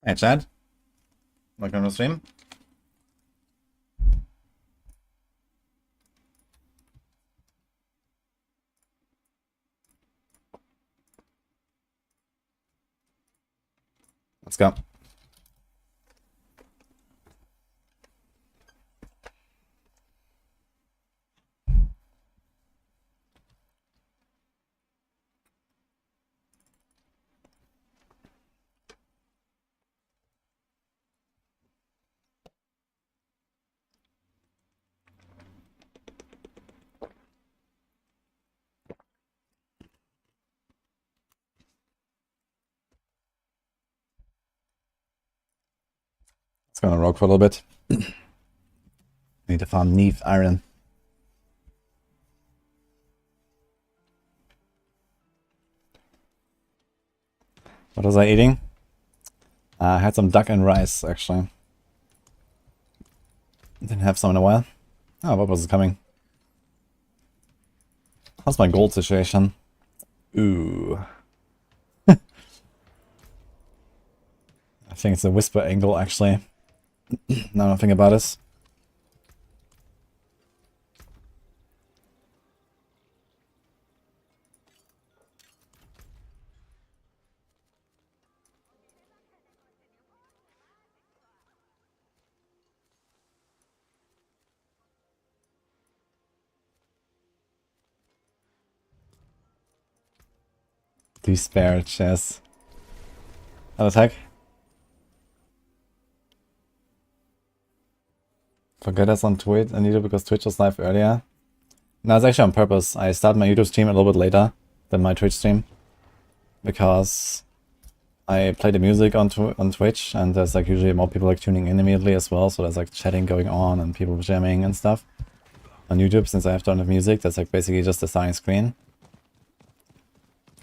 Hey Chad, welcome to the stream. Let's go. Let's go on a rogue for a little bit. Need to farm Neef Iron. What was I eating? I had some duck and rice, actually. Didn't have some in a while. Oh, what was coming? How's my gold situation? Ooh. I think it's a whisper angle, actually. Now I think about this. Despair, chess. Attack. Forget us on Twitch, Anita, because Twitch was live earlier. No, it's actually on purpose. I start my YouTube stream a little bit later than my Twitch stream. Because I play the music on Twitch, and there's like usually more people like tuning in immediately as well, so there's like chatting going on and people jamming and stuff. On YouTube, since I have to have music, that's like basically just a starting screen.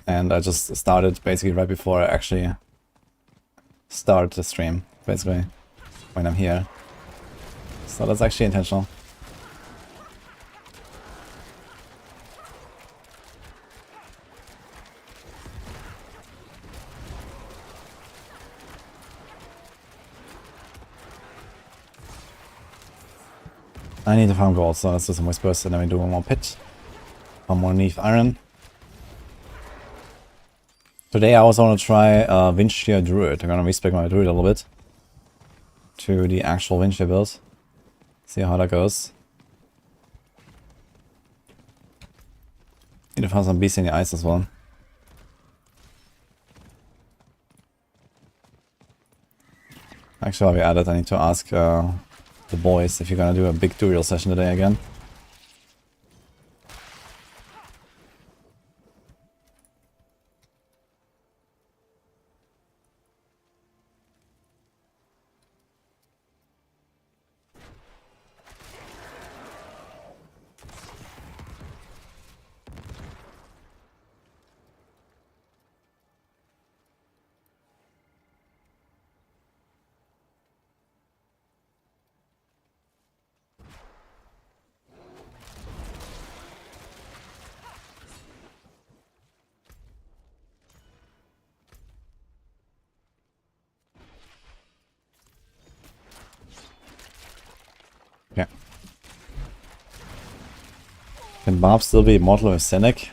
And I just started basically right before I actually start the stream, basically, when I'm here. So that's actually intentional. I need to farm gold, so let's do some whispers and then we do one more pit. One more Neef Iron. Today I also want to try Windshear Druid. I'm gonna respec my Druid a little bit to the actual Windshear build. See how that goes. Need to find some beasts in the ice as well. Actually, while we at it, I need to ask the boys if you're gonna do a big duel session today again. Yeah. Can Barb still be immortal with Senec?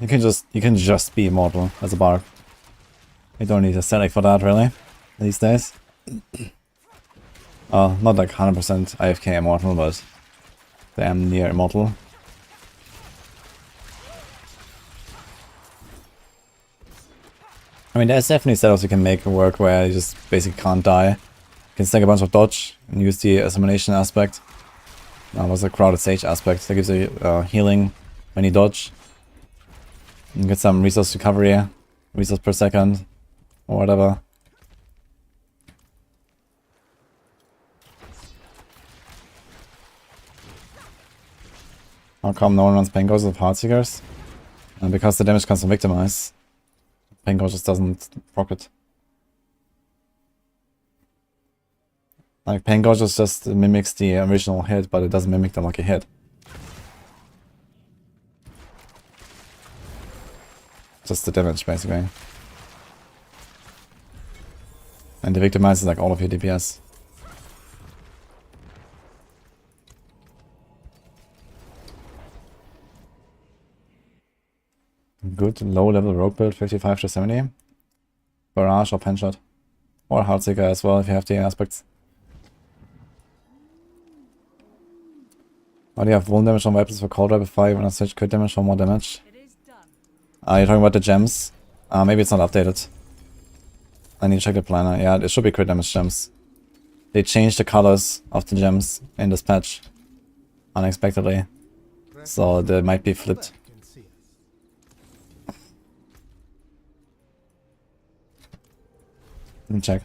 You can just be immortal as a Barb. You don't need a Senec for that, really, these days. Not like 100% AFK immortal, but damn near immortal. I mean, there's definitely setups you can make work where you just basically can't die. You can stack a bunch of dodge and use the assimilation aspect. What's the crowded sage aspect? That gives you healing when you dodge. You can get some resource recovery, resource per second, or whatever. How come no one runs Pain Gauges with Heartseekers? Because the damage comes from Victimize. Pain Gauge just doesn't proc it. Like, Pain Gauge just mimics the original hit, but it doesn't mimic the lucky hit. Just the damage, basically. And the victimizes like all of your DPS. Good low level rogue build, 55 to 70. Barrage or penshot. Or Heartseeker as well if you have the aspects. Or do you have 1 damage on weapons for cold rapid fire when I switch crit damage for more damage? You're talking about the gems? Maybe it's not updated. I need to check the planner. Yeah, it should be crit damage gems. They changed the colors of the gems in this patch. Unexpectedly. So they might be flipped. Let me check.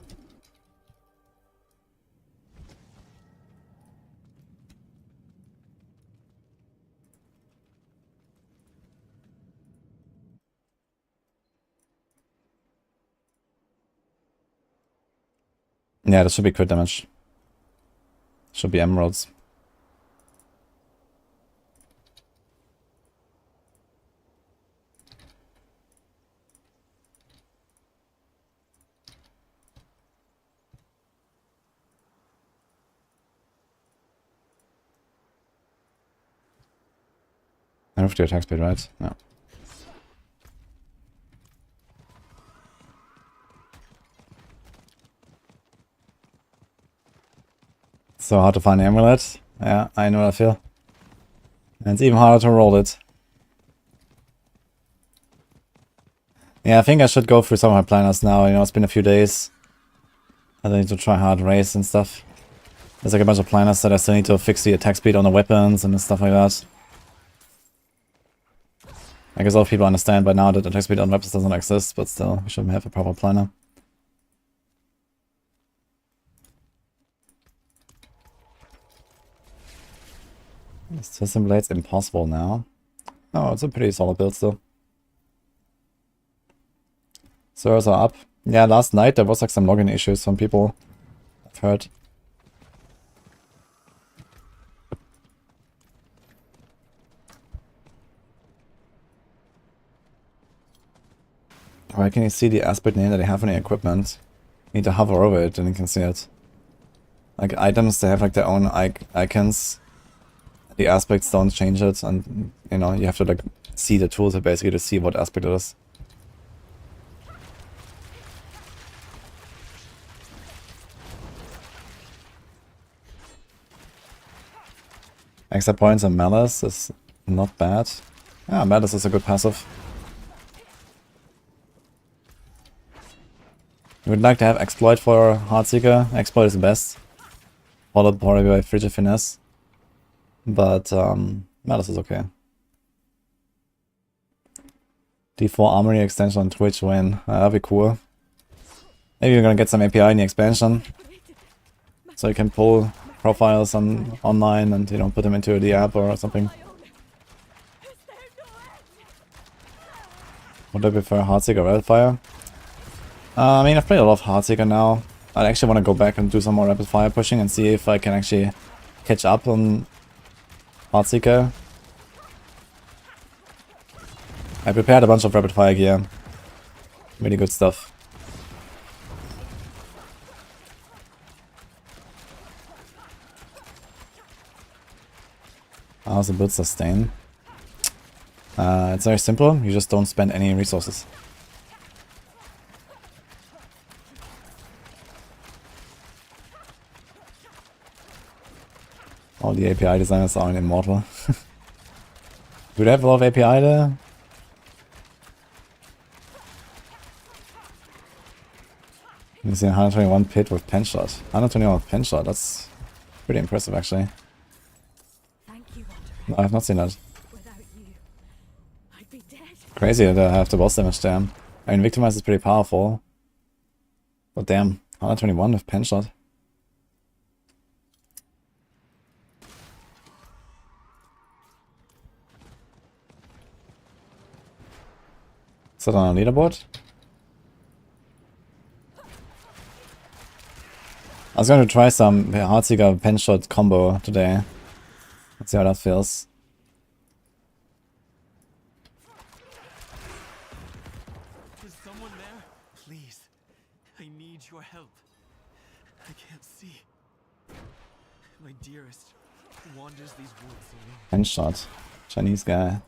Yeah, that should be crit damage. Should be emeralds. I have the attack speed, right? No. So hard to find the amulet. Yeah, I know what I feel. And it's even harder to roll it. Yeah, I think I should go through some of my planners now. You know, it's been a few days. I need to try hard race and stuff. There's like a bunch of planners that I still need to fix the attack speed on the weapons and stuff like that. I guess a lot of people understand by now that attack speed on weapons doesn't exist, but still, we should have a proper planner. System Blade's impossible now. Oh, it's a pretty solid build still. Servers are up. Yeah, last night there was like some login issues from people. I've heard. Why can you see the aspect name that they have on the equipment? You need to hover over it and you can see it. Like items, they have like their own icons. The aspects don't change it, and you know, you have to like see the tools basically to see what aspect it is. Extra points and Malice is not bad. Yeah, Malice is a good passive. You would like to have Exploit for Heartseeker. Exploit is the best. Followed probably by Frigid Finesse. But Malice is okay. D4 Armory extension on Twitch win. That'd be cool. Maybe you're gonna get some API in the expansion. So you can pull profiles on online and, you know, put them into the app or something. Would I prefer Heartseeker or Rapid Fire? I mean, I've played a lot of Heartseeker now. I actually want to go back and do some more Rapid Fire pushing and see if I can actually catch up on Heartseeker. I prepared a bunch of Rapid Fire gear. Really good stuff. How's the build sustain? It's very simple. You just don't spend any resources. All the API designers are immortal. Do they have a lot of API there? You see 121 pit with pen shot. 121 with pen shot, that's pretty impressive actually. No, I have not seen that. Crazy that I have the boss damage there. I mean, Victimize is pretty powerful. But damn, 121 with pen shot. Is that on a leaderboard? I was going to try some Heartseeker pen shot combo today. Let's see how that feels. Is someone there? Please, I need your help. I can't see. My dearest wanders these woods alone. Handshot. Chinese guy.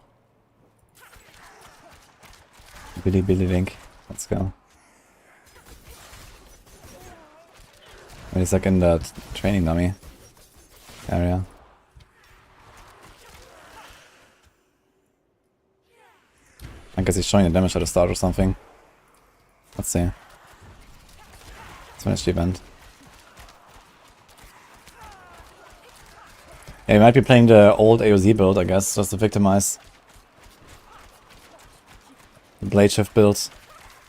Billy Link. Let's go. He's like in the training dummy area. I guess he's showing the damage at the start or something. Let's see. Let's finish the event. Yeah, he might be playing the old AOZ build, I guess, just to victimize. The Blade Shift build.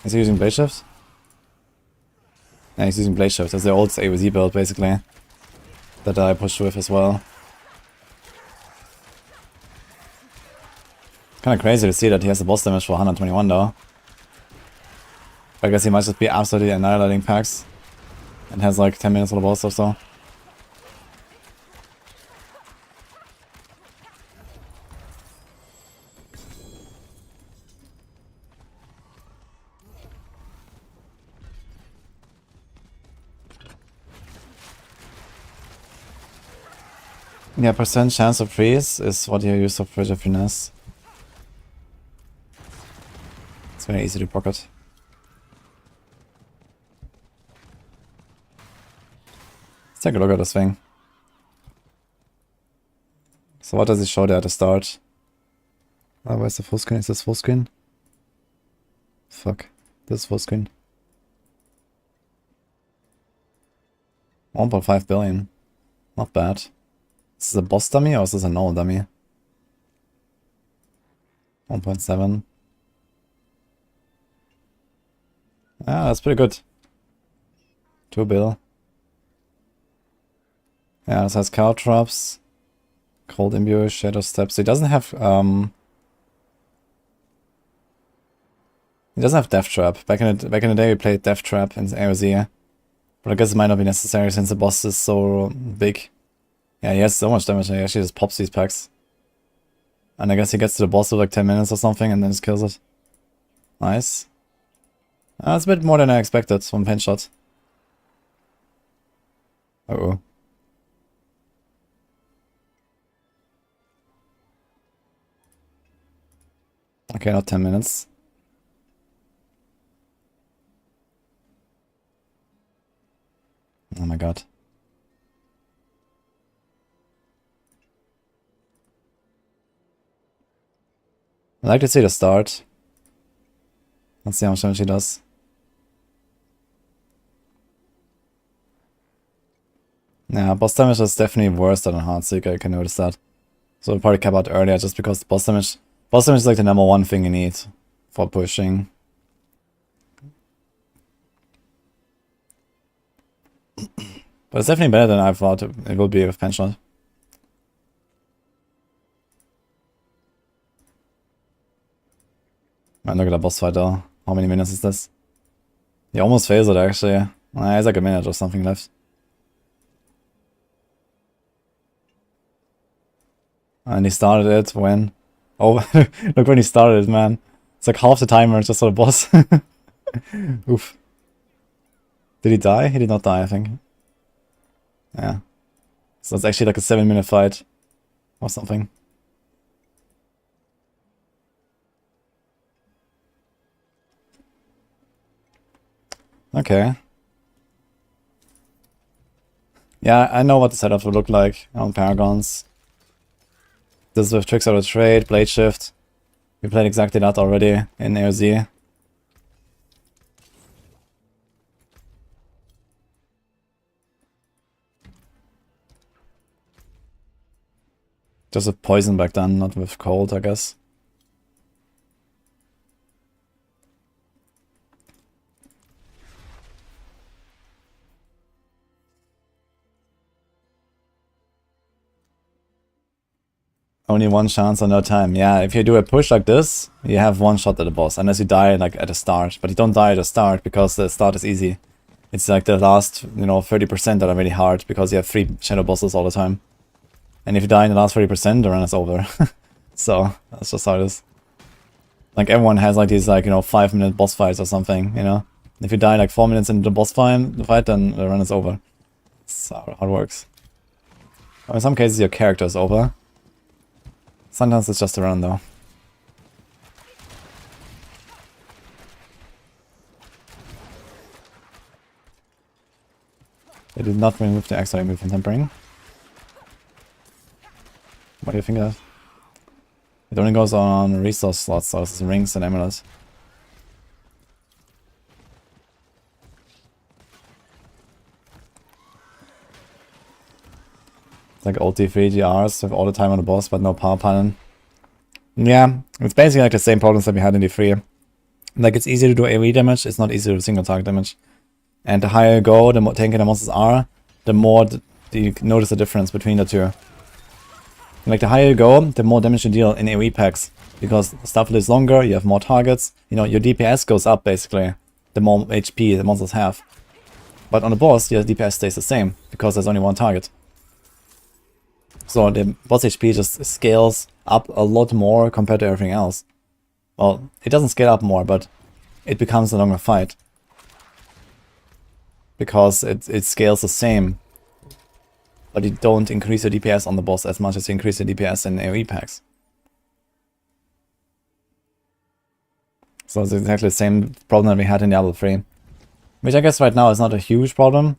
Is he using Blade Shift? Yeah, he's using Blade Shift. That's the old AOZ build, basically. That I pushed with as well. Kinda crazy to see that he has a boss damage for 121 though. I guess he might just be absolutely annihilating packs. And has like 10 minutes on the boss or so. Yeah, percent chance of freeze is what you use for pressure finesse. It's very easy to pocket. Let's take a look at this thing. So what does it show there at the start? Oh, where's the full screen? Is this full screen? Fuck. This is full screen. 1.5 billion. Not bad. Is this a boss dummy or is this a normal dummy? 1.7. Ah, that's pretty good. 2 bill. Yeah, this has cow traps. Cold imbue, shadow steps. He doesn't have death trap. Back in the day we played death trap in AOZ. But I guess it might not be necessary since the boss is so big. Yeah, he has so much damage, he actually just pops these packs. And I guess he gets to the boss with like 10 minutes or something and then just kills it. Nice. That's a bit more than I expected from pen shot. Uh-oh. Okay, not 10 minutes. Oh my god. I'd like to see the start. Let's see how much damage he does. Yeah, boss damage is definitely worse than a Heartseeker, I can notice that. So I probably cap out earlier just because boss damage is like the #1 thing you need for pushing. But it's definitely better than I thought it would be with Penshot. Man, look at that boss fight though. How many minutes is this? He almost fails it actually. It's like a minute or something left. And he started it when... Oh, look when he started it, man. It's like half the timer just for the boss. Oof. Did he die? He did not die, I think. Yeah. So it's actually like a 7-minute fight. Or something. Okay. Yeah, I know what the setup would look like on Paragons. This is with Tricks Out of Trade, Blade Shift. We played exactly that already in AOZ. Just with poison back then, not with cold, I guess. Only one chance or no time. Yeah, if you do a push like this, you have one shot at the boss, unless you die like at the start. But you don't die at the start because the start is easy. It's like the last, 30% that are really hard because you have 3 shadow bosses all the time. And if you die in the last 30%, the run is over. So, that's just how it is. Like everyone has like these 5-minute boss fights or something, If you die like 4 minutes into the boss fight, then the run is over. That's how it works. In some cases your character is over. Sometimes it's just a run though. They did not remove the extra move from Tempering. What do you think of that? It only goes on resource slots, so it's rings and amulets. It's like ult 3 GRs with all the time on the boss, but no power pylon. Yeah, it's basically like the same problems that we had in D3. Like, it's easy to do AoE damage, it's not easy to do single target damage. And the higher you go, the more tanky the monsters are, the more you notice the difference between the two. Like, the higher you go, the more damage you deal in AoE packs. Because stuff lives longer, you have more targets. You know, your DPS goes up, basically, the more HP the monsters have. But on the boss, your DPS stays the same, because there's only one target. So the boss HP just scales up a lot more compared to everything else. Well, it doesn't scale up more, but it becomes a longer fight. Because it scales the same. But you don't increase your DPS on the boss as much as you increase your DPS in AoE packs. So it's exactly the same problem that we had in Diablo 3. Which I guess right now is not a huge problem.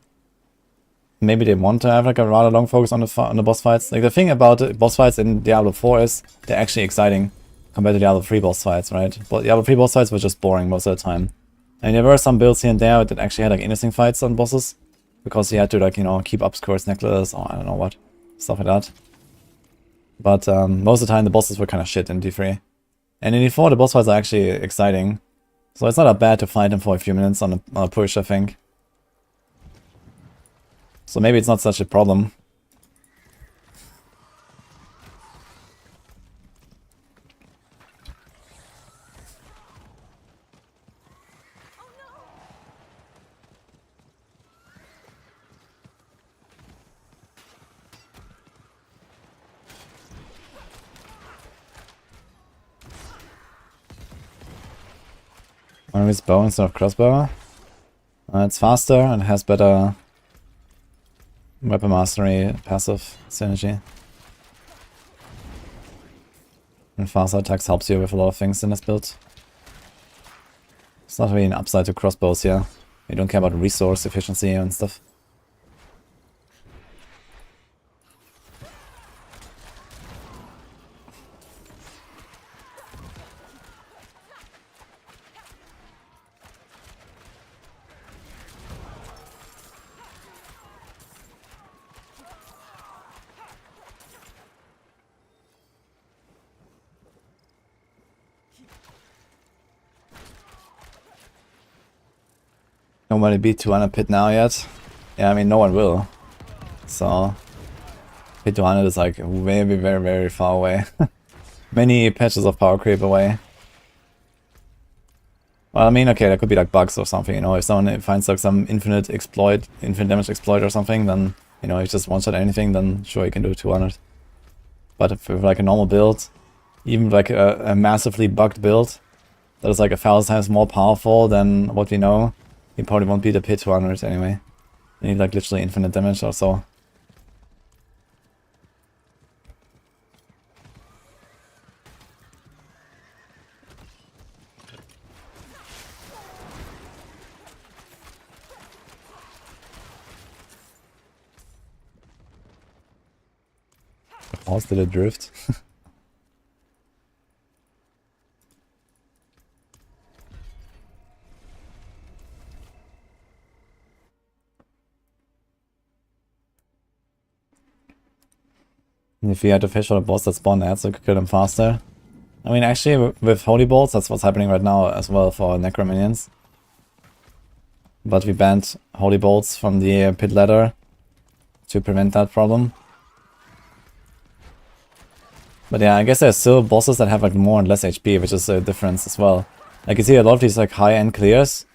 Maybe they want to have like a rather long focus on the boss fights. Like, the thing about the boss fights in Diablo 4 is they're actually exciting compared to Diablo 3 boss fights, right? But Diablo 3 boss fights were just boring most of the time. And there were some builds here and there that actually had like interesting fights on bosses. Because you had to, like, you know, keep up Scourge Necklace or I don't know what. Stuff like that. But most of the time the bosses were kind of shit in D3. And in D4 the boss fights are actually exciting. So it's not that bad to fight them for a few minutes on a push, I think. So maybe it's not such a problem. One of his bow instead of crossbow. It's faster and has better weapon mastery, passive synergy. And faster attacks helps you with a lot of things in this build. It's not really an upside to crossbows here. You don't care about resource efficiency and stuff. Nobody beat 200 pit now yet. Yeah, I mean, no one will. So, pit 200 is like very, very, very far away. Many patches of power creep away. Well, I mean, okay, there could be like bugs or something, you know, if someone finds like some infinite damage exploit or something, then, you know, if just one-shot anything, then sure, you can do 200. But if with like a normal build, even like a massively bugged build, that is like 1,000 times more powerful than what we know, you probably won't beat a pit 200 anyway. You need like literally infinite damage or so. Horse did it drift? If you had to fish for the boss that spawned ads, so you could kill them faster. I mean, actually, with Holy Bolts, that's what's happening right now as well for Necro minions. But we banned Holy Bolts from the pit ladder to prevent that problem. But yeah, I guess there's still bosses that have like more and less HP, which is a difference as well. Like, you see a lot of these like high-end clears,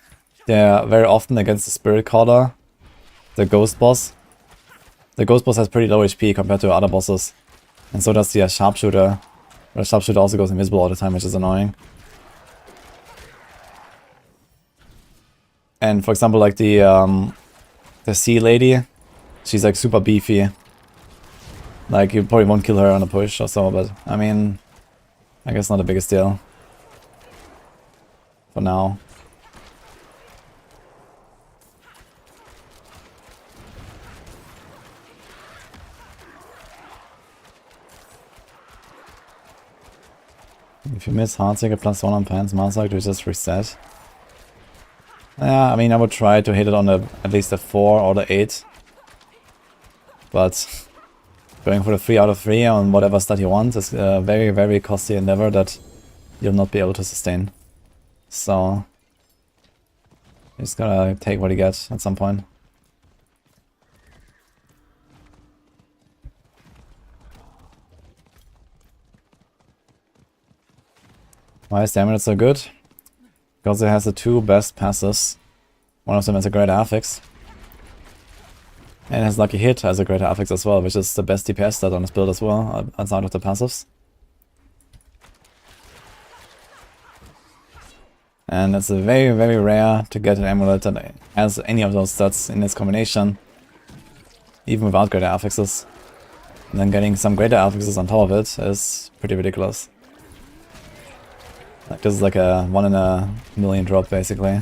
they're very often against the Spirit Caller, the Ghost boss. The Ghost boss has pretty low HP compared to other bosses. And so does the Sharpshooter. The Sharpshooter also goes invisible all the time, which is annoying. And for example, like the Sea Lady, she's like super beefy. Like, you probably won't kill her on a push or so, but I mean, I guess not the biggest deal. For now. If you miss Heartseeker +1 on Pan's Master, do you just reset? Yeah, I mean, I would try to hit it on at least a 4 or the 8. But going for the 3 out of 3 on whatever stat you want is a very, very costly endeavor that you'll not be able to sustain. So, you just gotta take what you get at some point. Why is damage so good? Because it has the 2 best passes. One of them has a greater affix. And it has Lucky Hit as a greater affix as well, which is the best DPS stat on this build as well, outside of the passives. And it's very, very rare to get an amulet that has any of those stats in its combination, even without greater affixes. And then getting some greater affixes on top of it is pretty ridiculous. Like, this is like a 1 in a million drop, basically.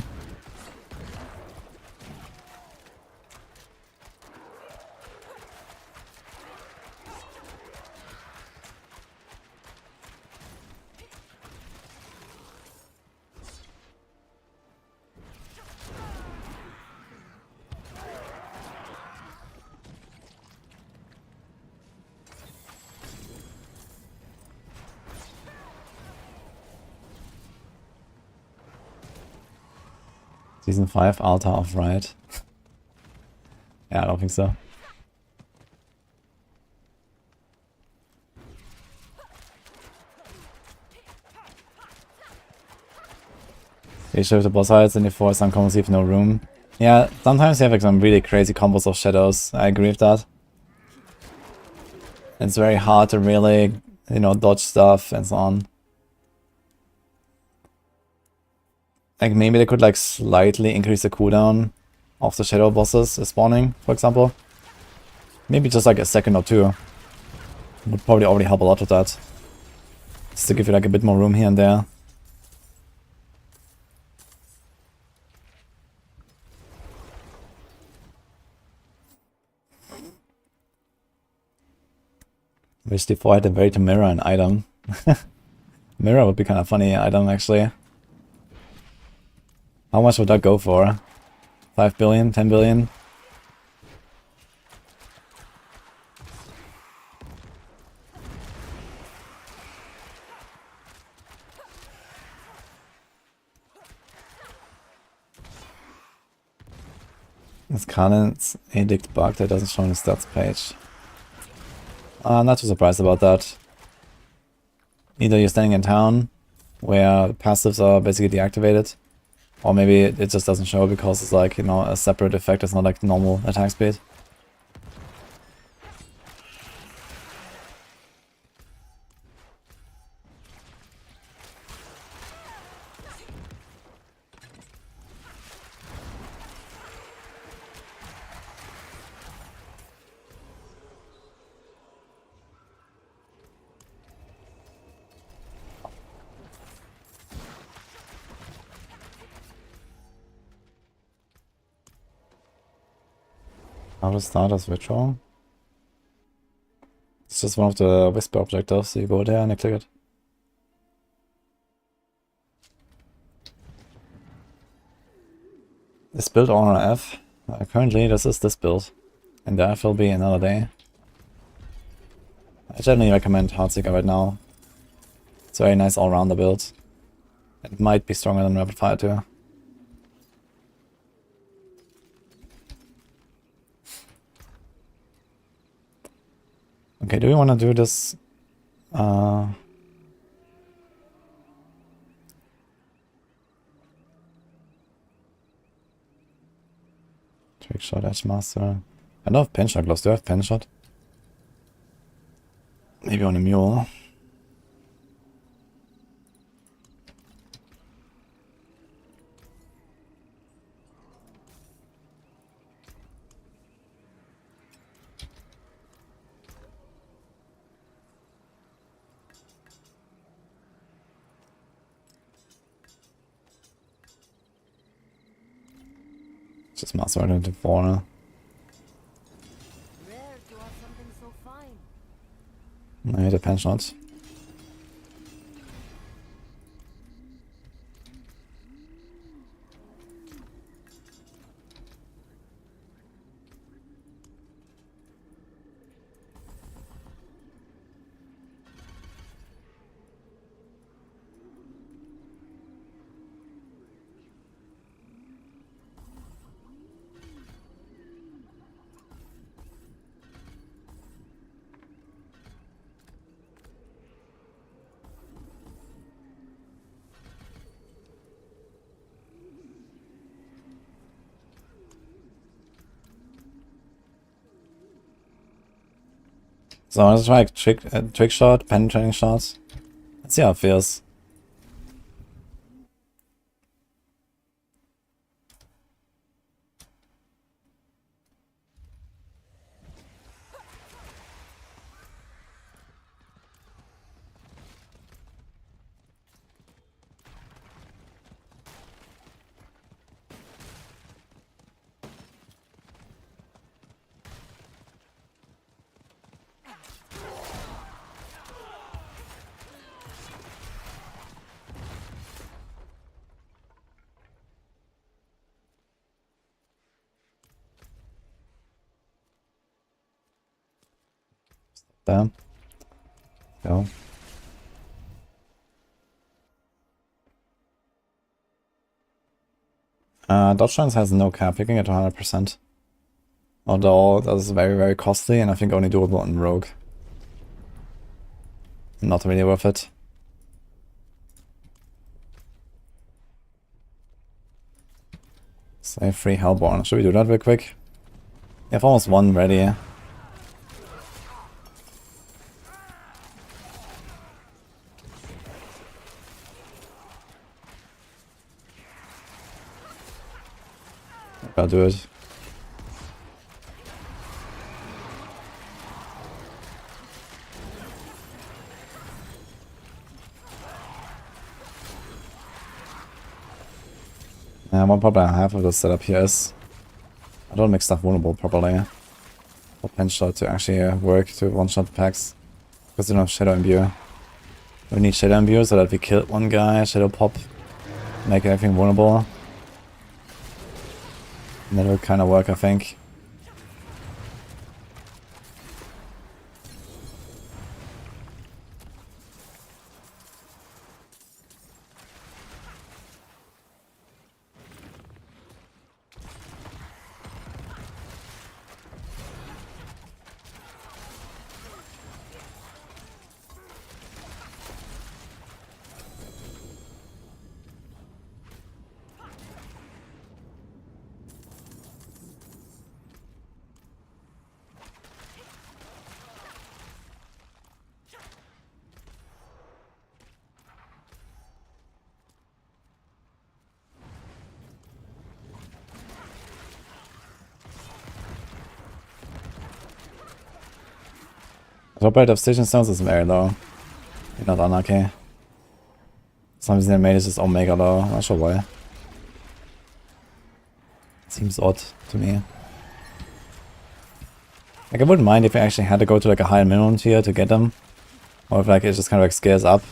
Season 5 Altar of Right. Yeah, I don't think so. You shift the boss heights and you force some combos leave no room. Yeah, sometimes you have like some really crazy combos of shadows. I agree with that. It's very hard to really, you know, dodge stuff and so on. Like, maybe they could like slightly increase the cooldown of the shadow bosses spawning, for example. Maybe just like a second or 2. Would probably already help a lot with that. Just to give you like a bit more room here and there. Wish D4 had a way to mirror an item. Mirror would be kind of funny item, actually. How much would that go for? 5 billion? 10 billion? Is Khanen's edict bug that doesn't show on the stats page? I'm not too surprised about that. Either you're standing in town, where passives are basically deactivated, or maybe it just doesn't show because it's like, you know, a separate effect, it's not like normal attack speed. How to start as ritual? It's just one of the whisper objectives, so you go there and you click it. This build on F. Currently this is this build, and the F will be another day. I generally recommend Heartseeker right now. It's a very nice all-rounder build. It might be stronger than Rapid Fire too. Okay, do we want to do this? Trick shot, edge master. I don't have pen shot gloves. Do I have pen shot? Maybe on a mule. Just master into 4 now. Rare to have something so fine. I hit a pen shot. So let's try trick shot, penetrating shot. Let's see how it feels. There. Go. Dodge chance has no cap, you can get to 100%. Although that is very, very costly and I think only doable in Rogue. Not really worth it. Save free Hellborn. Should we do that real quick? We have almost one ready. I'll do it. One problem I have with this setup here is I don't make stuff vulnerable properly for pen shot to actually work to one-shot packs because they don't have Shadow Imbue. We need Shadow Imbue so that we kill one guy, Shadow Pop, make everything vulnerable. And that will kind of work, I think. The top rate of Station Stones is very low. You're not unlucky. Some reason they made it just Omega low. I'm not sure why. Seems odd to me. Like I wouldn't mind if I actually had to go to like a higher minimum tier to get them. Or if like it just kind of like scales up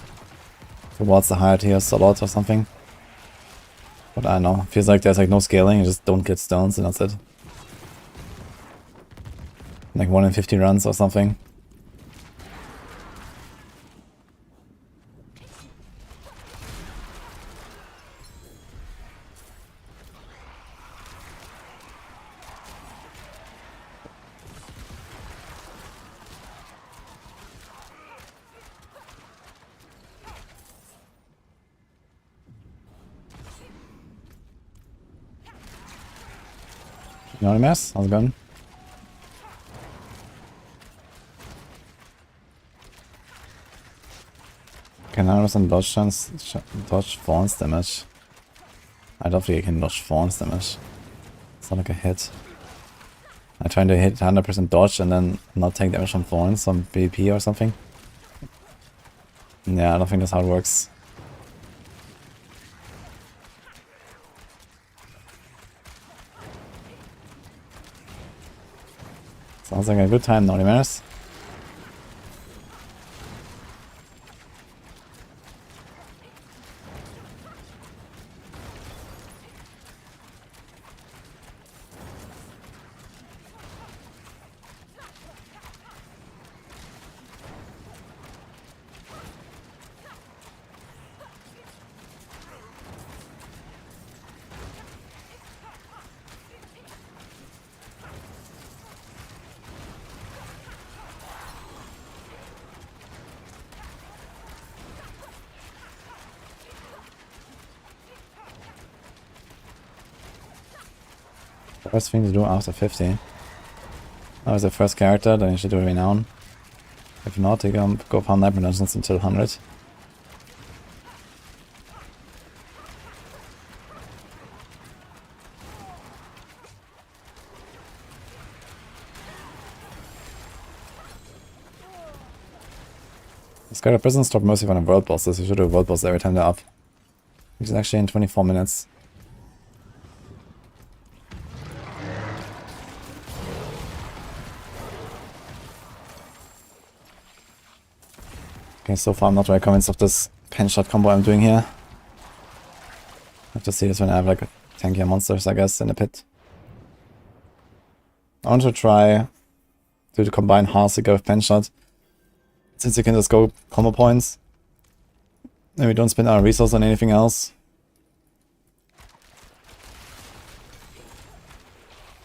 towards the higher tiers a lot or something. But I don't know. It feels like there's like no scaling, you just don't get stones and that's it. Like 1 in 50 runs or something. Anonymous, how's it going? Okay, now there's some dodge chance, dodge Thorns damage. I don't think I can dodge Thorns damage. It's not like a hit. I'm trying to hit 100% dodge and then not take damage from Thorns, some PvP or something. Yeah, I don't think that's how it works. Sounds like a good time, Norimaris. First thing to do after 50. That was the first character, then you should do Renown. If not, you can go farm Nightmare Dungeons until 100. This guy doesn't stop Mercy on world bosses, you should do a world boss every time they're up. Which is actually in 24 minutes. Okay, so far I'm not very convinced of this pen shot combo I'm doing here. I have to see this when I have like tankier monsters, I guess, in the pit. I want to try to combine Heartseeker with pen shot. Since you can just go combo points. And we don't spend our resources on anything else.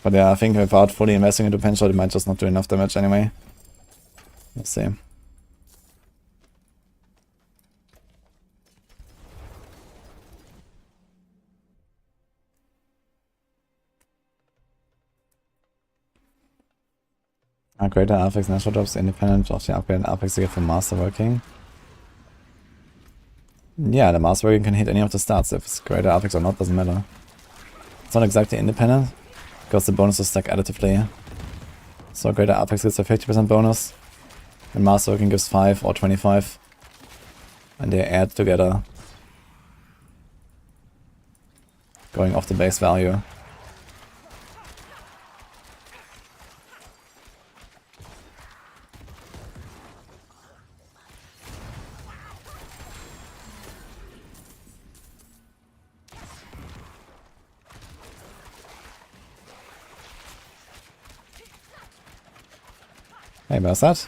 But yeah, I think without fully investing into pen shot, it might just not do enough damage anyway. We'll see. Greater affix natural drops independent of the upgraded affix you get from masterworking. Yeah, the masterworking can hit any of the stats. If it's greater affix or not, doesn't matter. It's not exactly independent, because the bonuses stack additively. So greater affix gets a 50% bonus, and masterworking gives 5 or 25. And they add together, going off the base value. Hey, where's that?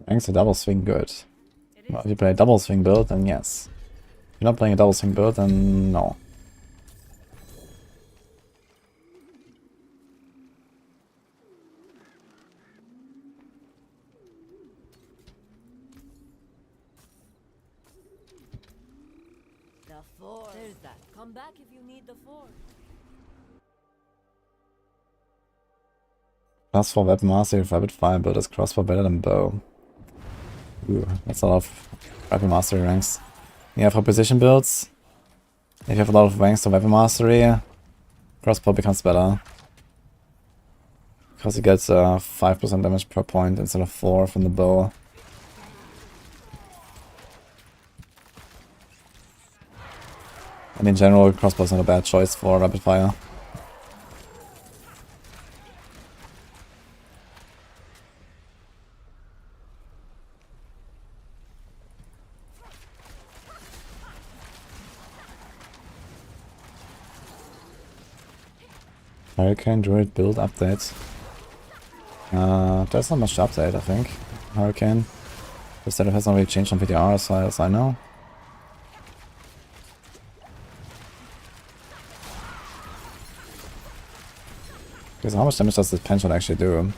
Ranks a double swing good. Well, if you play a double swing build, then yes. If you're not playing a double swing build, then no. The force. There's that. Come back if you need the force. Plus 4 weapon mastery with rapid fire build is crossbow better than bow. Ooh, that's a lot of weapon mastery ranks. Yeah, for position builds, if you have a lot of ranks to weapon mastery, crossbow becomes better. Because it gets 5% damage per point instead of 4 from the bow. And in general, crossbow is not a bad choice for rapid fire. Hurricane Druid build update. There's not much to update, I think. Hurricane. The setup has not really changed on VDR as far as I know. Because how much damage does this pen shot actually do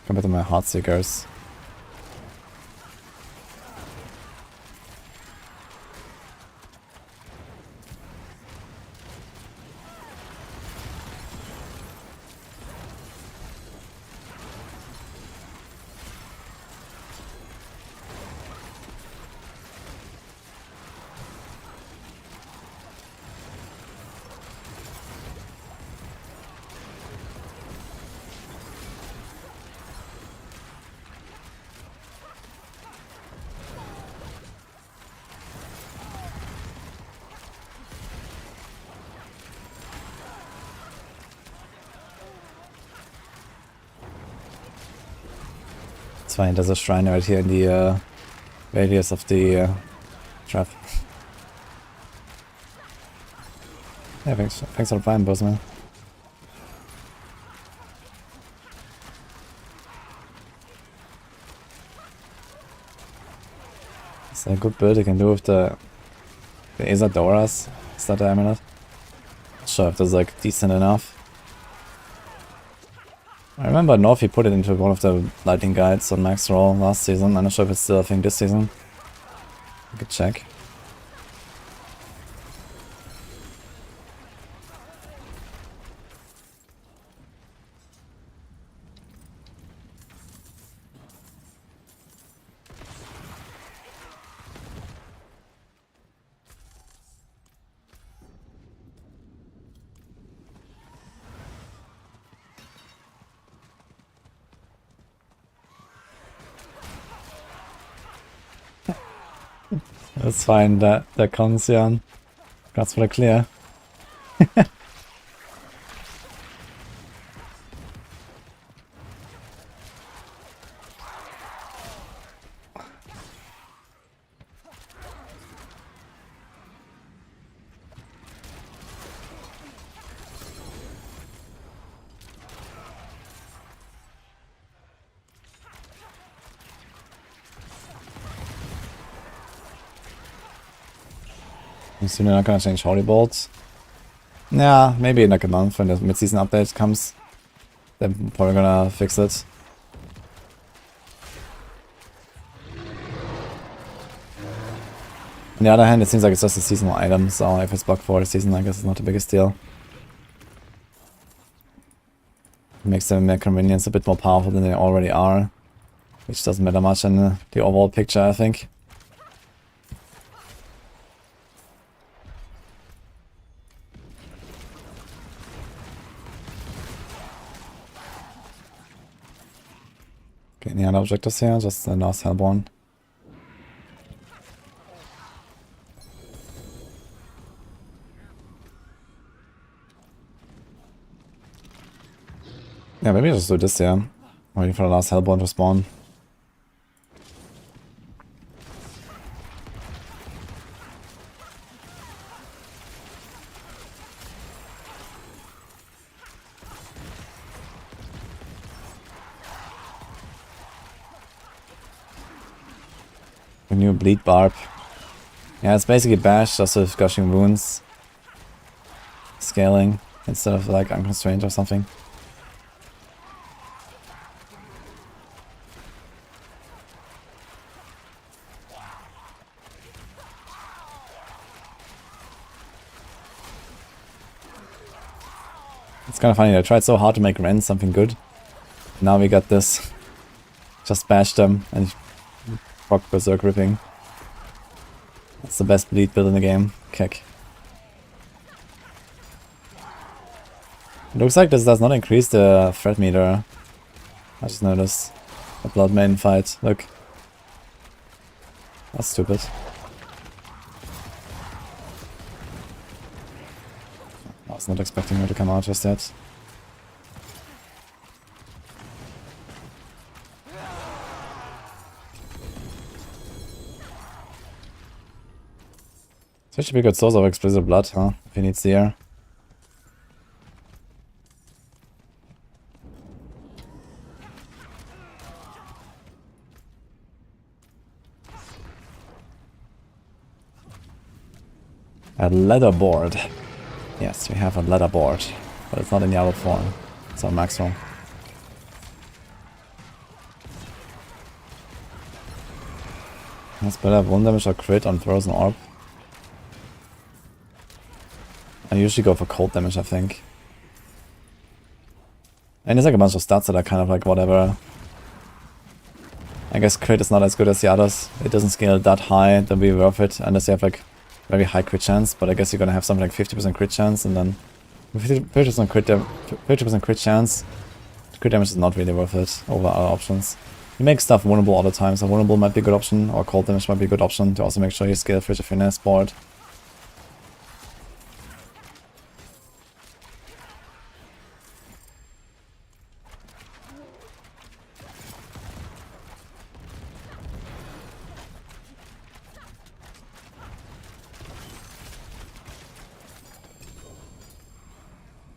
compared to my Heartseekers? It's fine, there's a shrine right here in the radius of the trap. Yeah, thanks for the prime, boss man. It's a good build you can do with the Isadoras. Is that the amulet? Not sure if that's like decent enough. I remember North put it into one of the lightning guides on max roll last season. I'm not sure if it's still a thing this season. I could check. That's fine, that counts, Jan. That's for the clear. I'm assuming they're not gonna change Holy Bolts. Yeah, maybe in like a month when the mid-season update comes. They're probably gonna fix it. On the other hand, it seems like it's just a seasonal item, so if it's bugged for the season, I guess it's not the biggest deal. It makes the Necro minions a bit more powerful than they already are, which doesn't matter much in the overall picture, I think. Okay, any other objectives here? Just the last Hellborn. Yeah, maybe just do this here. Waiting for the last Hellborn to spawn. A new bleed Barb. Yeah, it's basically bash just with gushing wounds. Scaling instead of like unconstrained or something. It's kind of funny, I tried so hard to make Ren something good. Now we got this. Just bash them and rock berserk ripping. That's the best bleed build in the game. Kick. It looks like this does not increase the threat meter. I just noticed. A Blood Maiden fight. Look. That's stupid. I was not expecting her to come out just yet. It's actually a good source of explosive blood, huh? If he needs the air. A leaderboard. Yes, we have a leaderboard, but it's not in Diablo form. It's on max roll. That's better 1 damage or crit on Frozen Orb. I usually go for cold damage, I think. And there's like a bunch of stats that are kind of like whatever. I guess crit is not as good as the others. It doesn't scale that high to be worth it unless you have like very high crit chance, but I guess you're gonna have something like 50% crit chance and then 50% crit chance, crit damage is not really worth it over other options. You make stuff vulnerable all the time, so vulnerable might be a good option, or cold damage might be a good option to also make sure you scale Frigid Finesse board.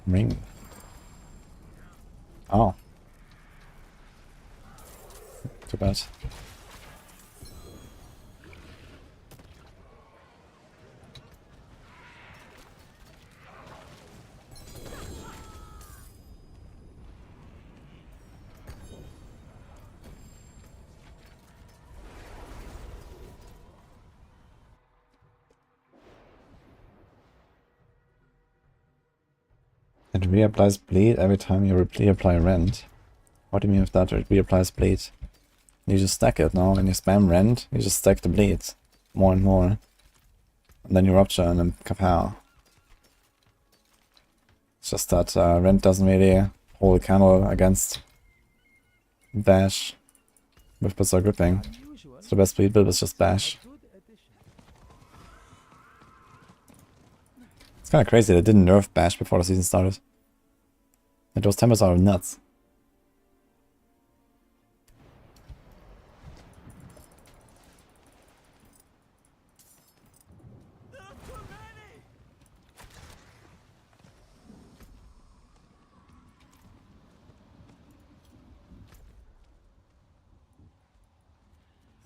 Ring. Oh. Too bad. It reapplies bleed every time you reapply rend. What do you mean with that? It reapplies bleed. You just stack it now. When you spam rend, you just stack the bleed more and more. And then you rupture and then kapow. It's just that rend doesn't really hold a candle against bash with berserk gripping. So the best bleed build is just bash. It's kind of crazy they didn't nerf bash before the season started. And those tempers are nuts.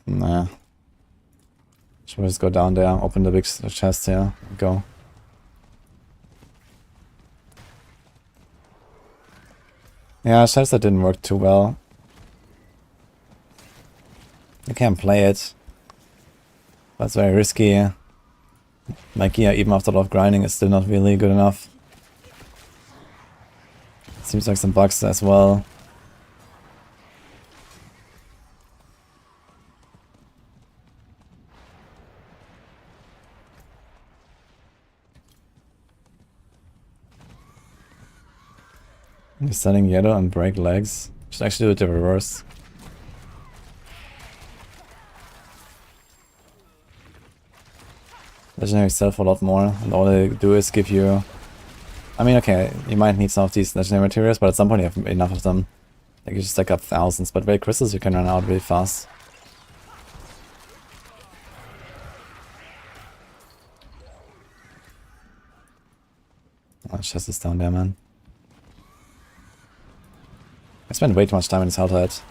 Nah. Should we just go down there, open the big chest here, and go. Yeah, chest that didn't work too well. You can't play it. That's very risky. My gear, even after a lot of grinding, is still not really good enough. Seems like some bugs as well. He's setting yellow and break legs. Should actually do it the reverse. Legendary self a lot more, and all they do is give you... I mean, okay, you might need some of these legendary materials, but at some point you have enough of them. Like you just stack up thousands, but with crystals you can run out really fast. Oh, chest is down there, man. I spend way too much time in this Helltide.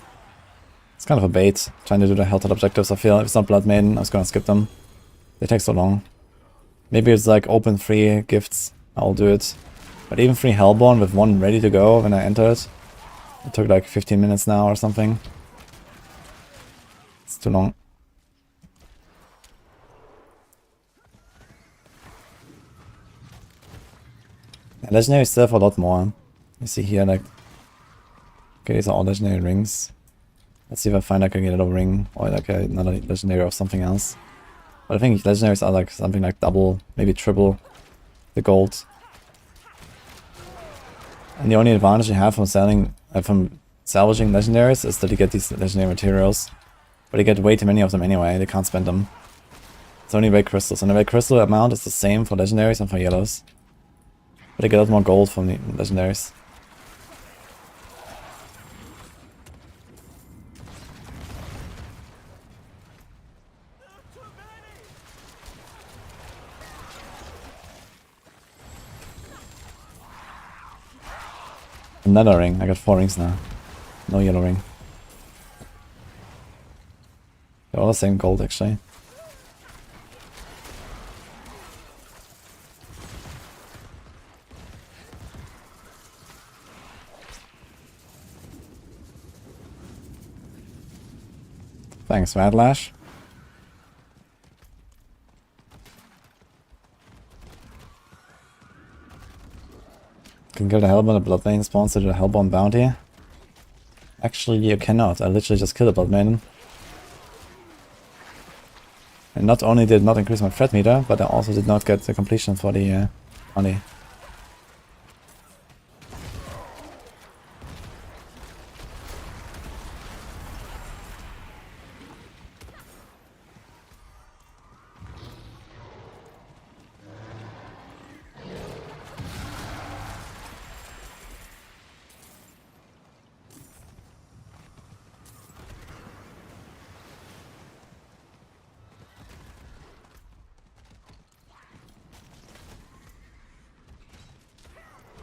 It's kind of a bait, trying to do the Helltide objectives. I feel if it's not Blood Maiden, I was gonna skip them. They take so long. Maybe it's like open 3 gifts, I'll do it. But even 3 Hellborn with 1 ready to go when I enter it. It took like 15 minutes now or something. It's too long. Yeah, legendary still have a lot more. You see here, like... Okay, these are all legendary rings. Let's see if I find like a yellow ring or like another legendary of something else. But I think legendaries are like something like double, maybe triple the gold. And the only advantage you have from selling, from salvaging legendaries is that you get these legendary materials. But you get way too many of them anyway, they can't spend them. It's only red crystals, and the red crystal amount is the same for legendaries and for yellows. But you get a lot more gold from the legendaries. Another ring. I got 4 rings now. No yellow ring. They're all the same gold actually. Thanks, Radlash. Can kill the Hellborn, the Blood Maiden spawns to the Hellborn bounty. Actually, you cannot. I literally just killed the Blood Maiden. And not only did it not increase my threat meter, but I also did not get the completion for the bounty.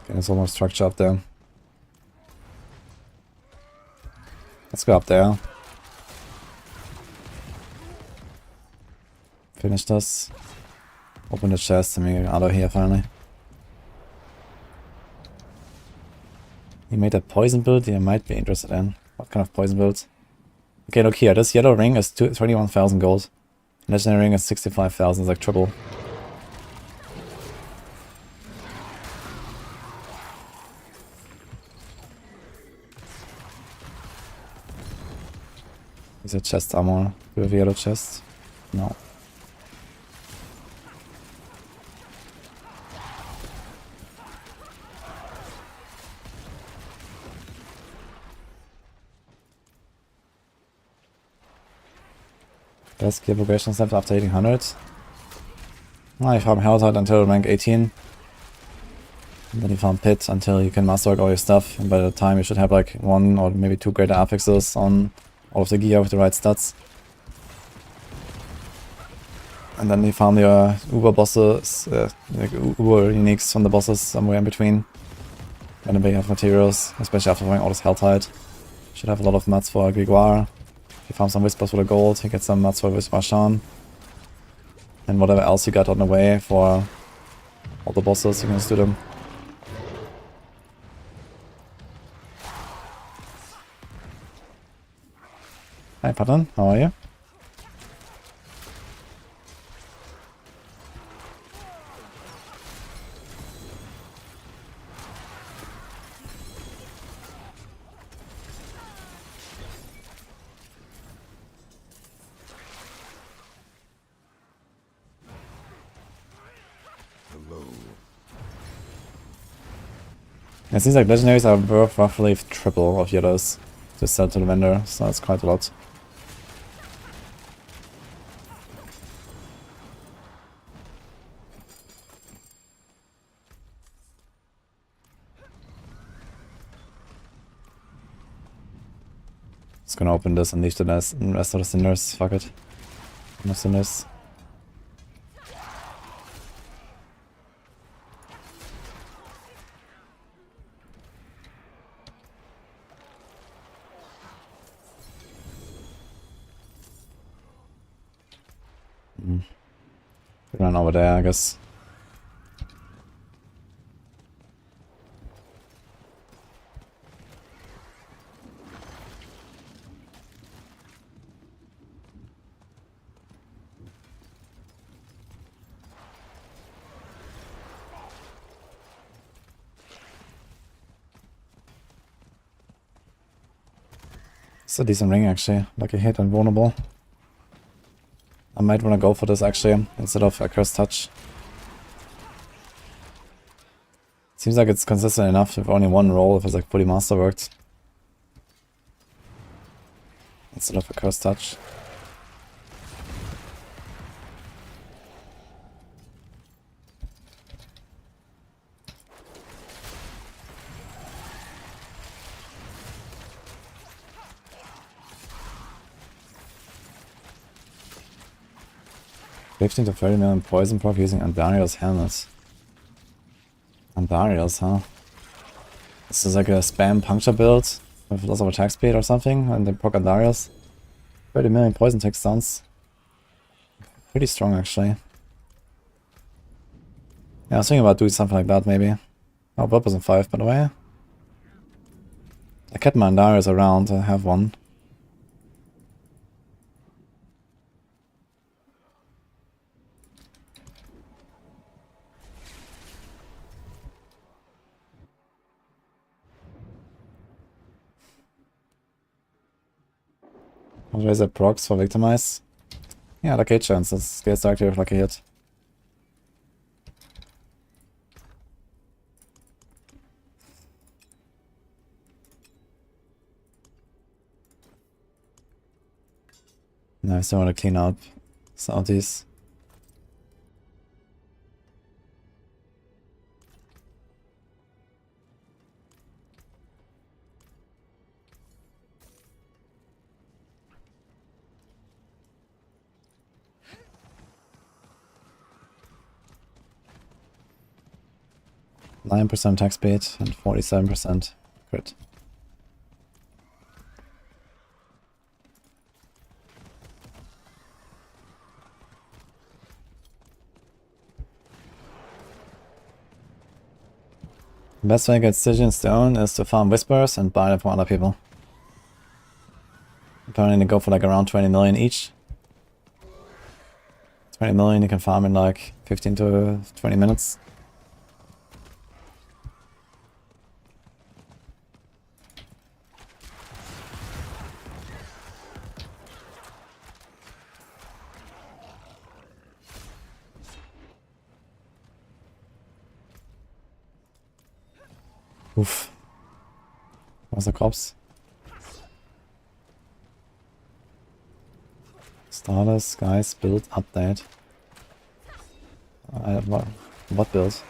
Okay, there's one more structure up there. Let's go up there. Finish this. Open the chest and we get out of here finally. He made a poison build you might be interested in. What kind of poison build? Okay, look here. This yellow ring is 21,000 gold. Legendary ring is 65,000. It's like triple. Is it chest armor? Do we have a yellow chest? No. Best gear progression steps after hitting 100. I farm Helltide until rank 18. And then you farm Pit until you can masterwork all your stuff. And by the time you should have like 1 or maybe 2 greater affixes on all of the gear with the right stats. And then you farm your Uber bosses, like Uber uniques from the bosses somewhere in between. Whenever you have materials, especially after farming all this Helltide. Should have a lot of mats for Grégoire. You farm some Whispers for the gold, you get some mats for Whisper Shan. And whatever else you got on the way for all the bosses, you can just do them. Hi Patton, how are you? It seems like legendaries are worth roughly triple of yellows to sell to the vendor, so that's quite a lot. Just gonna open this and leave the rest of the cinders. Fuck it. No cinders. Run over there, I guess. It's a decent ring actually, like a hit and vulnerable. I might want to go for this actually, instead of a Cursed Touch. Seems like it's consistent enough with only one roll if it's like fully masterworked. Instead of a Cursed Touch. $15 to 30 million poison proc using Andariel's helmet. Andariel's, huh? This is like a spam puncture build with lots of attack speed or something, and then proc Andariel's. 30 million poison tech sounds pretty strong actually. Yeah, I was thinking about doing something like that maybe. Oh, Barb was in 5 by the way. I kept my Andariel's around, I have one. Razor procs for Victimize. Yeah, lucky hit chance, that scales directly with lucky hit. Nice, I want to clean up some of these. 9% attack speed and 47% crit. The best way to get Stygian Stone is to farm Whispers and buy them from other people. Apparently they go for like around 20 million each. 20 million you can farm in like 15 to 20 minutes. Oof. Where's the corpse? Starters, guys, build, update. What build?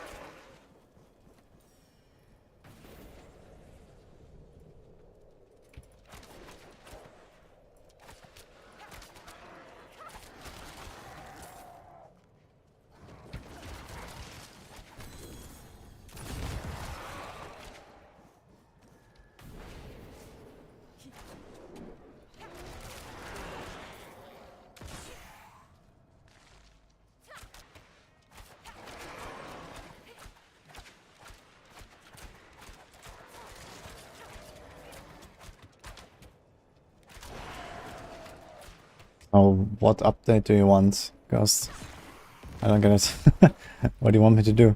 Oh, what update do you want, Ghost? I don't get it. What do you want me to do?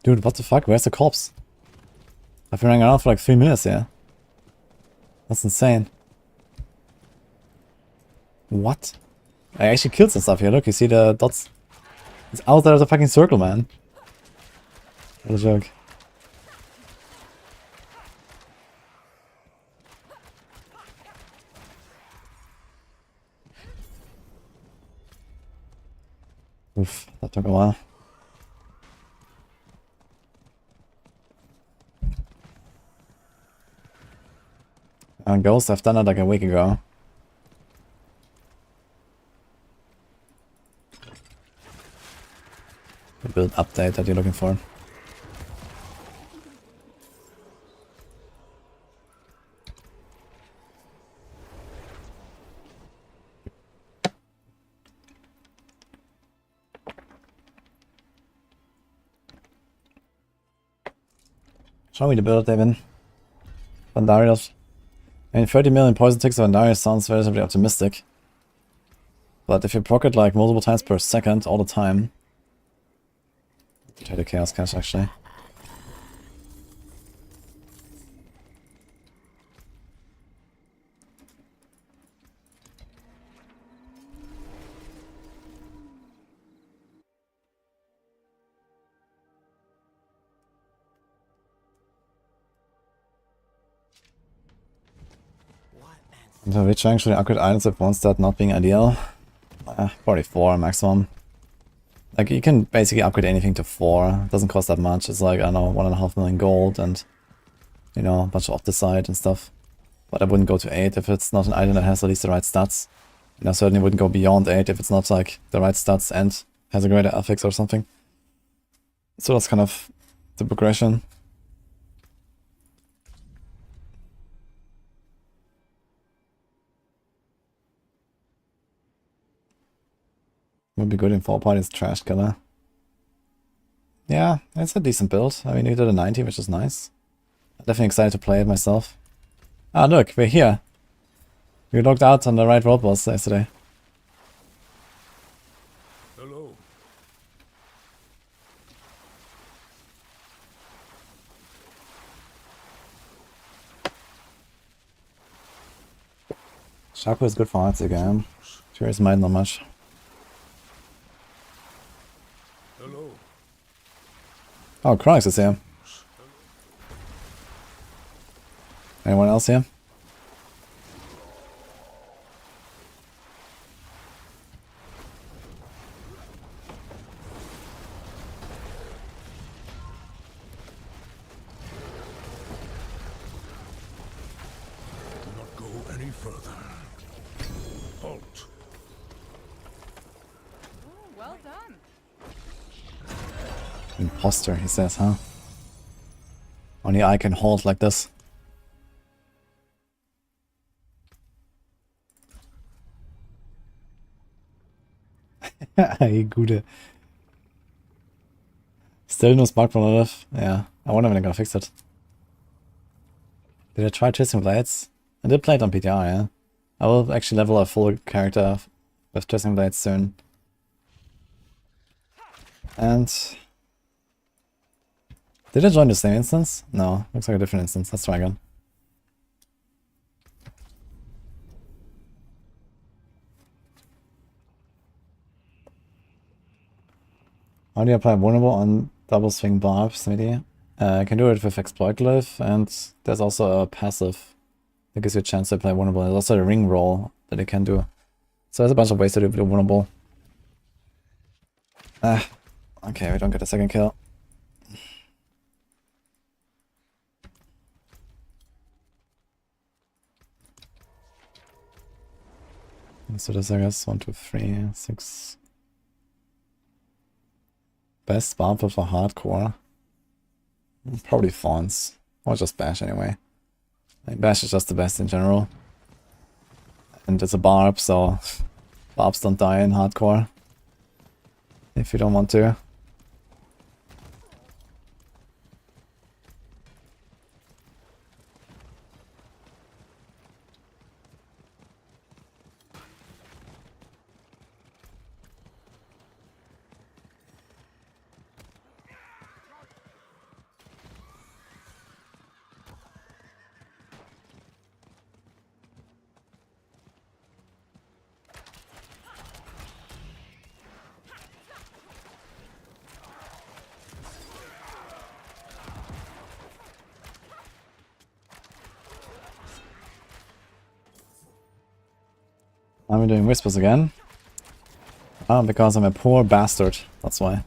Dude, what the fuck? Where's the corpse? I've been running around for like 3 minutes here. That's insane. What? I actually killed some stuff here. Look, you see the dots? It's outside of the fucking circle, man. What a joke. Oof, that took a while. And Ghost, I've done it like a week ago. The build update that you're looking for. Show me the build, David. Vandarius. I mean, 30 million poison ticks of Vandarius sounds relatively optimistic. But if you proc it like multiple times per second, all the time... Try the Chaos Cache, actually. So which actually upgrade items at one start not being ideal? Probably 4 maximum. Like, you can basically upgrade anything to 4. It doesn't cost that much. It's like, I don't know, 1.5 million gold and, you know, a bunch of Opticide and stuff. But I wouldn't go to 8 if it's not an item that has at least the right stats. And I certainly wouldn't go beyond 8 if it's not like the right stats and has a greater affix or something. So that's kind of the progression. Would be good in 4 parties, Trash Killer. Yeah, it's a decent build. I mean, we did a 90, which is nice. I'm definitely excited to play it myself. Ah, look, we're here. We logged out on the right road boss yesterday. Hello. Shaco is good for hearts again. Furious Might not much. Hello. Oh, Chronix is here. Anyone else here? further. Halt. Ooh, well done. Imposter, he says, huh? Only I can hold like this. Hey, Gude. Still no spark from Olaf. Yeah, I wonder when they're gonna fix it. Did I try Chasing Blades? I did play it on PTR, yeah. I will actually level a full character with Chasing Blades soon. And... did I join the same instance? No, looks like a different instance. Let's try again. How do you apply vulnerable on double swing barbs, maybe? I can do it with exploit glyph, and there's also a passive that gives you a chance to apply vulnerable. There's also a ring roll that you can do. So there's a bunch of ways to do vulnerable. Ah, okay, we don't get a second kill. So this, I guess, 1, 2, 3, 6. Best Barb for hardcore. Probably Fawns. Or just Bash anyway. Like, Bash is just the best in general. And it's a Barb, so Barbs don't die in hardcore. If you don't want to. I'm doing whispers again. Because I'm a poor bastard. That's why.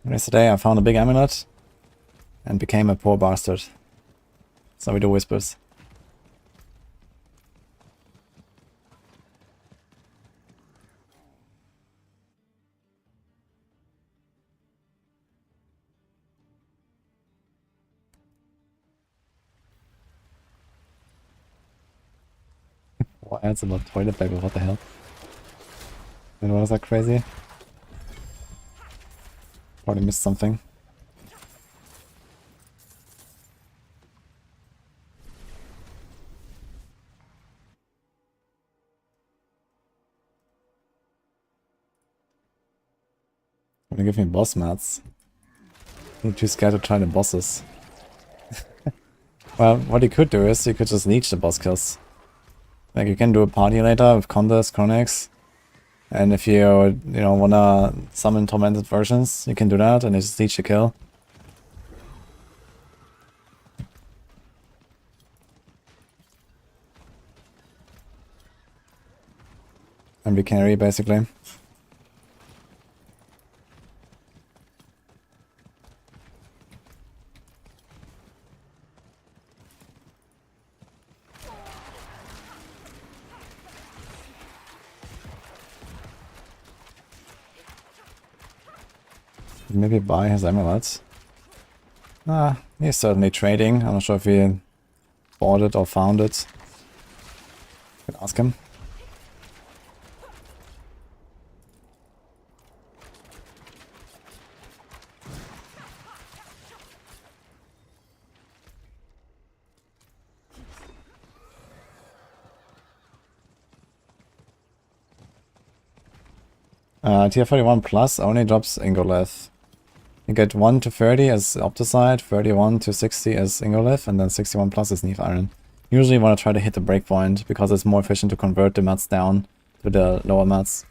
Yesterday I found a big amulet and became a poor bastard. So we do whispers. What else about toilet paper? What the hell? And was that crazy? Probably missed something. Gonna give me boss mats. I'm too scared to try the bosses. Well, what you could do is you could just leech the boss kills. Like you can do a party later with Condas, Chronix. And if you wanna summon tormented versions, you can do that and you just leech a kill. And we carry basically. Maybe buy his amulets. Ah, he's certainly trading. I'm not sure if he bought it or found it. Could ask him. Tier 41 plus only drops Ingolith. You get 1 to 30 as Opticide, 31 to 60 as Ingolith, and then 61 plus is Neve Iron. Usually you want to try to hit the breakpoint, because it's more efficient to convert the mats down to the lower mats.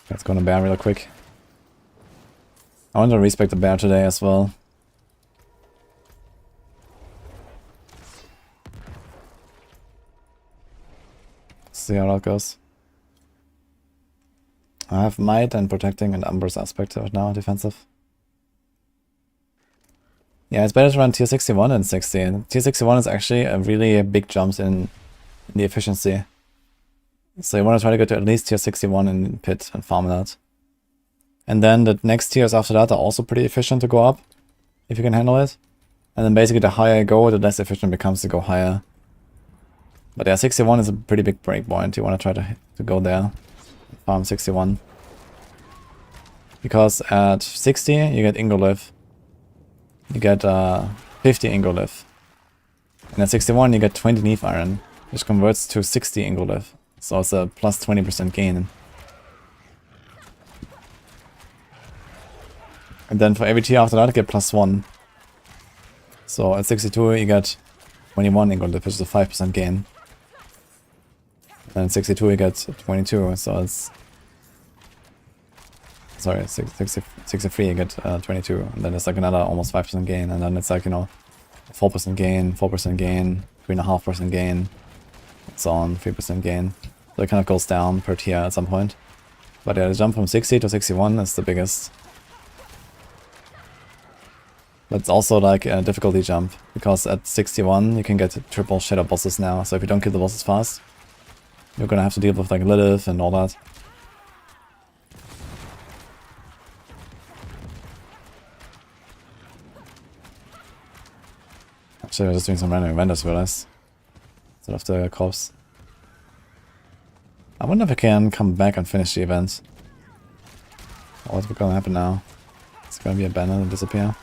Let's go on a bear real quick. I want to respec the bear today as well. See how that goes. I have might and protecting and Umber's aspect right now, defensive. Yeah, it's better to run tier 61 than 60. Tier 61 is actually a really big jump in the efficiency. So you want to try to get to at least tier 61 in pit and farm that. And then the next tiers after that are also pretty efficient to go up, if you can handle it. And then basically the higher you go, the less efficient it becomes to go higher. But yeah, 61 is a pretty big break point. You want to try to go there, farm 61. Because at 60 you get Ingolith. You get 50 Ingolith. And at 61 you get 20 Neath Iron, which converts to 60 Ingolith. So it's a plus 20% gain. And then for every tier after that you get plus 1. So at 62 you get 21 Ingolith, which is a 5% gain. And at 62 you get 22, so it's... Sorry, 63 you get 22, and then it's like another almost 5% gain, and then it's like, you know, 4% gain, 4% gain, 3.5% gain, and so on, 3% gain. So it kind of goes down per tier at some point. But yeah, the jump from 60 to 61 is the biggest. But it's also like a difficulty jump, because at 61 you can get triple shadow bosses now, so if you don't kill the bosses fast, you're gonna have to deal with like Lilith and all that. Actually, I was just doing some random event, I just realized. Instead of the corpse. I wonder if I can come back and finish the event. What's gonna happen now? It's gonna be abandoned and disappear.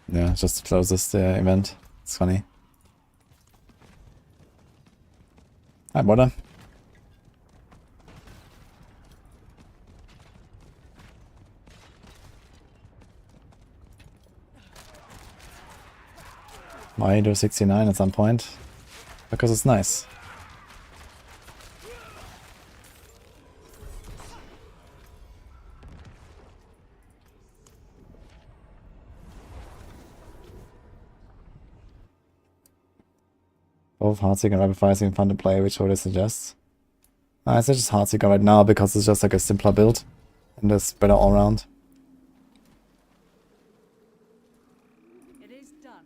Yeah, just to close this event. It's funny. Hi, brother. Why do 69 at some point? Because it's nice. Both Heartseeker and Rapid Fire seem fun to play, which would I suggest? I suggest Heartseeker right now because it's just like a simpler build and it's better all around. It is done.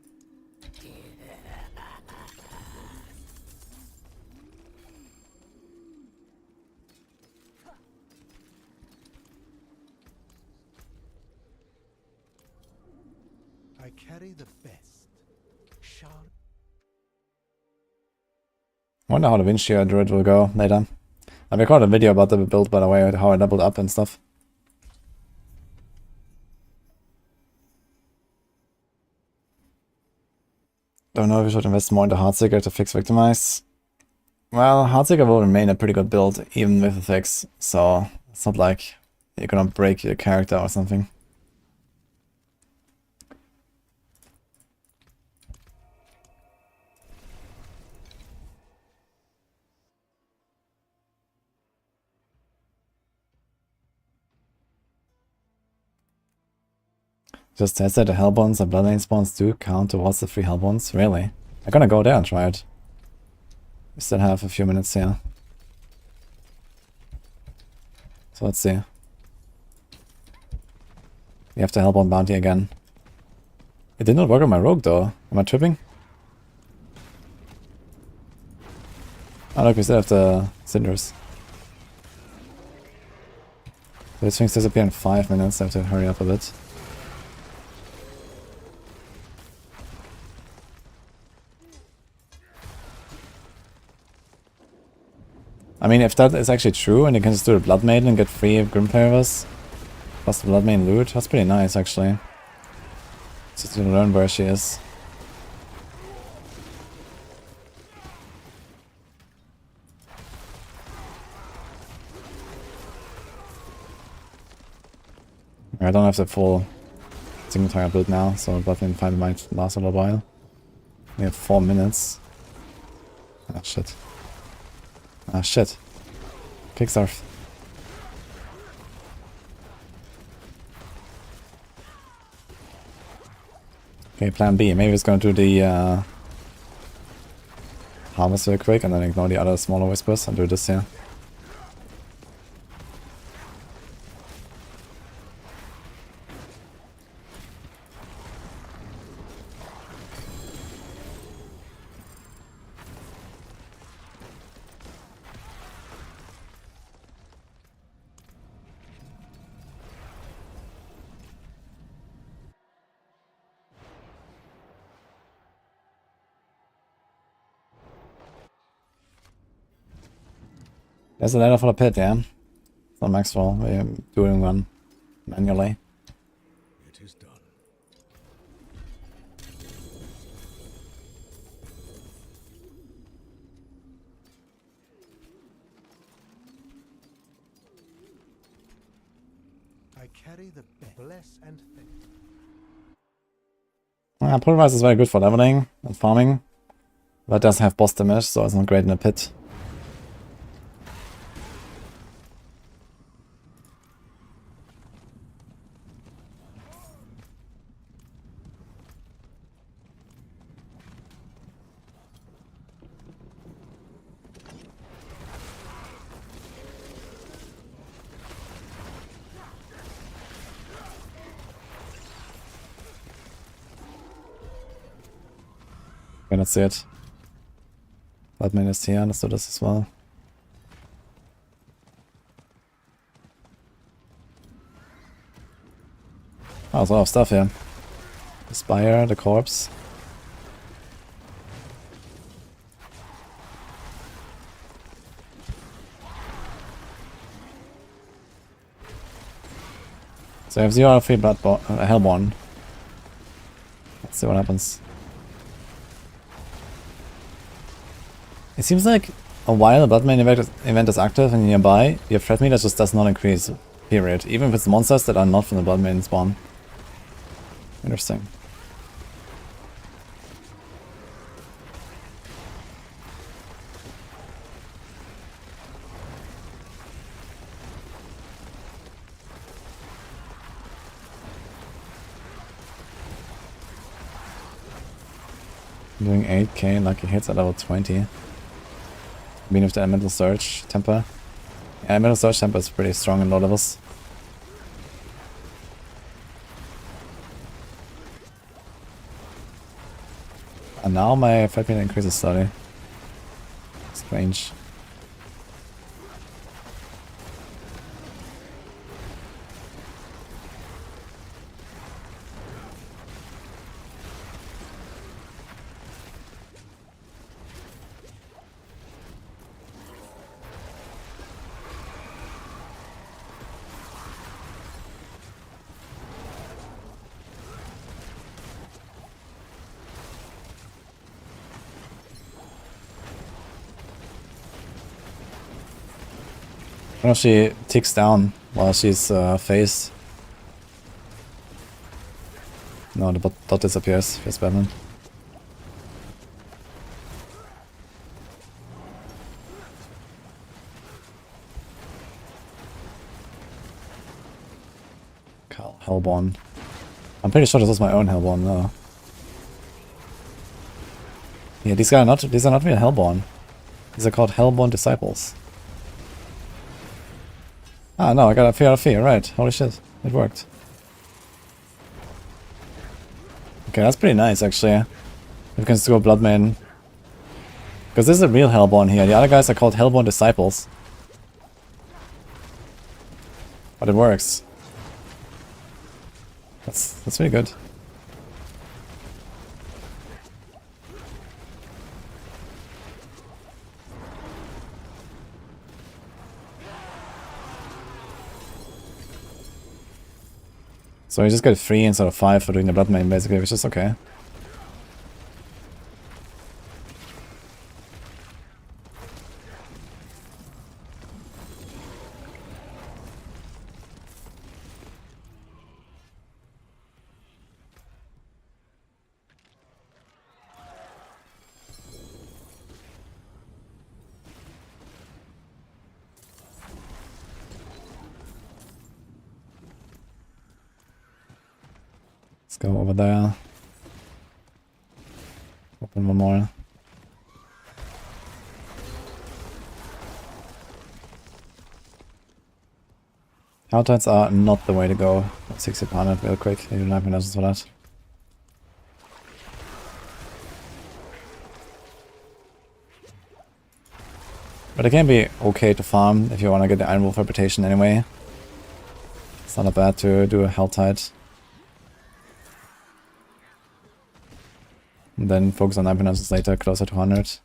I carry the best. Sharp. I wonder how the Windshear Druid will go later. I recorded a video about the build, by the way, how I leveled up and stuff. Don't know if we should invest more into Heartseeker to fix Victimize. Well, Heartseeker will remain a pretty good build, even with the fix, so it's not like you're gonna break your character or something. Just tested the Hellbones and Bloodlane spawns do count towards the 3 Hellbones? Really? I'm gonna go there and try it. We still have a few minutes here. So let's see. We have the Hellbone bounty again. It did not work on my rogue though. Am I tripping? Oh look, we still have the cinders. These things disappear in 5 minutes, I have to hurry up a bit. I mean, if that is actually true and you can just do the Blood Maiden and get free Grimpavers plus the Blood Maiden loot, that's pretty nice actually. Just to learn where she is. I don't have the full single target build now, so Bloodman fight might last a little while. We have 4 minutes. Ah shit. Ah shit. Kickstarf. Okay, plan B. Maybe it's gonna do the harvest real quick and then ignore the other smaller whispers and do this here. There's a ladder for the pit, yeah? It's not max roll, we're doing one manually. It is done. I carry the bless and thank. Pulverize is very good for leveling and farming, but it doesn't have boss damage, so it's not great in the pit. Okay, let's see it. Bloodman is here, let's do this as well. Oh, there's a lot of stuff here. The spire, the corpse. So I have 0 out of 3 Hellborn. Let's see what happens. It seems like a while a Bloodman event is active and nearby, your threat meter just does not increase, period. Even if it's monsters that are not from the Bloodman spawn. Interesting. Doing 8k lucky hits at level 20. Being with the Elemental Surge temper. Yeah, Elemental Surge temper is pretty strong in low levels. And now my fight meter increases slowly. Strange. I don't know if she ticks down while she's phased. No, the dot disappears. Face Batman. Hellborn. I'm pretty sure this was my own Hellborn, no. Yeah, these are not real Hellborn. These are called Hellborn Disciples. Ah, no, I got a fear of fear, right. Holy shit. It worked. Okay, that's pretty nice, actually. If you can still go Bloodman. Because this is a real Hellborn here. The other guys are called Hellborn Disciples. But it works. That's really good. So you just get 3 instead of 5 for doing the Blood Main, basically, which is okay. Let's go over there. Open one more. Helltides are not the way to go. 60 planet real quick. You don't have enough for that. But it can be okay to farm if you want to get the Iron Wolf reputation anyway. It's not bad to do a Helltide. And then focus on Impenances later, closer to 100.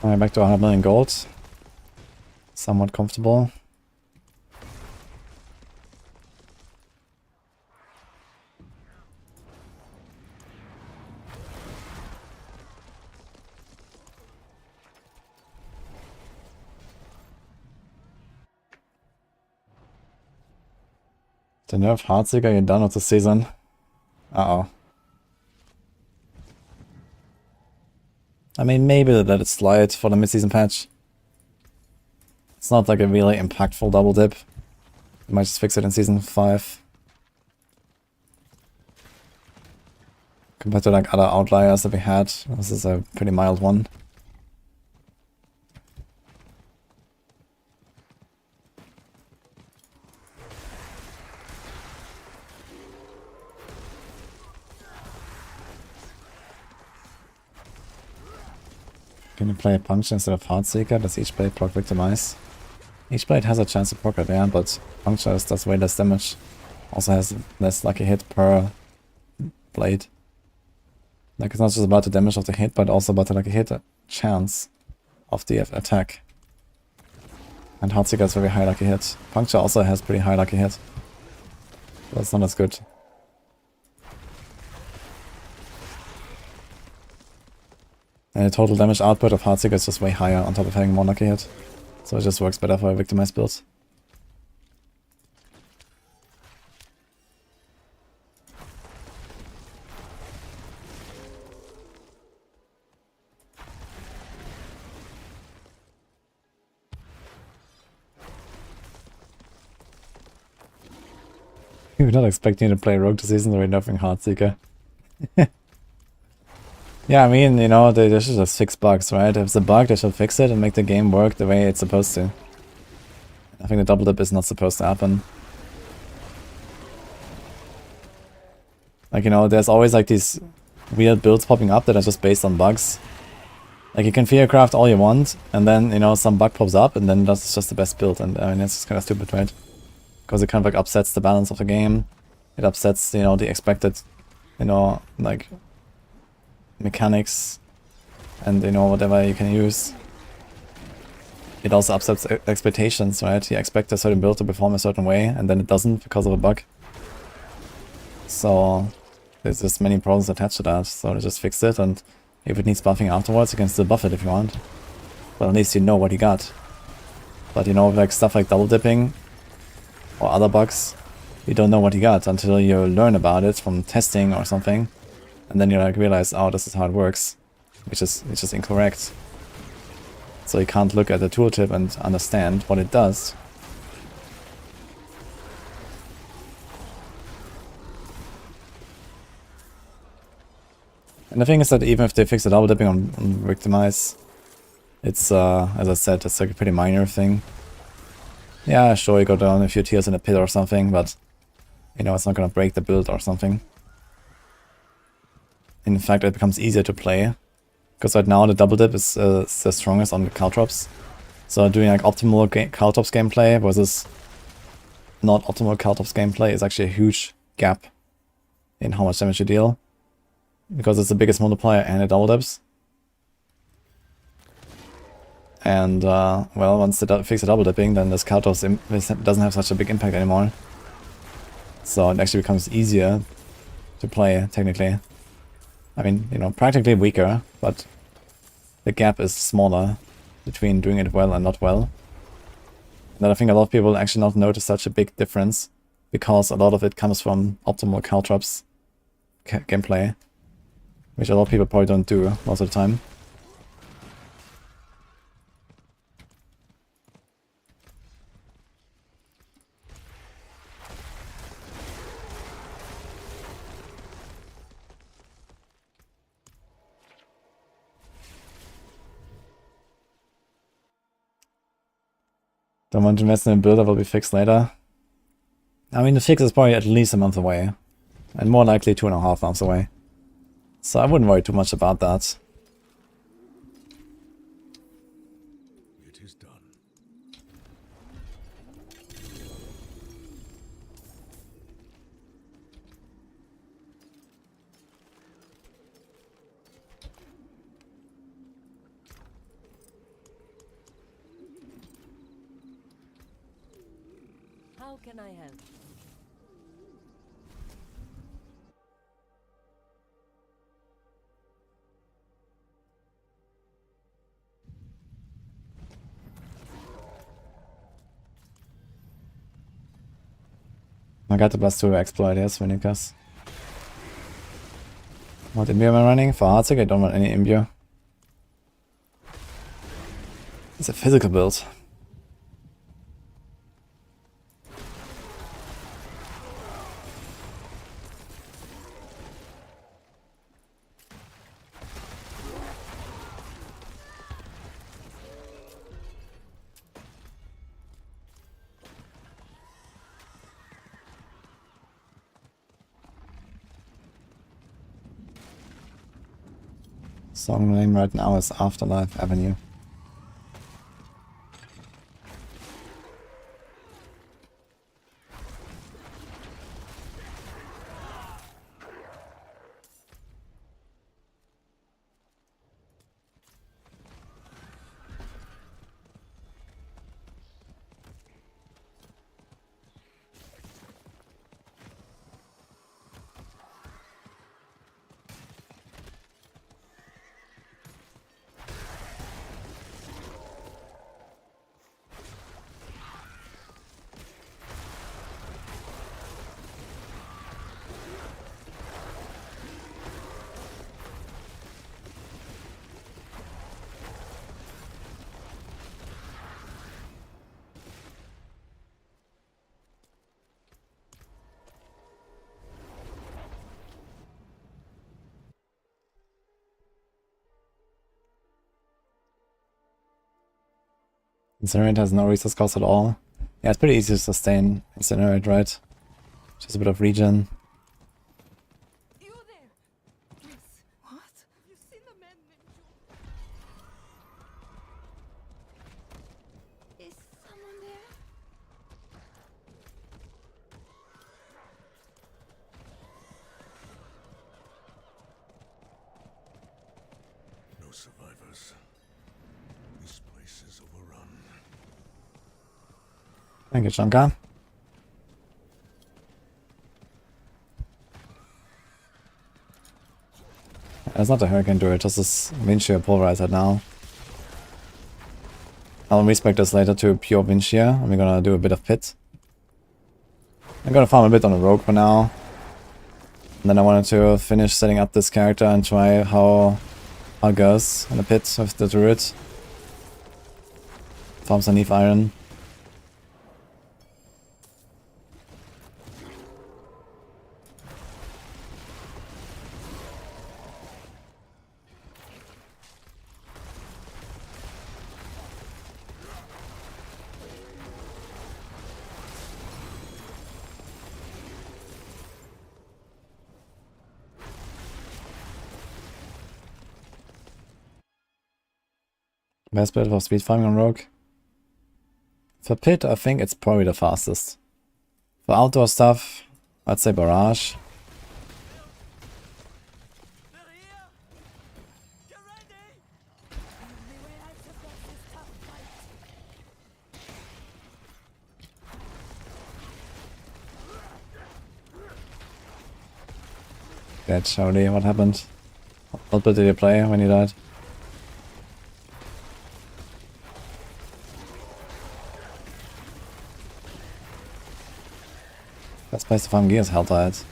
Alright, back to 100 million gold. Somewhat comfortable. The nerf Heartseeker, you're done with the season. Uh-oh. I mean, maybe let it slide for the mid-season patch. It's not like a really impactful double dip. You might just fix it in season 5. Compared to like other outliers that we had, this is a pretty mild one. Can you play a Puncture instead of Heartseeker? Does each blade proc Victimize? Each blade has a chance to proc it, yeah, but Puncture does way less damage. Also has less lucky hit per blade. Like, it's not just about the damage of the hit, but also about the lucky hit chance of the attack. And Heartseeker has very high lucky hit. Puncture also has pretty high lucky hit. But it's not as good. And the total damage output of Heartseeker is just way higher on top of having more lucky hit. So it just works better for a victimized build. You're not expecting to play Rogue this season, so we're nerfing Heartseeker. Yeah, I mean, you know, they should just fix bugs, right? If it's a bug, they should fix it and make the game work the way it's supposed to. I think the double dip is not supposed to happen. Like, you know, there's always like these weird builds popping up that are just based on bugs. Like, you can fearcraft all you want, and then, you know, some bug pops up, and then that's just the best build. And I mean, it's just kind of stupid, right? Because it kind of like upsets the balance of the game. It upsets, you know, the expected, you know, like mechanics and, you know, whatever you can use. It also upsets expectations, right? You expect a certain build to perform a certain way and then it doesn't because of a bug. So there's just many problems attached to that. So they just fix it, and if it needs buffing afterwards, you can still buff it if you want. But at least you know what you got. But, you know, like stuff like double dipping or other bugs, you don't know what you got until you learn about it from testing or something. And then you like realize, oh, this is how it works, which is incorrect. So you can't look at the tooltip and understand what it does. And the thing is that even if they fix the double dipping on Victimize, it's, as I said, it's like a pretty minor thing. Yeah, sure, you go down a few tiers in a pit or something, but, you know, it's not gonna break the build or something. In fact, it becomes easier to play, because right now the double dip is the strongest on the Caltrops. So doing like optimal Caltrops gameplay versus not optimal Caltrops gameplay is actually a huge gap in how much damage you deal, because it's the biggest multiplier and it double dips. And well, once they fix the double dipping, then this Caltrops doesn't have such a big impact anymore. So it actually becomes easier to play, technically. I mean, you know, practically weaker, but the gap is smaller between doing it well and not well. And I think a lot of people actually not notice such a big difference because a lot of it comes from optimal caltrops gameplay, which a lot of people probably don't do most of the time. Don't want to invest in a builder, will be fixed later. I mean, the fix is probably at least a month away, and more likely 2.5 months away. So I wouldn't worry too much about that. It is done. How can I help? I got the +2 exploit, yes, Vinicus. What imbue am I running? For Heartsick, I don't want any imbue. It's a physical build. Song name right now is Afterlife Avenue. Incinerate has no resource cost at all. Yeah, it's pretty easy to sustain Incinerate, right? Just a bit of regen. You there? Please. What? You've seen the men, Is someone there? No survivors. This place is overrun. Thank you, Chanka. It's not a Hurricane Druid, just this Windshear Pulverizer now. I'll respec this later to pure Windshear, and we're gonna do a bit of Pit. I'm gonna farm a bit on the Rogue for now. And then I wanted to finish setting up this character and try how it goes in the Pit with the Druid. Farm some Leaf Iron. Best build for speed farming on Rogue. For Pit, I think it's probably the fastest. For outdoor stuff, I'd say Barrage. They're here! Get ready! Only way I support this tough fight. Dead, Shouty, what happened? What build did you play when you died? Best place to farm gear is Helltide.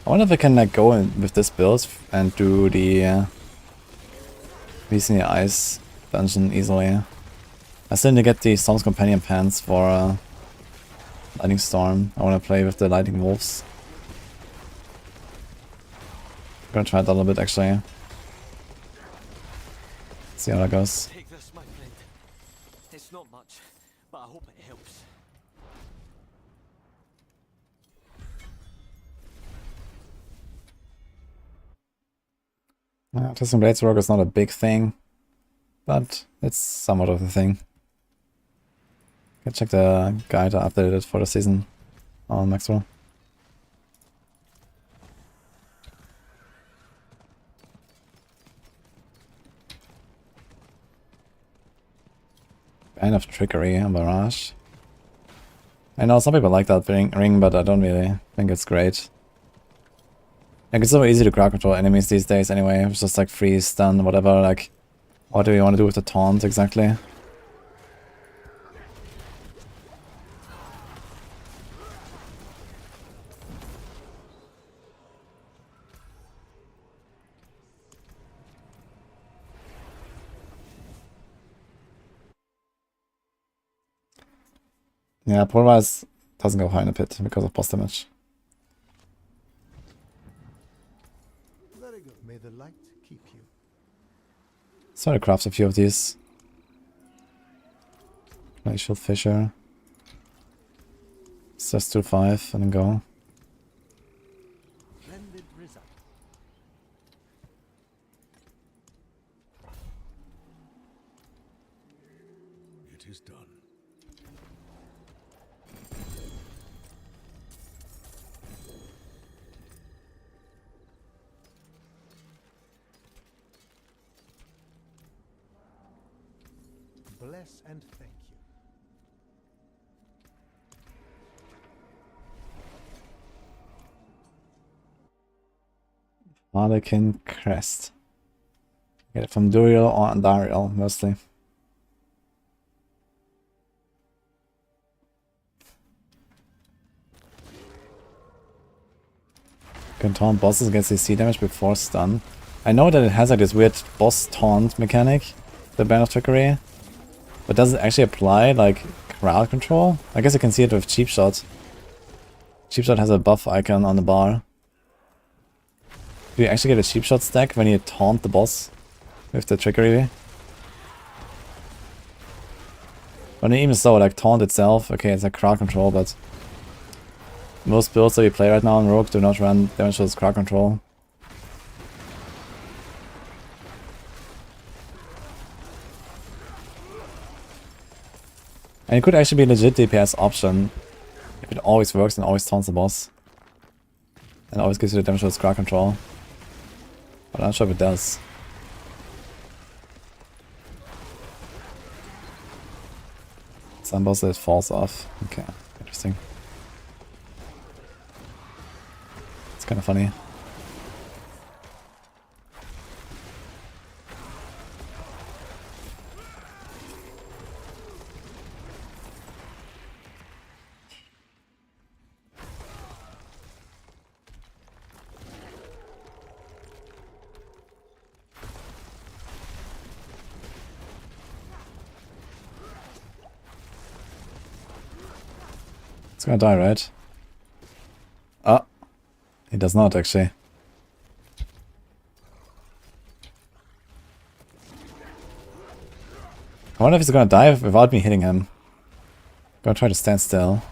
I wonder if I can like go in with this build and do the Beast in the Ice dungeon easily. I still need to get the Storm's Companion pants for Lightning Storm. I want to play with the Lightning Wolves. I'm gonna try that a little bit actually. See how that goes. Take this, my friend. It's not much, but I hope it helps. Testing Blades Rogue is not a big thing, but it's somewhat of a thing. Can check the guide I updated for the season on Maxwell. Band of Trickery and Barrage. I know some people like that ring, but I don't really think it's great. Like, it's so easy to crowd control enemies these days anyway. It's just like freeze, stun, whatever. Like, what do you want to do with the taunt exactly? Yeah, Polarise doesn't go high in the pit because of boss damage. Very good. May the light keep you. So I craft a few of these. Glacial Fissure. Let's just do 5 and then go. Splendid result. It is done. Bless and thank you. Harlequin Crest. Get it from Duriel or Andariel mostly. Can taunt bosses against CC damage before stun. I know that it has like this weird boss taunt mechanic, the Band of Trickery. But does it actually apply like crowd control? I guess you can see it with Cheap Shot. Cheap Shot has a buff icon on the bar. Do you actually get a Cheap Shot stack when you taunt the boss with the trickery? But even so, like taunt itself, okay, it's like crowd control, but most builds that we play right now in Rogue do not run damage crowd control. And it could actually be a legit DPS option if it always works and always taunts the boss. And always gives you the damage with crowd control. But I'm not sure if it does. Some bosses it falls off. Okay, interesting. It's kind of funny. It's gonna die, right? Ah, he does not actually. I wonder if he's gonna die without me hitting him. Gonna try to stand still.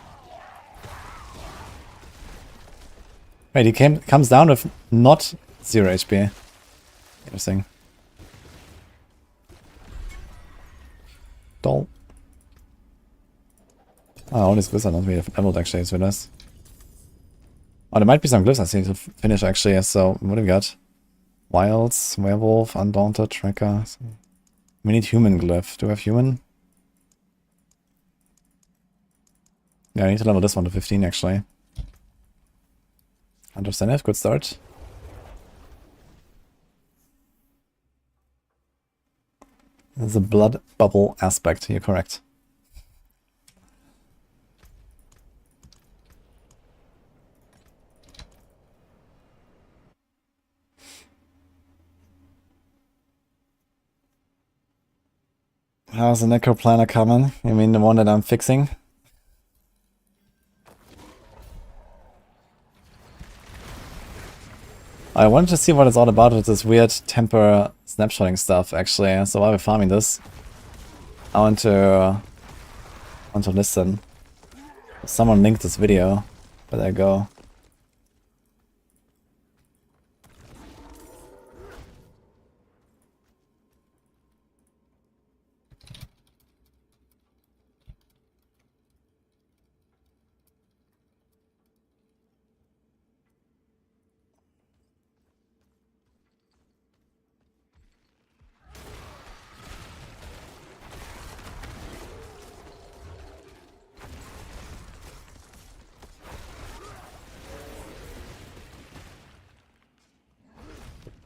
Wait, he comes down with not 0 HP. Interesting. Doll. Oh, all these glyphs are not really leveled actually, it's really nice. Oh, there might be some glyphs I need to finish actually, so what do we got? Wilds, Werewolf, Undaunted, Tracker. We need human glyph. Do we have human? Yeah, I need to level this one to 15 actually. Understand it, good start. There's a blood bubble aspect, you're correct. How's the Necro planner coming? You mean the one that I'm fixing? I wanted to see what it's all about with this weird temper snapshotting stuff, actually. So while we're farming this, I want to listen. Someone linked this video, but there you go.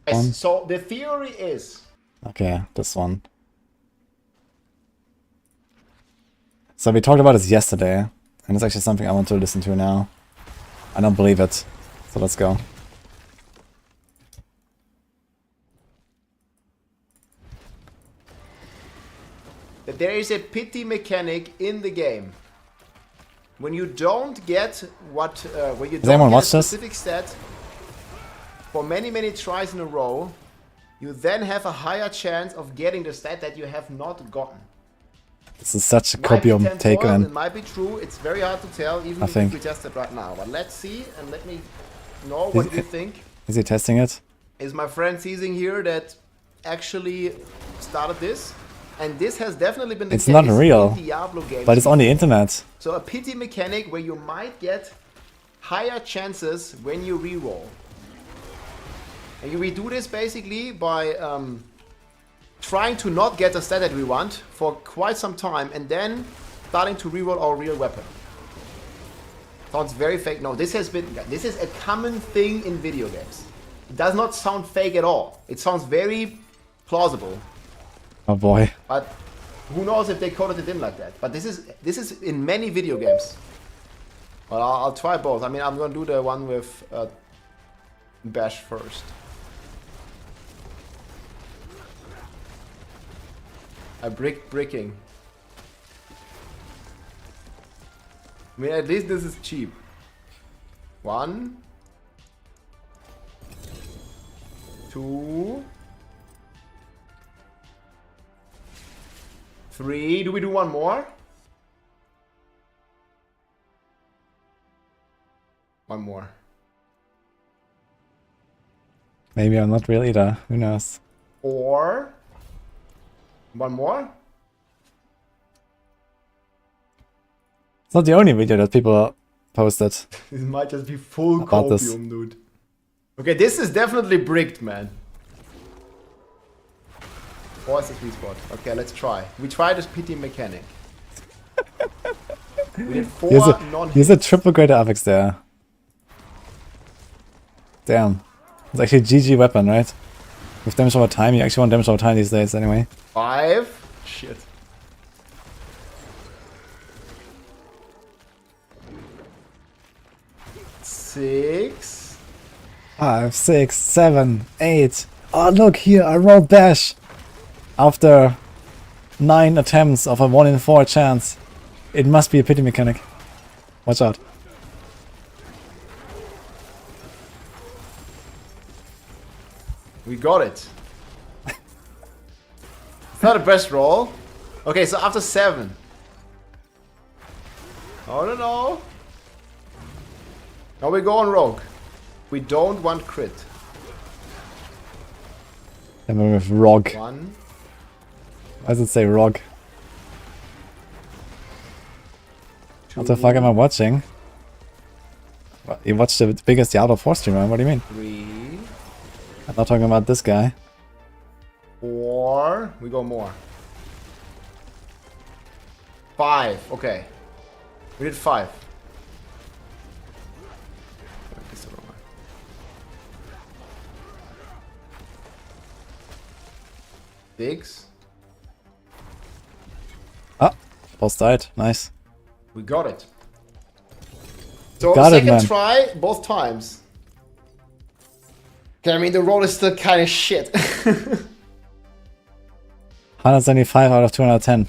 Yes, so the theory is... Okay, this one. So we talked about this yesterday, and it's actually something I want to listen to now. I don't believe it, so let's go. that there is a pity mechanic in the game. When you don't get what, when you don't get a specific stat for many tries in a row, you then have a higher chance of getting the stat that you have not gotten. This is such a copium take on. It might be true. It's very hard to tell, even if we test it right now. But let's see, and let me know what you think. Is he testing it? Is my friend teasing here that actually started this? And this has definitely been the case it's not real, in Diablo games, but it's on the internet. So a pity mechanic where you might get higher chances when you reroll. And we do this basically by trying to not get the stat that we want for quite some time and then starting to reroll our real weapon. Sounds very fake. No, this is a common thing in video games. It does not sound fake at all. It sounds very plausible. Oh boy. But who knows if they coded it in like that. But this is in many video games. Well, I'll try both. I mean, I'm gonna do the one with Bash first. Bricking. I mean, at least this is cheap. 1, 2, 3. Do we do one more? One more. Maybe I'm not real either. Who knows? Or one more? It's not the only video that people posted. This might just be full copium, dude. Okay, this is definitely bricked, man. Or is the sweet spot? Okay, let's try. We try this pity mechanic. We did 4 non-hits. Here's a triple greater affix there. Damn. It's actually a GG weapon, right? With damage over time, you actually want damage over time these days anyway. 5. Shit. 6. 5, 6, 7, 8. Oh look here, I rolled Bash. After 9 attempts of a 1 in 4 chance. It must be a pity mechanic. Watch out. We got it. It's not the best roll. Okay, so after 7. Oh no. Now we go on Rogue. We don't want crit. And we're with Rogue. 1. Why does it say Rogue? 2, What the fuck am I watching? What, you watched the biggest Diablo 4 streamer, what do you mean? 3. I'm not talking about this guy. 4. We go more. 5. Okay. We did 5. Bigs. Ah, boss died. Nice. We got it. So Got it, second man. try, both times. Okay, I mean the roll is still kind of shit. 175 out of 210.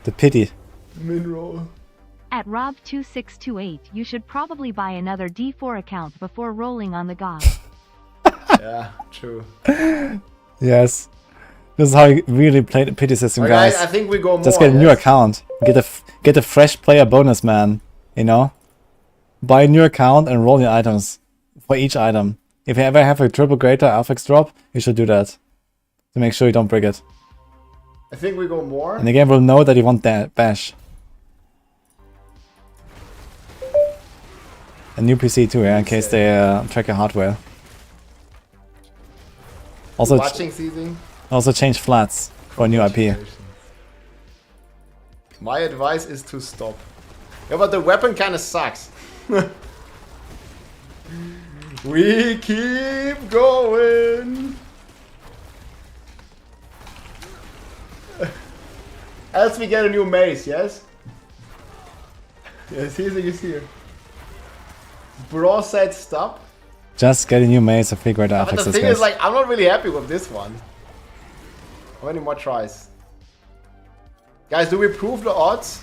The pity. Min roll. At Rob2628, you should probably buy another D4 account before rolling on the god. Yeah, true. Yes. This is how you really play the pity system, Okay, guys. I think we go more. Just get a new yes? account. Get a fresh player bonus, man. You know? Buy a new account and roll your items for each item. If you ever have a triple greater affix drop, you should do that. To make sure you don't break it. I think we go more. And the game will know that you want that bash. A new PC too, yeah, in case they track your hardware. Also, Watching season. also change flats for a new IP. My advice is to stop. Yeah, but the weapon kind of sucks. We keep going. Else we get a new mace, yes? Yes, he's here. Bro said stop. Just get a new maze of 3 greater But the affixes, thing guys. is, like, I'm not really happy with this one. How many more tries? Guys, do we prove the odds?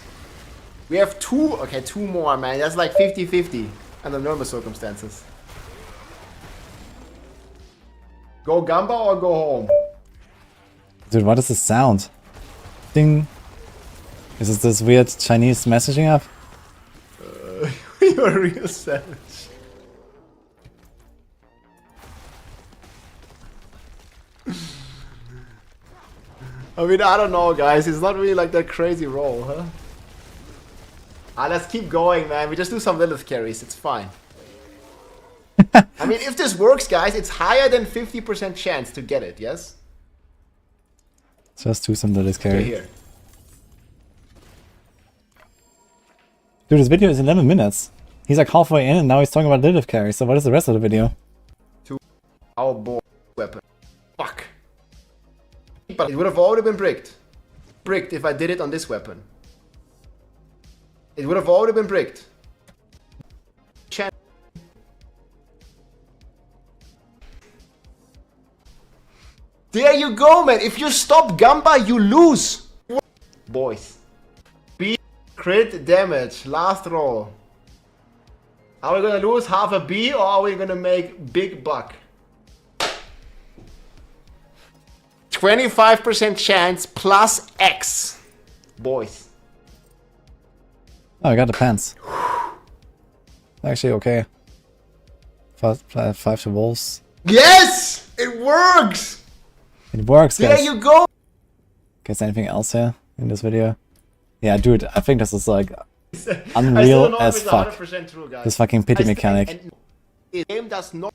We have two more, man. That's like 50-50 under normal circumstances. Go Gamba or go home? Dude, what is the sound? Ding. Is it this weird Chinese messaging app? You're a real savage. I mean, I don't know, guys. It's not really like that crazy roll, huh? Let's keep going, man. We just do some Lilith carries. It's fine. I mean, if this works, guys, it's higher than 50% chance to get it, yes? Just do some Lilith Okay, carry. here. Dude, this video is 11 minutes. He's like halfway in and now he's talking about Lilith carry, so what is the rest of the video? Our boy weapon. Fuck. But it would have already been bricked. Bricked if I did it on this weapon. It would have already been bricked. There you go, man. If you stop Gamba, you lose. Boys. B crit damage. Last roll. Are we gonna lose half a B or are we gonna make big buck? 25% chance plus X. Boys. Oh, I got the pants. Actually, okay. 5 to wolves. Yes! It works! It works, There guys. you go! Guys, anything else here in this video? Yeah, dude, I think this is like I still unreal don't know if as it's fuck. 100% true, guys. This fucking pity mechanic. And the game does not.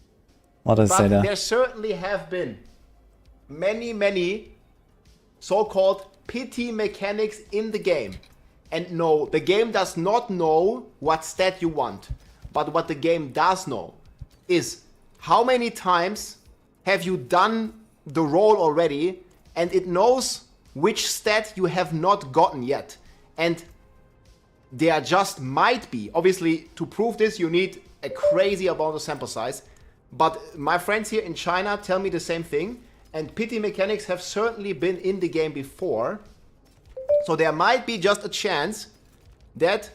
What does it say But there? there certainly have been many so-called pity mechanics in the game. And no, the game does not know what stat you want. But what the game does know is how many times have you done the roll already, and it knows which stat you have not gotten yet. And there just might be. Obviously, to prove this, you need a crazy amount of sample size. But my friends here in China tell me the same thing. And pity mechanics have certainly been in the game before. So there might be just a chance that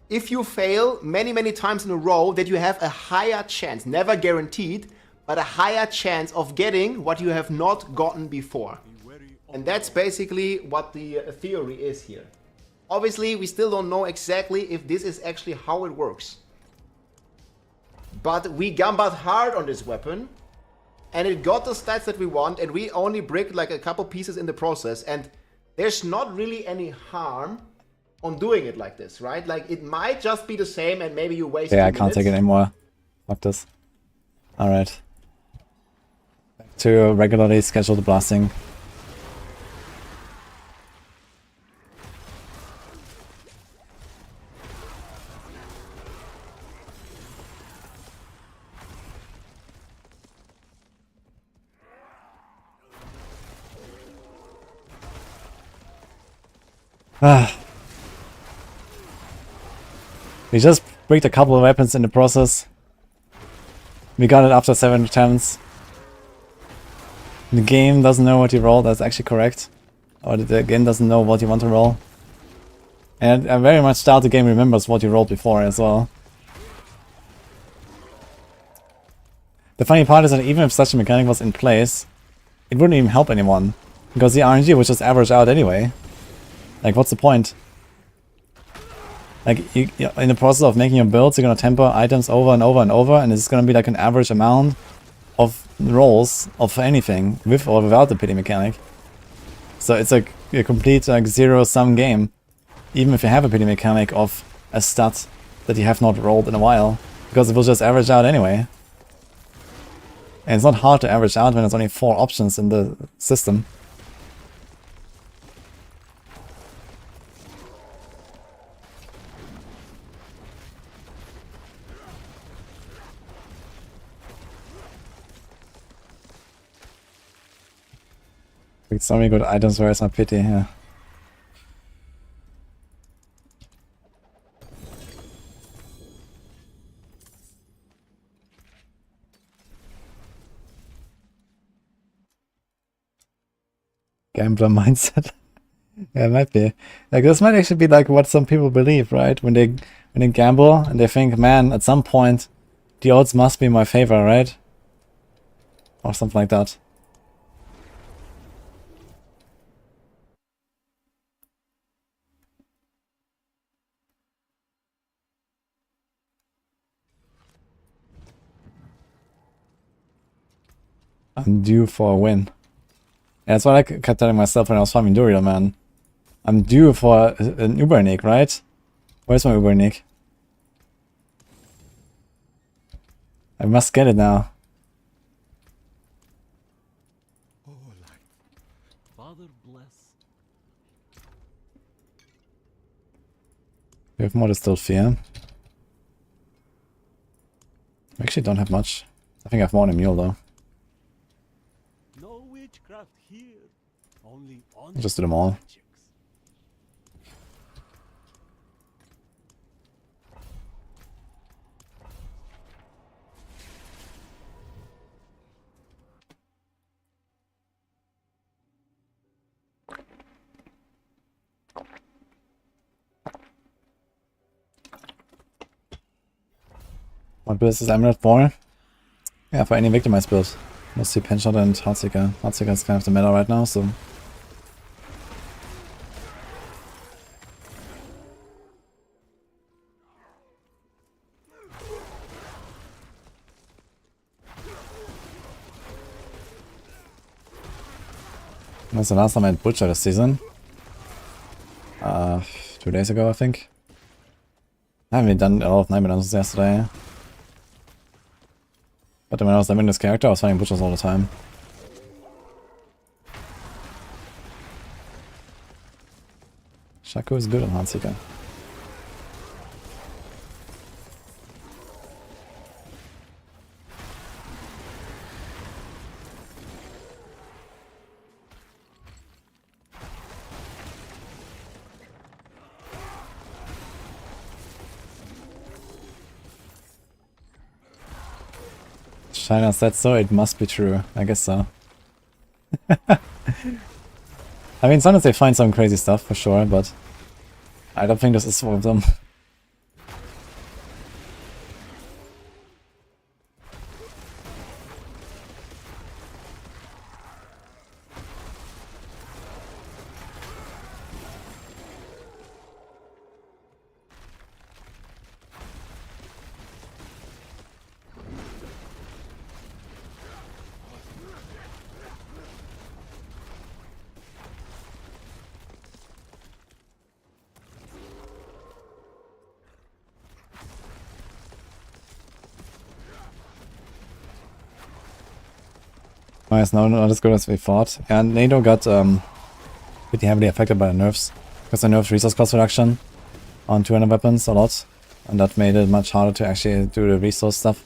if you fail many times in a row, that you have a higher chance, never guaranteed, but a higher chance of getting what you have not gotten before. And that's basically what the theory is here. Obviously, we still don't know exactly if this is actually how it works. But we gambled hard on this weapon, and it got the stats that we want, and we only bricked like a couple pieces in the process, and there's not really any harm on doing it like this, right? Like, it might just be the same, and maybe you waste Yeah, 2 I can't take it minutes. anymore. Fuck this. Alright. Back to regularly scheduled blasting. We just bricked a couple of weapons in the process. We got it after 7 attempts. The game doesn't know what you roll, that's actually correct. Or the game doesn't know what you want to roll. And I very much doubt the game remembers what you rolled before as well. The funny part is that even if such a mechanic was in place, it wouldn't even help anyone. Because the RNG would just average out anyway. Like, what's the point? Like, in the process of making your builds, you're gonna temper items over and over and over, and it's gonna be like an average amount of rolls of anything, with or without the pity mechanic. So it's like a complete like zero-sum game, even if you have a pity mechanic of a stat that you have not rolled in a while, because it will just average out anyway. And it's not hard to average out when there's only 4 options in the system. With so many good items, where is my pity? Yeah. Gambler mindset. Yeah, it might be. Like, this might actually be like what some people believe, right? When they gamble and they think, man, at some point the odds must be in my favor, right? Or something like that. I'm due for a win. Yeah, that's what I kept telling myself when I was farming Duriel, man. I'm due for an Ubernick, right? Where's my Ubernick? I must get it now. Oh, light. Father bless. We have more distilled fear. I actually don't have much. I think I have more than a mule though. No witchcraft here. Only I'll just do them all. magics. What build is this Amulet for? Yeah, for any victimized build. Mostly Penshot and Heartseeker. Heartseeker is kind of the meta right now, so... That's the last time I had Butcher this season. 2 days ago, I think. I haven't done a lot of Nightmare Dungeons yesterday. But when I was leveling this character, I was fighting Butchers all the time. Shaco is good on Heartseeker. China said so, it must be true. I guess so. I mean, sometimes they find some crazy stuff for sure, but I don't think this is one of them. Nice, no, not as good as we thought. And NATO got pretty heavily affected by the nerfs. Because they nerfed resource cost reduction on 200 weapons a lot. And that made it much harder to actually do the resource stuff.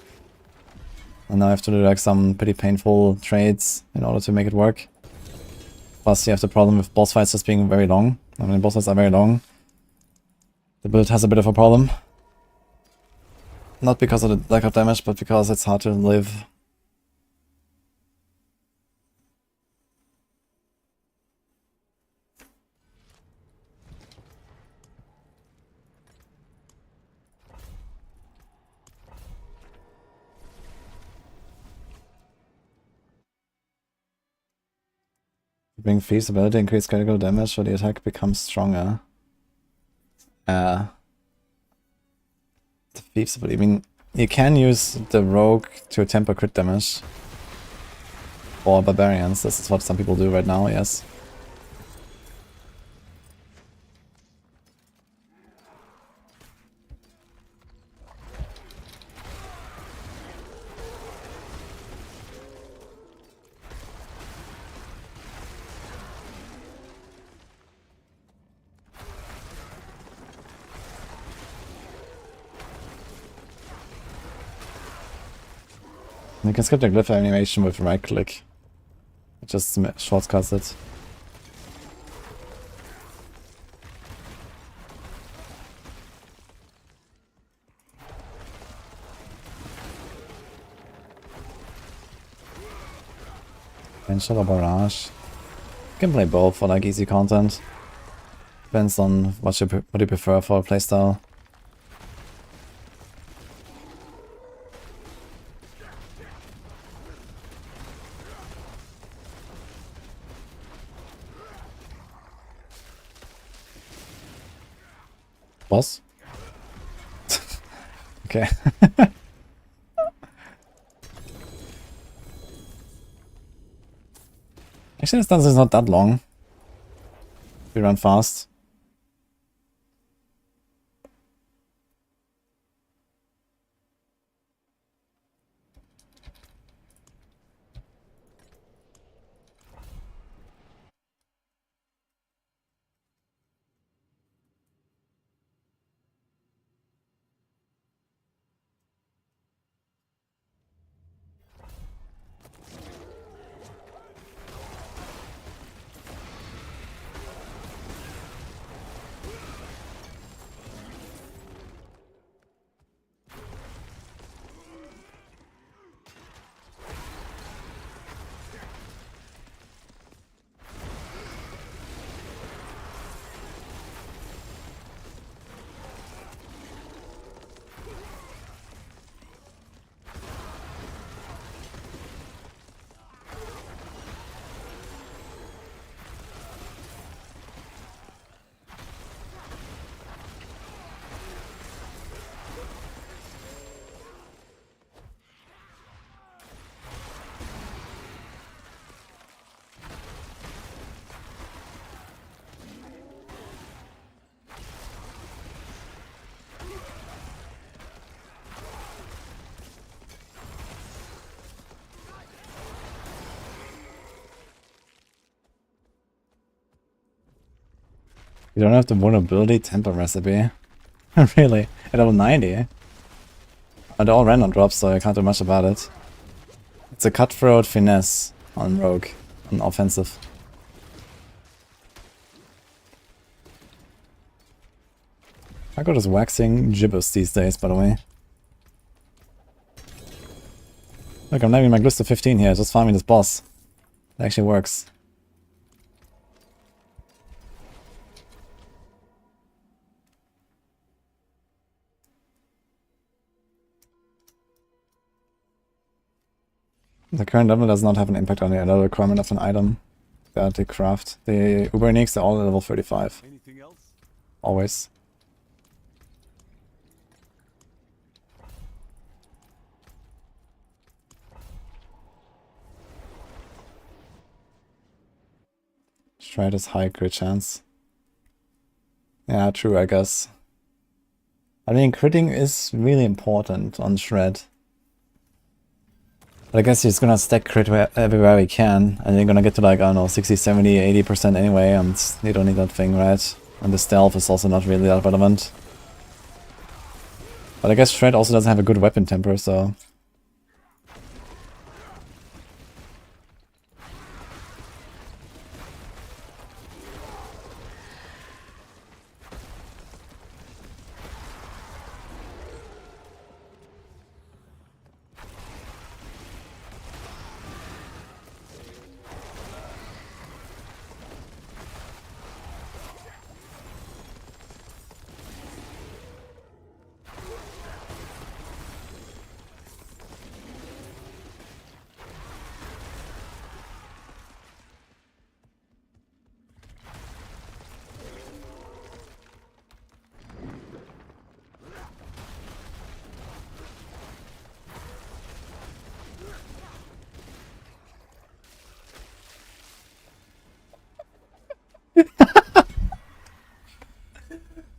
And now I have to do like some pretty painful trades in order to make it work. Plus you have the problem with boss fights just being very long. I mean, both sides are very long. The build has a bit of a problem. Not because of the lack of damage, but because it's hard to live. Bring Thief's ability, increase critical damage, so the attack becomes stronger. The Thief's ability, I mean, you can use the Rogue to temper crit damage. Or Barbarians, this is what some people do right now, yes. You can skip the glyph animation with right click. It just shortcuts it. Shot or barrage. You can play both for like easy content. Depends on what you prefer for a playstyle. Boss? Okay. Actually, this dance is not that long. We run fast. You don't have the vulnerability temper recipe. Really? At level 90? And they're all random drops, so I can't do much about it. It's a cutthroat finesse on Rogue, on offensive. I got is waxing gibbous these days, by the way. Look, I'm leveling my Glist to 15 here, just farming this boss. It actually works. The current level does not have an impact on the other requirement of an item that they craft. The Uber Uniques are all at level 35. Anything else? Always. Shred is high crit chance. Yeah, true, I guess. I mean, critting is really important on Shred. But I guess he's gonna stack crit everywhere he can, and you're gonna get to like, I don't know, 60, 70, 80% anyway, and you don't need that thing, right? And the stealth is also not really that relevant. But I guess Shred also doesn't have a good weapon temper, so...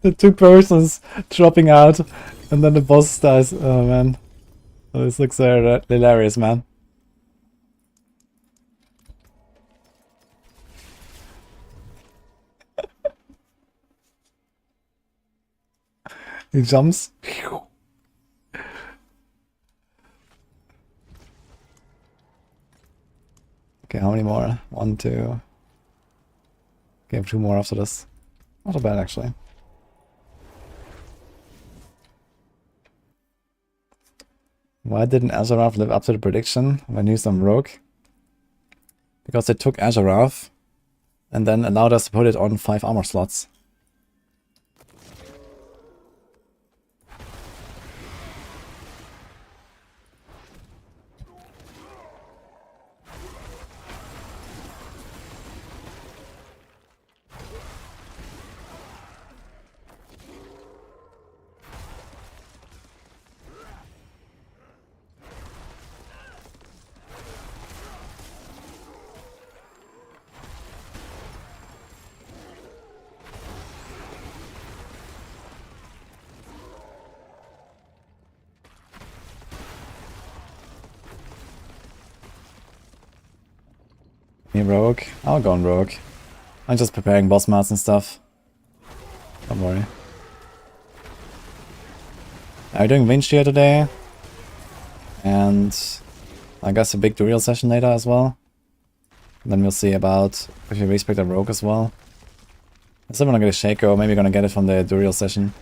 The two persons dropping out, and then the boss dies. Oh man. Oh, this looks hilarious, man. He jumps. Okay, how many more? 1, 2. Okay, 2 more after this. Not so bad, actually. Why didn't Azarath live up to the prediction when used on Rogue? Because they took Azarath and then allowed us to put it on 5 armor slots. Me Rogue? I'll go on Rogue. I'm just preparing boss mats and stuff. Don't worry. I'm doing Vinci here today. And I guess a big Duriel session later as well. Then we'll see about if we respect a Rogue as well. I'm still gonna get a Shaco, maybe gonna get it from the Duriel session.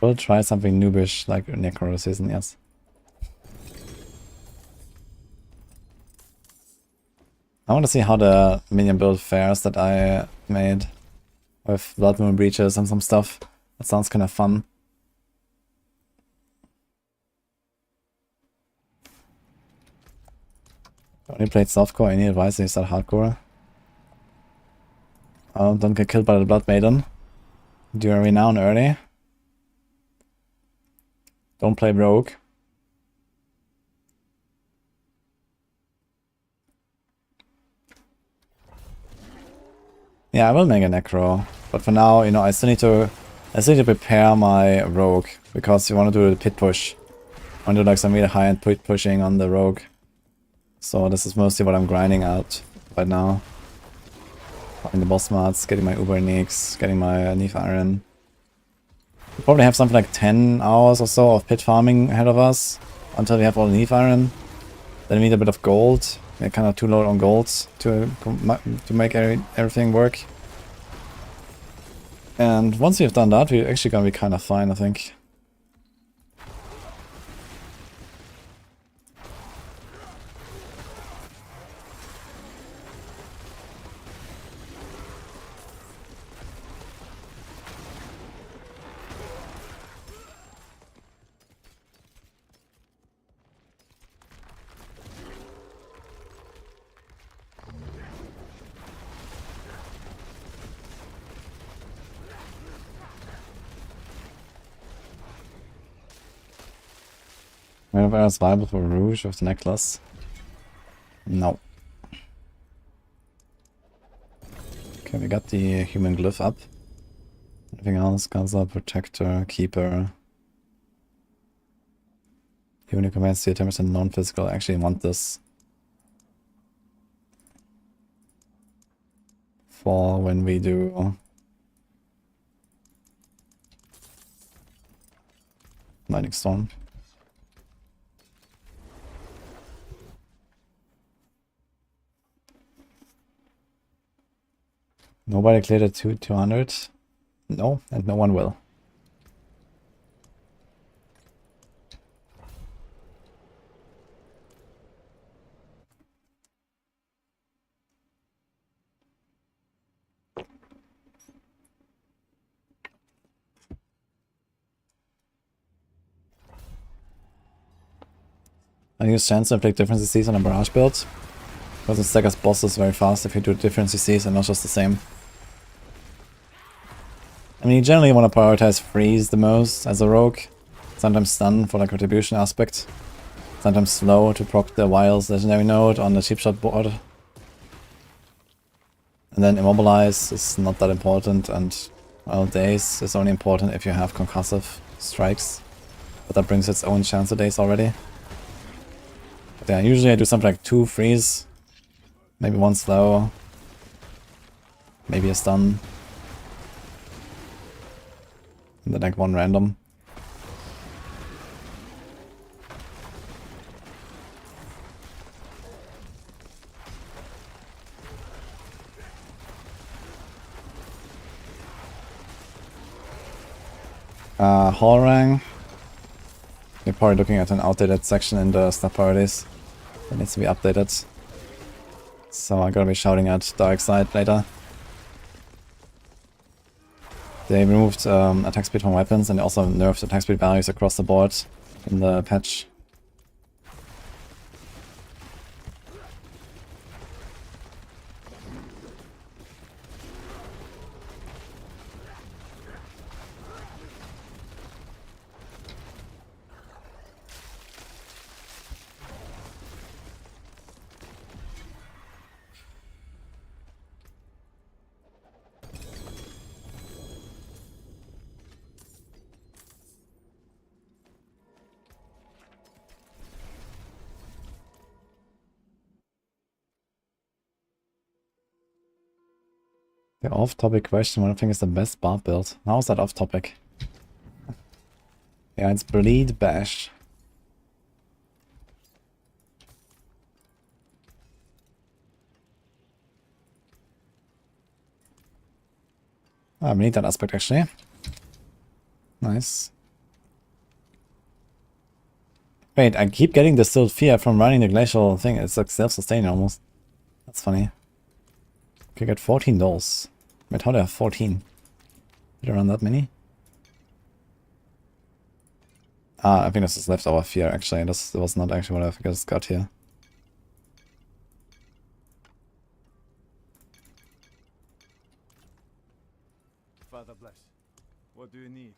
We'll try something noobish like Necro season, yes. I want to see how the minion build fares that I made with Blood Moon Breaches and some stuff. That sounds kind of fun. I only played softcore. Any advice if you start hardcore? Don't get killed by the Blood Maiden. Do a renown early. Don't play Rogue. Yeah, I will make a Necro, but for now, you know, I still need to prepare my Rogue because you want to do the pit push. I want to do like some really high-end pit pushing on the Rogue. So this is mostly what I'm grinding out right now. Finding the boss mats, getting my Uber Nix, getting my Neve Iron. We probably have something like 10 hours or so of pit farming ahead of us until we have all the Neve Iron. Then we need a bit of gold. We're kind of too low on gold to make everything work. And once we've done that, we're actually gonna be kind of fine, I think. Whenever it's viable for Rouge with the necklace. No. Okay, we got the human glyph up. Anything else? Gaza, Protector, Keeper. Human commands the 10% non-physical. I actually want this. For when we do Lightning Storm. Nobody cleared it to 200? No, and no one will. I use chance to pick different CCs on a barrage build. Because it staggers bosses very fast if you do different CCs and not just the same. I mean, you generally want to prioritize freeze the most as a rogue. Sometimes stun for the contribution aspect. Sometimes slow to proc the Wiles legendary node on the cheap shot board. And then immobilize is not that important, and well, daze is only important if you have concussive strikes. But that brings its own chance of daze already. But yeah, usually I do something like 2 freeze, maybe 1 slow, maybe a stun, and then like 1 random. Hall You're probably looking at an outdated section in the step priorities that needs to be updated. So I'm gonna be shouting at Dark Side later. They removed attack speed from weapons, and they also nerfed attack speed values across the board in the patch. The off-topic question, what do you think is the best Barb build? How is that off-topic? Yeah, it's Bleed Bash. I need that aspect actually. Nice. Wait, I keep getting distilled fear from running the glacial thing. It's like self-sustaining almost. That's funny. Okay, get 14 dolls. Wait, how do I have 14? Did I run that many? Ah, I think this is leftover fear actually. This was not actually what I just got here. Father bless. What do you need?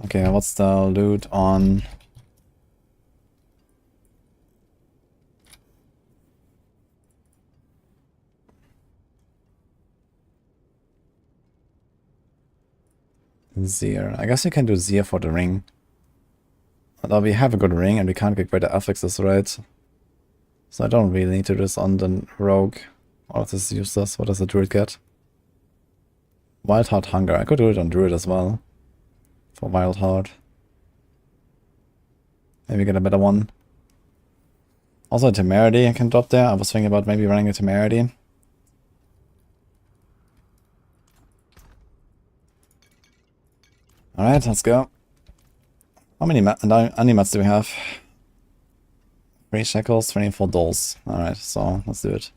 Okay, what's the loot on... Zir. I guess you can do Zir for the ring. Although we have a good ring and we can't get greater affixes, right? So I don't really need to do this on the rogue. All of this is useless. What does the druid get? Wild Heart Hunger. I could do it on druid as well. For Wild Heart. Maybe get a better one. Also a Temerity I can drop there. I was thinking about maybe running a Temerity. Alright, let's go. How many animats do we have? 3 shekels, 24 dolls. Alright, so let's do it.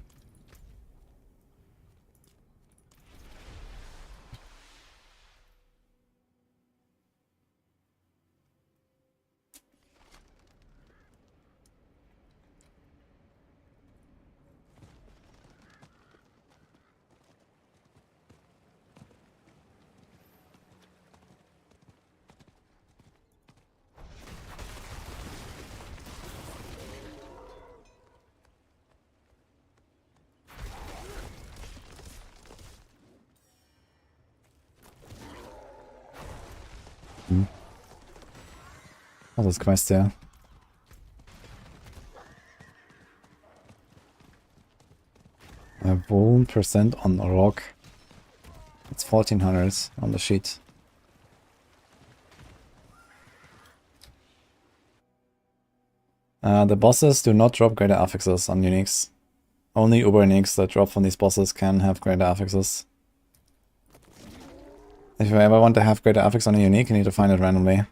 Was ist Quest, ja? A 1% on rock. It's 1400 on the sheet. The bosses do not drop greater affixes on uniques. Only uber uniques that drop from these bosses can have greater affixes. If you ever want to have greater affix on a unique, you need to find it randomly.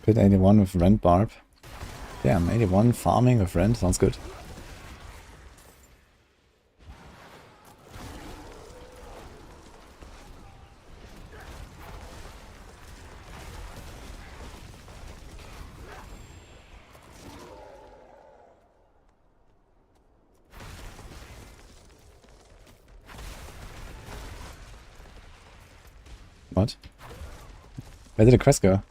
Pit 81 with Rent Barb. Damn, 81 farming with Rent, sounds good. What? Where did the crest go?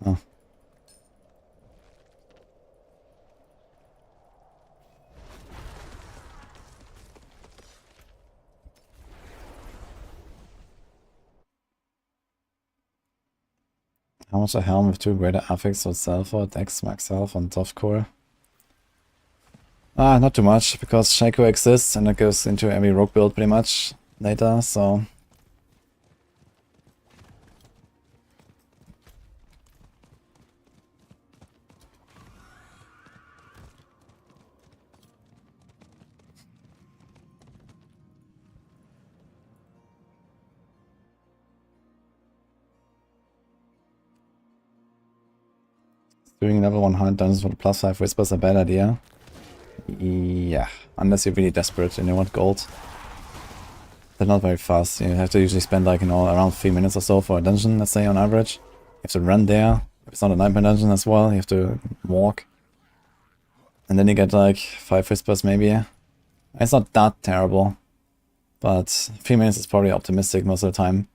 Oh. How much a helm with 2 greater affix with Sulfur, Dex, Max Health, and Softcore? Ah, not too much, because Shaco exists and it goes into every rogue build pretty much later, so... Doing level 100 dungeons for the +5 whispers is a bad idea. Yeah, unless you're really desperate and you want gold. They're not very fast. You have to usually spend like, you know, around 3 minutes or so for a dungeon, let's say on average. You have to run there. If it's not a nightmare dungeon as well, you have to walk. And then you get like 5 whispers maybe. It's not that terrible. But 3 minutes is probably optimistic most of the time.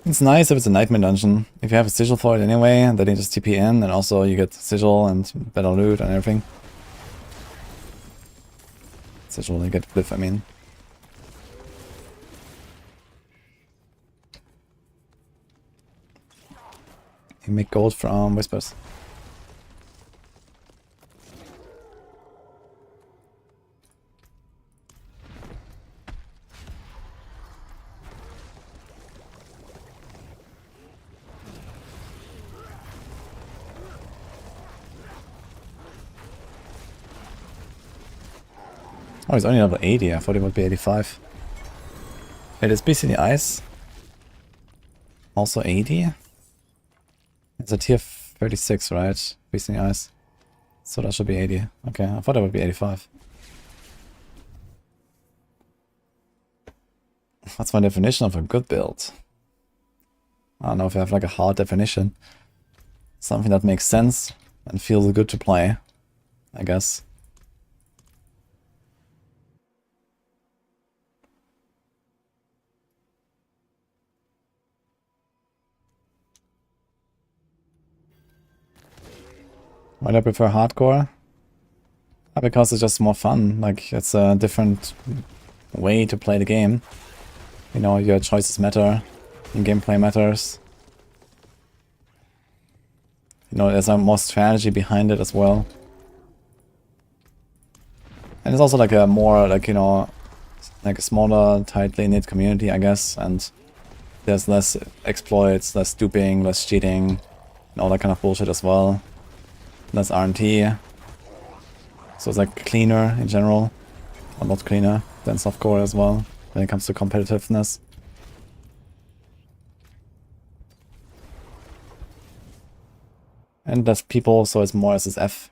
It's nice if it's a nightmare dungeon. If you have a sigil for it anyway, and then you just TP in, and also you get sigil and better loot and everything. Sigil, you get glyph, I mean. You make gold from whispers. Oh, he's only level 80. I thought he would be 85. Wait, is Beast in the Ice also 80? It's a tier 36, right? Beast in the Ice. So that should be 80. Okay, I thought it would be 85. What's my definition of a good build? I don't know if I have like a hard definition. Something that makes sense and feels good to play, I guess. Why do I prefer hardcore? Because it's just more fun. Like, it's a different way to play the game. You know, your choices matter. Your gameplay matters. You know, there's more strategy behind it as well. And it's also like a more, like, you know, like a smaller, tightly knit community, I guess. And there's less exploits, less duping, less cheating, and all that kind of bullshit as well. Less RNT. So it's like cleaner in general. A lot cleaner than softcore as well when it comes to competitiveness. And less people, so it's more SSF.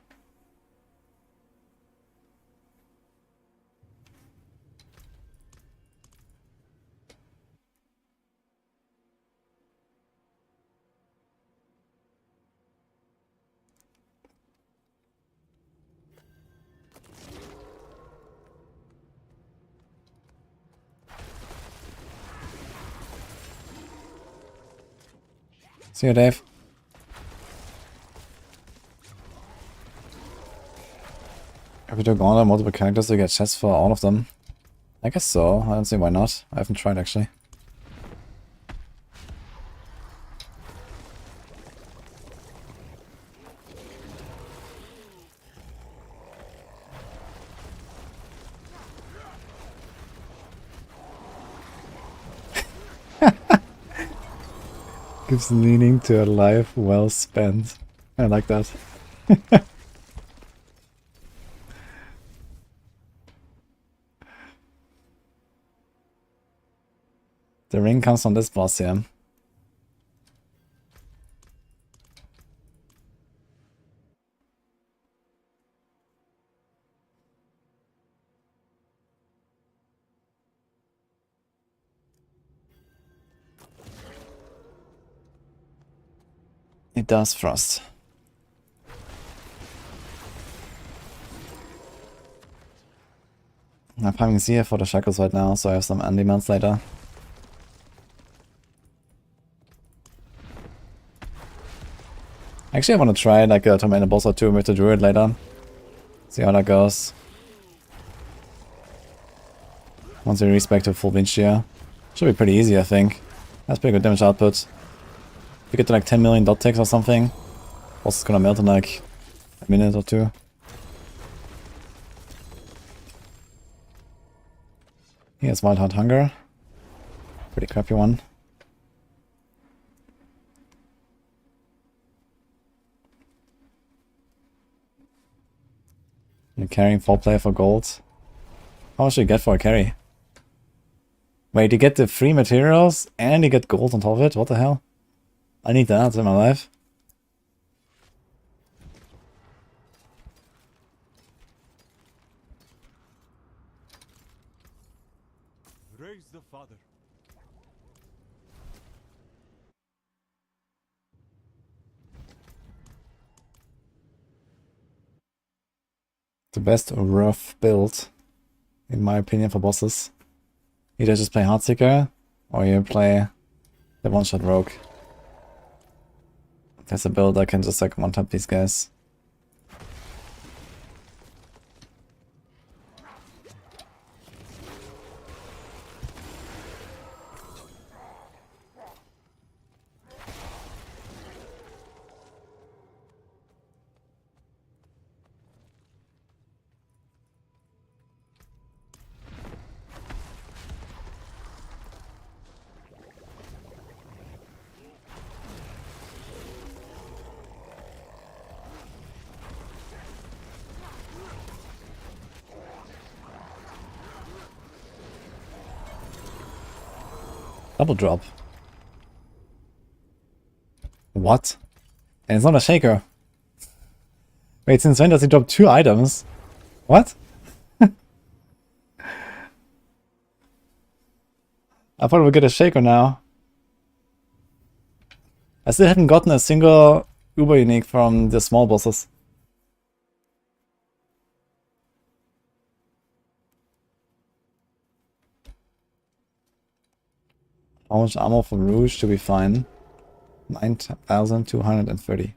See you, Dave. If we do Gauntlet multiple characters, you get chests for all of them. I guess so. I don't see why not. I haven't tried actually. Gives meaning to a life well spent. I like that. The ring comes from this boss here. It does frost. I'm farming Z for the shackles right now, so I have some on-demands later. Actually, I want to try like a Tormented boss or two with the Druid later. See how that goes. Once we respec to full Winch here. Should be pretty easy, I think. That's pretty good damage output. If we get to like 10 million dot ticks or something, boss is gonna melt in like a minute or two. He has Wild Heart Hunger. Pretty crappy one. You're carrying 4 player for gold. How much do you get for a carry? Wait, you get the free materials and you get gold on top of it? What the hell? I need that in my life. Raise the father. The best rough build, in my opinion, for bosses. Either just play Heartseeker, or you play the one-shot Rogue. There's a build that can just like one-tap these guys. Double drop. What? And it's not a shaker. Wait, since when does he drop 2 items? What? I thought we'd get a shaker now. I still haven't gotten a single Uber unique from the small bosses. How much armor from Rouge should be fine? 9,230.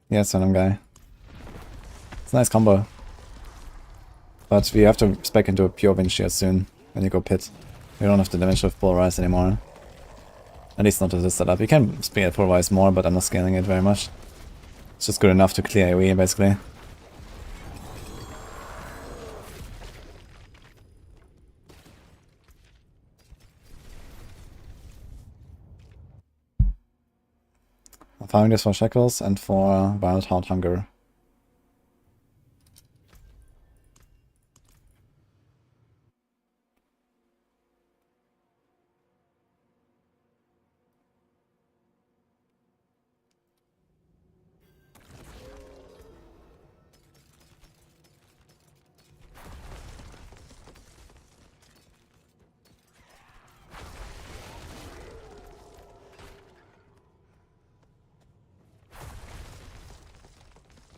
Yeah, Venom guy. It's a nice combo. But we have to spec into a pure Winch here soon when you go pit. We don't have to damage with Polarize anymore. At least not with this setup. You can speed at Polarize more, but I'm not scaling it very much. It's just good enough to clear AoE, basically. I'm farming this for Shackles and for Wild Heart Hunger.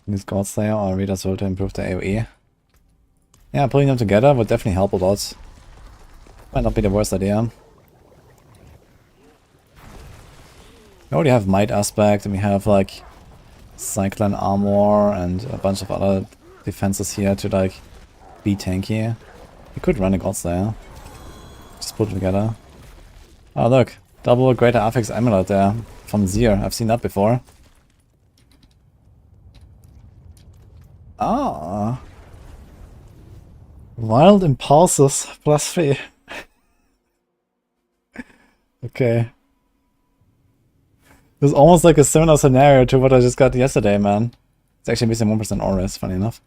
Use Godslayer or Reader's Soul to improve the AoE. Yeah, putting them together would definitely help a lot. Might not be the worst idea. We already have Might Aspect, and we have like Cyclone Armor and a bunch of other defenses here to like be tanky. We could run a Godslayer. Just put it together. Oh look, double Greater Affix Amulet there from Zir. I've seen that before. Ah. Wild Impulses +3. Okay. This is almost like a similar scenario to what I just got yesterday, man. It's actually missing 1% Auras, funny enough.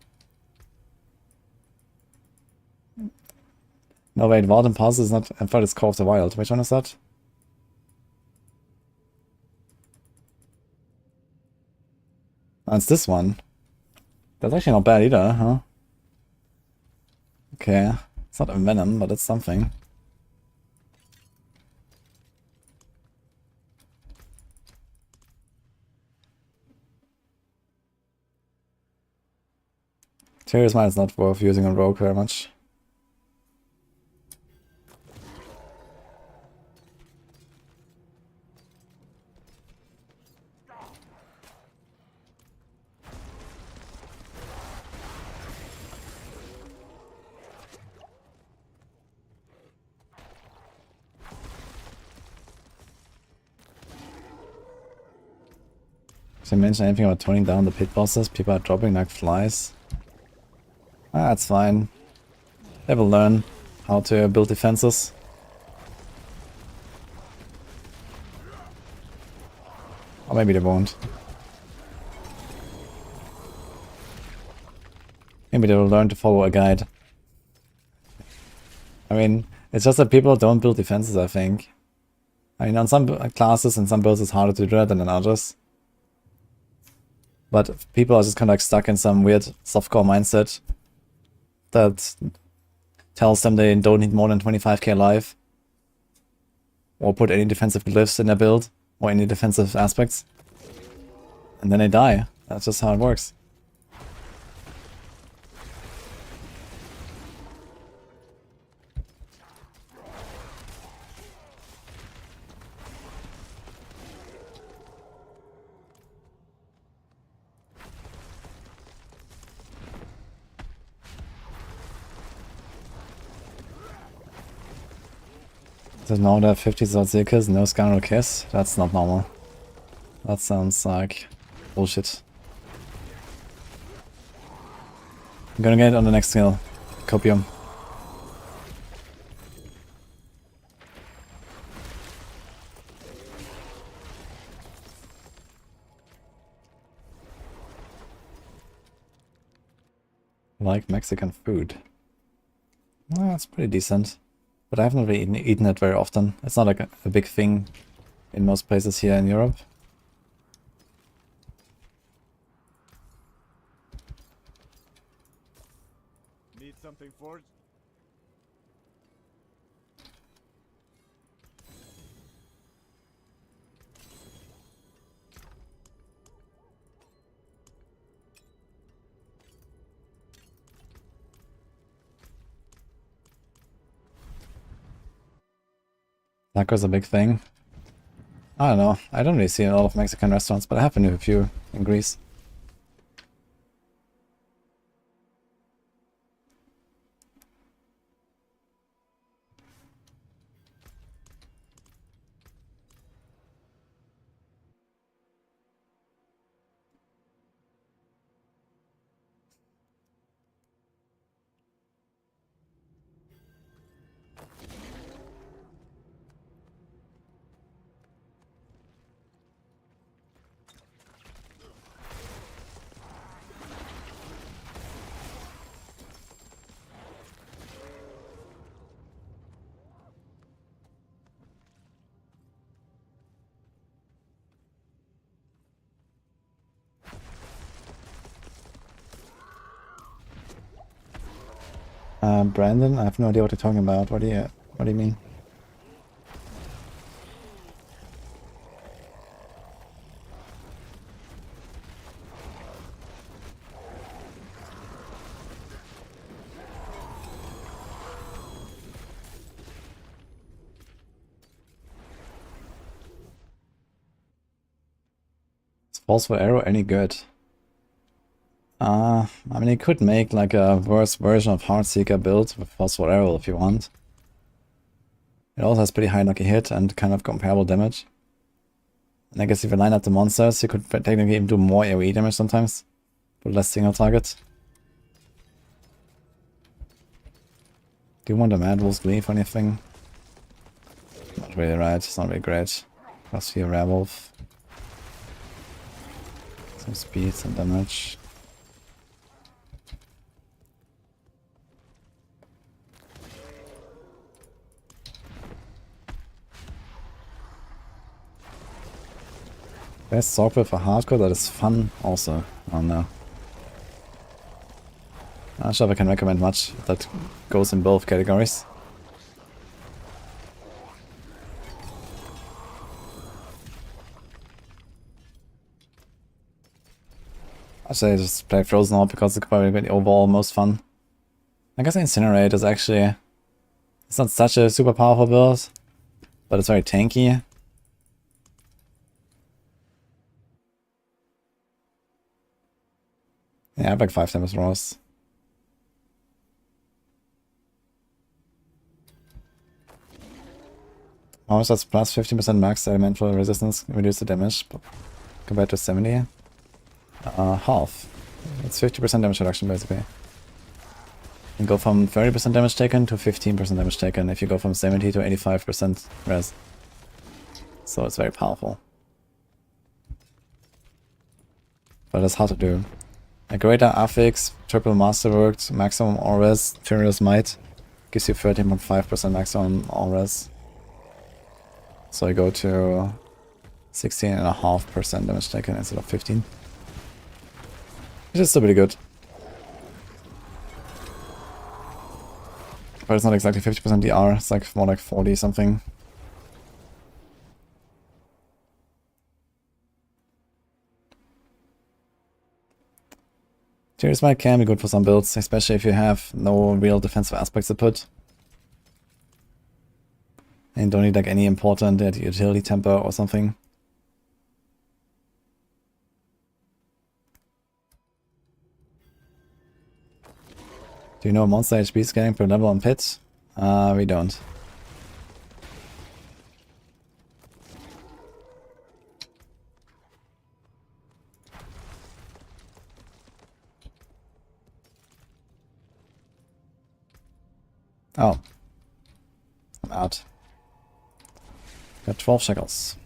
No wait, Wild Impulses is not... I thought it's Call of the Wild. Which one is that? Oh, it's this one. That's actually not bad either, huh? Okay. It's not a venom, but it's something. Tears Mine is not worth using on Rogue very much. Did I mention anything about toning down the pit bosses? People are dropping like flies. Ah, it's fine. They will learn how to build defenses. Or maybe they won't. Maybe they will learn to follow a guide. I mean, it's just that people don't build defenses, I think. I mean, on some classes and some builds it's harder to do that than on others. But people are just kind of like stuck in some weird softcore mindset that tells them they don't need more than 25k life. Or put any defensive glyphs in their build, or any defensive aspects. And then they die. That's just how it works. So now there are 50 Sorc, no Scoundrel Kiss? That's not normal. That sounds like bullshit. I'm gonna get it on the next skill. Copium. Like Mexican food. Well, that's pretty decent. But I haven't really eaten it very often. It's not like a big thing in most places here in Europe. Need something forged? Tacos a big thing. I don't know. I don't really see a lot of Mexican restaurants, but I have been to a few in Greece. Brandon, I have no idea what you're talking about. What do you mean? Is Forceful Arrow any good? I mean, you could make like a worse version of Heartseeker build with Forceful Arrow if you want. It also has pretty high lucky hit and kind of comparable damage. And I guess if you line up the monsters, you could technically even do more AoE damage sometimes, but less single target. Do you want a Mad Wolf's Gleave or anything? Not really right, it's not really great. Plus here, Werewolf. Some speed, some damage. Best Sorc for hardcore that is fun also. Oh no. I'm not sure if I can recommend much that goes in both categories. I say just play Frozen Orb because it's probably the overall most fun. I guess Incinerate is actually... It's not such a super powerful build, but it's very tanky. Yeah, I have like 5 damage rolls. Almost that's plus 15% max elemental resistance, reduce the damage compared to 70. Half. It's 50% damage reduction basically. You go from 30% damage taken to 15% damage taken if you go from 70 to 85% res. So it's very powerful. But it's hard to do. A greater affix, triple masterworked, maximum all res, furious might gives you 13.5% maximum all res. So I go to 16.5% damage taken instead of 15. Which is still pretty good. But it's not exactly 50% DR, it's like more like 40 something. Furious Might can be good for some builds, especially if you have no real defensive aspects to put. And you don't need like any important utility temper or something. Do you know monster HP scaling per level on pit? We don't. Oh. I'm out. Got 12 shekels.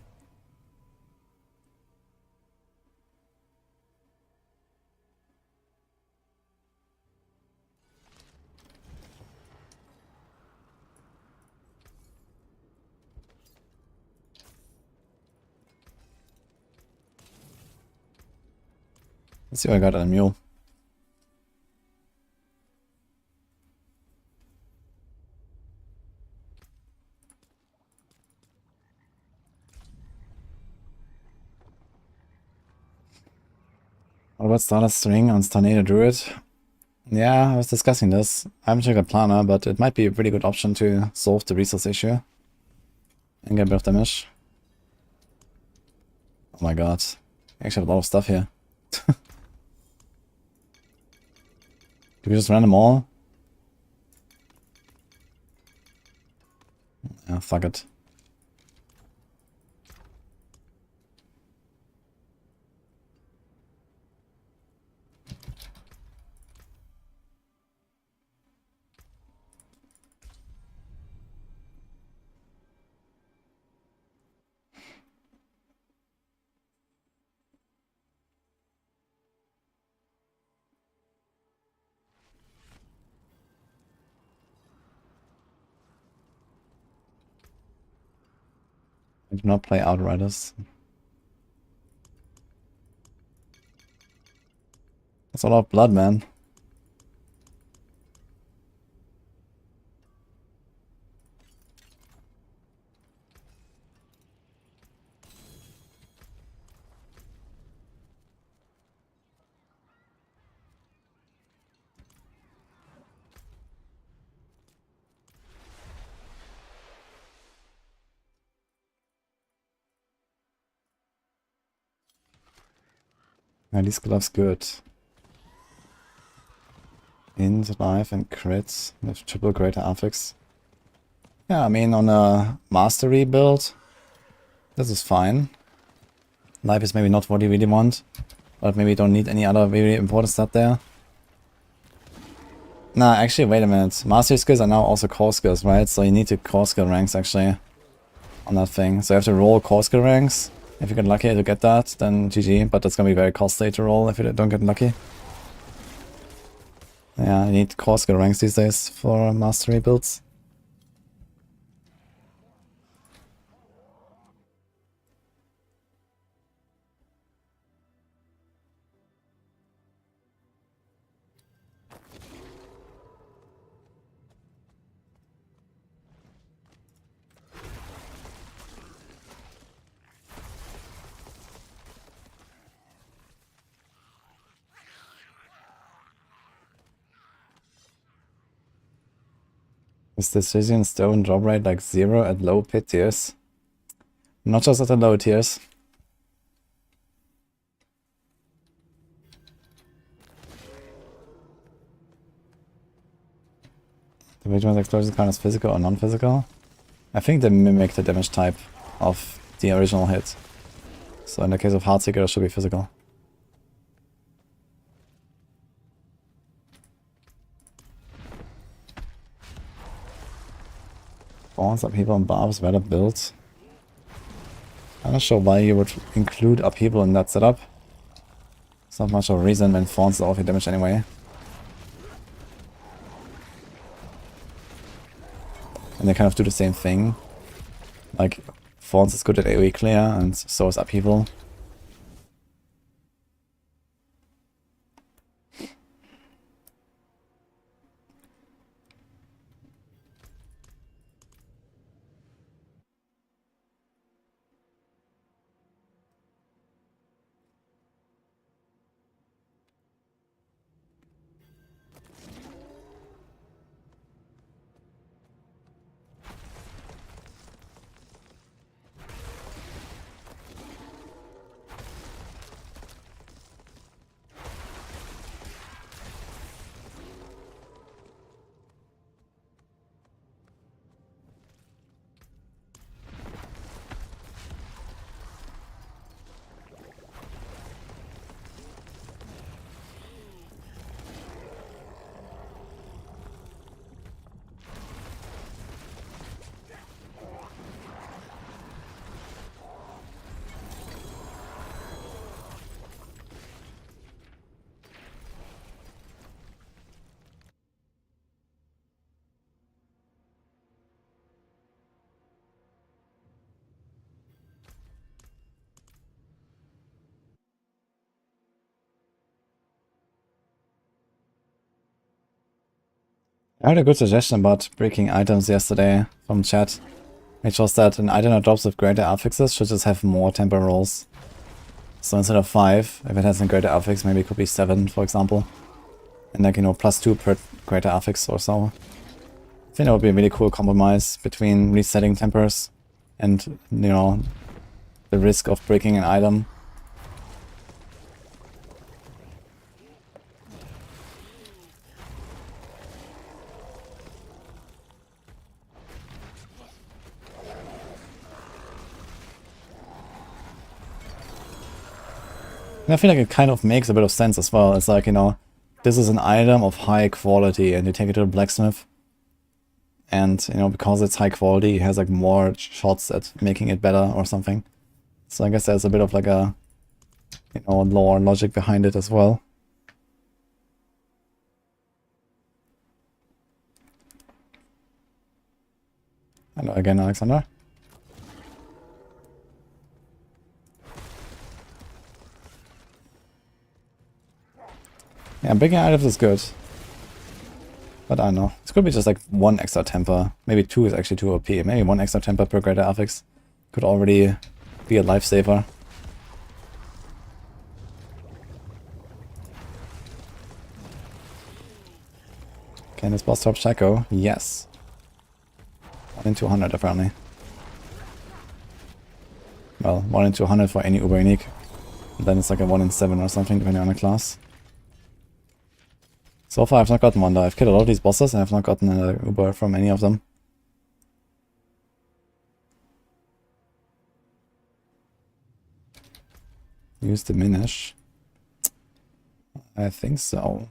Let's see what I got on a mule. What about Starter String on Tornado Druid? Yeah, I was discussing this. I haven't checked a planner, but it might be a pretty good option to solve the resource issue. And get a bit of damage. Oh my god. I actually have a lot of stuff here. Do we just run them all? Yeah, fuck it. I do not play Outriders. That's a lot of blood, man. Yeah, these gloves good. Int, life, and crits with triple greater affix. Yeah, I mean, on a mastery build, this is fine. Life is maybe not what you really want, but maybe you don't need any other really important stuff there. Nah, actually, wait a minute. Mastery skills are now also core skills, right? So you need to core skill ranks, actually, on that thing. So you have to roll core skill ranks. If you get lucky to get that, then GG, but that's gonna be very costly to roll if you don't get lucky. Yeah, you need core skill ranks these days for mastery builds. Is the Decision Stone drop rate like 0 at low pit tiers? Not just at the low tiers. The Rage One's explosion count as physical or non-physical? I think they mimic the damage type of the original hit. So in the case of Heartseeker, it should be physical. Spawns, upheaval, and barbs, better builds. I'm not sure why you would include upheaval in that setup. It's not much of a reason when Fawns is awfully damage anyway. And they kind of do the same thing. Like, Fawns is good at AoE clear, and so is upheaval. I had a good suggestion about breaking items yesterday from chat, which was that an item that drops with greater affixes should just have more temper rolls. So instead of 5, if it has a greater affix, maybe it could be 7, for example. And like, you know, +2 per greater affix or so. I think that would be a really cool compromise between resetting tempers and, you know, the risk of breaking an item. And I feel like it kind of makes a bit of sense as well. It's like, you know, this is an item of high quality and you take it to the blacksmith. And, you know, because it's high quality, it has like more shots at making it better or something. So I guess there's a bit of like a, you know, lore logic behind it as well. Hello again, Alexander. Yeah, breaking items is good. But I don't know. It could be just like 1 extra temper. Maybe 2 is actually too OP. Maybe 1 extra temper per greater affix could already be a lifesaver. Can this boss drop Shaco? Yes. 1 in 200 apparently. Well, 1 in 200 for any uber unique. And then it's like a 1 in 7 or something, depending on the class. So far I've not gotten one though. I've killed a lot of these bosses and I've not gotten an uber from any of them. Use diminish. I think so.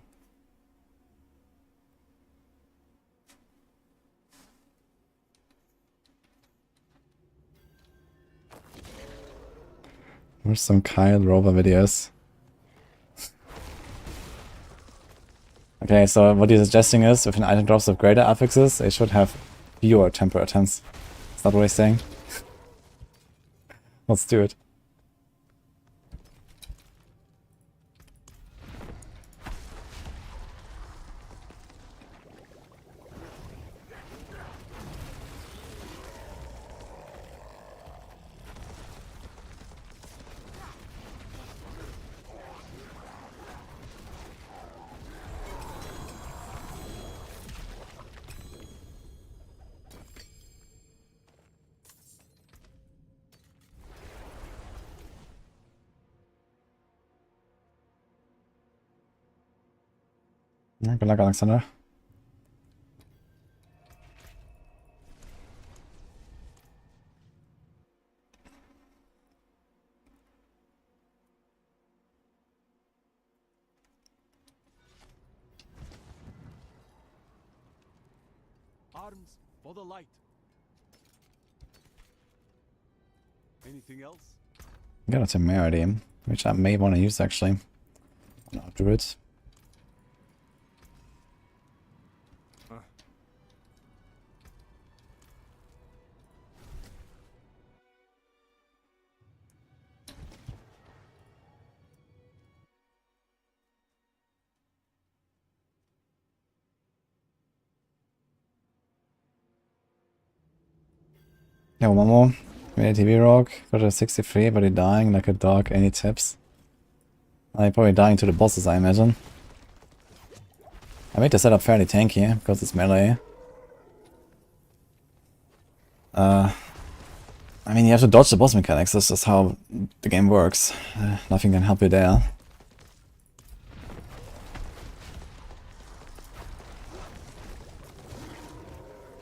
Where's some Kyle Rover videos? Okay, so what he's suggesting is, if an item drops with greater affixes, it should have fewer temper attempts. Is that what he's saying? Let's do it. Yeah, good luck, Alexander. Arms for the light. Anything else? Got a temerity, which I may want to use actually. On our druid. Yeah, one more. Made a TV Rogue. Got a 63, but he dying like a dog. Any tips? Probably dying to the bosses, I imagine. I made the setup fairly tanky because it's melee. I mean, you have to dodge the boss mechanics. That's just how the game works. Nothing can help you there.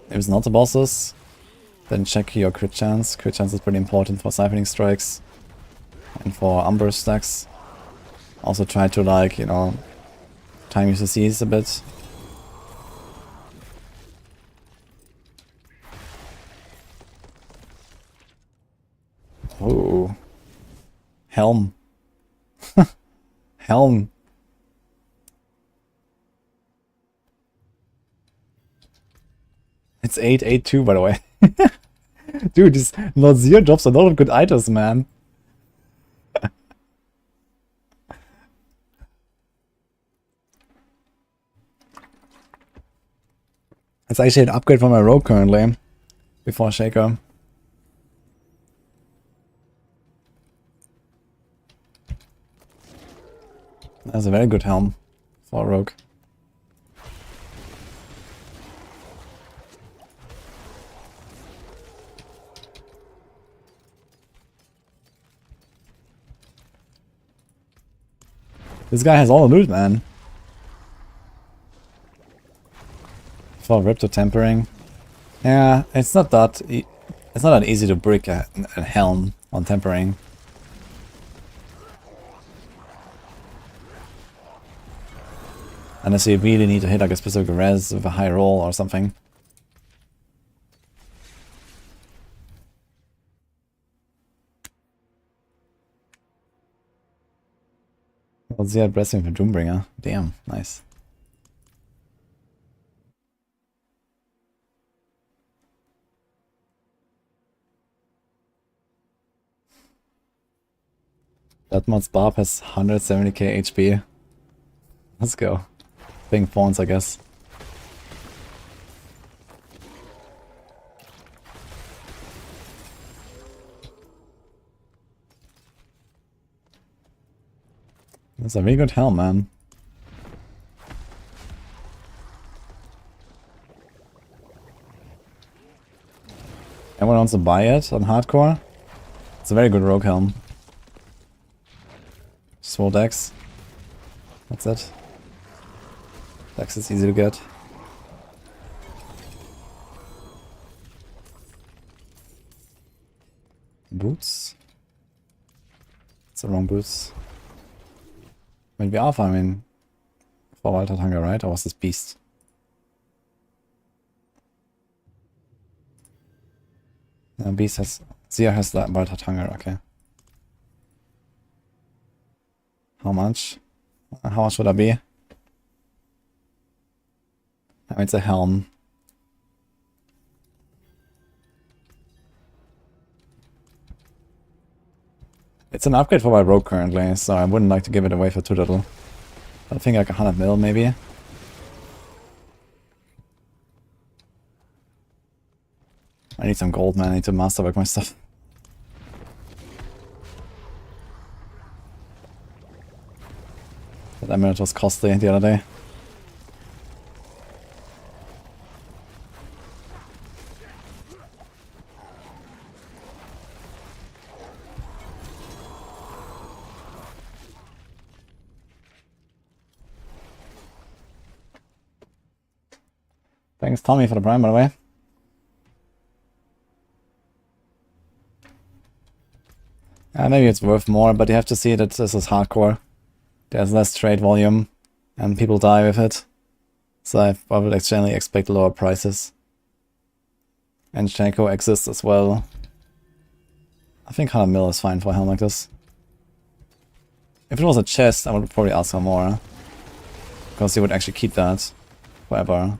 If it's not the bosses, then check your crit chance. Crit chance is pretty important for siphoning strikes and for umber stacks. Also try to, like, you know, time your CCs a bit. Oh. Helm. Helm. It's 882 by the way. Dude, this Nazir drops a lot of good items, man. It's actually an upgrade for my rogue currently. Before Shaker. That's a very good helm for a rogue. This guy has all the loot, man. For rip to tempering. Yeah, it's not that easy to break a helm on tempering. Unless you really need to hit like a specific res with a high roll or something. What's the blessing for Doombringer? Damn, nice. That mod's Barb has 170k HP. Let's go. Ping fawns, I guess. That's a really good helm, man. Anyone wants to buy it on hardcore? It's a very good rogue helm. Swole dex. That's it. Dex is easy to get. Boots? It's the wrong boots. Maybe Alpha, I mean. For Walter Hunger, right? Or was this Beast? No, Beast has. Zia has that Walter Hunger, okay. How much? How much would that be? Oh, it's a helm. It's an upgrade for my rogue currently, so I wouldn't like to give it away for too little. I think like 100 mil maybe. I need some gold, man. I need to masterwork my stuff. That emerald was costly the other day. Thanks Tommy for the prime, by the way. Maybe it's worth more, but you have to see that this is hardcore. There's less trade volume, and people die with it. So I would generally expect lower prices. And Shanko exists as well. I think 100 mil is fine for a helm like this. If it was a chest, I would probably ask for more. Because you would actually keep that forever.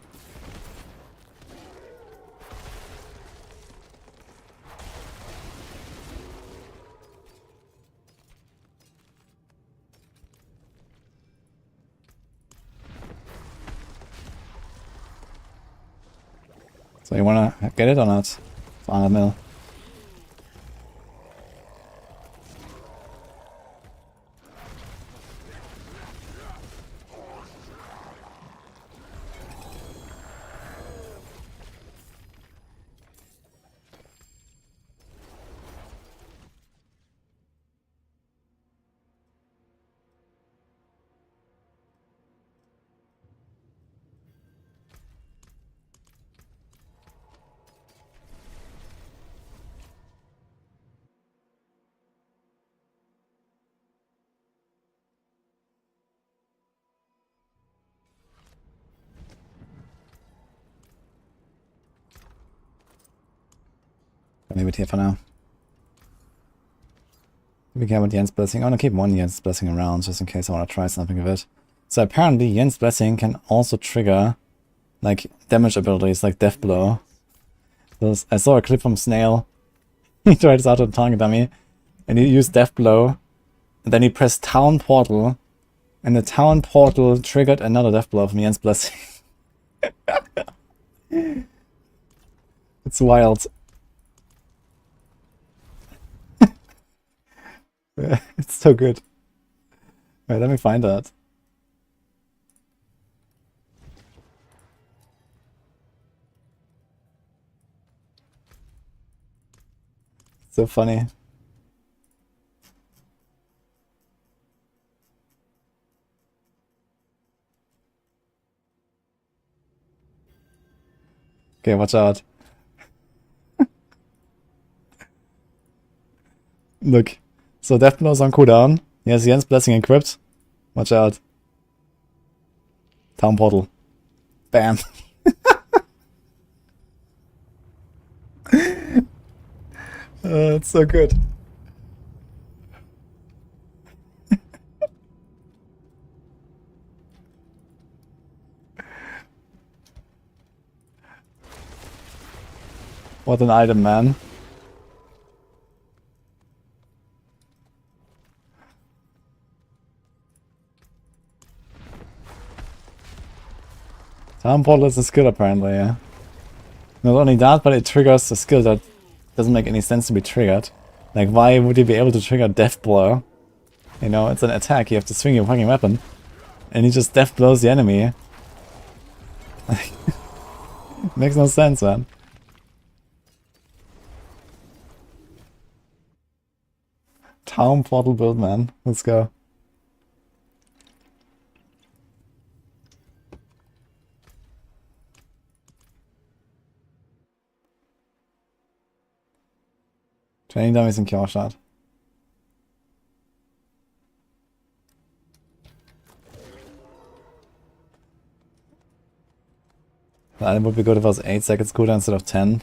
So you wanna get it or not? For 100 mil. I'll leave it here for now. We care about Yen's Blessing. I want to keep one Yen's Blessing around just in case I want to try something with it. So apparently Yen's Blessing can also trigger like damage abilities like Death Blow. I saw a clip from Snail. He tried this out on Target Dummy and he used Death Blow and then he pressed Town Portal and the Town Portal triggered another Death Blow from Yen's Blessing. It's wild. It's so good. Wait, let me find that. So funny. Okay, watch out. Look. So Death Blow's on cooldown. He has Yen's Blessing equipped. Watch out. Town Portal. Bam. It's so good. What an item, man. Town Portal is a skill apparently, yeah. Not only that, but it triggers a skill that doesn't make any sense to be triggered. Like, why would you be able to trigger Death Blow? You know, it's an attack, you have to swing your fucking weapon. And he just Death Blows the enemy. Makes no sense, man. Town Portal build, man. Let's go. Training dummies in Cure Shot. The item would be good if it was 8 seconds cooldown instead of 10.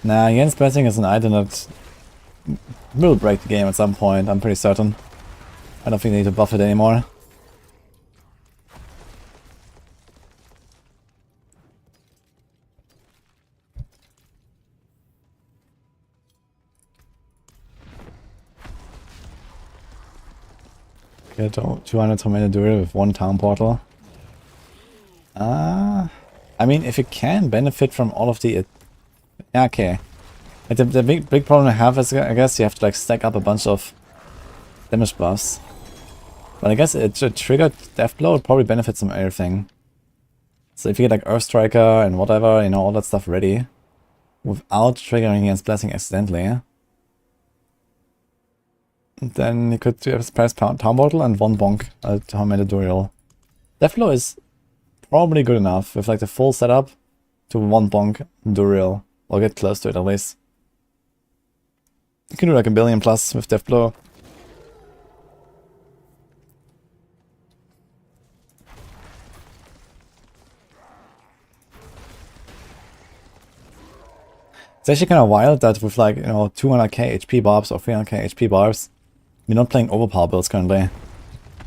Nah, Yen's Blessing is an item that will break the game at some point, I'm pretty certain. I don't think they need to buff it anymore. Okay, 200 tornado duel with 1 Town Portal. I mean, if you can benefit from all of the... Yeah, okay. The big problem I have is, I guess, you have to like stack up a bunch of damage buffs. But I guess it should trigger Death Blow, it probably benefits from everything. So if you get like Earth Striker and whatever, you know, all that stuff ready, without triggering Yen's Blessing accidentally, then you could press Town Portal and 1 bonk Tornado Duel. Death Blow is probably good enough with like the full setup. to one bonk Duriel, or get close to it at least. You can do like a billion plus with Death Blow. It's actually kind of wild that with like, you know, 200k HP Barbs or 300k HP Barbs, we're not playing overpower builds currently.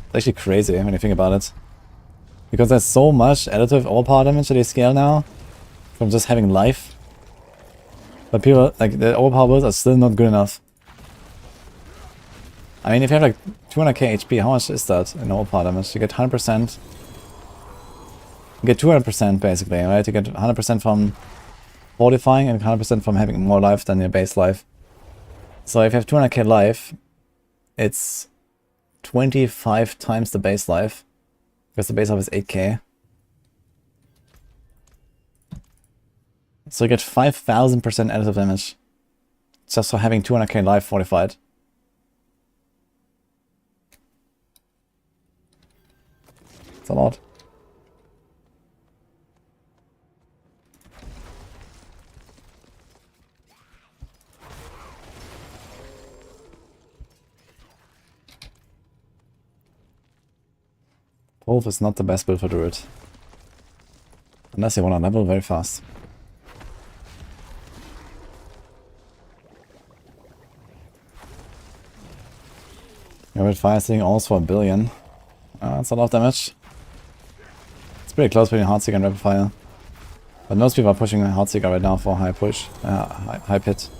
It's actually crazy when you think about it. Because there's so much additive overpower damage that they scale now from just having life. But people, like, the overpower builds are still not good enough. I mean, if you have like 200k HP, how much is that in overpower damage? You get 100%. You get 200% basically, right? You get 100% from fortifying and 100% from having more life than your base life. So if you have 200k life, it's 25 times the base life. Because the base life is 8k. So you get 5000% additive damage. Just for having 200k life fortified. It's a lot. Wolf is not the best build for Druid. Unless you want to level very fast. Your red fire thing almost for 1 billion. That's a lot of damage. It's pretty close between Heartseeker and Rapid Fire. But most people are pushing Heartseeker right now for high push, high pit.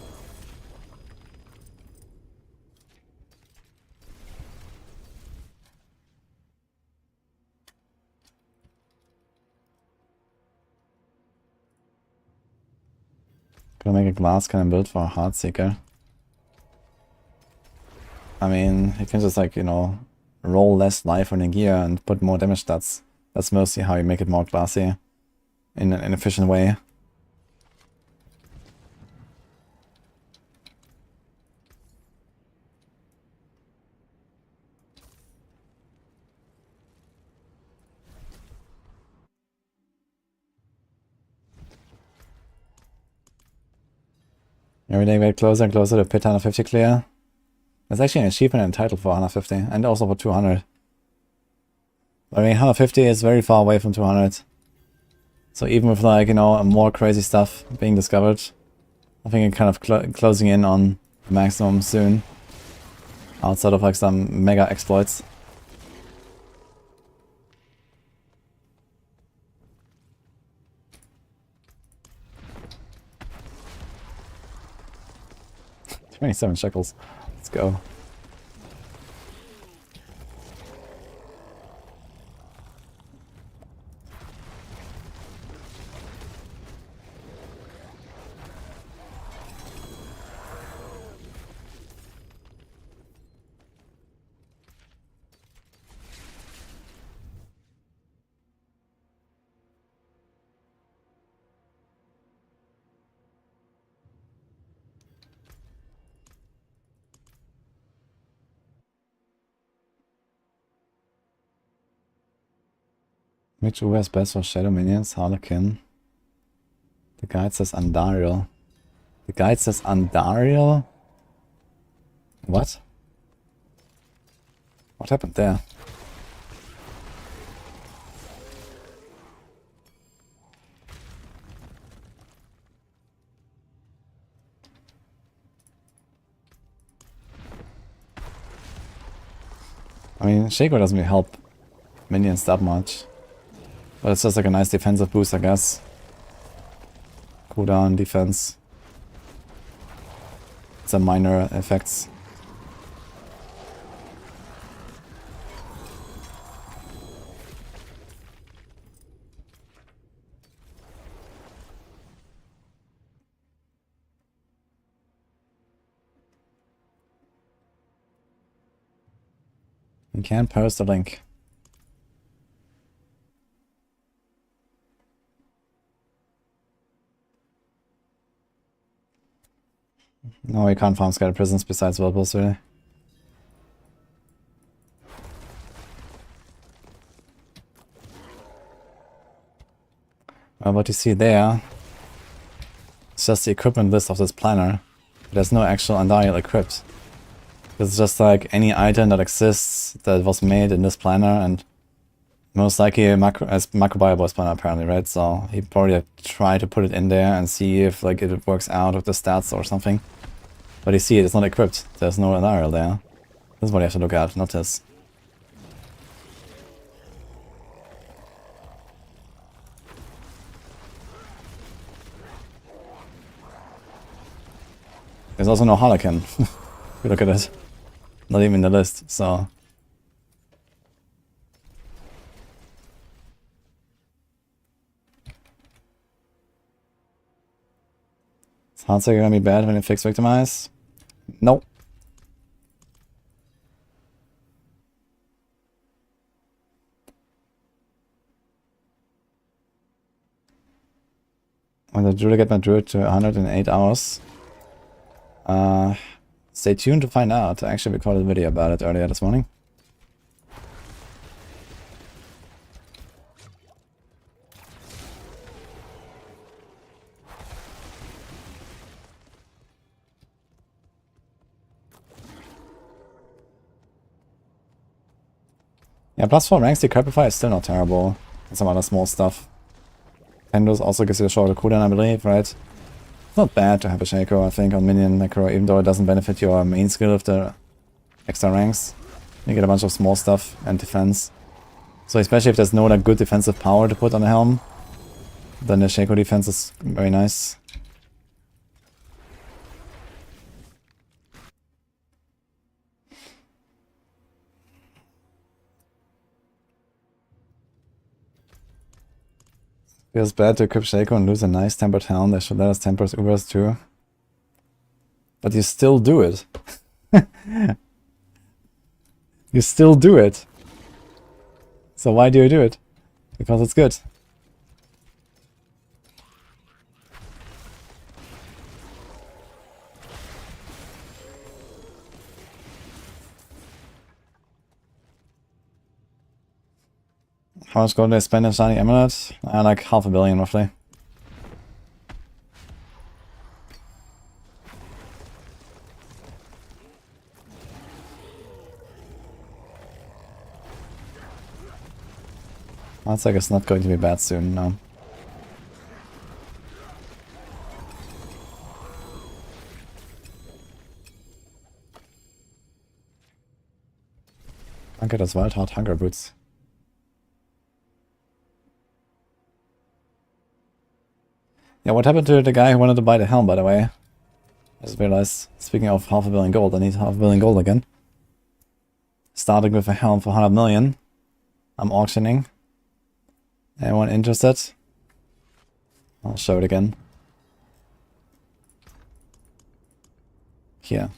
Gonna make a glass cannon build for a Heartseeker. I mean, you can just like, you know, roll less life on a gear and put more damage stats. That's mostly how you make it more classy in an efficient way. Every day we get closer and closer to pit 150 clear. There's actually an achievement and title for 150 and also for 200. I mean, 150 is very far away from 200. So even with like, you know, more crazy stuff being discovered, I think it's kind of closing in on the maximum soon. Outside of like some mega exploits. $27 shekels. Let's go. Which UR is best for Shadow Minions? Harlequin. The guide says Andariel. The guide says Andariel? What? What happened there? I mean, Shaco doesn't really help minions that much. But it's just like a nice defensive boost, I guess. Cooldown, defense. Some minor effects. You can't post a link. No, we can't farm scattered prisons besides Whirlpools, really. Well, what you see there It's just the equipment list of this planner. There's no actual Undial equipped. It's just like any item that exists that was made in this planner, and most likely a macro bio-boss planner apparently, right? So he probably tried to put it in there and see if like it works out with the stats or something. But you see it's not equipped. There's no Undial there. This is what you have to look at, not this. There's also no Harlequin. If you look at it. Not even in the list, so... Is Heartsinger gonna be bad when you fix Victimize? Nope. When the Druid get my Druid to 108 hours. Stay tuned to find out. I actually recorded a video about it earlier this morning. Yeah, +4 ranks decrepify is still not terrible. And some other small stuff. Pendos also gives you a shorter cooldown, I believe, right? It's not bad to have a Shaco, I think, on minion Necro, even though it doesn't benefit your main skill of the extra ranks. You get a bunch of small stuff and defense. So especially if there's no like good defensive power to put on the helm, then the Shaco defense is very nice. Feels bad to equip Shaco and lose a nice tempered helm. They should let us temper Ubers too. But you still do it. You still do it. So why do you do it? Because it's good. How much gold do I spend in shiny amulet? Like 500 million roughly. That's like it's not going to be bad soon, no. Danke, das Waldhart Hunger Boots. Yeah, what happened to the guy who wanted to buy the helm, by the way? I just realized, speaking of 500 million gold, I need 500 million gold again. Starting with a helm for 100 million. I'm auctioning. Anyone interested? I'll show it again. Here.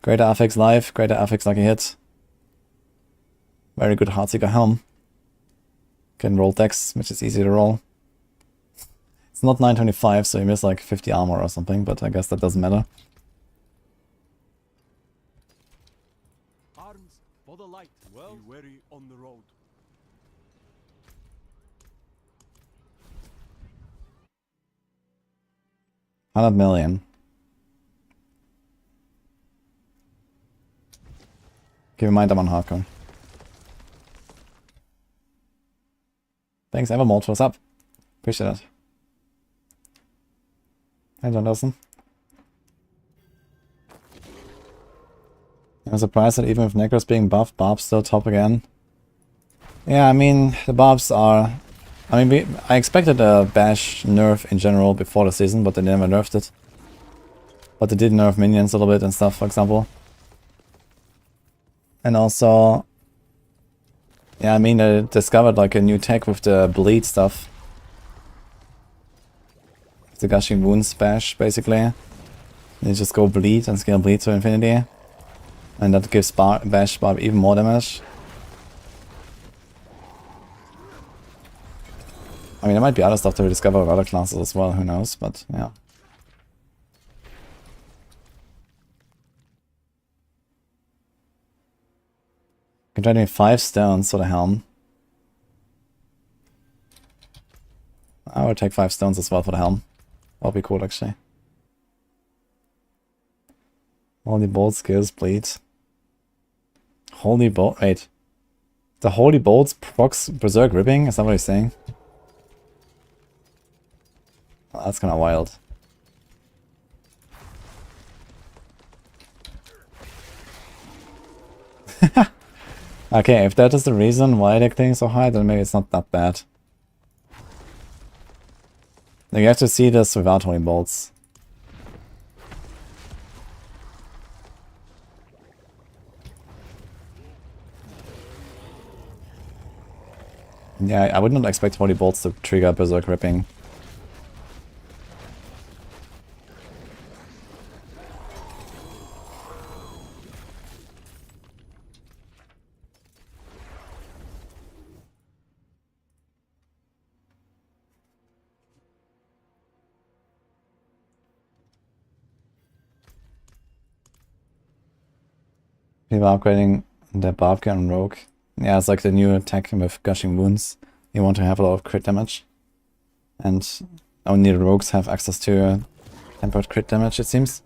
Greater affix life, greater affix lucky hit. Very good Heartseeker helm. Can roll dex, which is easy to roll. It's not 925, so you miss like 50 armor or something, but I guess that doesn't matter. Arms for the light. Well, be wary on the road. $100 million. Keep in mind I'm on hardcore. Thanks Evermalt for what's up. Appreciate it. Hey John Dawson. I'm surprised that even with Necros being buffed, Barb's still top again. Yeah, I mean, the Barbs are... I mean, I expected a bash nerf in general before the season, but they never nerfed it. But they did nerf minions a little bit and stuff, for example. And also... Yeah, I mean, they discovered like a new tech with the bleed stuff. The gushing wounds bash, basically. You just go bleed and scale bleed to infinity. And that gives bash Barb even more damage. I mean, there might be other stuff to discover with other classes as well, who knows, but yeah. You can trade me 5 stones for the helm. I would take 5 stones as well for the helm. That'll be cool, actually. Holy Bolt skills, bleed. Holy Bolt. Wait. The Holy Bolts procs Berserk Ripping? Is that what he's saying? Oh, that's kinda wild. Okay, if that is the reason why they're clicking so high, then maybe it's not that bad. Like, you have to see this without Holy Bolts. Yeah, I would not expect Holy Bolts to trigger Berserk Ripping. People are upgrading their Barb on Rogue. Yeah, it's like the new attack with Gushing Wounds. You want to have a lot of crit damage. And only the rogues have access to tempered crit damage, it seems.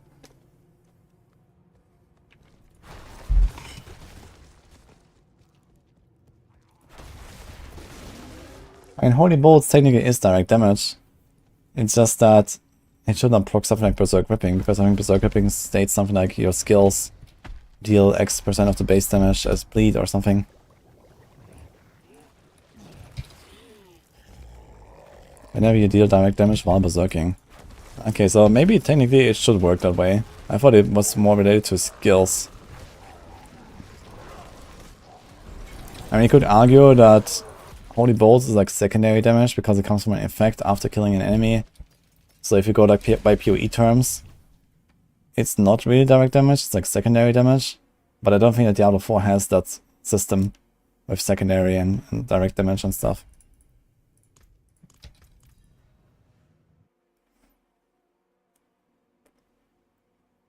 I mean, Holy Bolts technically is direct damage. It's just that it should not proc something like Berserk Ripping, because I think Berserk Ripping states something like your skills deal X% of the base damage as bleed or something. Whenever you deal direct damage while berserking. Okay, so maybe technically it should work that way. I thought it was more related to skills. I mean, you could argue that Holy Bolts is like secondary damage because it comes from an effect after killing an enemy. So if you go like by PoE terms, it's not really direct damage, it's like secondary damage. But I don't think that Diablo 4 has that system with secondary and direct damage and stuff.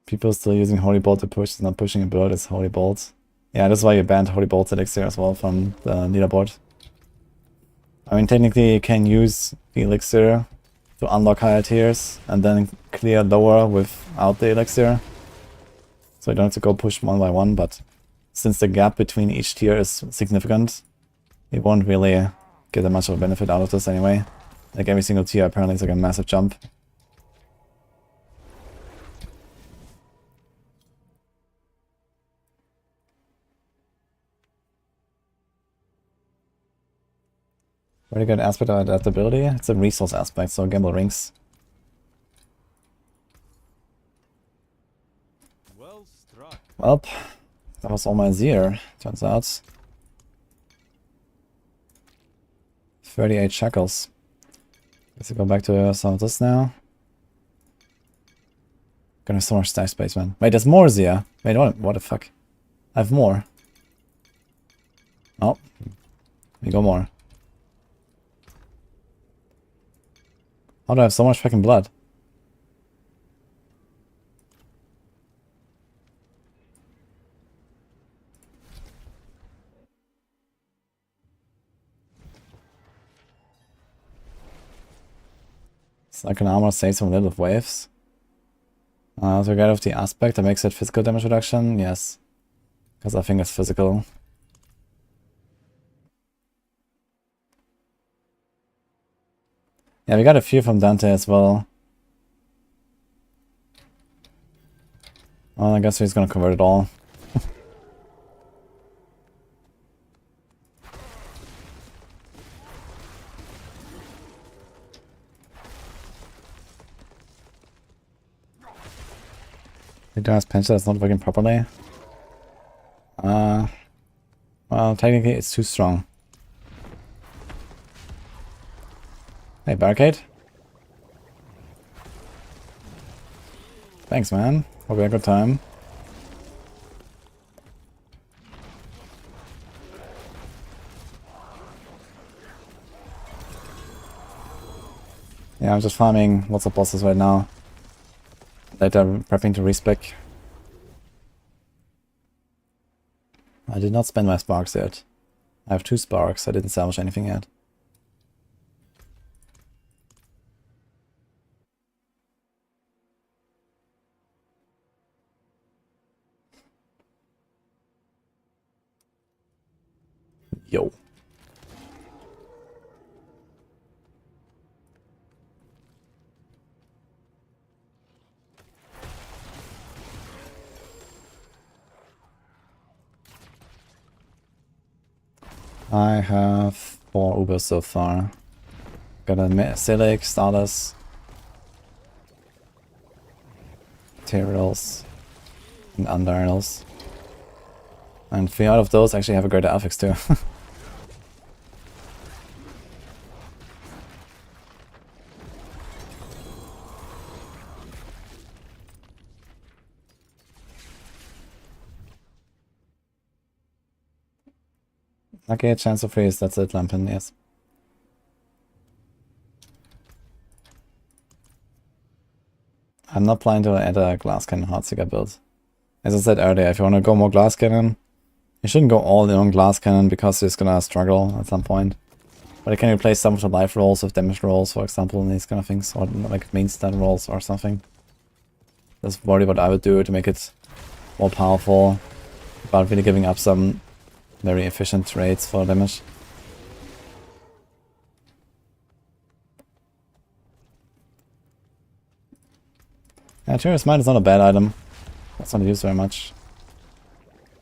People still using Holy Bolt to push, it's not pushing a bird, it's Holy Bolt. Yeah, that's why you banned Holy Bolt Elixir as well from the leaderboard. I mean, technically you can use the Elixir to unlock higher tiers and then clear lower without the Elixir. So you don't have to go push one by one, but since the gap between each tier is significant, you won't really get that much of a benefit out of this anyway. Like every single tier apparently is like a massive jump. Very good aspect of adaptability. It's a resource aspect, so gamble rings. Well struck. Well, that was all my Zir, turns out. 38 shekels. Let's go back to some of this now. Gonna have so much stash space, man. Wait, there's more Zir. Wait, what the fuck? I have more. Oh, we go more. How do I have so much fucking blood? It's like an armor saves from little waves. To get off the aspect that makes it physical damage reduction, yes. Because I think it's physical. Yeah, we got a few from Dante as well. Well, I guess he's gonna convert it all. The Dark's Pincher is not working properly. Well, technically it's too strong. Hey, Barricade. Thanks, man. Hope you had a good time. Yeah, I'm just farming lots of bosses right now. Later, prepping to respec. I did not spend my sparks yet. I have 2 sparks, I didn't salvage anything yet. Yo. I have 4 Ubers so far. Got a Silic, Stardust, Materials, and Undials. And 3 out of those actually have a greater affix too. Okay, chance of freeze, that's it, Lampin, yes. I'm not planning to add a Glass Cannon Heartseeker build. As I said earlier, if you want to go more Glass Cannon, you shouldn't go all in on Glass Cannon because you're just gonna struggle at some point. But you can replace some of the life rolls with damage rolls, for example, and these kind of things, or like main stat rolls or something. That's probably what I would do to make it more powerful, without really giving up some very efficient rates for damage. Yeah, Tyrion's Might is not a bad item. That's not used very much.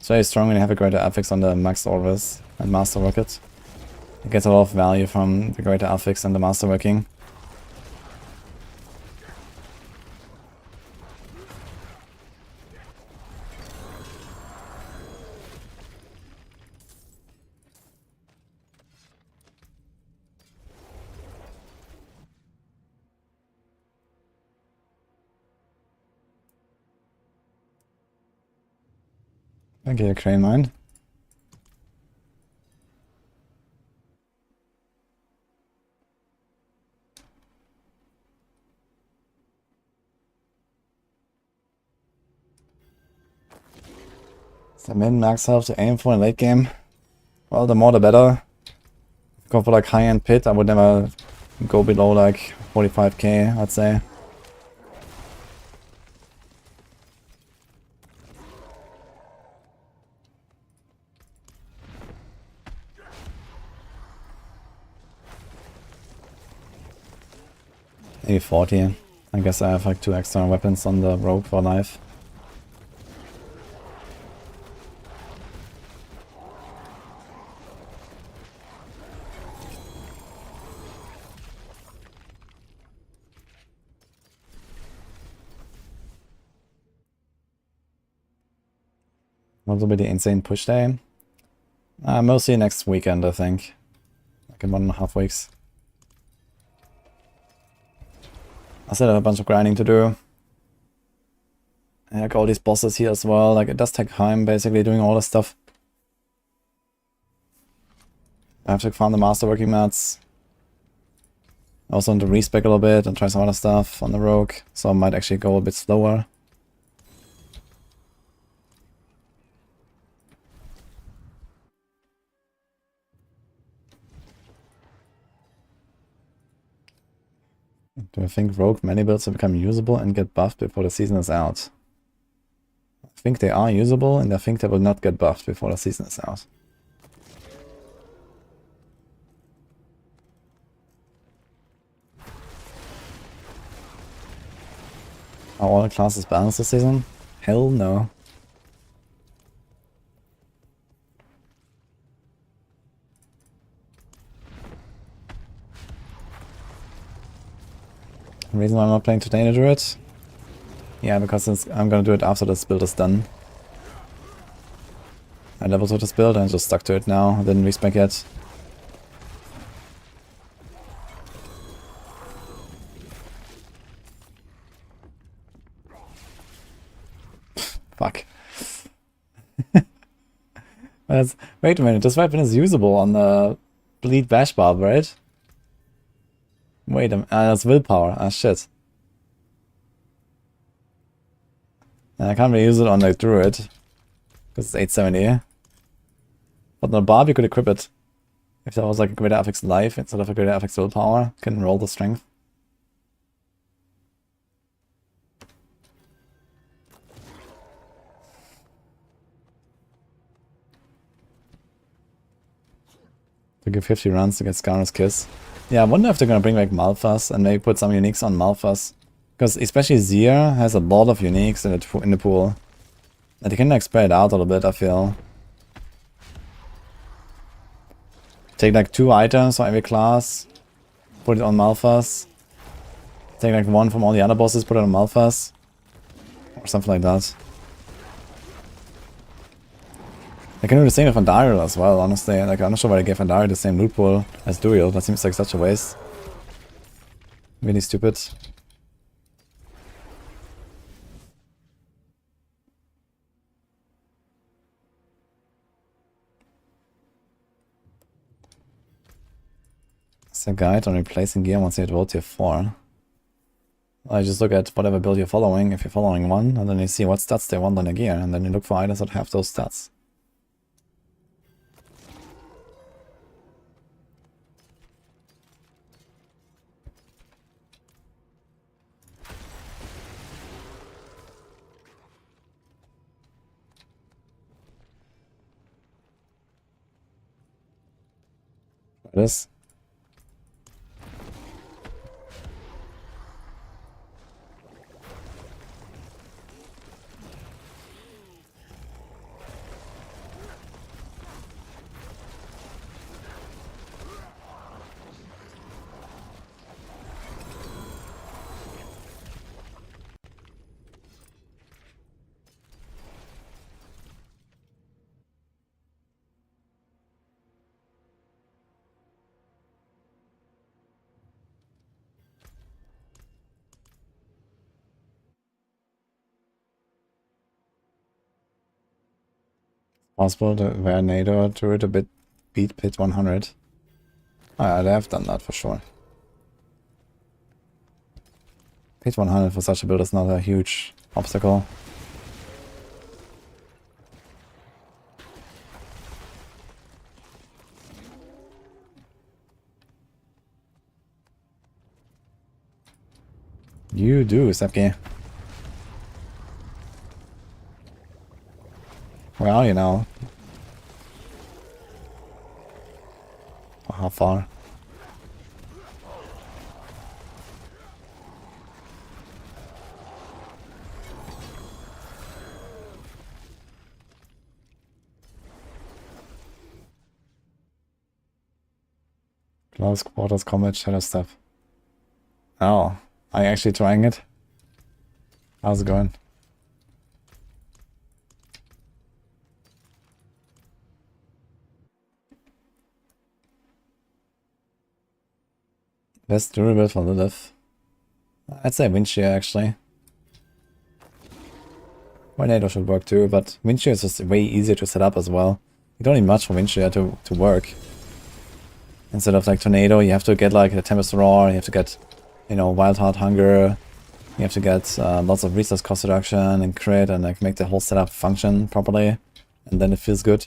It's very strong when you have a greater affix on the Max Orvis and Master Rocket. It gets a lot of value from the greater affix and the Master Working. Okay, Crane Mine. The min-max health to aim for in late game. Well, the more the better. Go for like high-end pit, I would never go below like 45k, I'd say. Maybe 40. I guess I have like 2 extra weapons on the Rogue for life. What will be the insane push day? Mostly next weekend, I think. Like in 1.5 weeks. I still have a bunch of grinding to do. And like all these bosses here as well. Like it does take time basically doing all this stuff. I have to farm the master working mats. I also want to respec a little bit and try some other stuff on the Rogue. So I might actually go a bit slower. Do I think Rogue many builds will become usable and get buffed before the season is out? I think they are usable and I think they will not get buffed before the season is out. Are all classes balanced this season? Hell no. The reason why I'm not playing today in the Druid? Yeah, because I'm gonna do it after this build is done. I leveled with this build and just stuck to it now. I didn't respec yet. Fuck. Wait a minute, this weapon is usable on the Bleed Bash Barb, right? Wait a minute, that's willpower. Ah, shit. And I can't really use it on the Druid, because it's 870. But on the Barb you could equip it. If there was like a greater affix life instead of a greater affix willpower, you can roll the strength. give 50 runs to get Scarlet's Kiss. Yeah, I wonder if they're gonna bring back Malphas and maybe put some uniques on Malphas. Because especially Zir has a lot of uniques in the pool. And they can like spread it out a little bit, I feel. Take like 2 items for every class. Put it on Malphas. Take like 1 from all the other bosses, put it on Malphas. Or something like that. They can do the same with Vandariel as well, honestly. Like, I'm not sure why they gave Vandariel the same loot pool as Duriel. That seems like such a waste. Really stupid. It's a guide on replacing gear once you hit world tier 4. I just look at whatever build you're following, if you're following one, and then you see what stats they want on the gear, and then you look for items that have those stats. This. Possible to wear NATO to it a bit beat pit 100. Oh, yeah, they have done that for sure. Pit 100 for such a build is not a huge obstacle. You do, Sepke. Where are you now? Or how far? Close quarters combat shadow step. Oh, are you actually trying it? How's it going? Best durable for Lilith. I'd say Windshear actually. Tornado should work too, but Windshear is just way easier to set up as well. You don't need much for Windshear to work. Instead of like Tornado, you have to get like the Tempest Roar, you have to get, you know, Wild Heart Hunger, you have to get lots of resource cost reduction and crit and like make the whole setup function properly, and then it feels good.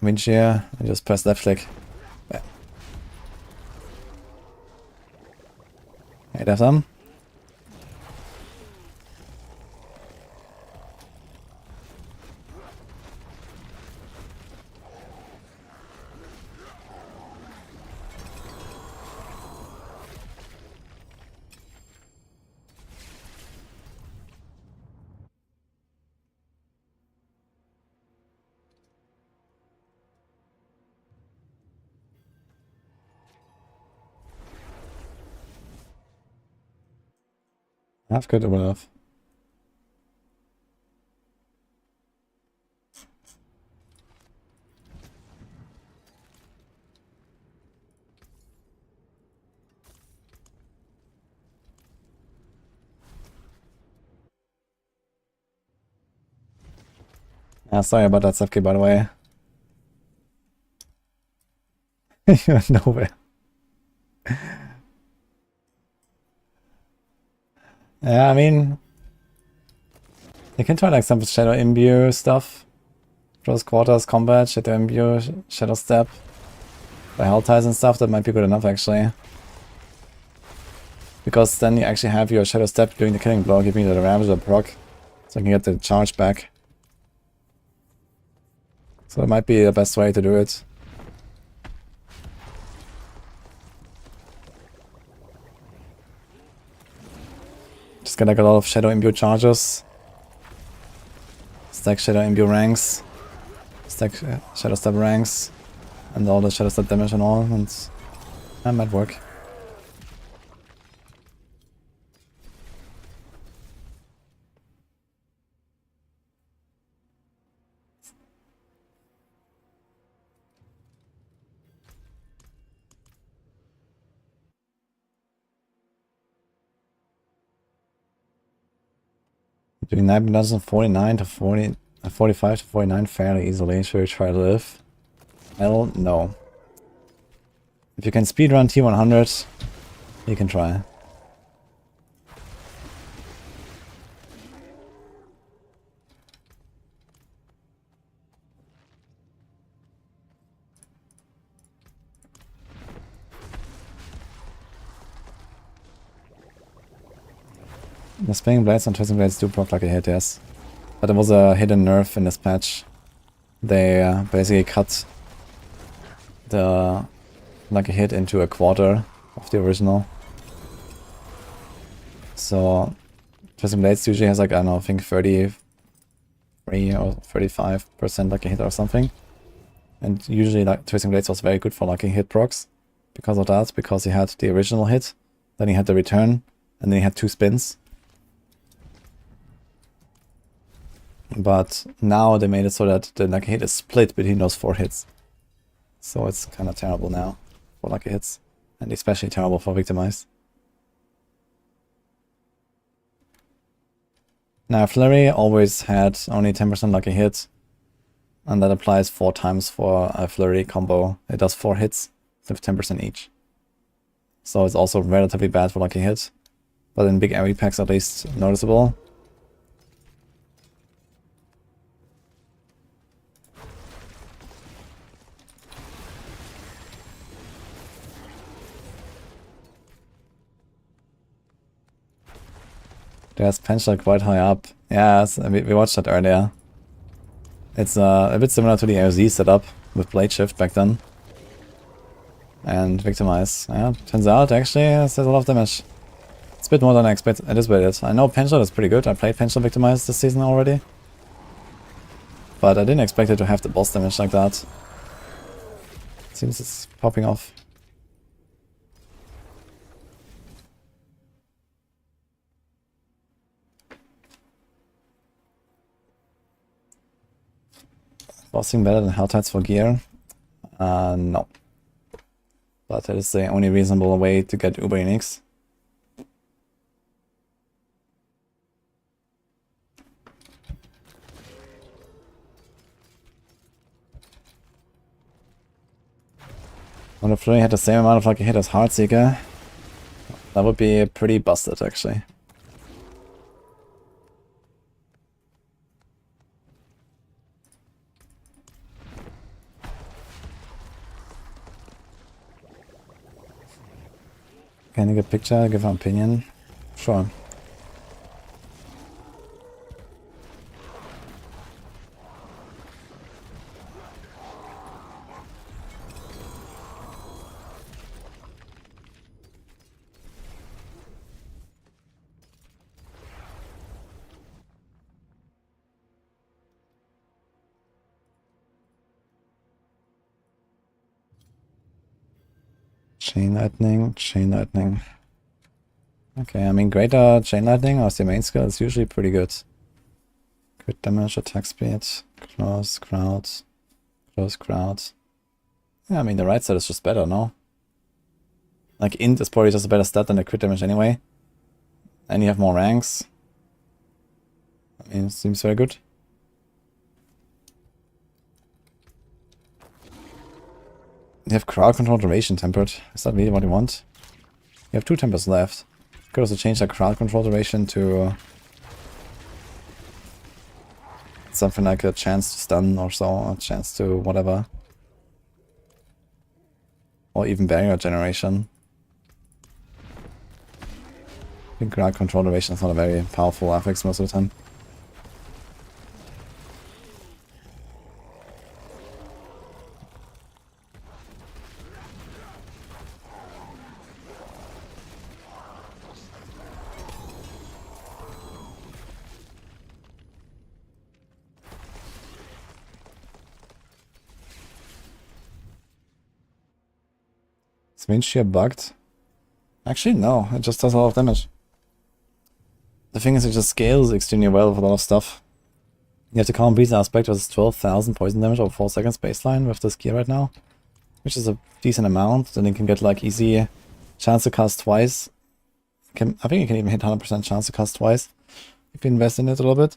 Windshear, I just press left click. Yeah. Hey, there's some. That's good enough. Sorry about that, Sefki, by the way. You're nowhere. Yeah, I mean, you can try like some Shadow Imbue stuff. Close quarters combat, Shadow Imbue, Shadow Step. The Hell Ties and stuff, that might be good enough actually. Because then you actually have your Shadow Step doing the killing blow, giving you the Ravager proc. So you can get the charge back. So that might be the best way to do it. Just get like a lot of Shadow Imbue charges. Stack Shadow Imbue ranks. Stack Shadow Step ranks. And all the Shadow Step damage and all, and that might work. Doing 9 dozen 49 to 40, 45 to 49 fairly easily. Should we try to live? Hell no. If you can speedrun T100, you can try. The Spinning Blades and Twisting Blades do proc like a hit, yes. But there was a hidden nerf in this patch. They basically cut the like a hit into a quarter of the original. So Twisting Blades usually has like, I don't know, I think 33 or 35% like a hit or something. And usually like Twisting Blades was very good for like a hit procs because of that, because he had the original hit, then he had the return, and then he had 2 spins. But now they made it so that the Lucky Hit is split between those 4 hits. So it's kind of terrible now for Lucky Hits. And especially terrible for Victimize. Now Flurry always had only 10% Lucky Hit. And that applies 4 times for a Flurry combo. It does 4 hits with 10% each. So it's also relatively bad for Lucky Hit. But in big AoE packs at least noticeable. There's Penchant quite high up. Yeah, we watched that earlier. It's a bit similar to the AOZ setup with Blade Shift back then. And Victimize. Yeah, turns out actually it does a lot of damage. It's a bit more than I anticipated. I know Penchant is pretty good. I played Penchant Victimize this season already. But I didn't expect it to have the boss damage like that. Seems it's popping off. Bossing better than Helltides for gear? No. But that is the only reasonable way to get Uber Uniques. Well, if Flurry had the same amount of lucky hit as Heartseeker, that would be pretty busted actually. Can you get a picture, give an opinion? Sure. Chain Lightning, Chain Lightning. Okay, I mean greater Chain Lightning as the main skill is usually pretty good. Crit damage, attack speed, close crowd, close crowd. Yeah, I mean the right side is just better, no? Like int is probably just a better stat than the crit damage anyway. And you have more ranks. I mean, it seems very good. You have crowd control duration tempered. Is that really what you want? You have 2 tempers left. You could also change that crowd control duration to something like a chance to stun or so, or a chance to whatever. Or even barrier generation. I think crowd control duration is not a very powerful affix most of the time. Is wind shear bugged? Actually, no. It just does a lot of damage. The thing is, it just scales extremely well with a lot of stuff. You have to count Beast Aspect as 12,000 poison damage over 4 seconds baseline with this gear right now. Which is a decent amount. Then you can get like easy chance to cast twice. I think you can even hit 100% chance to cast twice if you invest in it a little bit.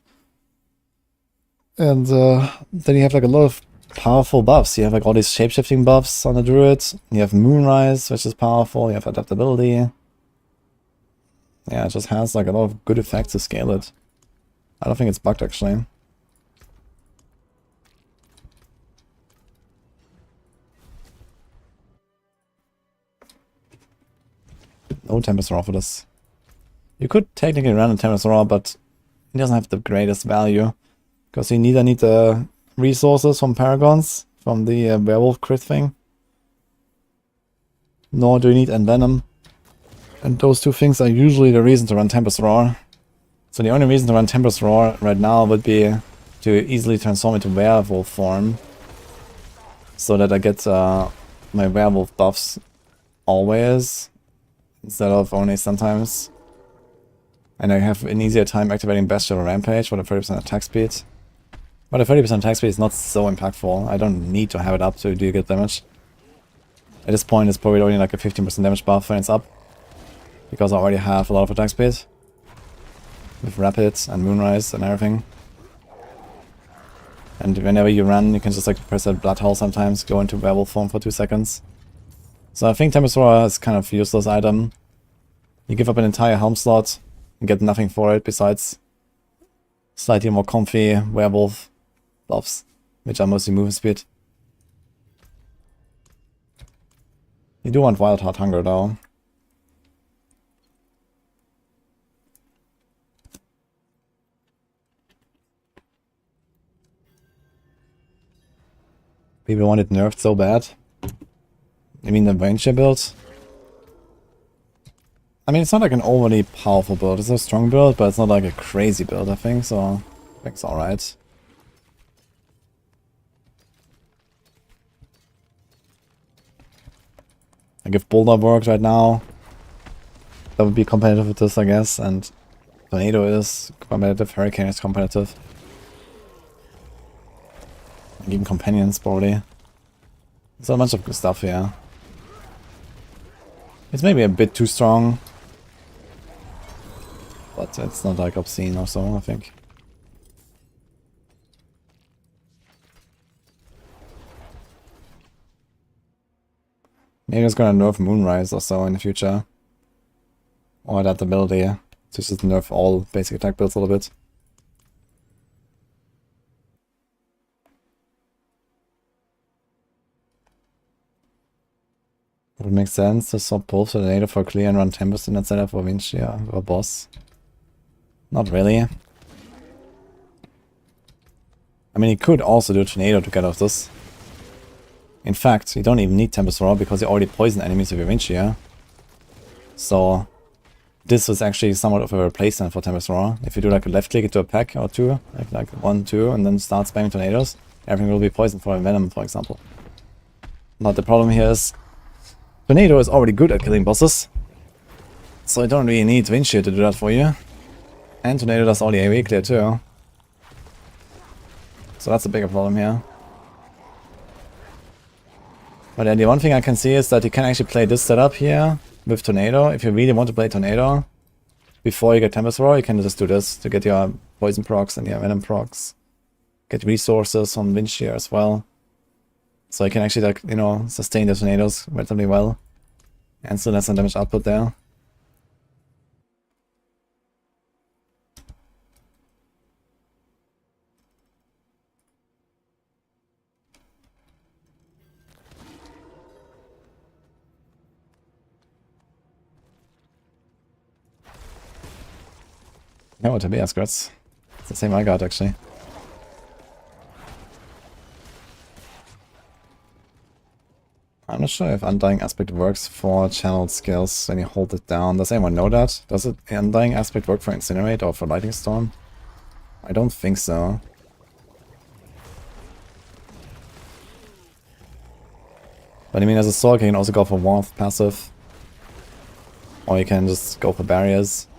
And then you have like a lot of powerful buffs. You have like all these shape-shifting buffs on the Druid. You have Moonrise, which is powerful. You have adaptability. Yeah, it just has like a lot of good effects to scale it. I don't think it's bugged actually. No Tempest Roar for this. You could technically run a Tempest Roar, but it doesn't have the greatest value. Because you neither need the resources from Paragons, from the werewolf crit thing. Nor do you need Envenom. And those two things are usually the reason to run Tempest Roar. So the only reason to run Tempest Roar right now would be to easily transform into werewolf form. So that I get my werewolf buffs always, instead of only sometimes. And I have an easier time activating Bestial Rampage for the 30% attack speed. But the 30% attack speed is not so impactful. I don't need to have it up to do good damage. At this point it's probably only like a 15% damage buff when it's up. Because I already have a lot of attack speed. With Rapid and Moonrise and everything. And whenever you run, you can just like press that blood hole sometimes, go into werewolf form for 2 seconds. So I think Tempest Roar is kind of a useless item. You give up an entire helm slot and get nothing for it besides slightly more comfy werewolf buffs, which are mostly movement speed. You do want Wild Heart Hunger though. People want it nerfed so bad. I mean the Ranger build? I mean it's not like an overly powerful build, it's a strong build, but it's not like a crazy build I think, so I think it's alright. Like if Boulder worked right now, that would be competitive with this I guess, and Tornado is competitive, Hurricane is competitive. And even Companions probably. There's a bunch of good stuff here. It's maybe a bit too strong. But it's not like obscene or so, I think. Maybe it's gonna nerf Moonrise or so in the future. Or that ability to just nerf all basic attack builds a little bit. Would it make sense to swap both Tornado for clear and run Tempest in that setup for Vinci or boss? Not really. I mean, you could also do Tornado to get off this. In fact, you don't even need Tempest Roar because you already poison enemies with your Vinci. So this was actually somewhat of a replacement for Tempest Roar. If you do like a left click into a pack or two, like 1, 2, and then start spamming tornadoes, everything will be poisoned for Venom, for example. But the problem here is Tornado is already good at killing bosses, so you don't really need Vinci to do that for you. And Tornado does all the AoE clear too. So that's a bigger problem here. But then the one thing I can see is that you can actually play this setup here with Tornado. If you really want to play Tornado before you get Tempest Roar, you can just do this to get your poison procs and your venom procs. Get resources from Vinci as well. So you can actually, like, you know, sustain the tornadoes relatively well. And still have some damage output there. Oh, Tabea Skirts. It's the same I got actually. I'm not sure if Undying Aspect works for channeled skills when you hold it down. Does anyone know that? Does it Undying Aspect work for Incinerate or for Lightning Storm? I don't think so. But I mean, as a Sorc, you can also go for Warmth passive. Or you can just go for barriers.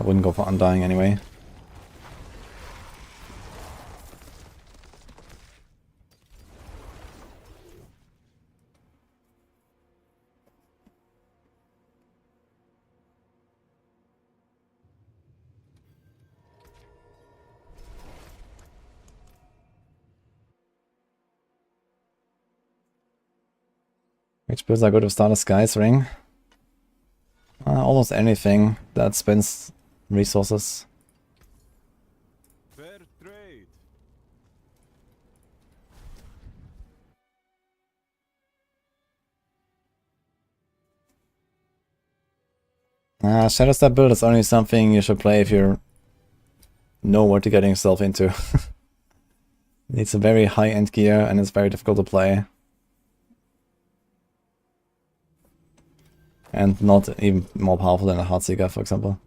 I wouldn't go for Undying anyway. Which builds are good with Starless Skies Ring? Almost anything that spends resources. Fair trade. Shadow Step build is only something you should play if you know what you're getting yourself into. It's a very high-end gear and it's very difficult to play. And not even more powerful than a Heartseeker, for example.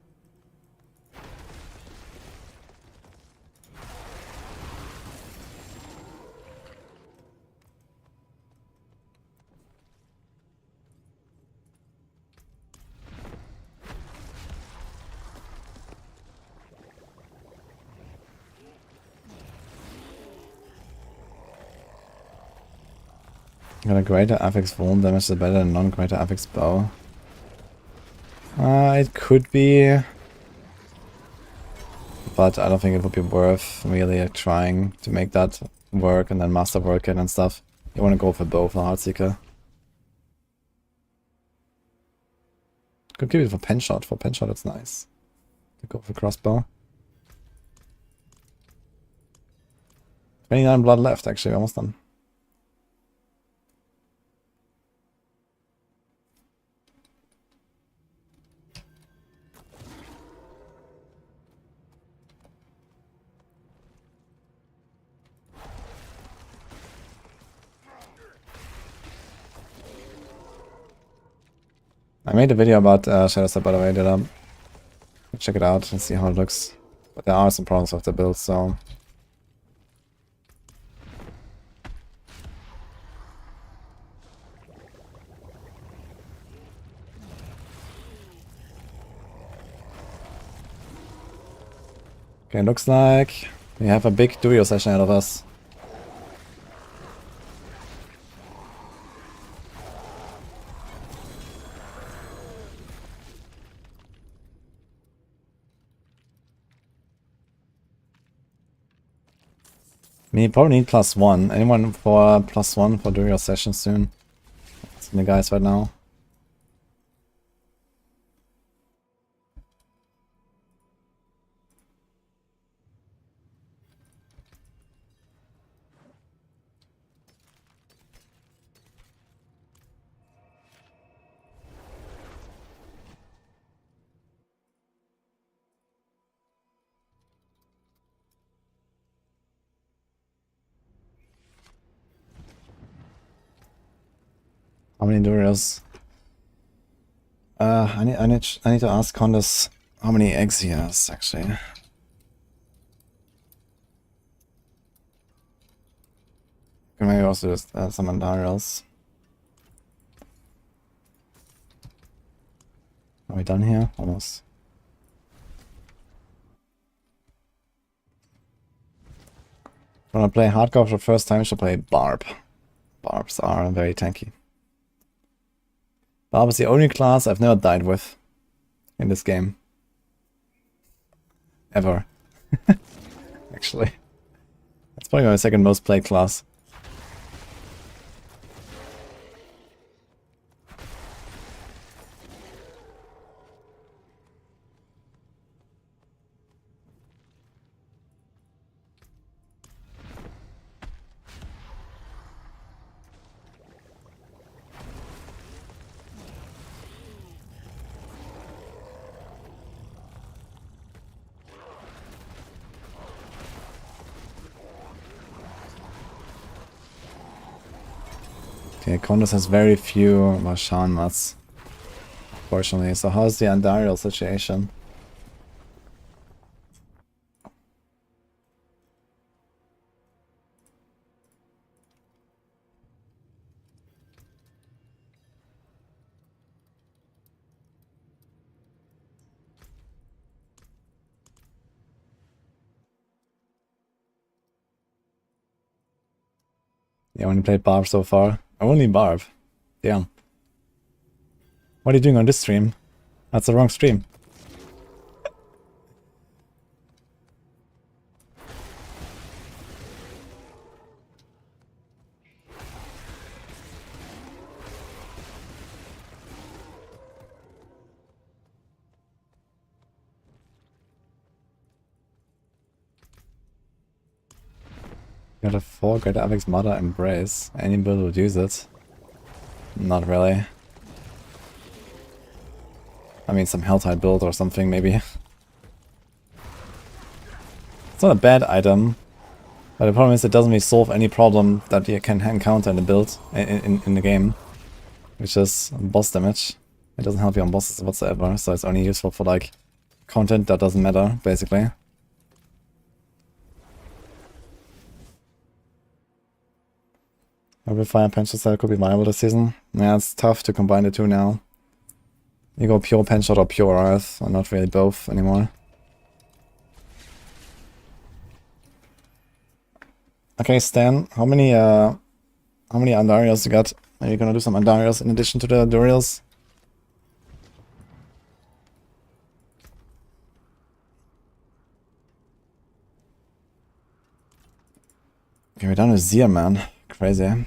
Got a greater affix wound damage is better than non-greater affix bow. It could be, but I don't think it would be worth really trying to make that work and then masterwork it and stuff. You want to go for bow for Heartseeker. Could give it for pen shot. For pen shot, it's nice. To go for crossbow. 29 blood left, actually, almost done. I made a video about Shadow Step, by the way. Did I check it out and see how it looks? But there are some problems with the build, so okay, looks like we have a big duo session ahead of us. We probably need +1. Anyone for +1 for duo session soon? It's in the guys right now. How many Durios? I need to ask Condas how many eggs he has, actually. Can maybe also just some Andariels. Are we done here? Almost. When I play hardcore for the first time, I should play Barb. Barbs are very tanky. Barb is the only class I've never died with in this game. Ever. Actually. That's probably my second most played class. Okay, Kondos has very few Marshan mats, fortunately. So how's the Andariel situation? Yeah, only played Barb so far. Only Barb. Damn. What are you doing on this stream? That's the wrong stream. Got a 4 Greater Avix Mother Embrace. Any build would use it. Not really. I mean, some Helltide build or something, maybe. It's not a bad item, but the problem is it doesn't really solve any problem that you can encounter in the build, in the game. Which is boss damage. It doesn't help you on bosses whatsoever, so it's only useful for, like, content that doesn't matter, basically. Maybe Fire Penshot style could be viable this season. Yeah, it's tough to combine the two now. You go pure Penshot or pure Earth, or not really both anymore. Okay, Stan, how many Andarios you got? Are you gonna do some Andarios in addition to the Duriels? Okay, we're down to Zir, man. Crazy.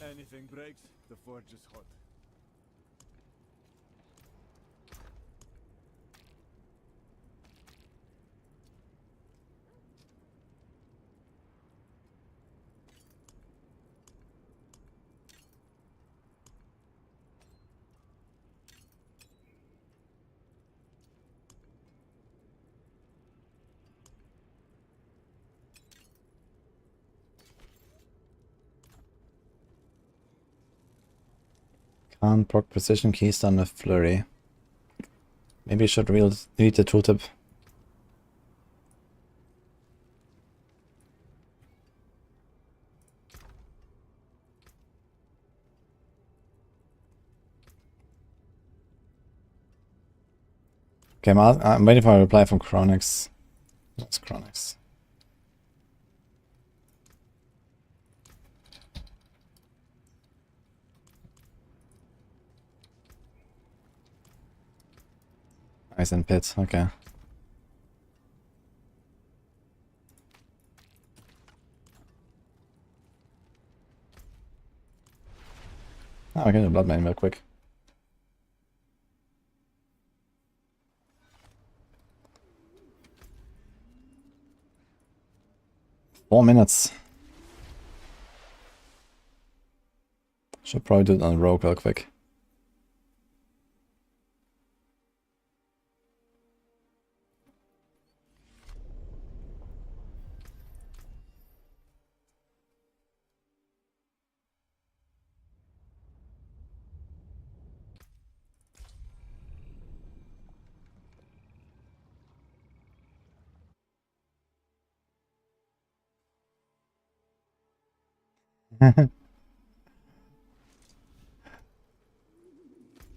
Anything breaks, the forge is hot. Can't proc precision keystone with flurry. Maybe you should read the tooltip. Okay, I'm waiting for a reply from Chronix. That's Chronix. Nice and pit, okay. Oh, I can do Blood Main real quick. Four minutes. Should probably do it on Rogue real quick.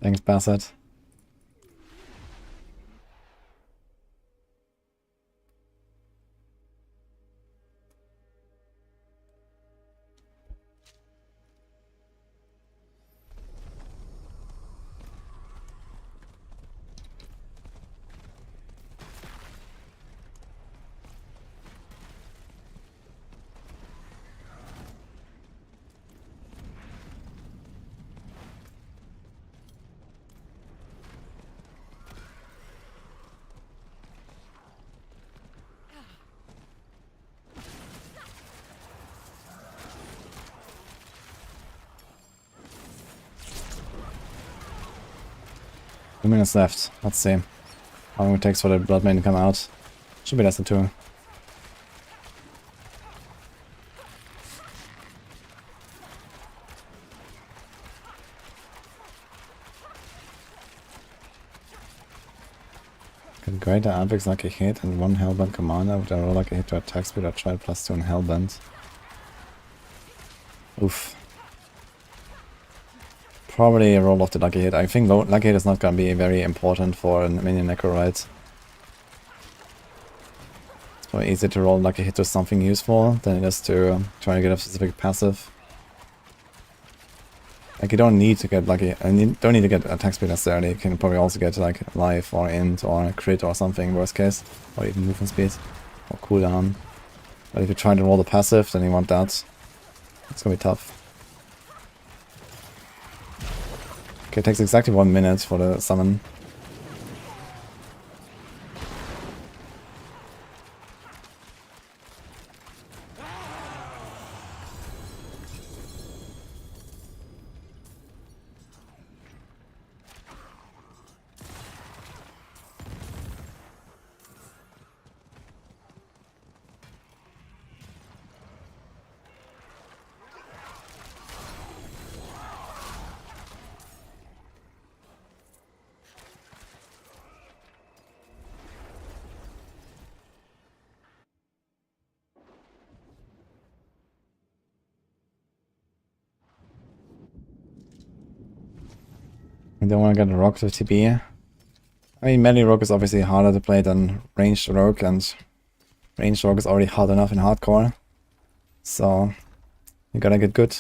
Thanks, Bassett. Two minutes left. Let's see how long it takes for the Blood Main to come out. Should be less than 2. Get greater Avix like a hit and 1 Hellbent commander with a roll like a hit to attack speed or try +2 in Hellbent. Oof. Probably roll off the lucky hit. I think lucky hit is not gonna be very important for a minion Necro, right? It's probably easier to roll lucky hit to something useful than it is to try to get a specific passive. Like you don't need to get lucky, and you don't need to get attack speed necessarily. You can probably also get like life or int or crit or something, worst case, or even movement speed or cooldown. But if you try to roll the passive, then you want that. It's gonna be tough. Okay, it takes exactly 1 minute for the summon. I don't want to get a rock with TB. I mean, melee rogue is obviously harder to play than ranged rogue, and ranged rogue is already hard enough in hardcore. So, you gotta get good.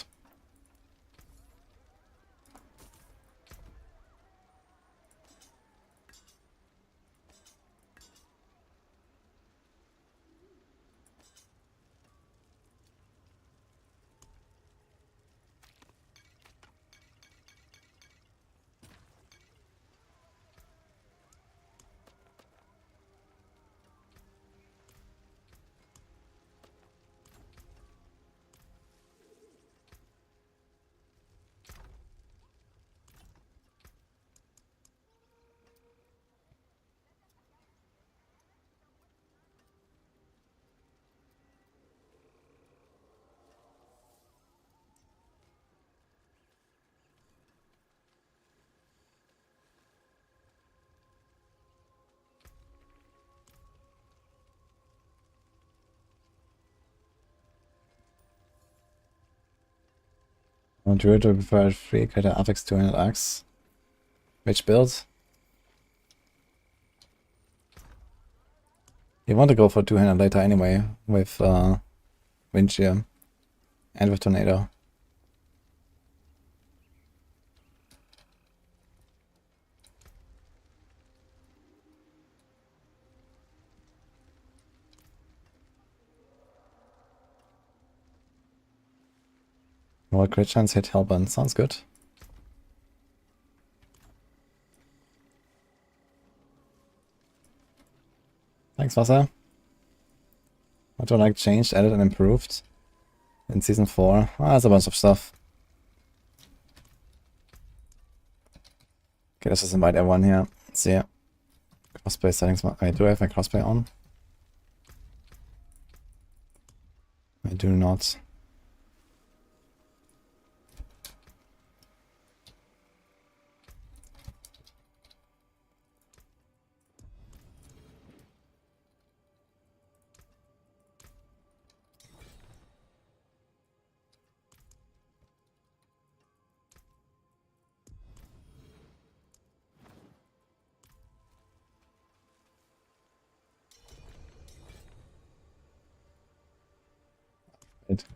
Druid Rogue prefer 3 creator affix 200x. Which build? You want to go for 200 later anyway, with Wind Shear and with Tornado. Roll crit chance, hit Hellburn. Sounds good. Thanks, Wasser. What do I like changed, added, and improved in Season 4? Ah, there's a bunch of stuff. Okay, let's just invite everyone here. Let's see. Crossplay settings. Wait, do I have my crossplay on? I do not.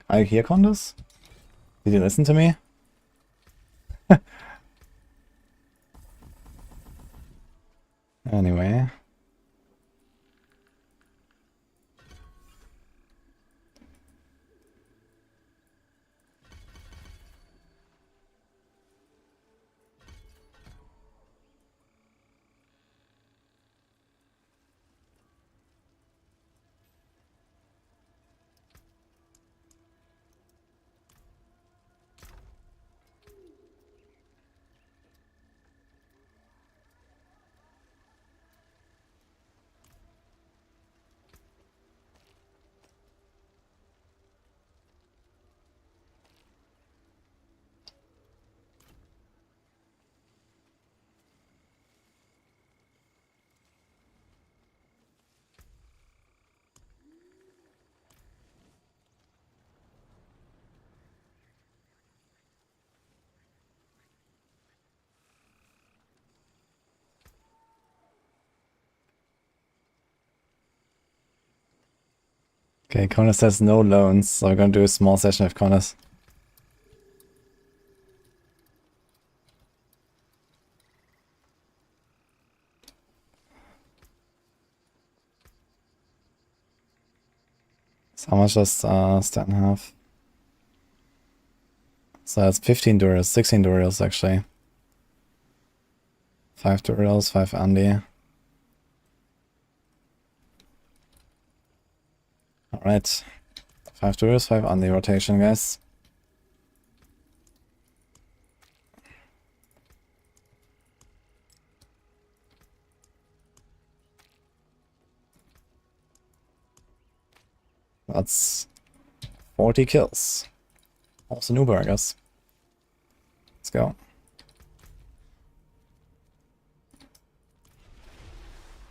I hear Condas? Did you listen to me? Anyway. Okay, Connor says no loans, so we're gonna do a small session with Connors. So how much does Stanton have? So that's 15 Durials, 16 Durials actually. 5 Durials, 5 Andy. Alright. 5 Durials, 5 Andy rotation, guys. That's 40 kills. Also new burgers. Let's go.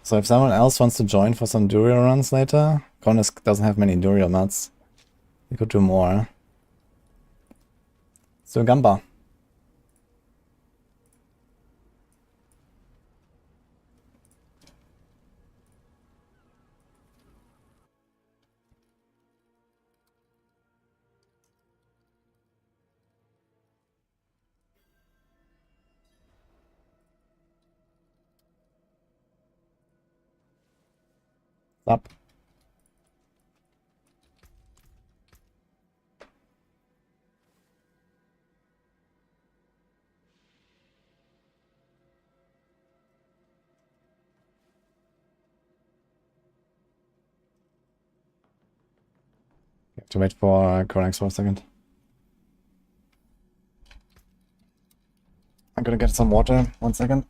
So if someone else wants to join for some Durial runs later, Connors doesn't have many Durial nuts. We could do more. So Gamba. Up. Have to wait for Korax for a second. I'm gonna get some water. 1 second.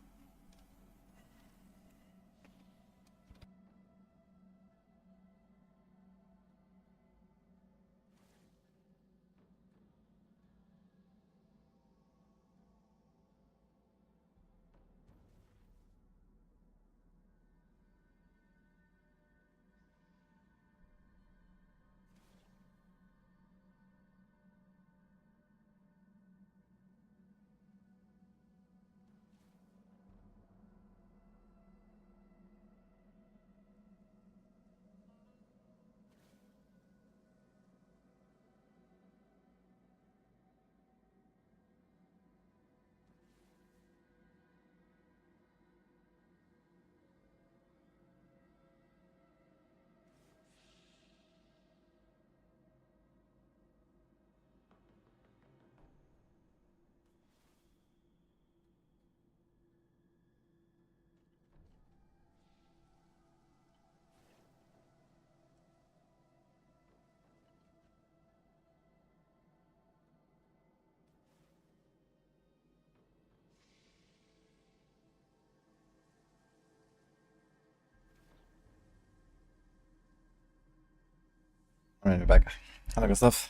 Alright, we're back. Hello, Gustav.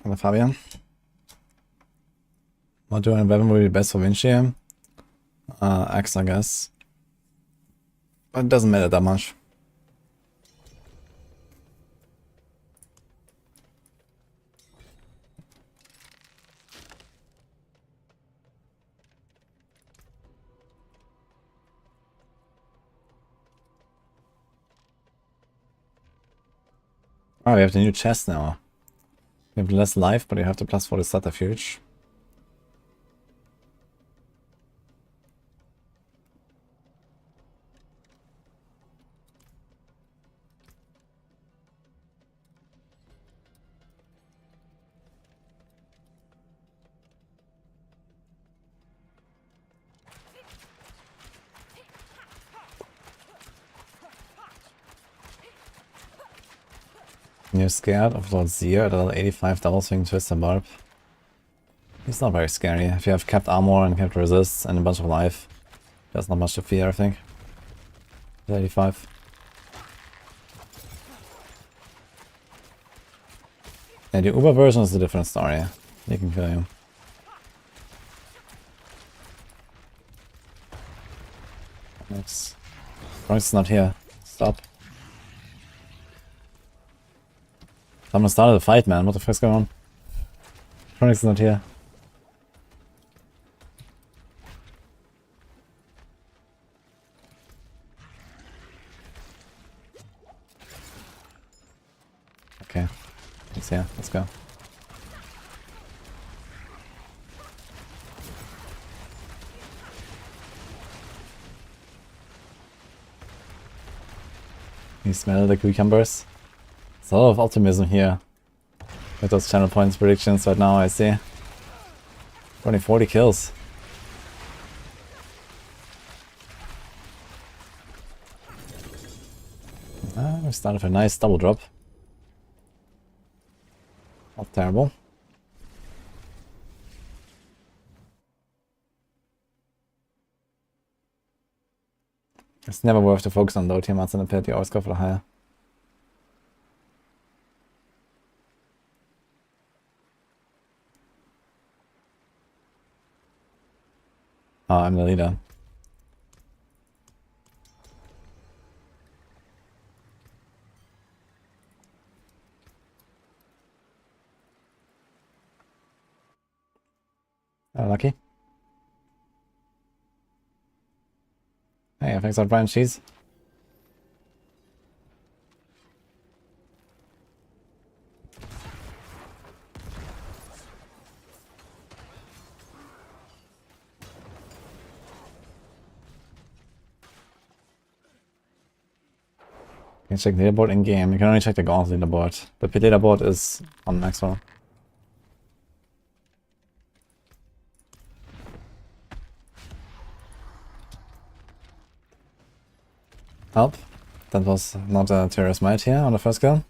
Hello, Fabian. What do I weapon would be best for Vinci? Axe, I guess. But it doesn't matter that much. Oh, we have the new chest now. We have less life, but you have the plus 4 subterfuge. You're scared of Lord Zir at level 85 double swing twist and Barb? He's not very scary. If you have kept armor and kept resists and a bunch of life, there's not much to fear, I think. 85. Yeah, the Uber version is a different story. He can kill you. Next. Chronic's not here. Stop. Someone started a fight, man. What the fuck's going on? Chronic's not here. Okay. He's here. Let's go. You smell the cucumbers? There's a lot of optimism here with those channel points predictions right now, I see. Only 40 kills. We started with a nice double drop. Not terrible. It's never worth to focus on low tier mods in the pit, you always go for the higher. Oh, I'm the leader. Oh, lucky. Hey, thanks for Brian Cheese. You can check the leaderboard in game. You can only check the Gaunt's leaderboard. The pit leaderboard is on Maxwell. Help. That was not a terrorist might here on the first kill.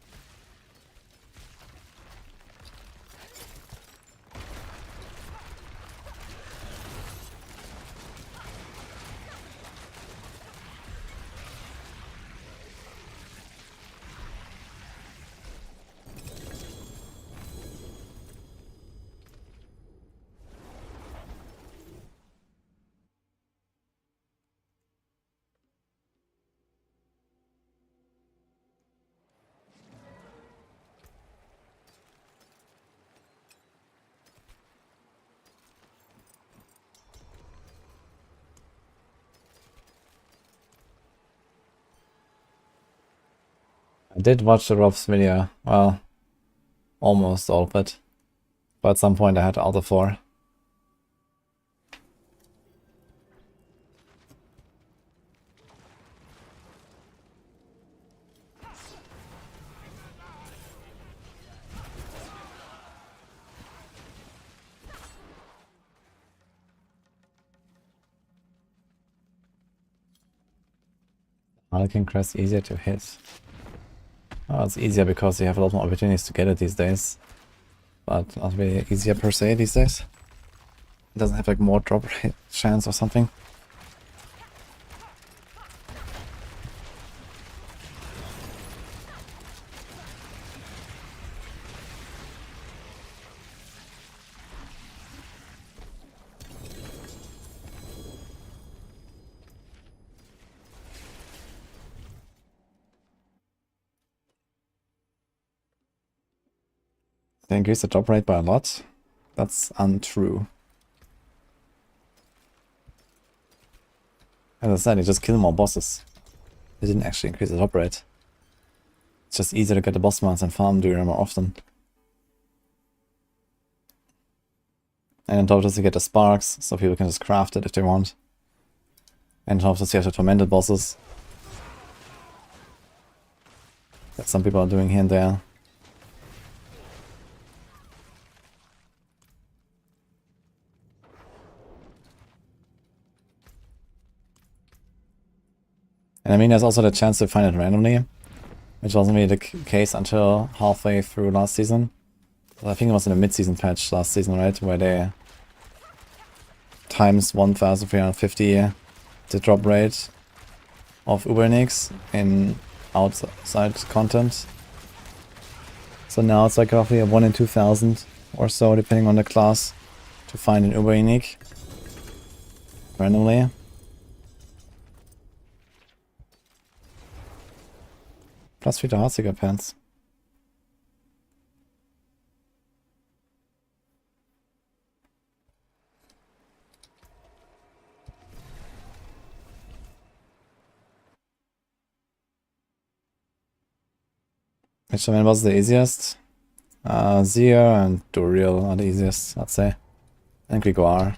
I did watch the Rob's video. Well, almost all of it. But at some point I had Alta 4. Harlequin Crest easier to hit. Oh, it's easier because you have a lot more opportunities to get it these days. But not really easier per se these days. It doesn't have like more drop rate chance or something. They increased the drop rate by a lot. That's untrue. As I said, you just kill more bosses. They didn't actually increase the drop rate. It's just easier to get the boss mounts and farm during them more often. And on top of this you get the sparks, so people can just craft it if they want. And on top of this you have the tormented bosses. That some people are doing here and there. And I mean, there's also the chance to find it randomly, which wasn't really the case until halfway through last season. So I think it was in the mid-season patch last season, right, where they times 1350 the drop rate of Ubernics in outside content. So now it's like roughly a 1 in 2000 or so, depending on the class, to find an Uber unique randomly. Plus 3 to Heartseeker pants. Which one was the easiest? Zia and Duriel are the easiest, I'd say. And Grigor.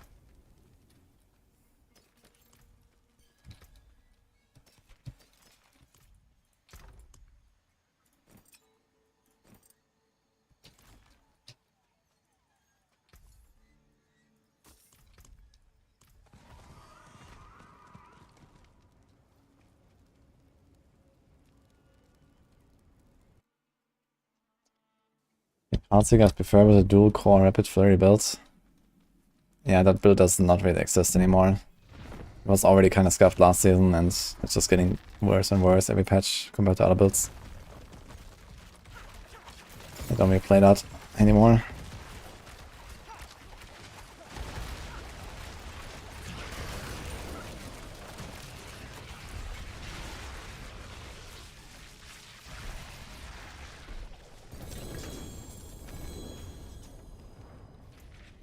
Also, you guys prefer with a dual core rapid flurry build. Yeah, that build does not really exist anymore. It was already kind of scuffed last season and it's just getting worse and worse every patch compared to other builds. I don't really play that anymore.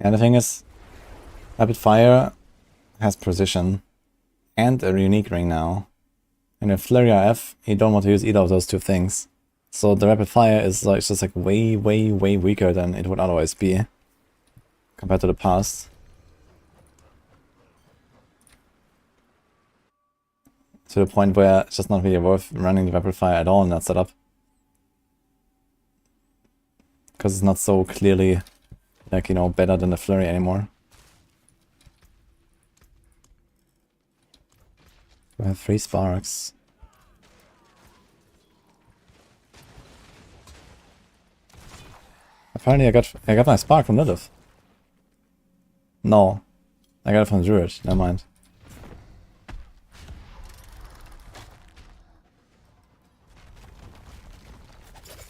And the thing is, Rapid Fire has precision and a unique ring now. And in Flurry RF, you don't want to use either of those two things. So the Rapid Fire is like just like way weaker than it would otherwise be compared to the past. To the point where it's just not really worth running the Rapid Fire at all in that setup. Because it's not so clearly, like, you know, better than the Flurry anymore. We have 3 sparks. Apparently I got my spark from Lilith. No. I got it from Druid, never mind.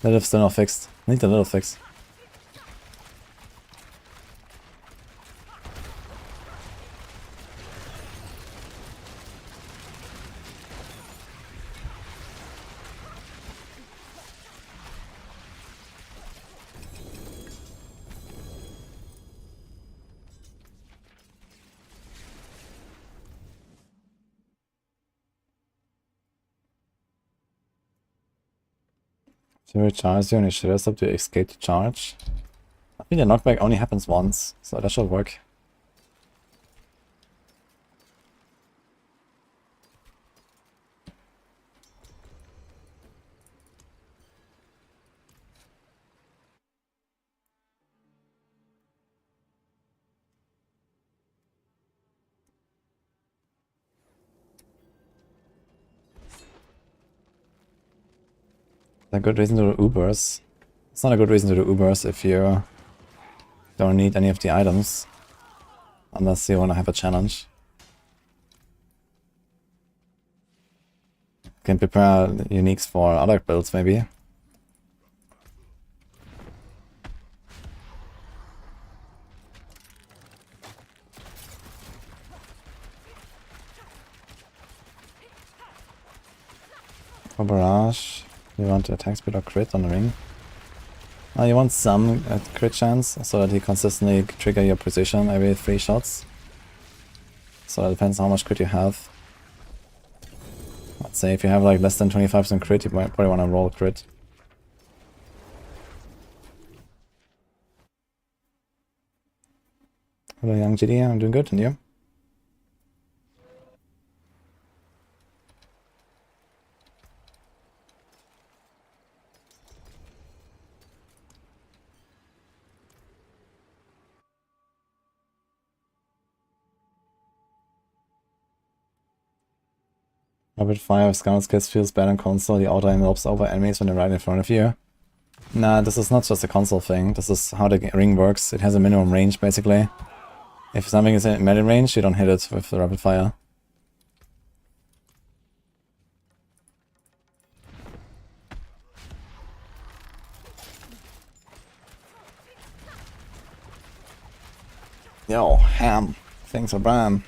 Lilith's still not fixed. I need the Lilith fix. To recharge you and you should rest up to escape the charge. I think the knockback only happens once, so that should work. A good reason to do Ubers. It's not a good reason to do Ubers if you don't need any of the items. Unless you want to have a challenge. You can prepare uniques for other builds maybe. For barrage. You want to attack speed or crit on the ring. You want some crit chance, so that he consistently trigger your precision every 3 shots. So it depends how much crit you have. Let's say if you have like less than 25% crit, you might probably want to roll crit. Hello young GD, I'm doing good, and you? Rapid Fire with Scout Skills feels bad on console. The auto aim lopes over enemies when they're right in front of you. Nah, this is not just a console thing. This is how the ring works. It has a minimum range, basically. If something is in melee range, you don't hit it with the Rapid Fire. Yo, ham. Thanks for Bram.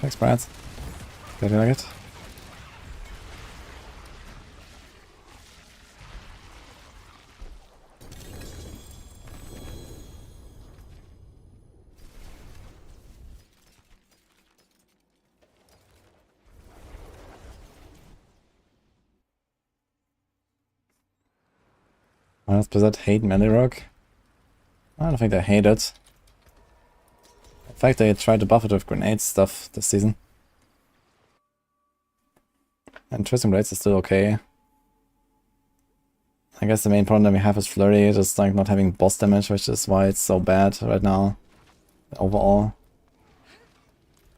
Thanks, Brad. Did you like it? Does Blizzard hate melee rogue? I don't think they hate it. In fact, they tried to buff it with grenade stuff this season. And Twisting Blades is still okay. I guess the main problem that we have is Flurry, just like not having boss damage, which is why it's so bad right now. Overall.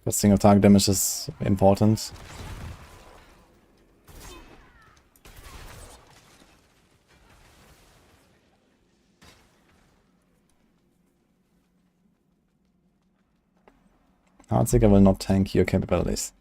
Because single target damage is important. Heartseeker will not tank your capabilities.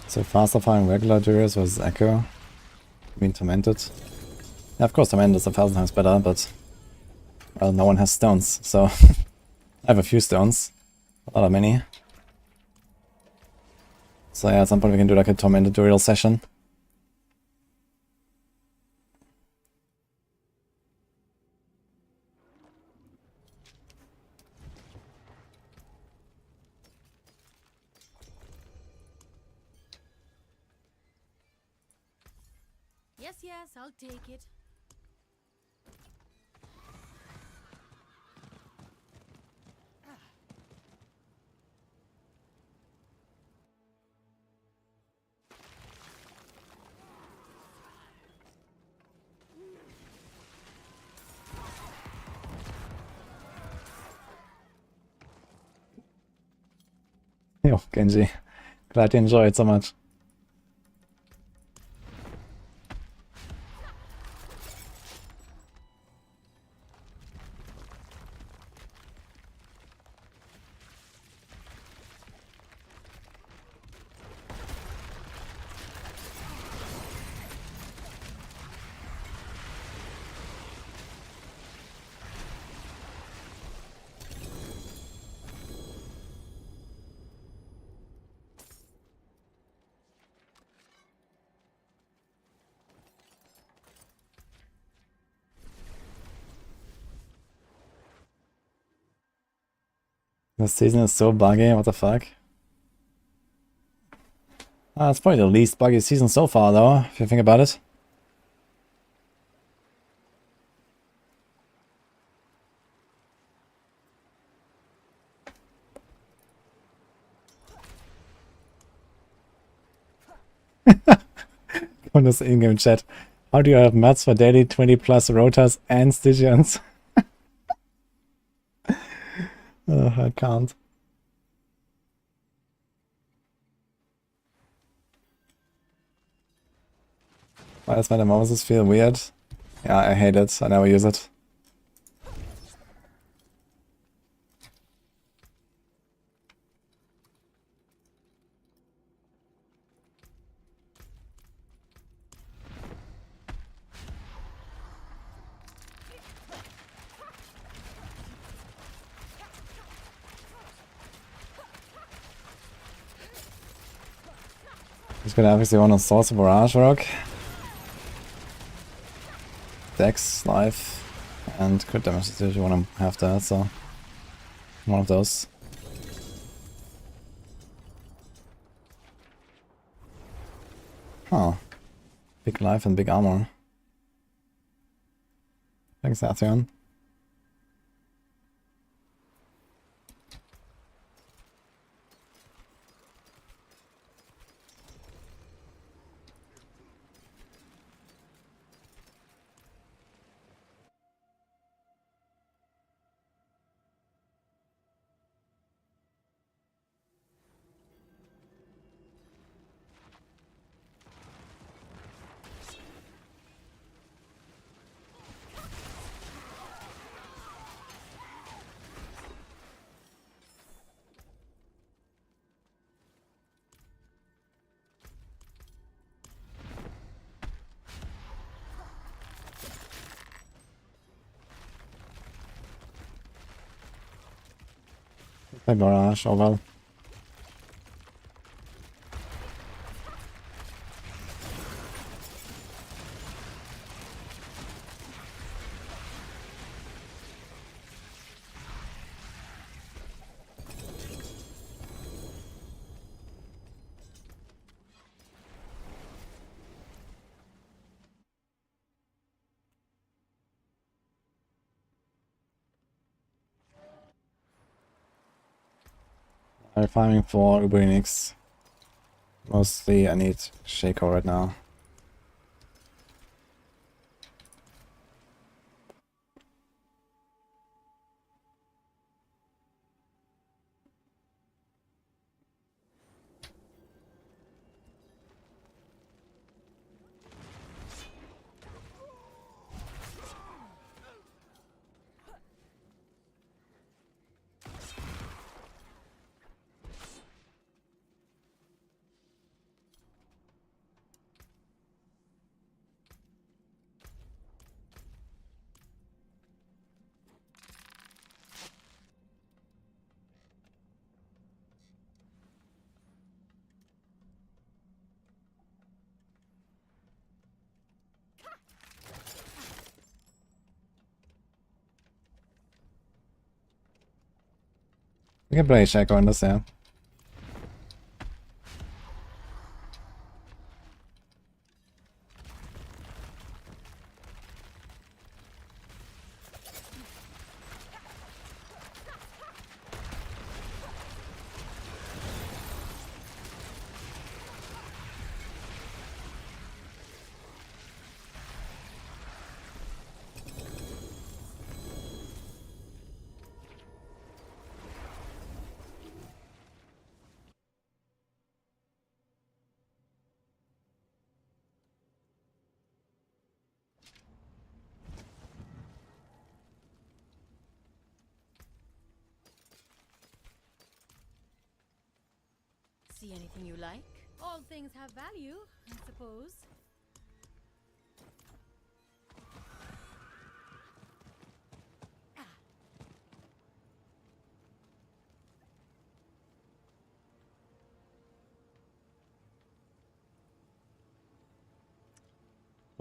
So faster firing regular Durios versus Echo. Being Tormented. Yeah, of course Tormented is 1,000 times better, but well, no one has stones, so I have a few stones. Not that many. So yeah, at some point we can do like a Tormented Duriel session. Yes, yes, I'll take it. Yo, Genji. Glad you enjoyed so much. This season is so buggy, what the fuck? It's probably the least buggy season so far though, if you think about it. On this in-game chat. How do you have mats for daily 20 plus rotas and Stygians? I can't. Why does my Metamorphosis feel weird? Yeah, I hate it. I never use it. He's gonna obviously want to source a Barrage Rock. Dex, life, and crit damage if you want to have that, so one of those. Huh. Big life and big armor. Thanks, Athion. Play Barrage, oh well. I'm farming for Uber Unix. Mostly I need Shaco right now. We can play Shaco on this, yeah. See anything you like? All things have value, I suppose.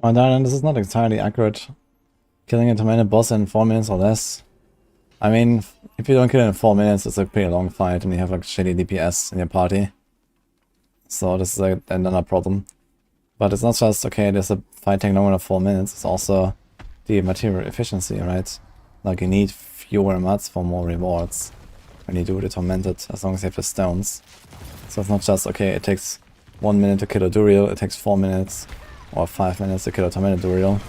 Oh, darn, this is not entirely accurate. Killing a tormented boss in 4 minutes or less. I mean, if you don't kill it in 4 minutes, it's a pretty long fight and you have like shitty DPS in your party. So this is like another problem. But it's not just, okay, there's a fight taking longer than 4 minutes, it's also the material efficiency, right? Like you need fewer mats for more rewards when you do the tormented, as long as you have the stones. So it's not just, okay, it takes 1 minute to kill a Duriel, it takes 4 minutes or 5 minutes to kill a tormented Duriel.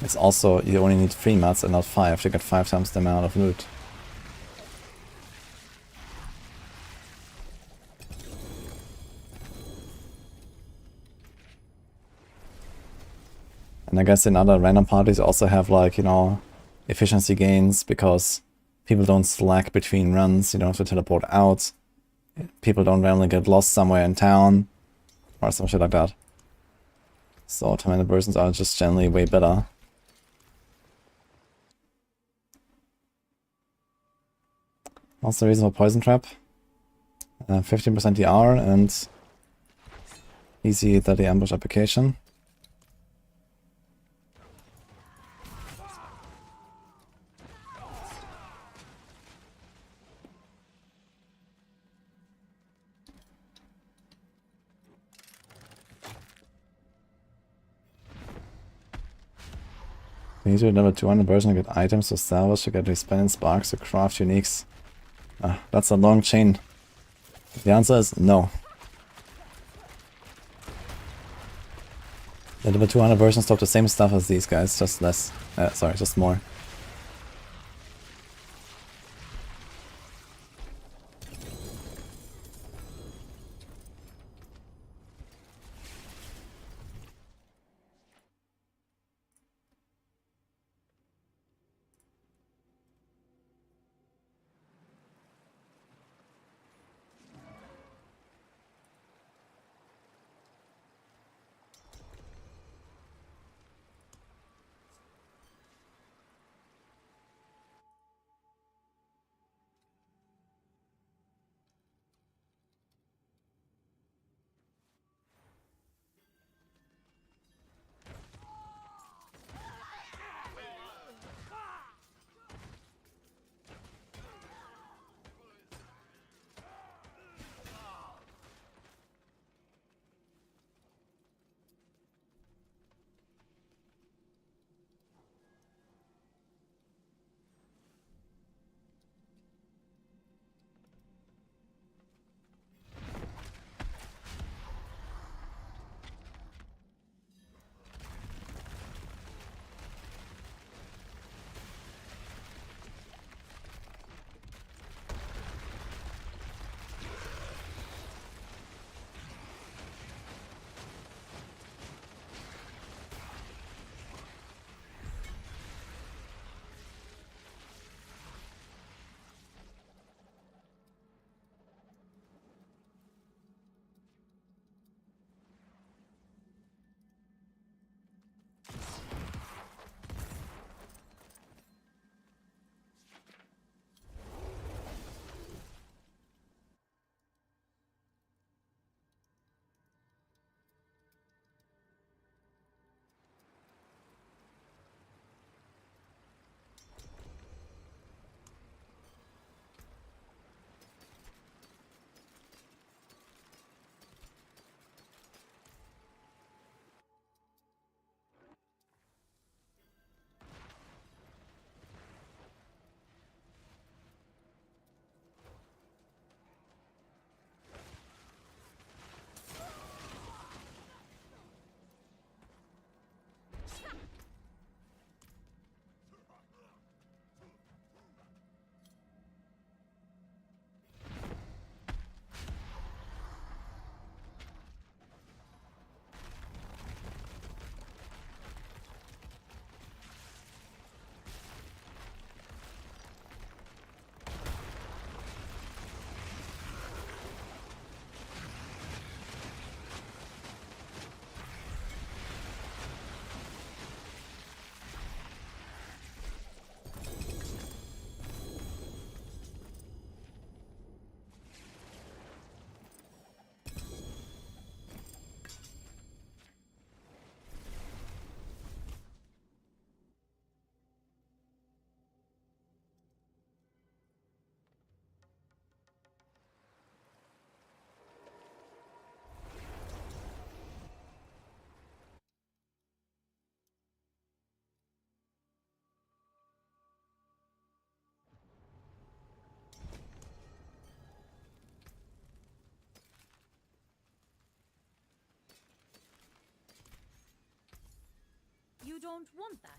It's also, you only need 3 mats and not 5 to get 5 times the amount of loot. And I guess in other random parties you also have like, you know, efficiency gains because people don't slack between runs, you don't have to teleport out. People don't randomly get lost somewhere in town or some shit like that. So tormented versions are just generally way better. What's the reason for Poison Trap? 15% DR and easy 30 ambush application. Use your level 200 version to get items to salvage, to get expanded sparks, to craft uniques. That's a long chain. The answer is no. The level 200 versions stop the same stuff as these guys, just less. Sorry, just more. You don't want that.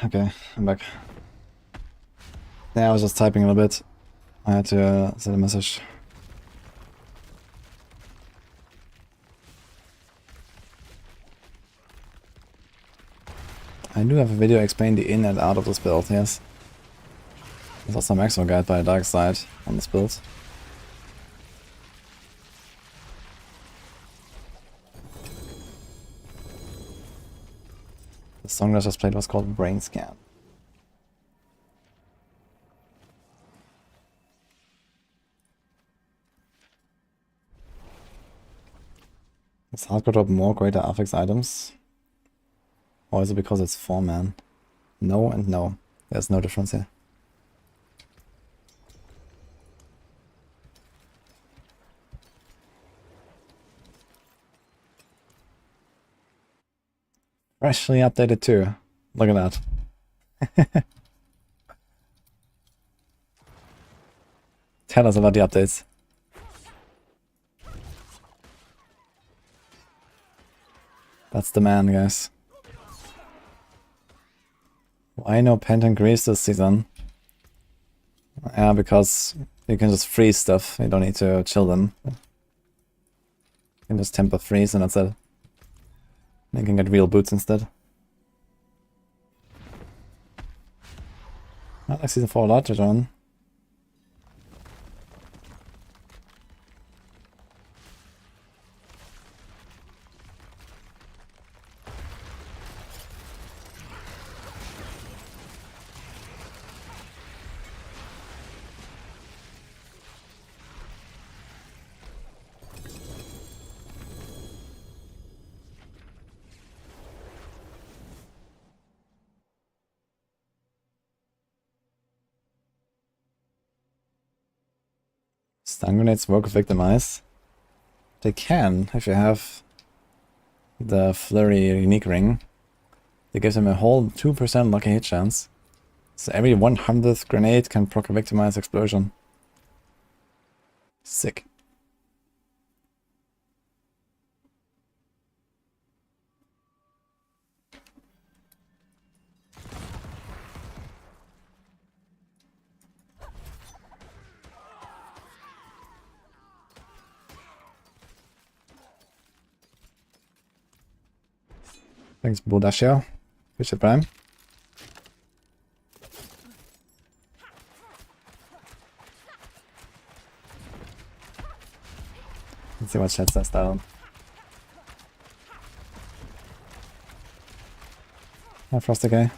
Okay, I'm back. Yeah, I was just typing a little bit. I had to send a message. I do have a video explaining the in and out of this build, yes. There's also a maximum guide by Dark Side on this build. The song that I just played was called Brain Scan. Does hardcore drop more greater affix items? Or is it because it's 4-man? No and no. There's no difference here. Freshly updated too. Look at that. Tell us about the updates. That's the man, guys. Why no Enquiries this season? Yeah, because you can just freeze stuff. You don't need to chill them. You can just temper freeze and that's it. You can get real boots instead. I like season 4 a lot, John. Stun grenades work with Victimize. They can, if you have the Flurry unique ring. It gives them a whole 2% lucky hit chance. So every 100th grenade can proc a Victimize explosion. Sick. Thanks, Bodashio. Appreciate Prime. Let's see what chat says down. Hi, Frosty guy.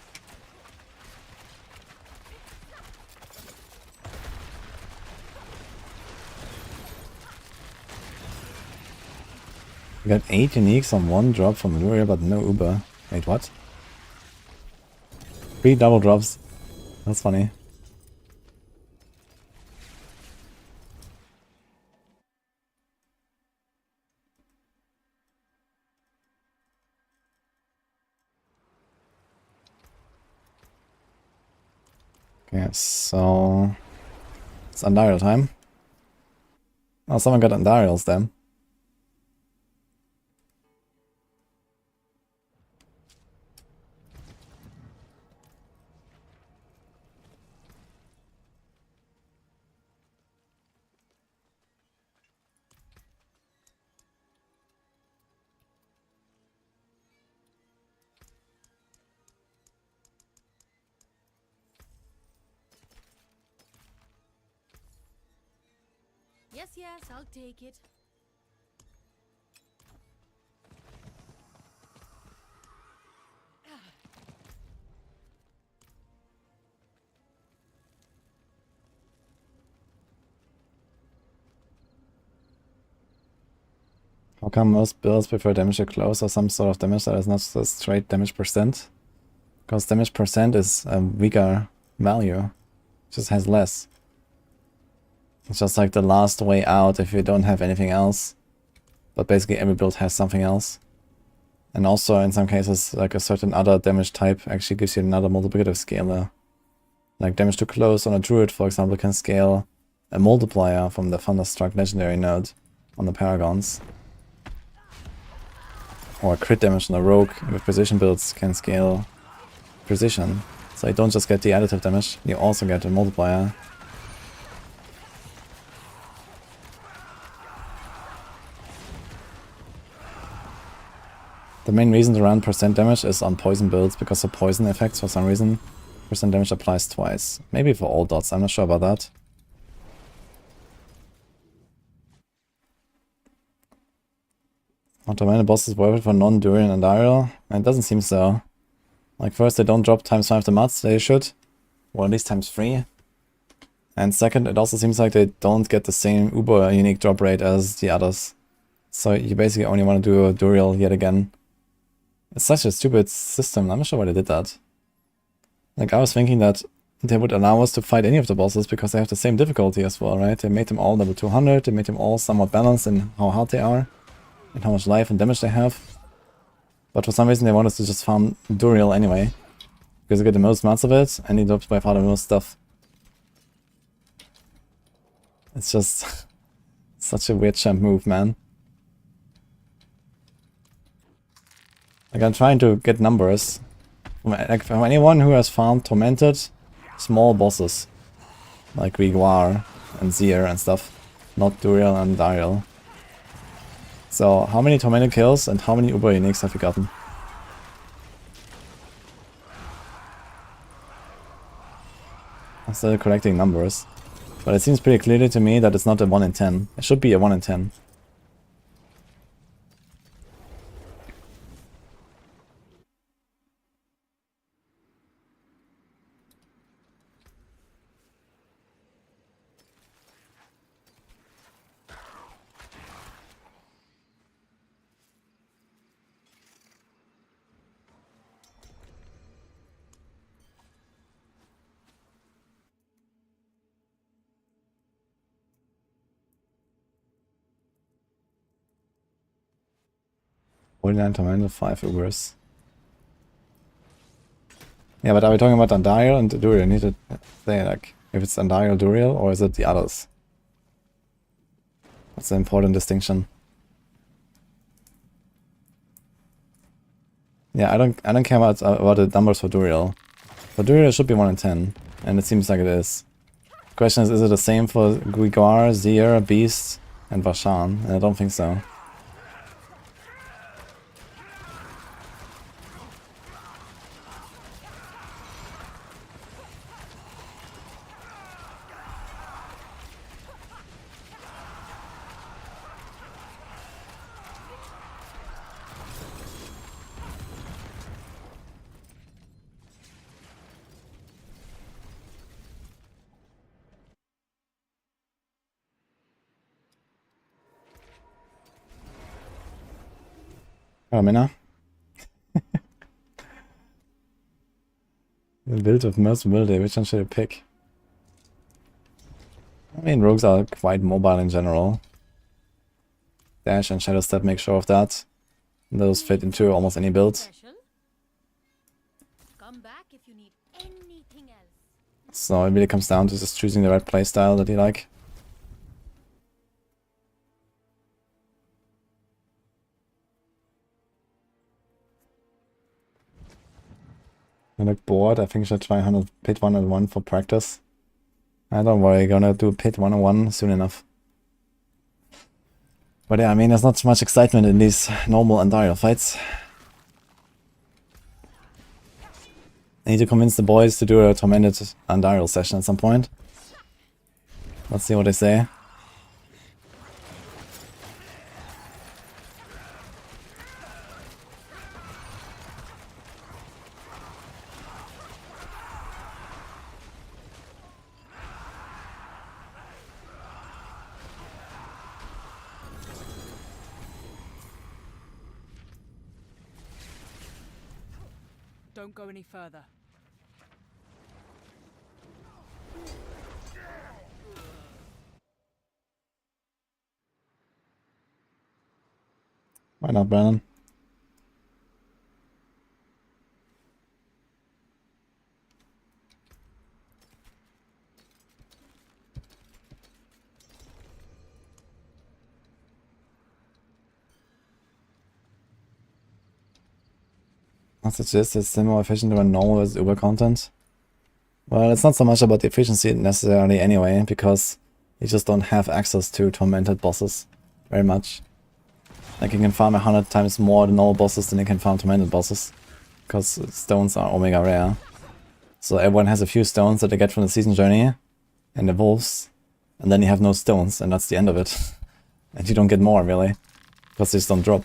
We got 8 uniques on 1 drop from Luria, but no Uber. Wait, what? 3 double drops. That's funny. Okay, so it's Andariel time. Oh, someone got Andariels then. Yes, yes, I'll take it. How come most builds prefer damage to close or some sort of damage that is not the straight damage percent? Because damage percent is a weaker value. Just has less. It's just like the last way out if you don't have anything else. But basically every build has something else. And also in some cases like a certain other damage type actually gives you another multiplicative scaler. Like damage to close on a druid, for example, can scale a multiplier from the Thunderstruck legendary node on the paragons. Or crit damage on a rogue with precision builds can scale precision. So you don't just get the additive damage, you also get a multiplier. The main reason to run percent damage is on poison builds, because of poison effects for some reason. Percent damage applies twice. Maybe for all dots, I'm not sure about that. Automata boss is worth it for non-Durian and Dial? It doesn't seem so. Like first they don't drop times 5 the mats, they should. Or at least times 3. And second, it also seems like they don't get the same uber unique drop rate as the others. So you basically only want to do a Duriel yet again. It's such a stupid system, I'm not sure why they did that. Like I was thinking that they would allow us to fight any of the bosses because they have the same difficulty as well, right? They made them all level 200, they made them all somewhat balanced in how hard they are. And how much life and damage they have. But for some reason they want us to just farm Duriel anyway. Because you get the most mats of it, and he drops by far the most stuff. It's just such a weird champ move, man. Like I'm trying to get numbers. From anyone who has farmed tormented small bosses. Like Grigor and Zier and stuff. Not Duriel and Dariel. So, how many tormented kills and how many uber uniques have you gotten? I'm still collecting numbers. But it seems pretty clearly to me that it's not a 1 in 10. It should be a 1 in 10. $49 tormented, 5 ubers. Yeah, but are we talking about Andariel and Duriel? I need to say, like, if it's Andariel, Duriel, or is it the others? That's an important distinction. Yeah, I don't care about the numbers for Duriel. For Duriel it should be 1 in 10, and it seems like it is. The question is it the same for Grigor, Zier, Beast, and Vashan? And I don't think so. Oh, Minna. The build of mercifulity, which one should I pick? I mean, rogues are quite mobile in general. Dash and Shadow Step make sure of that. Those fit into almost any build. Come back if you need anything else. So it really comes down to just choosing the right playstyle that you like. I look bored, I think I should try pit 101 for practice. Don't worry, gonna do pit 101 soon enough. But yeah, I mean, there's not much excitement in these normal Andariel fights. I need to convince the boys to do a tormented Andariel session at some point. Let's see what they say. Don't go any further. Why not, Brandon? I suggest it's still more efficient to run normal as Uber content. Well, it's not so much about the efficiency necessarily anyway, because you just don't have access to tormented bosses very much. Like you can farm 100 times more the normal bosses than you can farm tormented bosses, because stones are omega rare. So everyone has a few stones that they get from the season journey and the wolves, and then you have no stones, and that's the end of it. And you don't get more really, because they just don't drop.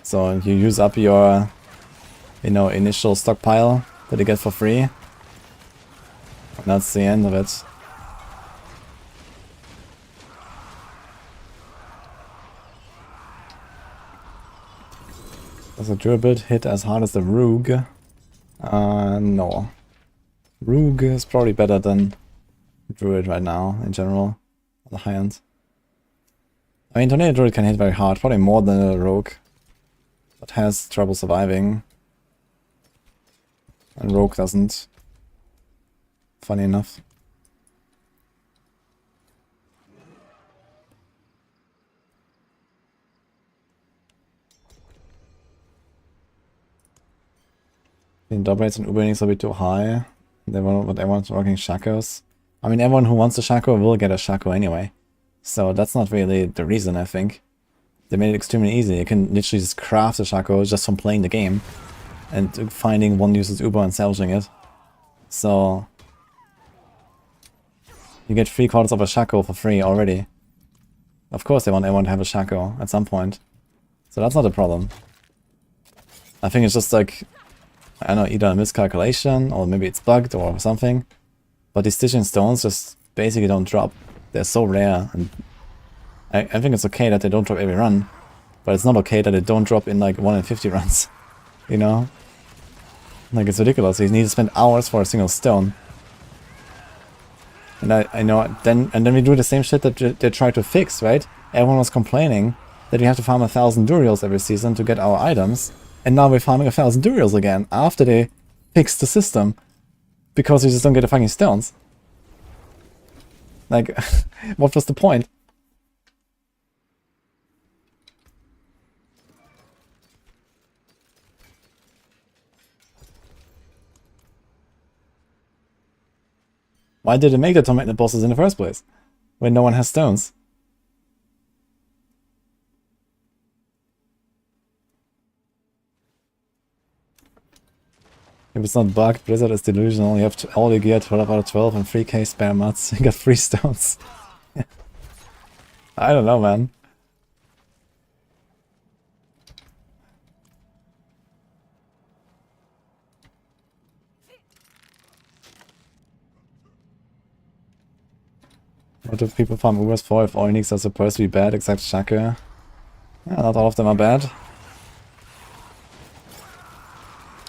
So you use up your, you know, initial stockpile that you get for free. And that's the end of it. Does a Druid hit as hard as the Rogue? No. Rogue is probably better than Druid right now, in general, on the high end. I mean, Tornado Druid can hit very hard, probably more than a Rogue. But has trouble surviving. And Rogue doesn't. Funny enough. The double rates and Uber needs a bit too high. They want what everyone's working Shakos. I mean, everyone who wants a Shako will get a Shako anyway. So that's not really the reason, I think. They made it extremely easy. You can literally just craft a Shako just from playing the game. And finding one user's Uber and salvaging it. So you get 3/4 of a Shako for free already. Of course they want everyone to have a Shako at some point. So that's not a problem. I think it's just like, I don't know, either a miscalculation or maybe it's bugged or something. But these Stygian stones just basically don't drop. They're so rare, and I think it's okay that they don't drop every run. But it's not okay that they don't drop in like 1 in 50 runs. You know? Like, it's ridiculous. You need to spend hours for a single stone. And I know, then we do the same shit that they try to fix, right? Everyone was complaining that we have to farm 1,000 Durials every season to get our items. And now we're farming 1,000 Durials again, after they fixed the system. Because we just don't get the fucking stones. Like, what was the point? Why did they make the tormented bosses in the first place? When no one has stones? If it's not bugged, Blizzard is delusional. You have all the gear, 12 out of 12, and 3k spare mats. You got 3 stones. I don't know, man. What do people farm Ubers for if all uniques are supposed to be bad except Shaka? Yeah, not all of them are bad.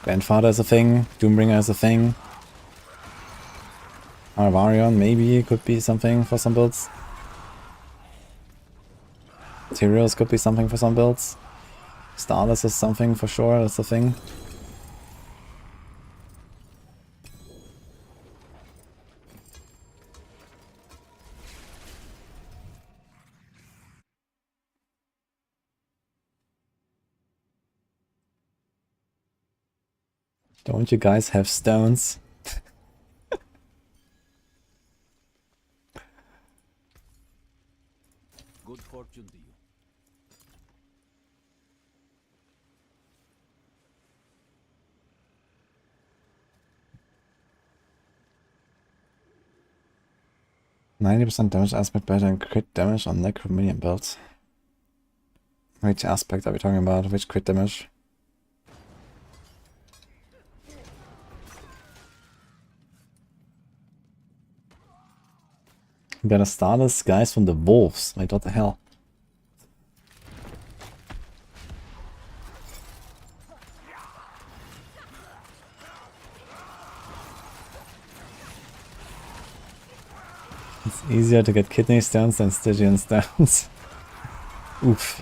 Grandfather is a thing, Doombringer is a thing. Arvarion maybe could be something for some builds. Tyrios could be something for some builds. Starless is something for sure, that's a thing. Don't you guys have stones? Good fortune to you. %90 damage aspect better than crit damage on Necro minion builds. Which aspect are we talking about? Which crit damage? We got a Starless guys from the Wolves. Wait, what the hell? It's easier to get kidney stones than Stygian stones. Oof.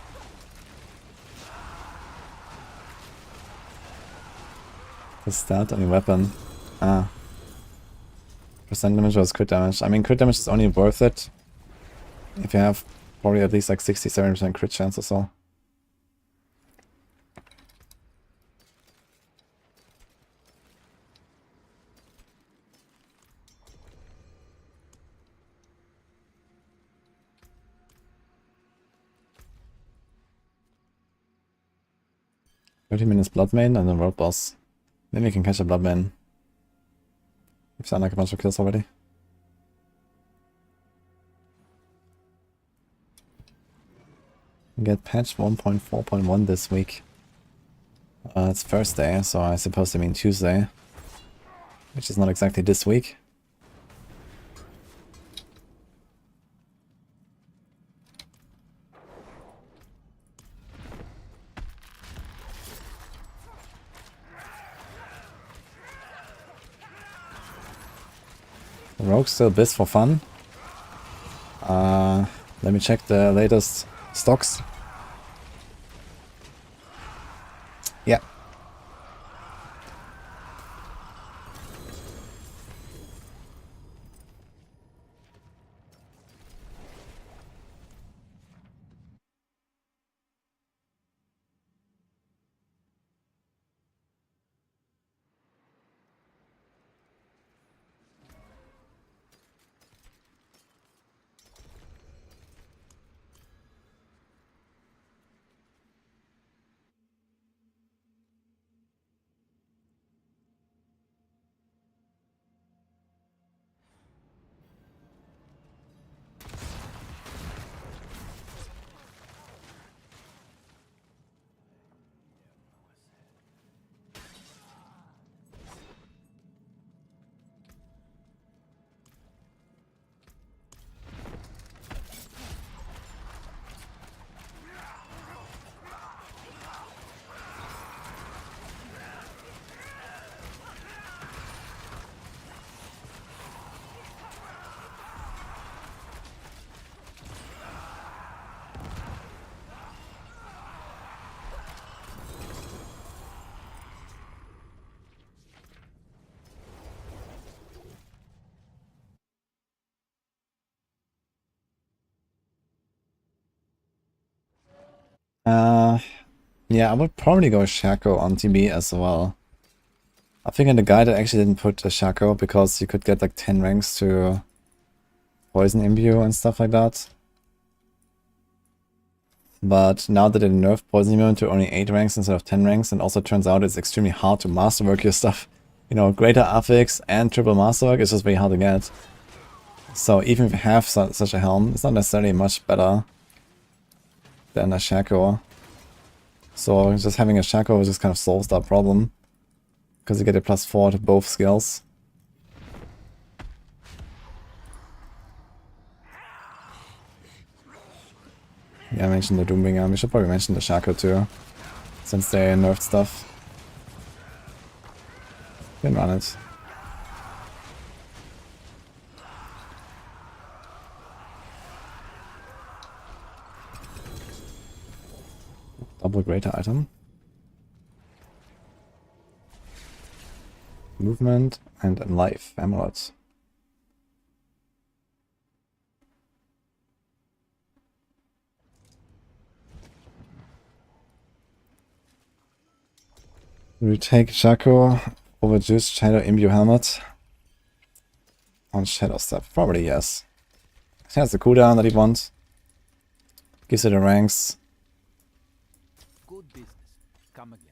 The stat on your weapon. Ah. Percent damage was crit damage. I mean, crit damage is only worth it if you have probably at least like 60-70% crit chance or so. "30 minutes Blood Main and then World Boss." Maybe we can catch a Blood Main. We've done like a bunch of kills already. Get patch 1.4.1 this week. It's Thursday, so I suppose they mean Tuesday. Which is not exactly this week. The Rogue's still biz for fun. Let me check the latest stocks. Yeah. Yeah, I would probably go Shaco on TB as well. I think in the guide I actually didn't put a Shaco because you could get like 10 ranks to poison imbue and stuff like that. But now that they nerfed poison immune to only 8 ranks instead of 10 ranks, and also turns out it's extremely hard to masterwork your stuff. You know, greater affix and triple masterwork is just very hard to get. So even if you have such a helm, it's not necessarily much better than a Shaco. So just having a Shaco just kind of solves that problem. Because you get a +4 to both skills. Yeah, I mentioned the Doombringer. We should probably mention the Shaco too. Since they nerfed stuff. Didn't run it. Double greater item. Movement and life amulet. We take Shaco over Juice Shadow Imbue Helmet on Shadow Step. Probably yes. It has the cooldown that he wants. Gives it the ranks. Good business. Come again.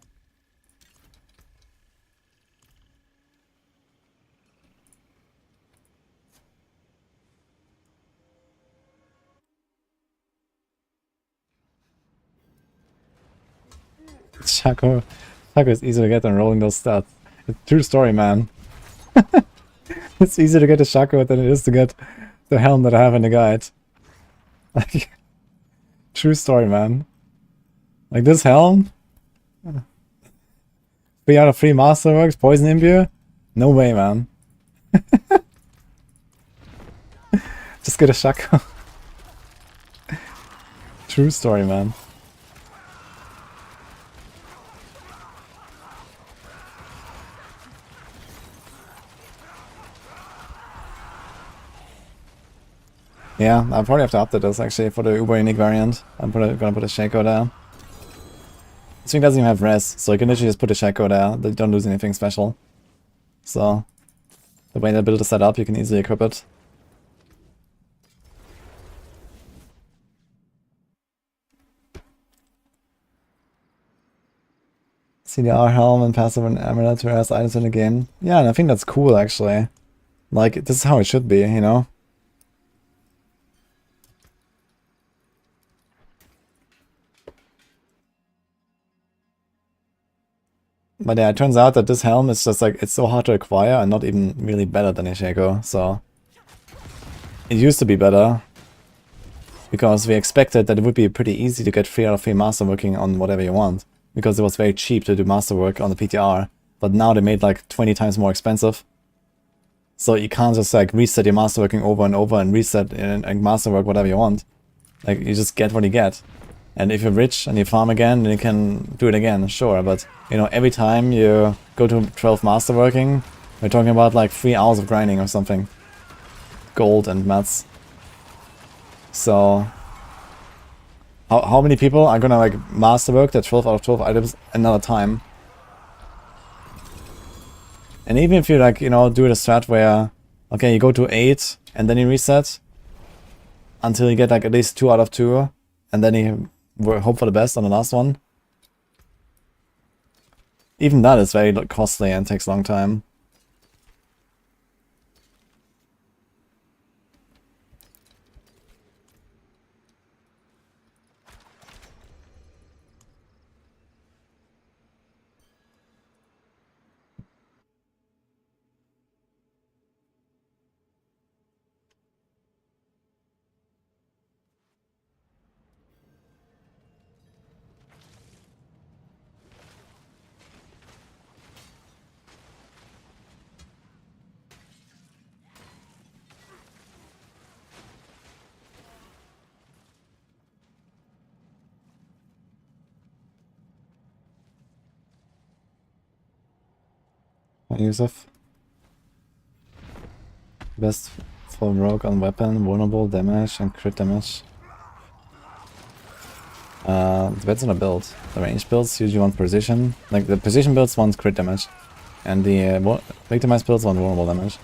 Shaco is easy to get than rolling those stats. It's a true story, man. It's easier to get a Shaco than it is to get the helm that I have in the guide. Like, true story, man. Like this helm? 3 out of 3 masterworks, poison imbue? No way, man. Just get a Shaco. True story, man. Yeah, I'll probably have to update this actually for the Uber unique variant. I'm gonna put a Shaco there. This thing doesn't even have res, so you can literally just put a Shaco there. They don't lose anything special. So, the way that build is set up, you can easily equip it. CDR helm and passive and amulet to rest items in the game. Yeah, and I think that's cool actually. Like, this is how it should be, you know? But yeah, it turns out that this helm is just like, it's so hard to acquire and not even really better than a Shaco, so... It used to be better, because we expected that it would be pretty easy to get 3 out of 3 masterworking on whatever you want, because it was very cheap to do masterwork on the PTR, but now they made like 20 times more expensive. So you can't just like reset your masterworking over and over and reset and masterwork whatever you want. Like, you just get what you get. And if you're rich and you farm again, then you can do it again, sure, but, you know, every time you go to 12 masterworking, we're talking about like 3 hours of grinding or something. Gold and mats. So, how many people are gonna like masterwork the 12 out of 12 items another time? And even if you like, you know, do the strat where, okay, you go to 8 and then you reset until you get like at least 2 out of 2, and then you hope for the best on the last one. Even that is very costly and takes a long time. Yusuf. Best for rogue on weapon, vulnerable damage and crit damage. Depends on the build. The range builds usually want precision. Like the precision builds want crit damage. And the victimized builds want vulnerable damage.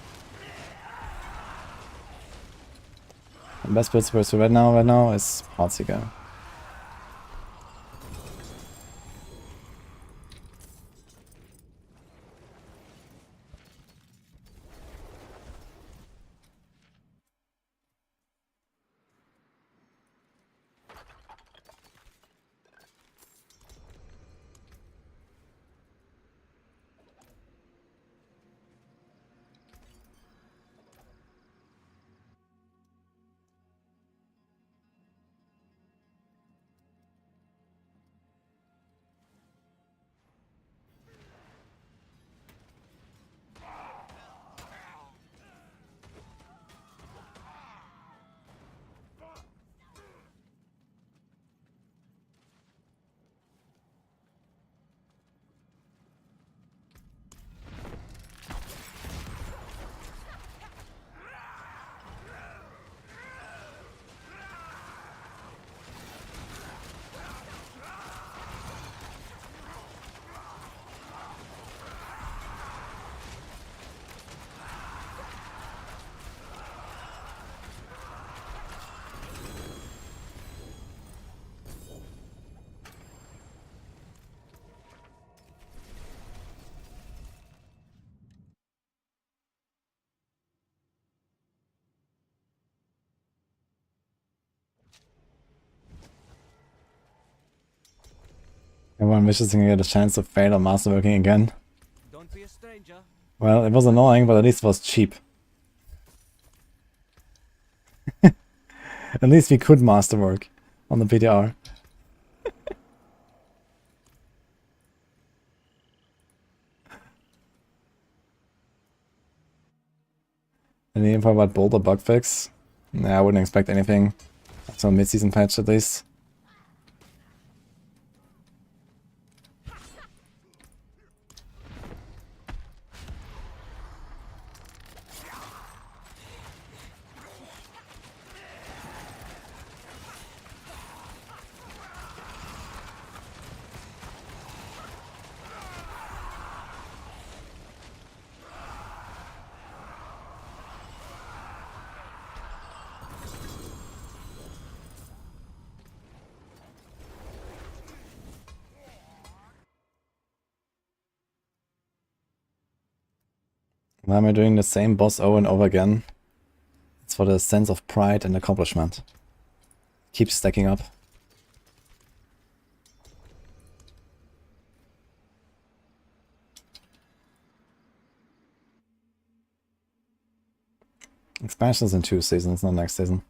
The best build to pursue right now is Heartseeker. Everyone wishes to get a chance to fail on masterworking again. Don't be a stranger. Well, it was annoying, but at least it was cheap. At least we could masterwork on the PTR. Any info about Boulder bug fix? Nah, I wouldn't expect anything. So mid-season patch at least. Why am I doing the same boss over and over again? It's for the sense of pride and accomplishment. Keeps stacking up. Expansions in 2 seasons, not next season.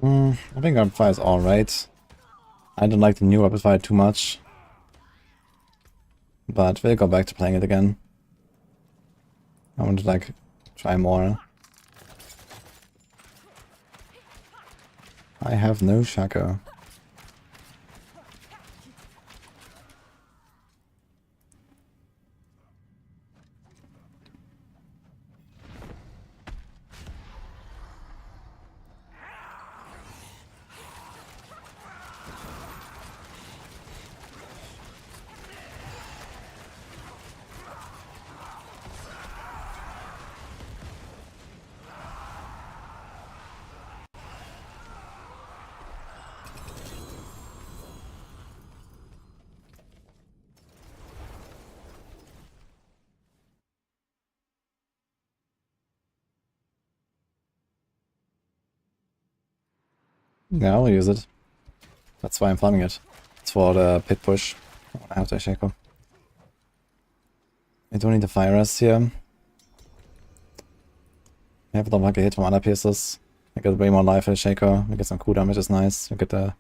I think Rapid Fire is alright. I don't like the new Rapid Fire too much. But we'll go back to playing it again. I want to like try more. I have no Shaco. Yeah, I'll use it. That's why I'm farming it. It's for the pit push. I have to Shaco. I don't need the fire rest here. I have a lot of hit from other pieces. I get way more life for the Shaco. I get some cooldown, which is nice. I get the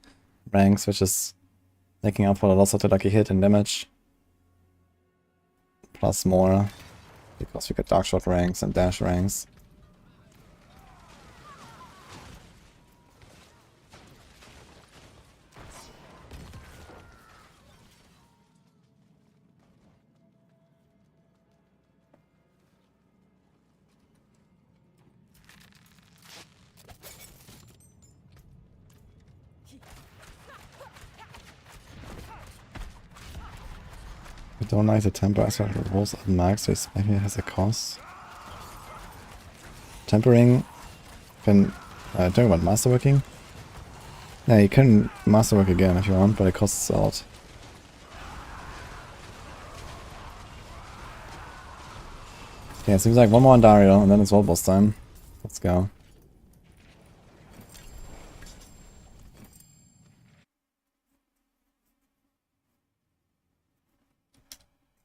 ranks, which is making up for the loss of the lucky hit and damage. Plus more, because we get dark shot ranks and dash ranks. I don't like the temporizer rolls at max, so maybe it has a cost. Tempering can talking about masterworking? Yeah, you can masterwork again if you want, but it costs a lot. Yeah, it seems like one more on Dario and then it's all boss time. Let's go.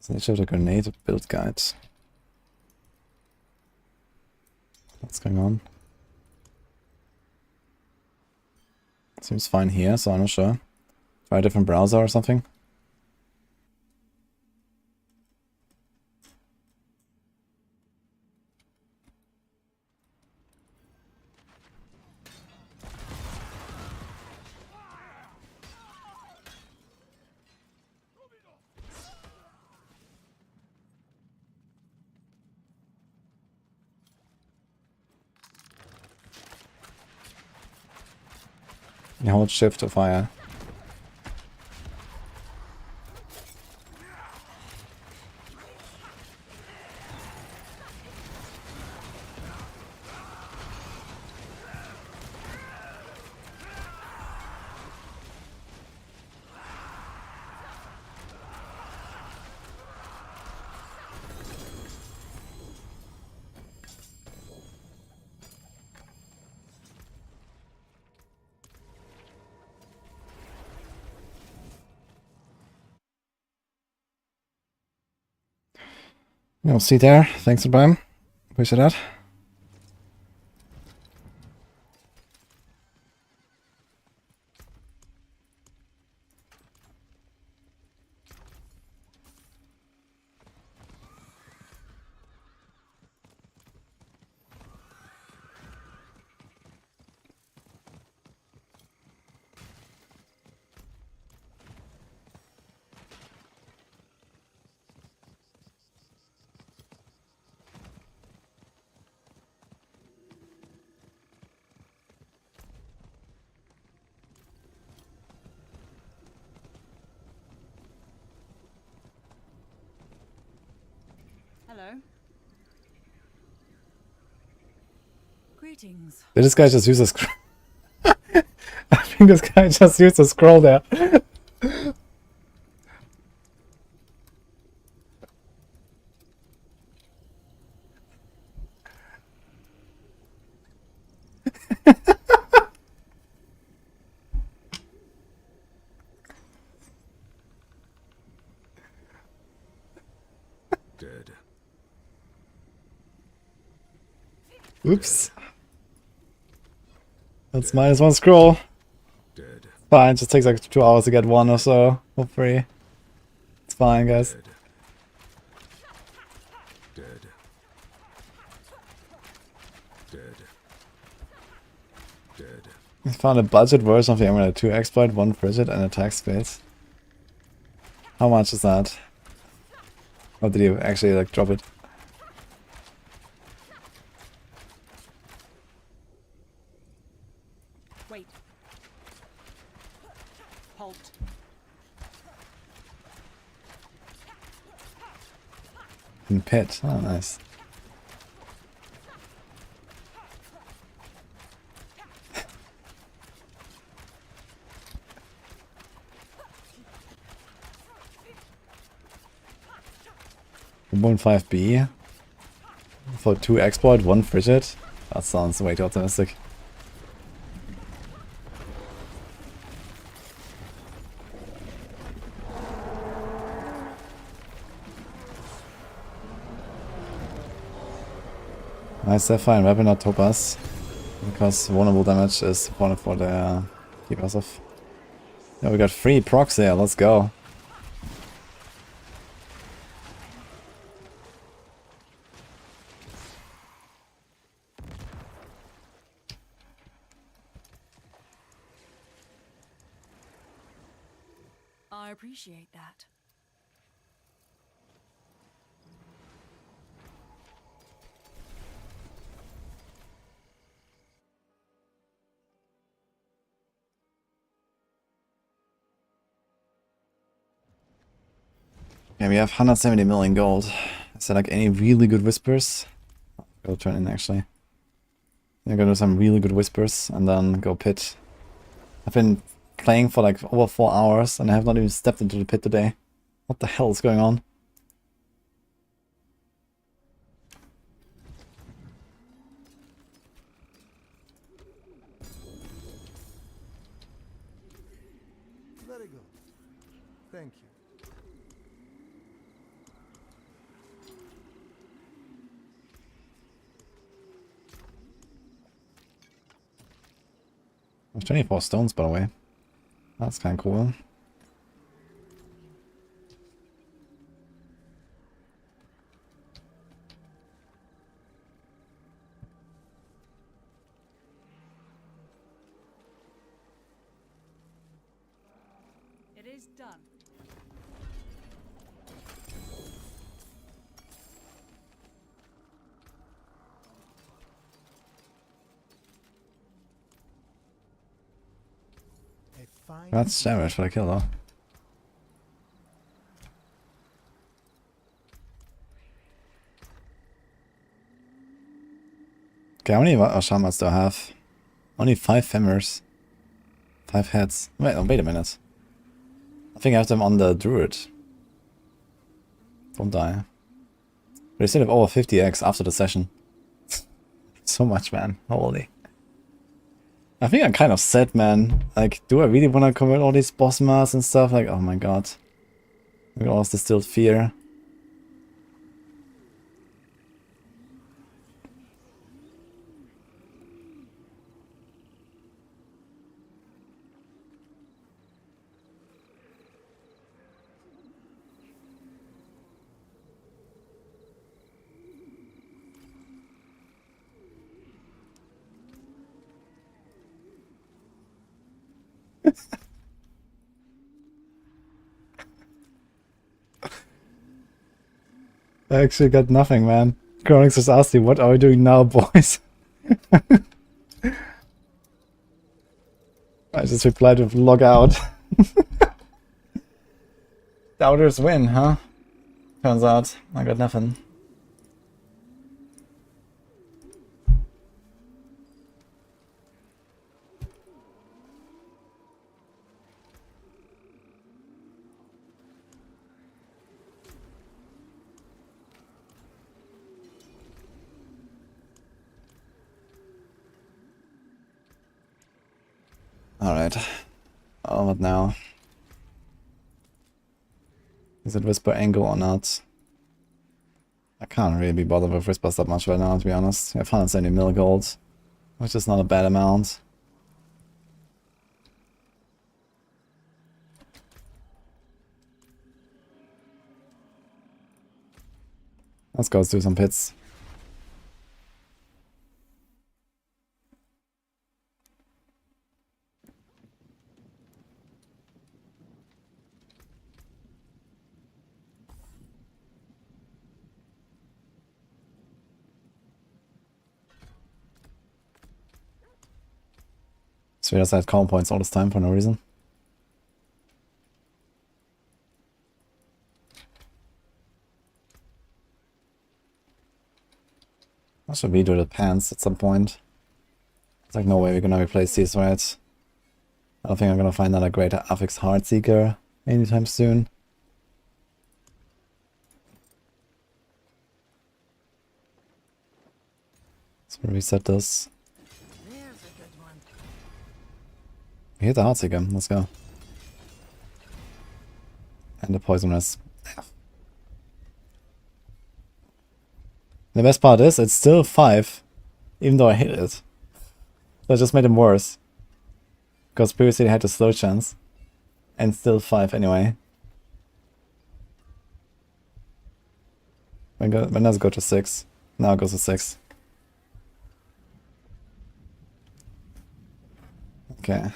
So they showed a grenade build guide. What's going on? Seems fine here, so I'm not sure. Try a different browser or something. You hold shift to fire. You'll see there. Thanks for Barb. Appreciate that. Hello. Greetings. Did this guy just use a scroll? I think this guy just used a scroll there. Dead. Oops. That's -1 scroll. Dead. Fine, just takes like 2 hours to get one or so. For free. It's fine, guys. Dead. Dead. Dead. Dead. I found a budget version of the Emerald 2 exploit, 1 frigid and attack space. How much is that? Or did you actually like drop it? Wait. Halt. In pit. Oh, nice. $1.5B for 2 exploit, 1 frigid. That sounds way too optimistic. Nice Sapphire and Weapon, not Topaz. Because vulnerable damage is wanted for the keepers of. Yeah, we got 3 procs here, let's go. I appreciate that. Yeah, we have 170 million gold. Is there like any really good whispers? Go turn in actually. I'm gonna do some really good whispers and then go pit. I've been playing for like over 4 hours and I have not even stepped into the pit today. What the hell is going on? Very good. Thank you. There's 24 stones by the way. That's kinda cool. It is done. fine. That's damage for the kill though. Okay, how many shamans do I have? Only 5 femurs. 5 heads. Wait, oh, wait a minute. I think I have them on the druid. Don't die. But they still have over 50x after the session. So much, man. Holy. I think I'm kind of sad, man. Like, do I really want to convert all these boss masks and stuff? Like, oh my god. Look at all this distilled fear. I actually got nothing, man. Chronix just asked me, what are we doing now, boys? I just replied with log out. Doubters win, huh? Turns out I got nothing. Alright. Oh, what now? Is it Whisper Angle or not? I can't really be bothered with Whispers that much right now, to be honest. We have 170 mil gold, which is not a bad amount. Let's go do some pits. So we just had calm points all this time for no reason. I should redo the pants at some point. It's like no way we're gonna replace these, right? I don't think I'm gonna find another greater affix Heartseeker anytime soon. So reset this. We hit the Heartseeker, let's go. And the Poisonous. The best part is, it's still 5, even though I hit it. So I just made him worse. Because previously I had a slow chance. And still 5 anyway. When does it go to 6? Now it goes to 6. Okay.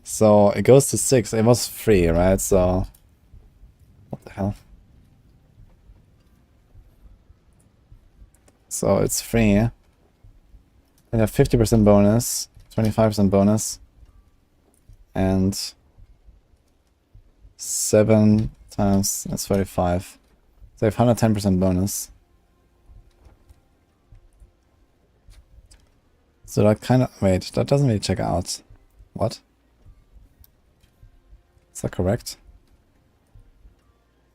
So it goes to 6. It was 3, right? So what the hell? So it's 3. And a 50% bonus, 25% bonus, and 7 times that's 35. So I have 110% bonus. So that kind of wait, that doesn't really check out. What? Is that correct?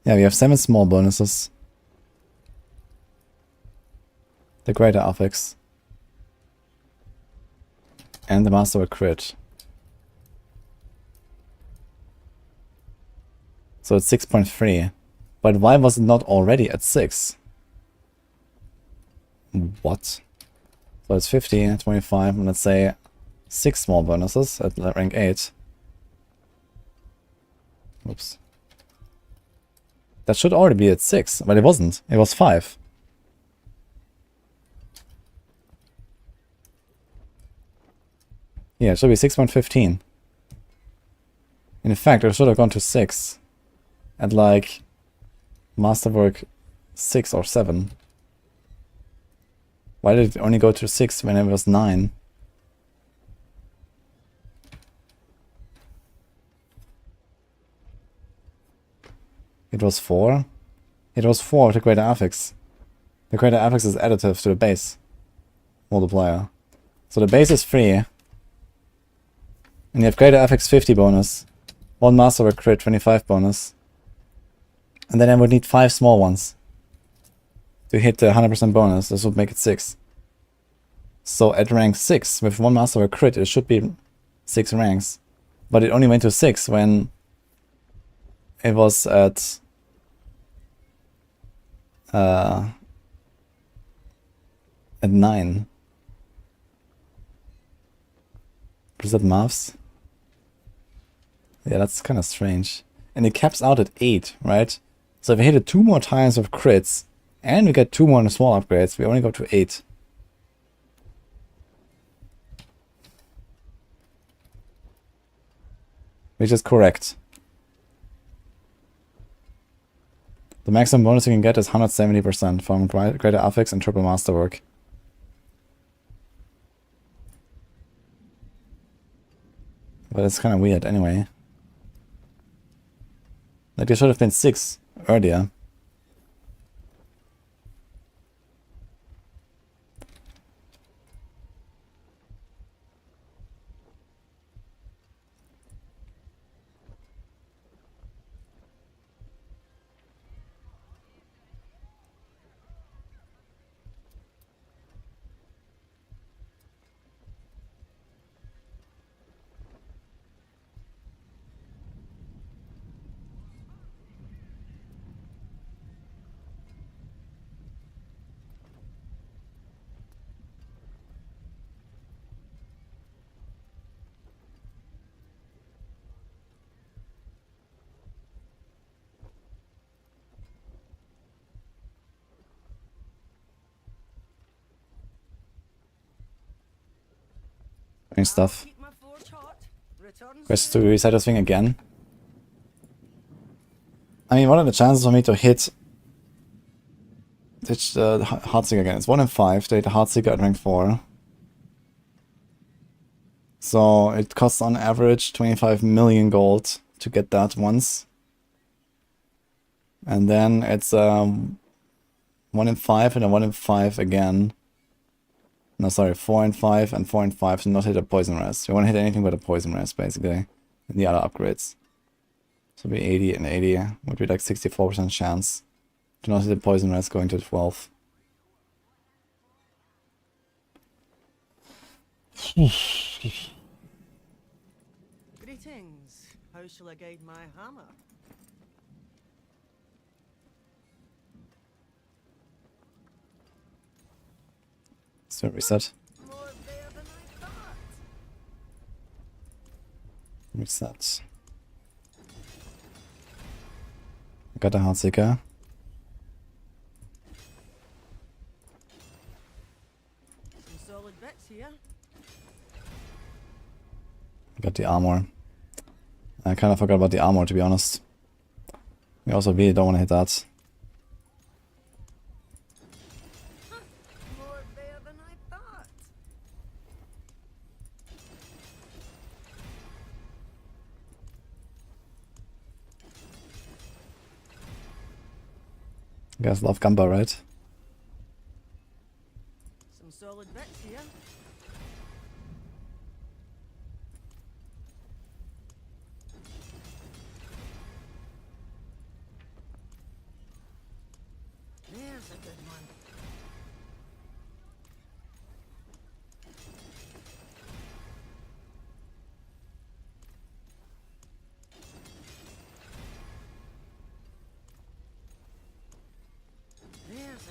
Yeah, we have 7 small bonuses. The greater affix. And the master with crit. So it's 6.3. But why was it not already at 6? What? So it's 50, 25, and let's say 6 small bonuses at rank 8. Oops. That should already be at 6, but it wasn't. It was 5. Yeah, it should be 6.15. In fact, it should have gone to 6 at like Masterwork 6 or 7. Why did it only go to 6 when it was 9? It was 4? It was 4 with the greater affix. The greater affix is additive to the base multiplier. So the base is 3. And you have greater affix 50 bonus. 1 masterwork crit 25 bonus. And then I would need 5 small ones to hit the 100% bonus. This would make it 6. So at rank 6, with 1 masterwork crit, it should be 6 ranks. But it only went to 6 when it was at 9. Is that maths? Yeah, that's kind of strange. And it caps out at 8, right? So if we hit it 2 more times with crits, and we get 2 more small upgrades, we only go to 8. Which is correct. The maximum bonus you can get is 170% from greater affix and triple masterwork. But it's kind of weird anyway. Like, there should have been 6 earlier. Stuff. Quest to reset this thing again. I mean, what are the chances for me to hit the Heartseeker again? It's 1 in 5 to hit the Heartseeker at rank 4. So it costs on average 25 million gold to get that once. And then it's 1 in 5 and a 1 in 5 again. No, sorry, 4 and 5 and 4 and 5 to not hit a poison rest. You want to hit anything but a poison rest, basically, in the other upgrades. So it'd be 80 and 80, would be like 64% chance to not hit a poison rest going to 12. Greetings. How shall I guide my hammer? So reset. More there than I thought. Reset. Got a Heartseeker. Some solid bits here. Got the armor. I kind of forgot about the armor, to be honest. We also really don't want to hit that. More there than I thought. You guys love Gamba, right? Some solid bits here. There's a good one. There's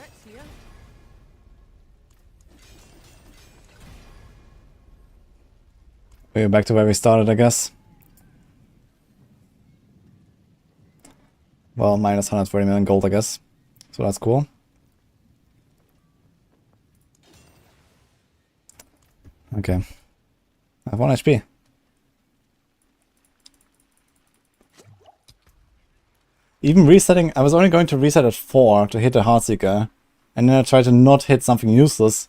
bits here. We're back to where we started, I guess. Well, minus 140 million gold, I guess. So that's cool. Okay. I have 1 HP. Even resetting, I was only going to reset at 4 to hit the Heartseeker. And then I tried to not hit something useless.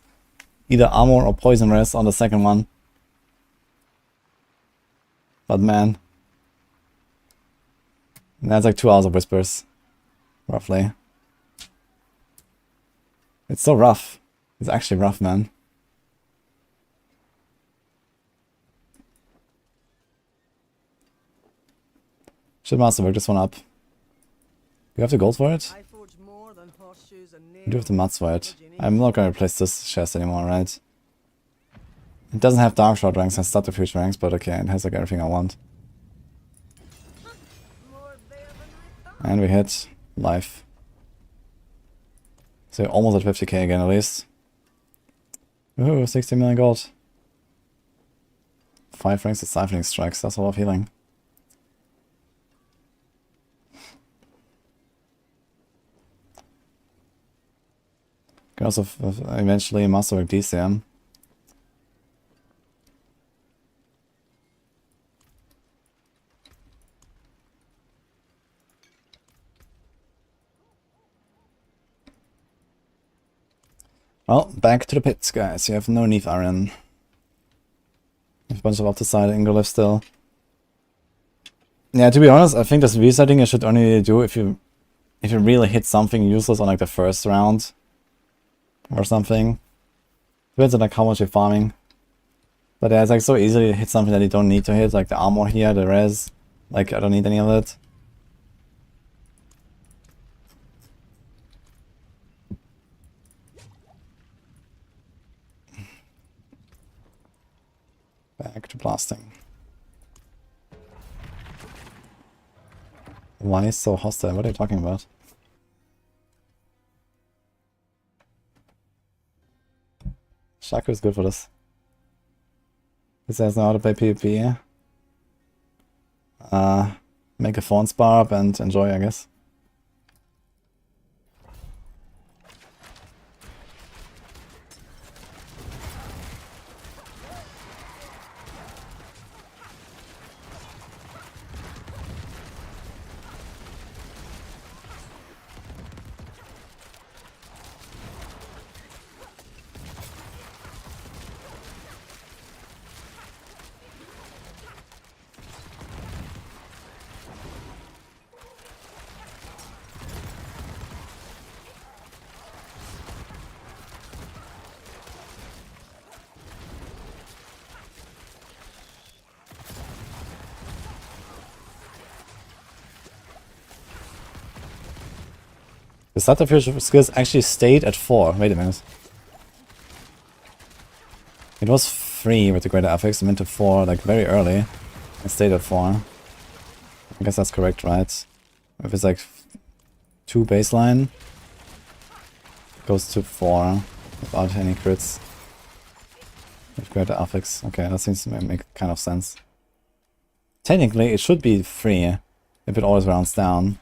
Either armor or poison res on the second one. But man. That's like 2 hours of whispers. Roughly. It's so rough. It's actually rough, man. Should masterwork this one up. You have the gold for it? I forge more than horseshoes and You do have the nails. mats for it. I'm not going to replace this chest anymore, right? It doesn't have dark short ranks and subterfuge ranks, but okay, it has like everything I want. More there than I thought. And we hit life. So almost at 50k again at least. Ooh, 60 million gold. 5 ranks of siphoning strikes, that's a lot of healing. Can also eventually masterwork DCM. Well, back to the pits, guys. You have no Neath Iron. You have a bunch of opticide Ingolith still. Yeah, to be honest, I think this resetting you should only do if you really hit something useless on like the first round. Or something. Depends on like how much you're farming. But yeah, it's like so easy to hit something that you don't need to hit, like the armor here, the res. Like I don't need any of it. Back to blasting. Why is so hostile? What are you talking about? Shaku is good for this. He says know how to play PvP. Make a Thorns Barb and enjoy, I guess. The subterfuge skills actually stayed at 4. Wait a minute. It was 3 with the greater affix, it went to 4 like very early. It stayed at 4. I guess that's correct, right? If it's like 2 baseline, it goes to 4 without any crits. With greater affix. Okay, that seems to make kind of sense. Technically, it should be 3 if it always rounds down.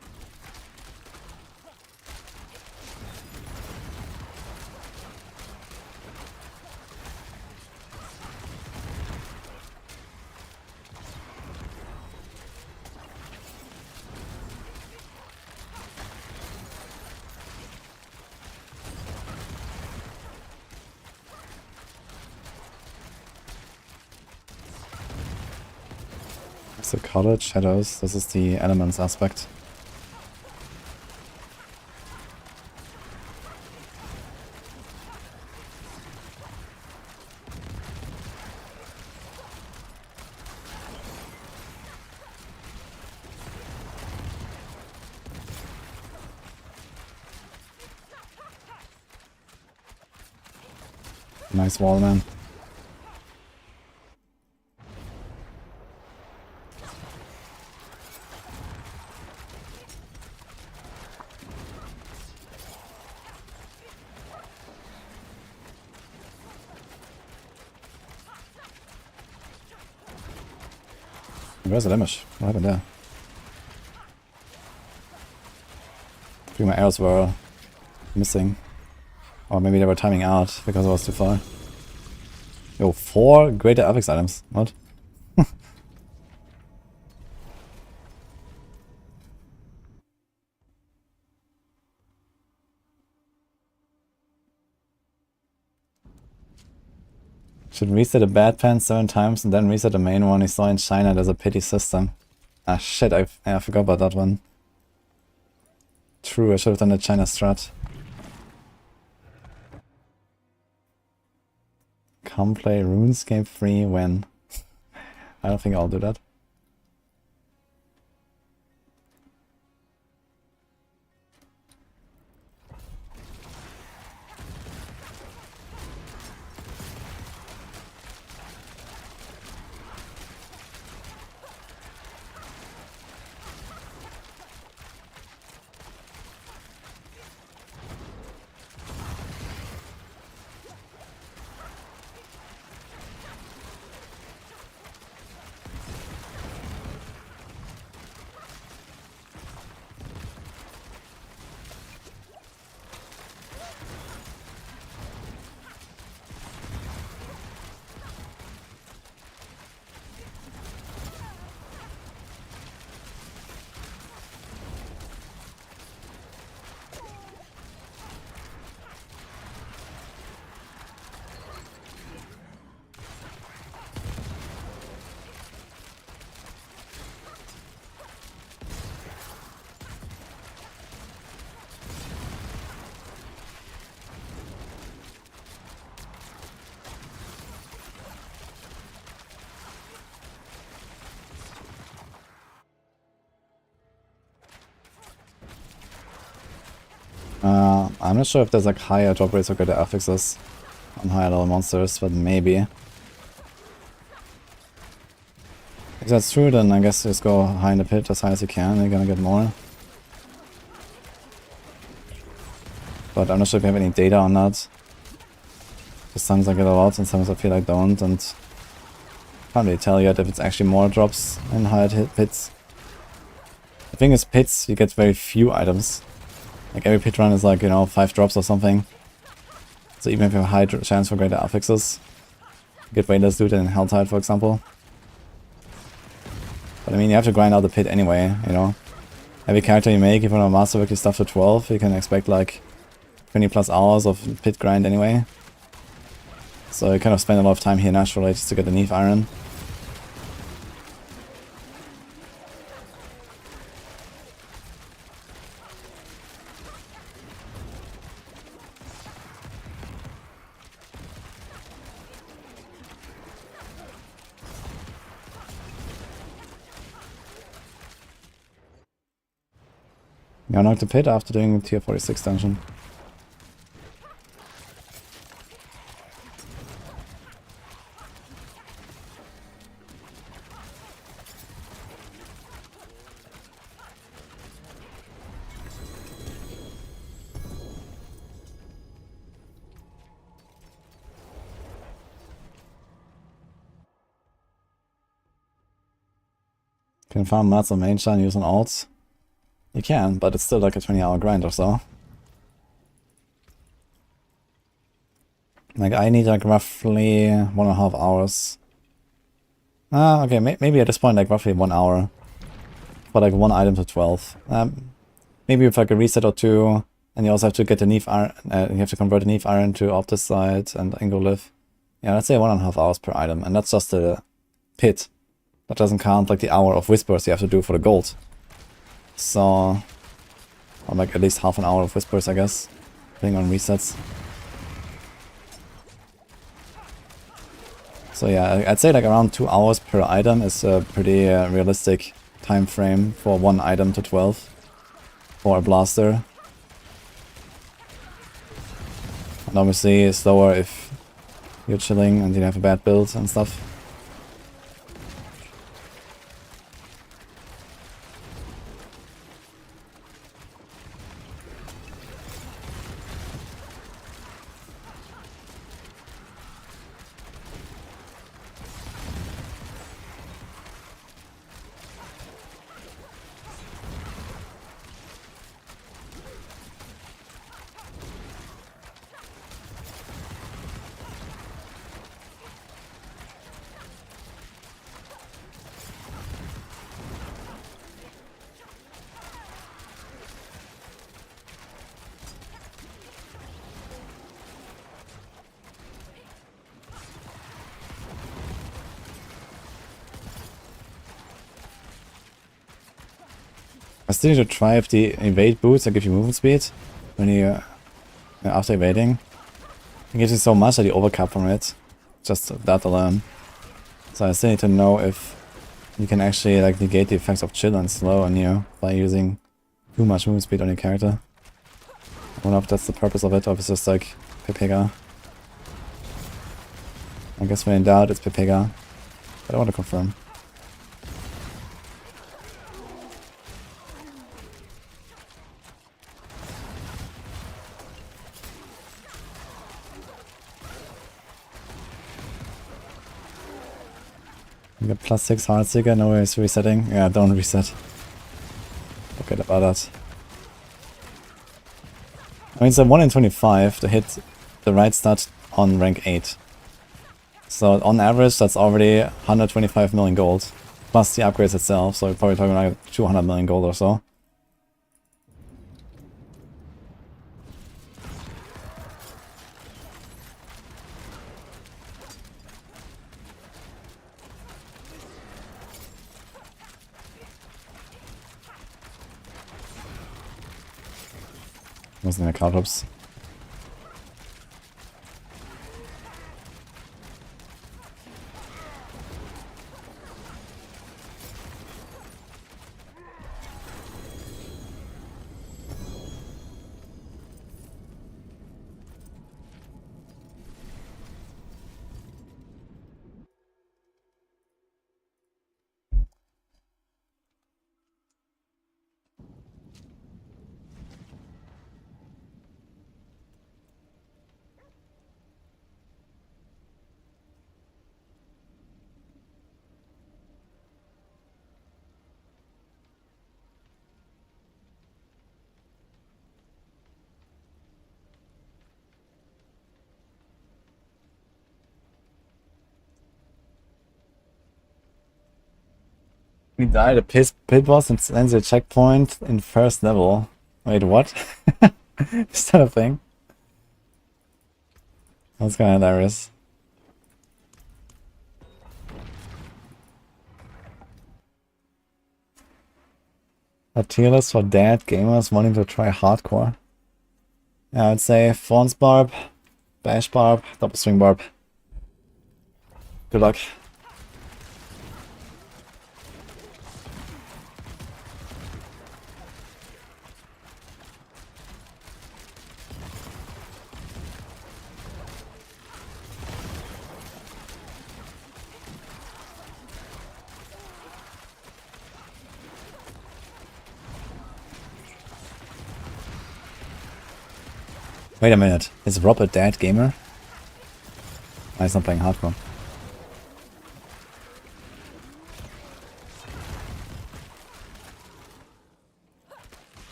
The colored shadows, this is the elements aspect. Nice wall, man. Where's the damage? What happened there? I think my arrows were missing. Or maybe they were timing out because I was too far. Yo, 4 greater affix items. What? Should reset a bad pen 7 times and then reset the main one. He saw in China there's a pity system. Ah shit, I forgot about that one. True, I should have done the China strat. Come play RuneScape free when... I don't think I'll do that. I'm not sure if there's like higher drop rates or greater affixes on higher level monsters, but maybe. If that's true, then I guess just go high in the pit as high as you can, you're gonna get more. But I'm not sure if you have any data on that. Because sometimes I get a lot and sometimes I feel I don't, and can't really tell yet if it's actually more drops in higher pits. The thing is, pits, you get very few items. Like every pit run is like, you know, 5 drops or something. So even if you have a high chance for greater affixes, you get way less loot than in Helltide, for example. But I mean, you have to grind out the pit anyway, you know. Every character you make, if you want to masterwork your stuff to 12, you can expect like 20 plus hours of pit grind anyway. So you kind of spend a lot of time here naturally just to get the Neve Iron. You unlock the pit after doing the tier 46 dungeon. Can farm mats on main shrine use on alts. You can, but it's still like a 20-hour grind or so. Like I need like roughly 1.5 hours. Ah, okay, maybe at this point like roughly 1 hour. For like 1 item to 12. Maybe with like a reset or 2, and you also have to get the Neve Iron, you have to convert the Neve Iron to Opticite and Ingolith. Yeah, let's say 1.5 hours per item, and that's just the pit. That doesn't count like the hour of whispers you have to do for the gold. So, or like at least half an hour of whispers, I guess, depending on resets. So yeah, I'd say like around 2 hours per item is a pretty realistic time frame for 1 item to 12 for a blaster. And obviously it's slower if you're chilling and you have a bad build and stuff. I still need to try if the evade boots that give you movement speed when you after evading. It gives you so much that you overcap from it. Just that alone. So I still need to know if you can actually like negate the effects of chill and slow on you by using too much movement speed on your character. I don't know if that's the purpose of it or if it's just like Pepega. I guess when in doubt it's Pepega. But I want to confirm. We got +6 Heartseeker, no way it's resetting. Yeah, don't reset. Forget about that. I mean, it's a 1 in 25 to hit the right stat on rank 8. So on average, that's already 125 million gold. Plus the upgrades itself, so you're probably talking like 200 million gold or so. Wasn't in the cloud hoops. We died a pit boss and sends a checkpoint in first level. Wait, what? Is that a thing? That's kind of hilarious. A tier list for dead gamers wanting to try hardcore. Yeah, I'd say Thorns Barb, Bash Barb, Double Swing Barb. Good luck. Wait a minute, is Rob a dead gamer? Oh, he's not playing hardcore.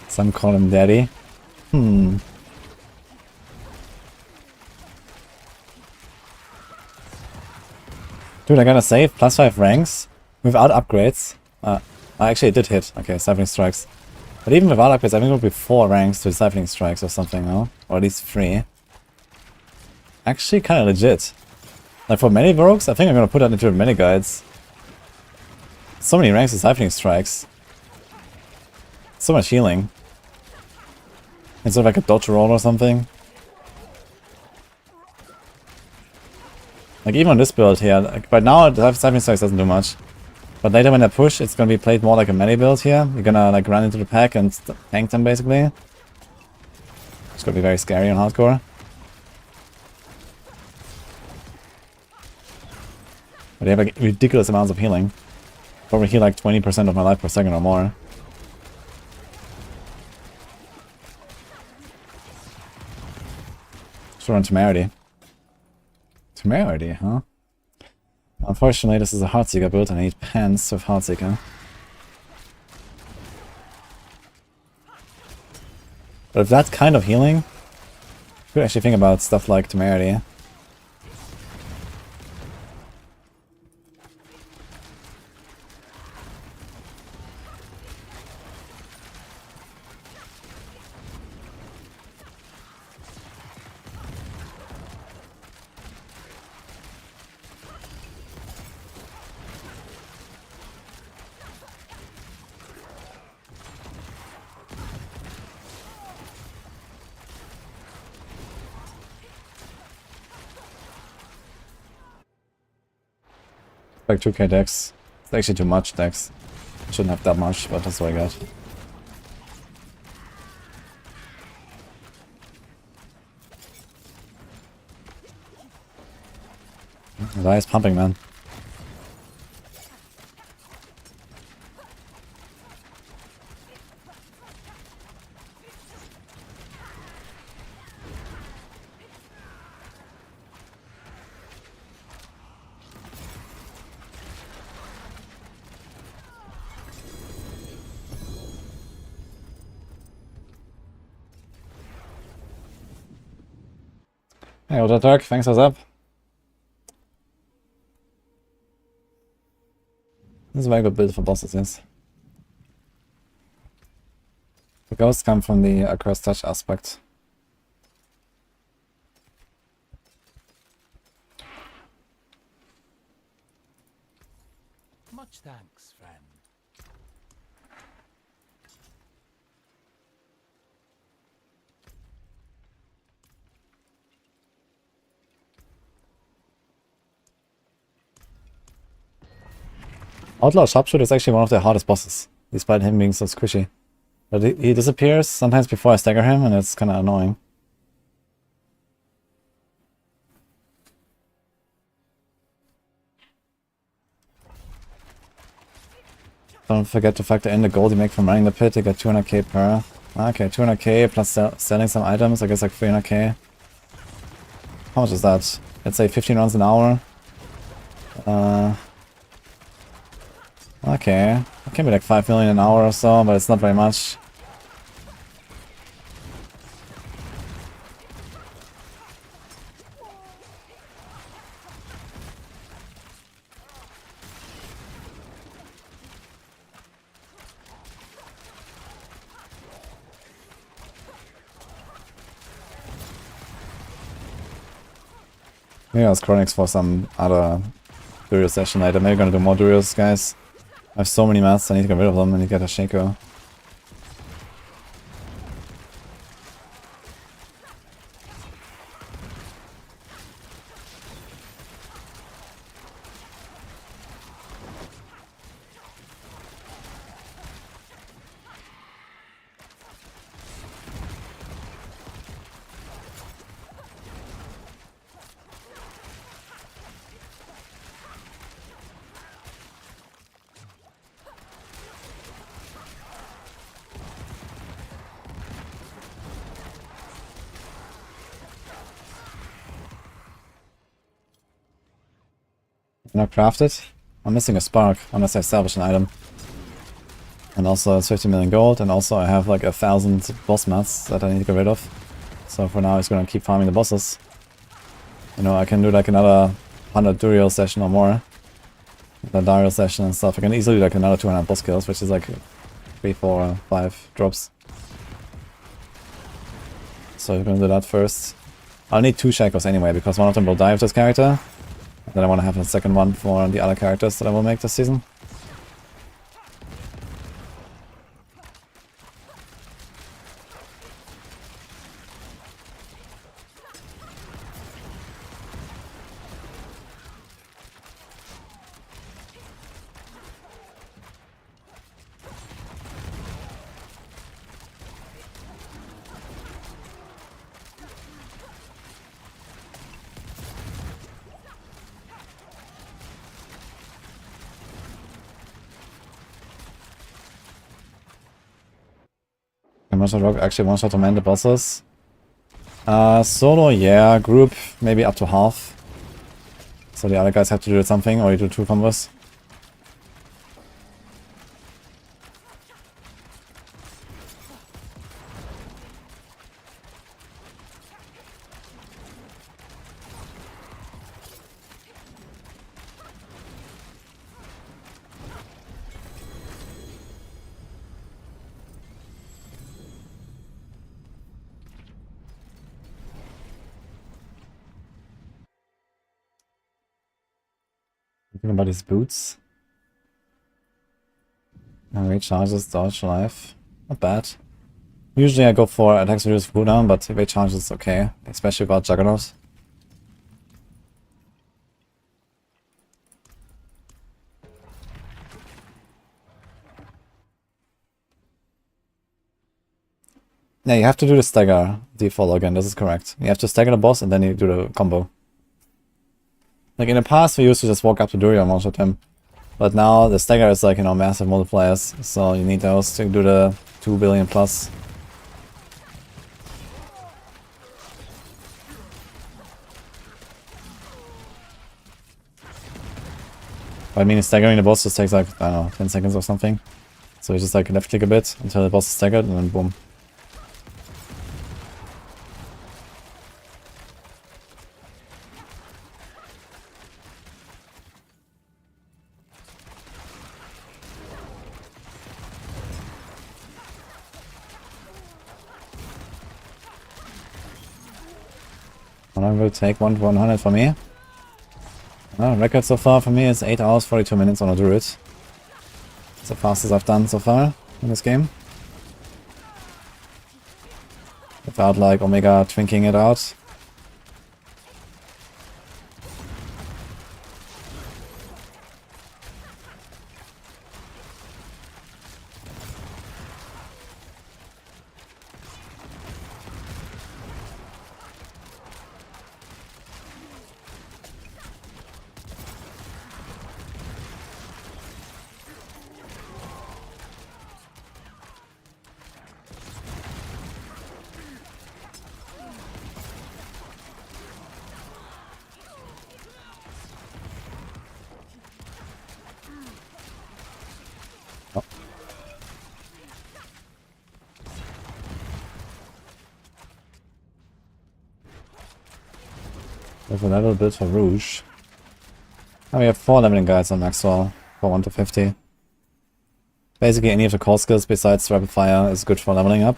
Some call him daddy. Dude, I gotta say, +5 ranks without upgrades. Actually, it did hit. Okay, Siphoning Strikes. But even without upgrades, I think it would be 4 ranks to Siphoning Strikes or something, no? Or at least 3. Actually, kinda legit. Like for many rogues, I think I'm gonna put that into many guides. So many ranks to Siphoning Strikes. So much healing. Instead of like a dodge roll or something. Like even on this build here, like, right now the Siphoning Strikes doesn't do much. But later when I push, it's gonna be played more like a melee build here. You're gonna like run into the pack and tank them basically. It's gonna be very scary on hardcore. But they have like ridiculous amounts of healing. Probably heal like 20% of my life per second or more. Just run Temerity. Temerity, huh? Unfortunately, this is a Heartseeker build and I need pants with Heartseeker. But if that kind of healing, you could actually think about stuff like Temerity. Like 2k dex. It's actually too much dex. Shouldn't have that much, but that's what I got. The eye is pumping, man. Hey, Oda Turk, thanks for sub. This is a very good build for bosses, yes. The ghosts come from the across touch aspect. Much thanks, friend. Outlaw Sharpshooter is actually one of the hardest bosses, despite him being so squishy. But he disappears sometimes before I stagger him, and it's kinda annoying. Don't forget to factor in the gold you make from running the pit. You get 200k per. Okay, 200k plus selling some items, I guess like 300k. How much is that? Let's say 15 runs an hour. Okay, it can be like 5 million an hour or so, but it's not very much. Maybe I was Chronix for some other Durios session later. Maybe gonna do more Durios, guys. I have so many mats, I need to get rid of them and get a Shaco. Not crafted. I'm missing a spark unless I salvage an item. And also it's 50 million gold, and also I have like 1,000 boss mats that I need to get rid of. So for now I'm just gonna keep farming the bosses. You know, I can do like another 100 Duriel session or more. The Dario session and stuff. I can easily do like another 200 boss kills, which is like 3, 4, 5 drops. So I'm gonna do that first. I'll need 2 Shackles anyway, because one of them will die with this character. Then I want to have a second one for the other characters that I will make this season. Druid Rogue actually one-shot to man the bosses. Solo, yeah. Group, maybe up to half. So the other guys have to do something, or you do 2 combos. Thinking about his boots. Rage charges, dodge, life. Not bad. Usually I go for attacks reduce cooldown, but rage charges is okay, especially about Juggernaut. Yeah, you have to do the stagger default again, this is correct. You have to stagger the boss and then you do the combo. Like in the past we used to just walk up to Druid and one-shot him. But now the stagger is like, you know, massive multipliers, so you need those to do the 2 billion plus. But I mean, staggering the boss just takes like, I don't know, 10 seconds or something. So you just like left click a bit until the boss is staggered and then boom. One will take 1 to 100 for me. Record so far for me is 8 hours 42 minutes on a Druid. It's the fastest I've done so far in this game. Without like Omega twinking it out. With a level build for Rouge. And we have 4 leveling guides on Maxwell for 1 to 50. Basically any of the core skills besides Rapid Fire is good for leveling up.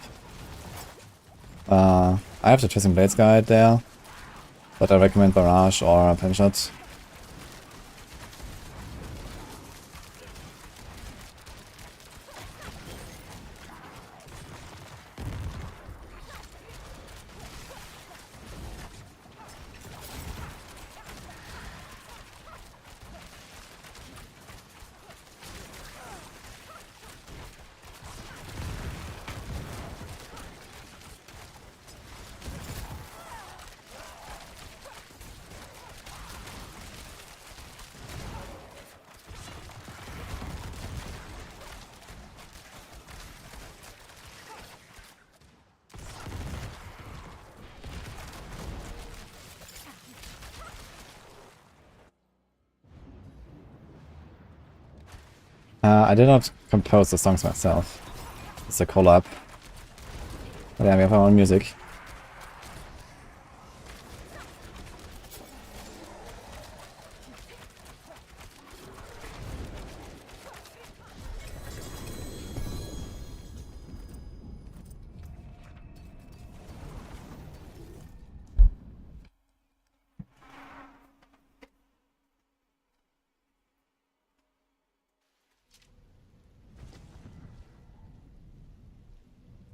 I have the Twisting Blades guide there, but I recommend Barrage or Penshot. I did not compose the songs myself. It's a collab. But yeah, we have our own music.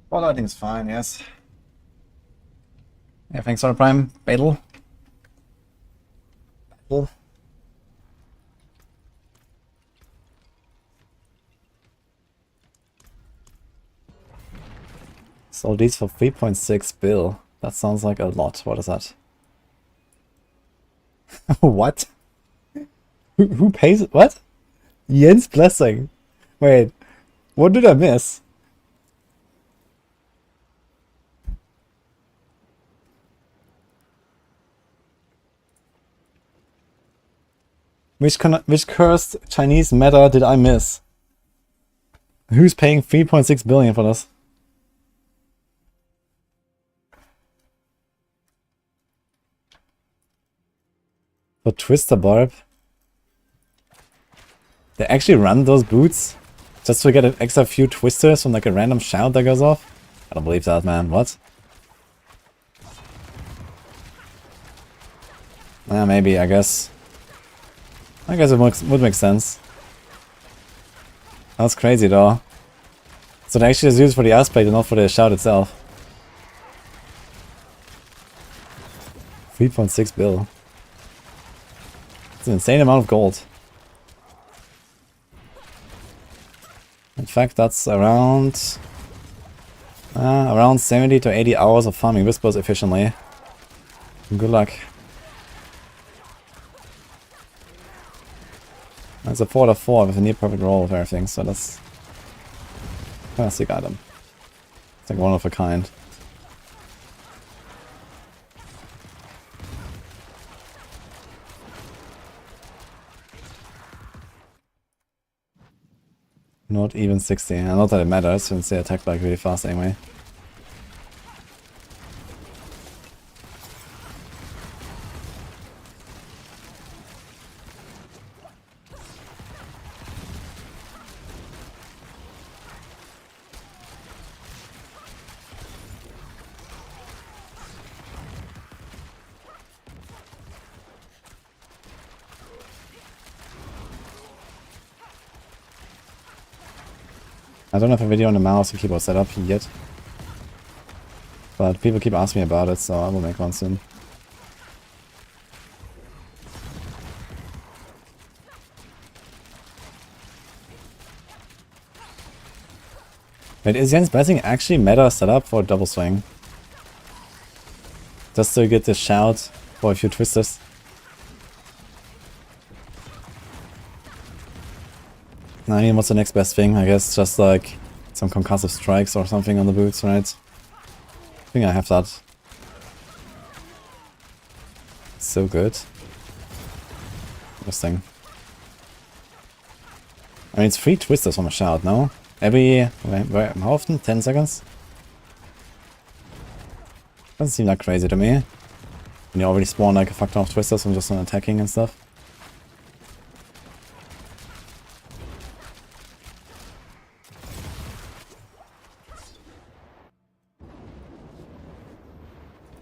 Well, I think it's fine, yes. Yeah, thanks for the prime, Battle. Battle. Sold these for 3.6 bill. That sounds like a lot. What is that? What? Who pays it? What? Jens Blessing. Wait, what did I miss? Which cursed Chinese meta did I miss? Who's paying 3.6 billion for this? For Twister Barb? They actually run those boots? Just to get an extra few twisters from like a random shout that goes off? I don't believe that, man. What? Maybe, I guess. I guess it would make sense. That's crazy though. So they actually just use it for the aspect and not for the shout itself. 3.6 bill. It's an insane amount of gold. In fact, that's around Around 70 to 80 hours of farming Whispers efficiently. Good luck. It's a 4 out of 4 with a near perfect roll of everything, so that's a classic item. It's like one of a kind. Not even 60. Not that it matters since they attack like really fast anyway. I don't have a video on the mouse and keyboard setup yet, but people keep asking me about it, so I will make one soon. Wait, is Jens Blessing actually meta setup for double swing? Just to get the shout for a few twisters? I mean, what's the next best thing? I guess just like some concussive strikes or something on the boots, right? I think I have that. So good. Interesting. I mean, it's 3 twisters from a shout, no? Every... how often? 10 seconds? Doesn't seem that crazy to me. And you already spawn like a fuck ton of twisters from just on attacking and stuff.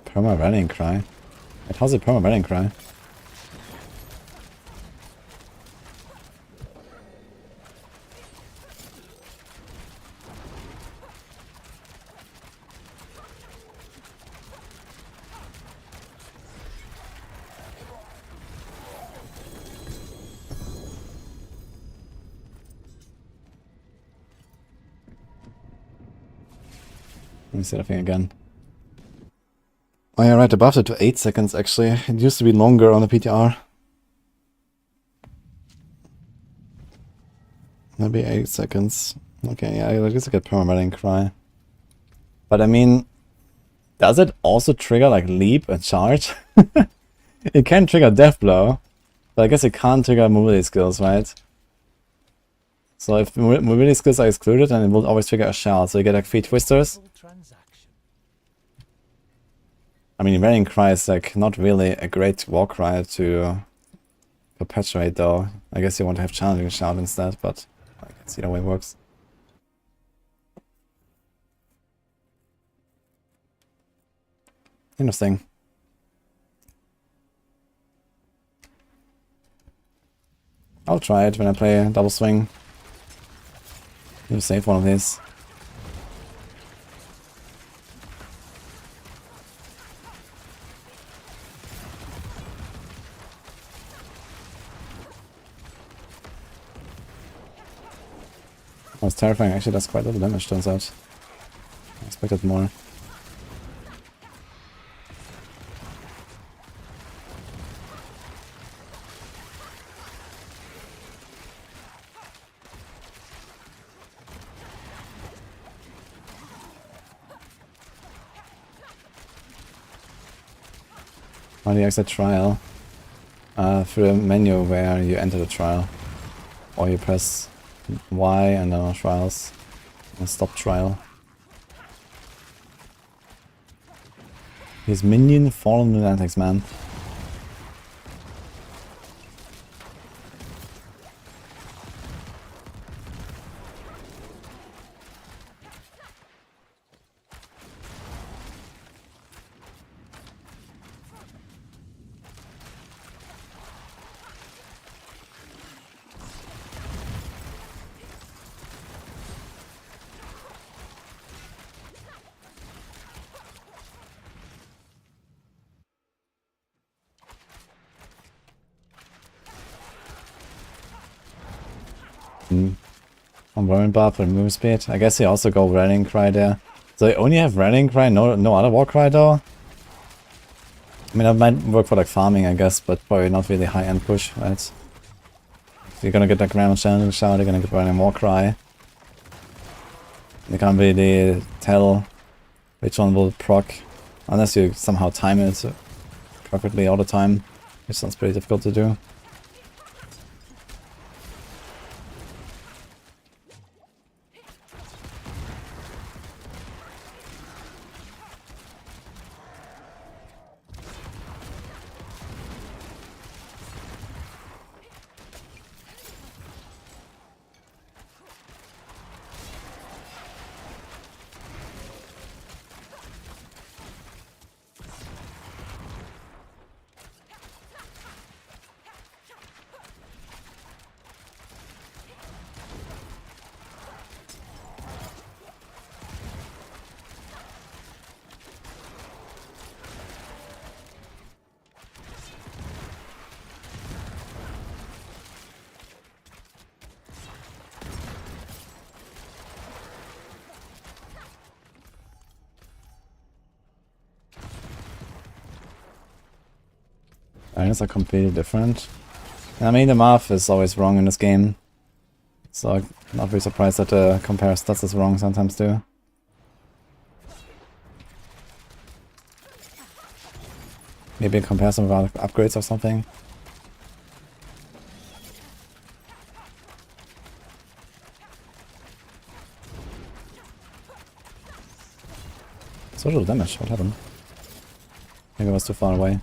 Perma rallying cry? Wait, how's it perma rallying cry? Let me see that thing again. Oh yeah, right, I buffed it to 8 seconds actually. It used to be longer on the PTR. Maybe 8 seconds. Okay, yeah, I guess I get permanent cry. But I mean, does it also trigger like leap and charge? It can trigger death blow, but I guess it can't trigger mobility skills, right? So if mobility skills are excluded, then it will always trigger a shout. So you get like 3 twisters. I mean, rallying cry is like not really a great war cry to perpetuate though. I guess you want to have challenging shout instead, but I can see the way it works. Interesting. I'll try it when I play double swing. Need to save one of these. Oh, it's terrifying. Actually, that's quite a little damage, turns out. I expected more. How do you exit trial? Through a menu where you enter the trial. Or you press Y and then on trials. And stop trial. His minion fallen lunatics, man. On Barb for move speed. I guess he also go rallying cry there. So I only have Rallying Cry, no other war cry though? I mean, that might work for like farming, I guess, but probably not really high-end push, right? So you're gonna get like random challenge shout, you're gonna get random war cry. You can't really tell which one will proc, unless you somehow time it perfectly all the time, which sounds pretty difficult to do. Irons are completely different. I mean, the math is always wrong in this game, so I'm not very surprised that the compare stats is wrong sometimes too. Maybe in comparison with other upgrades or something. Social damage, what happened? Maybe I was too far away.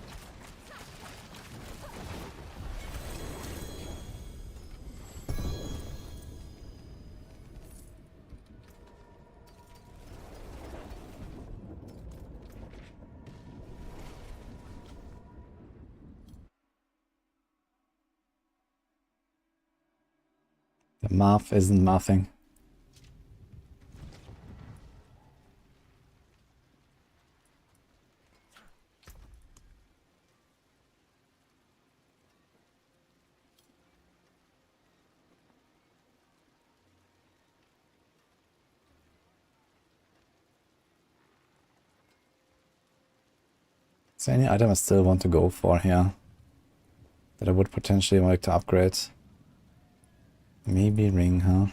The math isn't mathing. Is there any item I still want to go for here that I would potentially like to upgrade? Maybe ring, huh?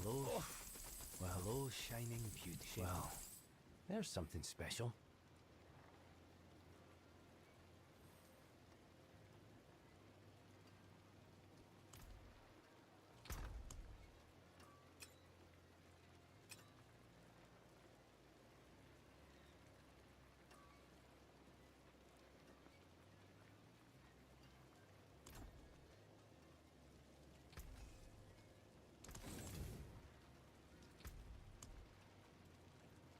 Hello. Well, hello, shining beauty. Well, there's something special.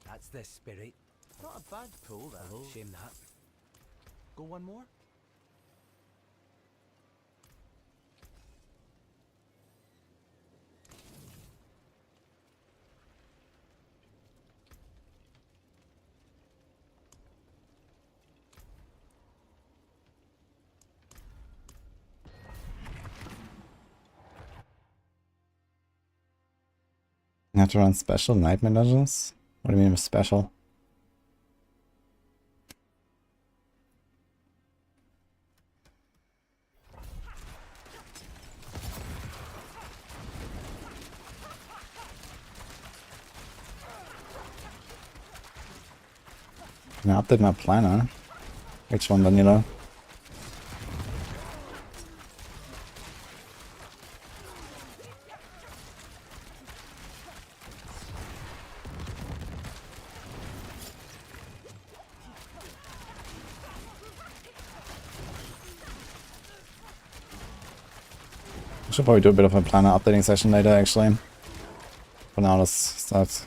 That's the spirit. Not a bad pull, though. Shame that. Go one more? You have to run special nightmare dungeons? What do you mean with special? Can I update my planner? Which one, Vanilla? I should probably do a bit of a planner updating session later, actually. For now, let's start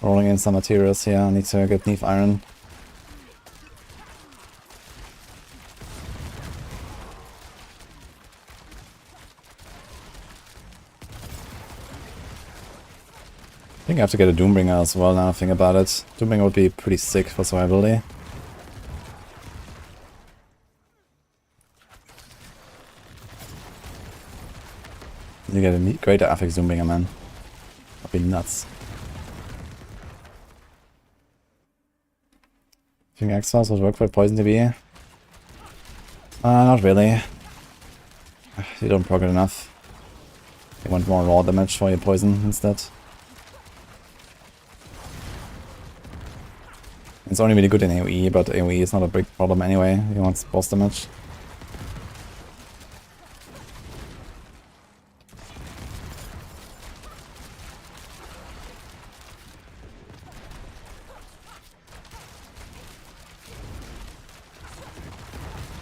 rolling in some materials here. I need to get Neve Iron. I think I have to get a Doombringer as well now I think about it. Doombringer would be pretty sick for survivability. You get a greater affix Doombringer, man. That'd be nuts. Think X-Files would work for Poison TV? Not really. You don't proc it enough. You want more raw damage for your poison instead. It's only really good in AoE, but AoE is not a big problem anyway. He wants boss damage.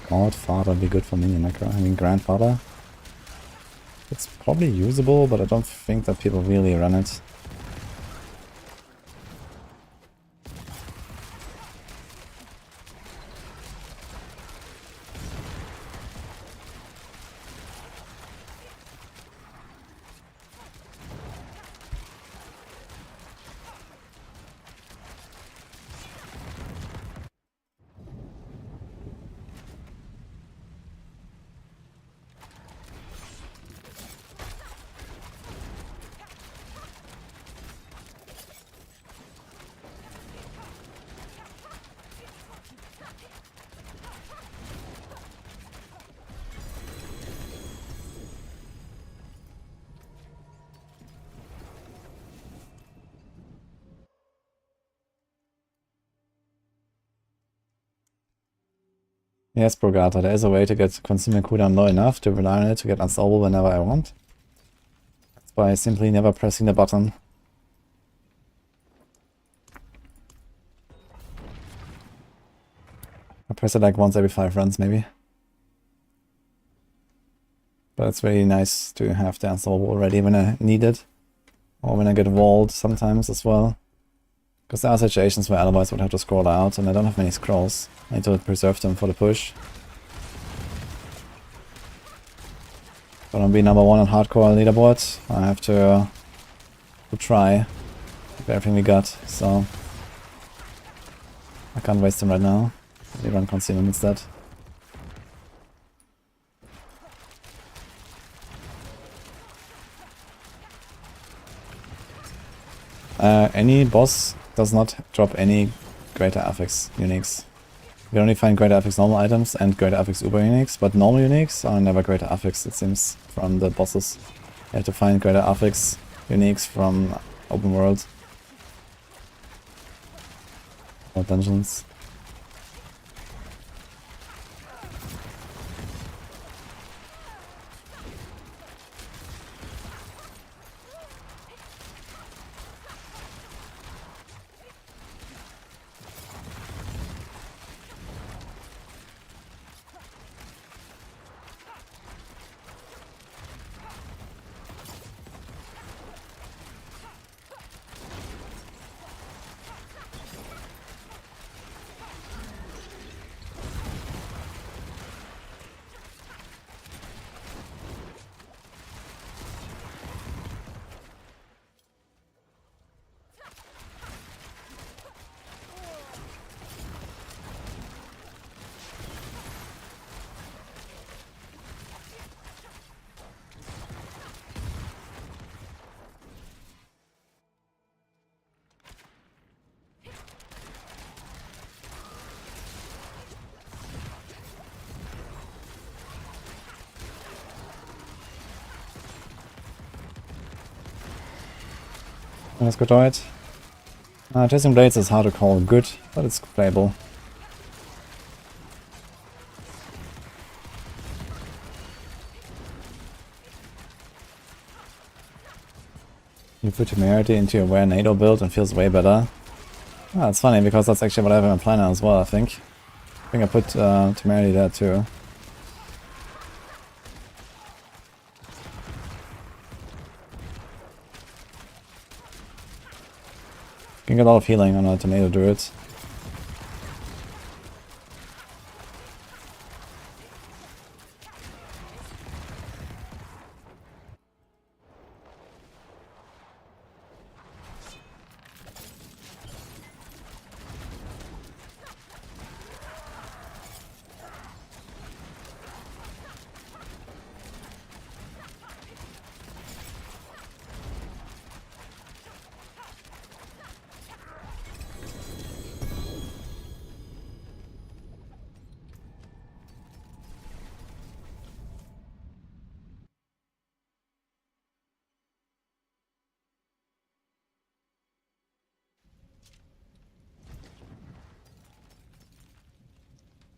Godfather would be good for minion Necro. I mean Grandfather. It's probably usable, but I don't think that people really run it. Yes, Brogata, there is a way to get consuming cooldown low enough to rely on it to get unstoppable whenever I want. That's by simply never pressing the button. I press it like once every 5 runs maybe. But it's very nice to have the unstoppable already when I need it. Or when I get walled sometimes as well. Because there are situations where otherwise I would have to scroll out and I don't have many scrolls. I need to preserve them for the push. If I want to be number 1 on hardcore leaderboard, I have to try with everything we got, so I can't waste them right now. We run Concealment instead. Any boss does not drop any greater affix uniques. We only find greater affix normal items and greater affix uber uniques, but normal uniques are never greater affix, it seems, from the bosses. You have to find greater affix uniques from open world or dungeons. Alles gut, Leute. Chasing Blades is hard to call good, but it's playable. You put Temerity into your Wear NATO build and feels way better. It's funny because that's actually what I have in my planner as well, I think. I think I put Temerity there too. You can get a lot of healing on a Tornado Druid.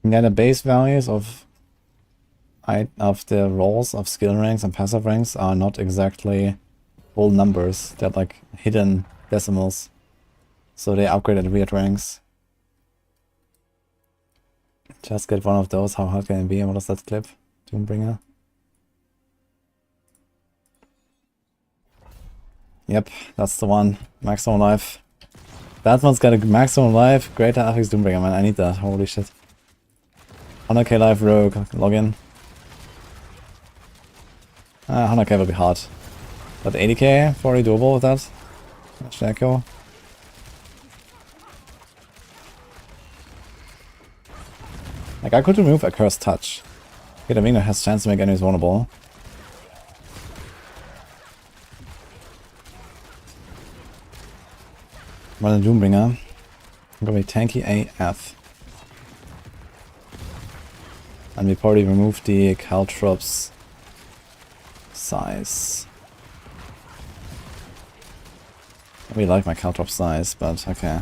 Yeah, the base values of the rolls of skill ranks and passive ranks are not exactly whole numbers. They're like hidden decimals. So they upgraded weird ranks. Just get one of those. How hard can it be? What is that clip? Doombringer. Yep, that's the one. Maximum life. That one's got a maximum life. Greater affix Doombringer, man. I need that. Holy shit. 100k life rogue. Login. 100k will be hard. But 80k? Probably doable with that. Necro. Like, I could remove a Cursed Touch. Okay, the Winged has chance to make enemies vulnerable. Run a Doombringer. I'm gonna be tanky AF. And we probably removed the Caltrops size. I really like my Caltrop size, but okay.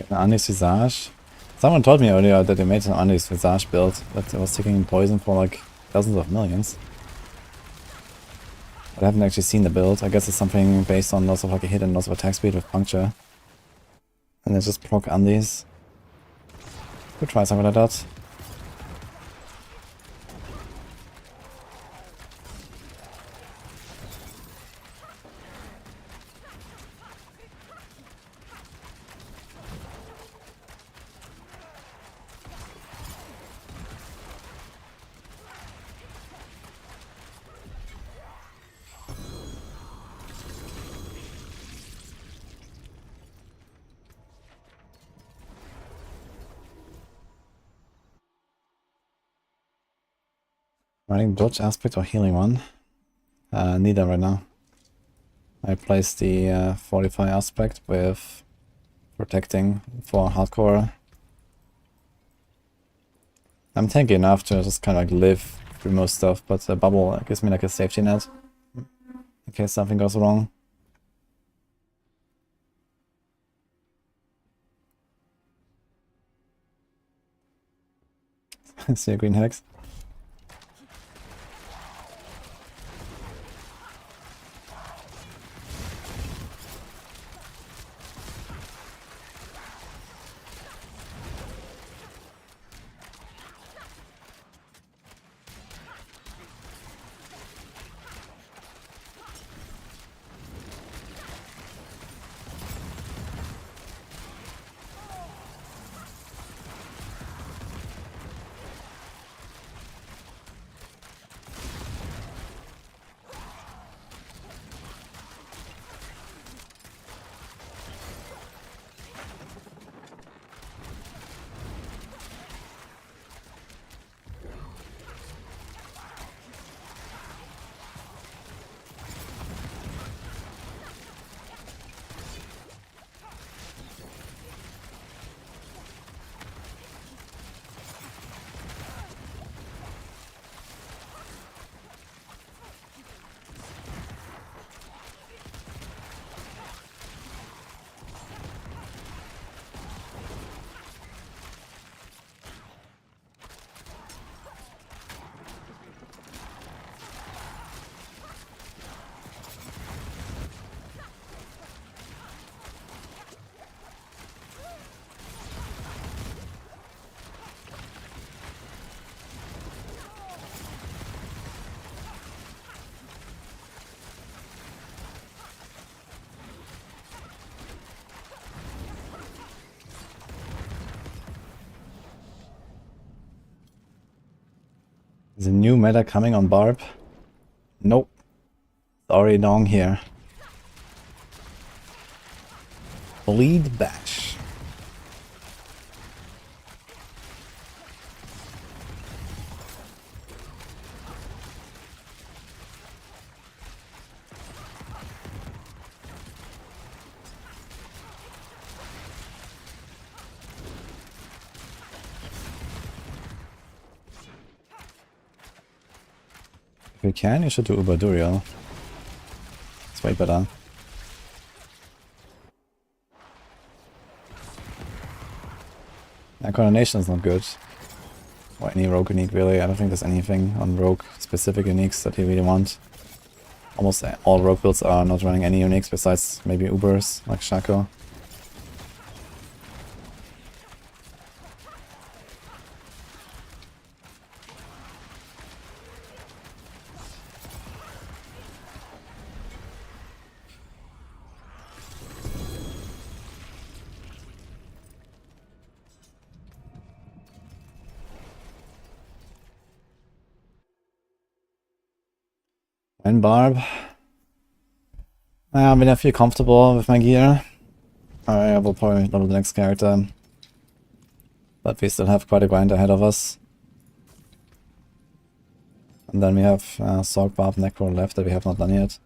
Andy's Visage. Someone told me earlier that they made an Andy's Visage build that was taking poison for like dozens of millions. But I haven't actually seen the build. I guess it's something based on lots of like a hit and lots of attack speed with puncture. And then just proc Andy's. Could try something like that. Running dodge aspect or healing one? Neither right now. I placed the fortify aspect with protecting for hardcore. I'm tanky enough to just kind of like live through most stuff, but the bubble gives me like a safety net in case something goes wrong. See a green hex. Is a new meta coming on Barb? Nope. It's already long here. Bleed Bash. If you can, you should do Uberdurial. It's way better. Coordination is not good. Or any rogue unique really. I don't think there's anything on rogue specific uniques that you really want. Almost all rogue builds are not running any uniques besides maybe Ubers like Shaco. And Barb. I mean, I feel comfortable with my gear. I will probably level the next character. But we still have quite a grind ahead of us. And then we have Sorc, Barb, Necro left that we have not done yet.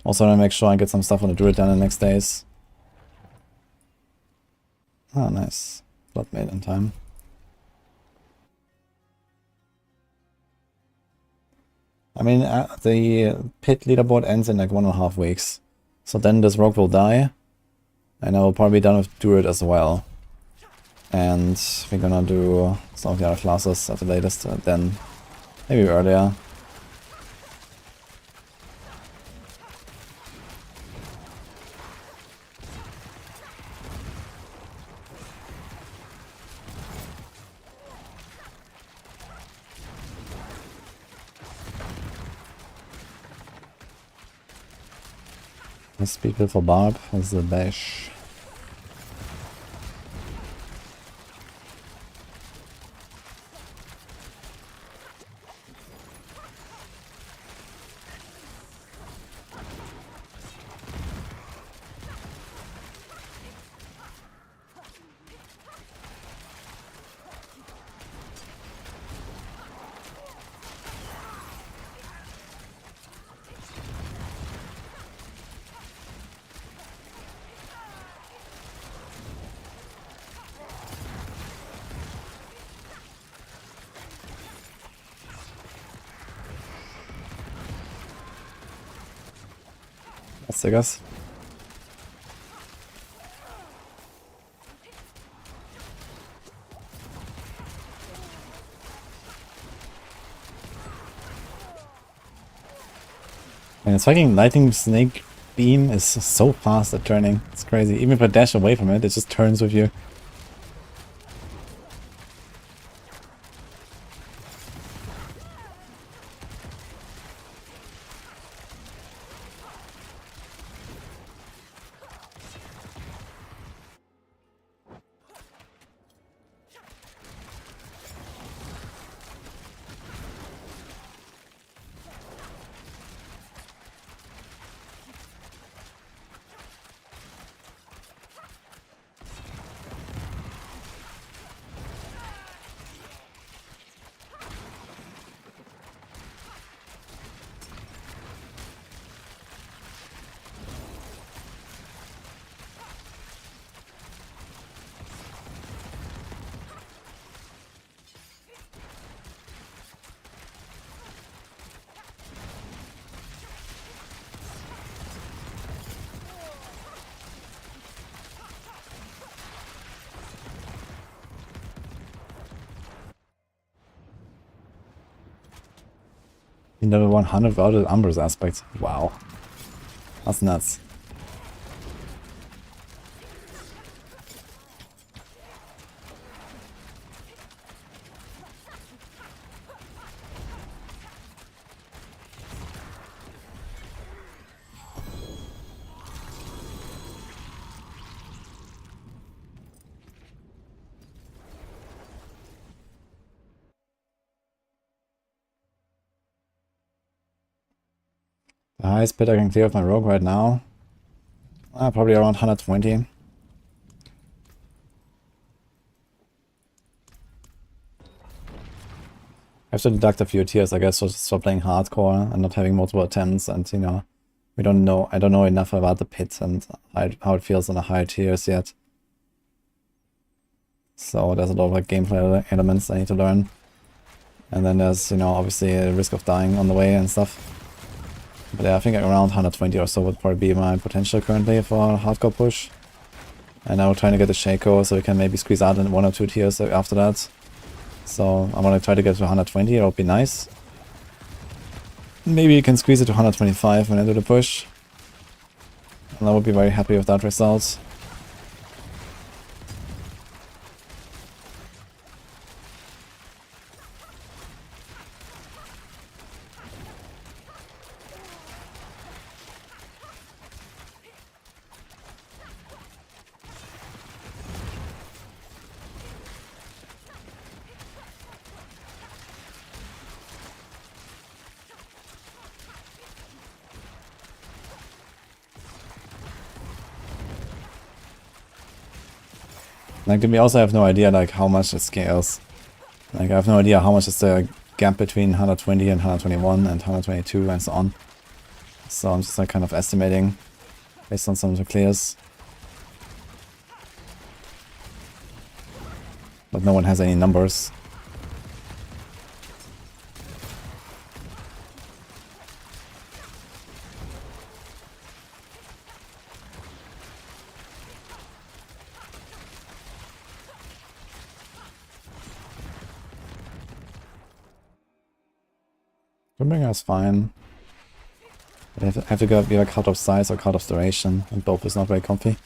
Also want to make sure I get some stuff on the Druid done in the next days. Ah, nice. Blood made in time. I mean, the pit leaderboard ends in like 1.5 weeks. So then this rogue will die. And I will probably be done with Druid as well. And we're gonna do some of the other classes at the latest, then maybe earlier. Let's speak for Barb as the bash. Let's take us. And its fucking lightning snake beam is so fast at turning. It's crazy. Even if I dash away from it, it just turns with you. You level 100 without an Umbrous aspect. Wow. That's nuts. The highest bid I can clear with my rogue right now, probably around 120. I have to deduct a few tiers, I guess, just for playing hardcore and not having multiple attempts, and you know, I don't know enough about the pit and how it feels on the higher tiers yet. So there's a lot of like gameplay elements I need to learn. And then there's, you know, obviously a risk of dying on the way and stuff. But yeah, I think around 120 or so would probably be my potential currently for a hardcore push. And now we're trying to get a Shaco so we can maybe squeeze out in 1 or 2 tiers after that. So I want to try to get to 120, that would be nice. Maybe you can squeeze it to 125 when I do the push. And I would be very happy with that result. Like, we also have no idea like how much it scales. Like, I have no idea how much is the gap between 120 and 121 and 122 and so on. So I'm just like kind of estimating based on some of the clears. But no one has any numbers. Grimbringer is fine. I have to go be like Cult of Size or Cult of Duration, and both is not very comfy.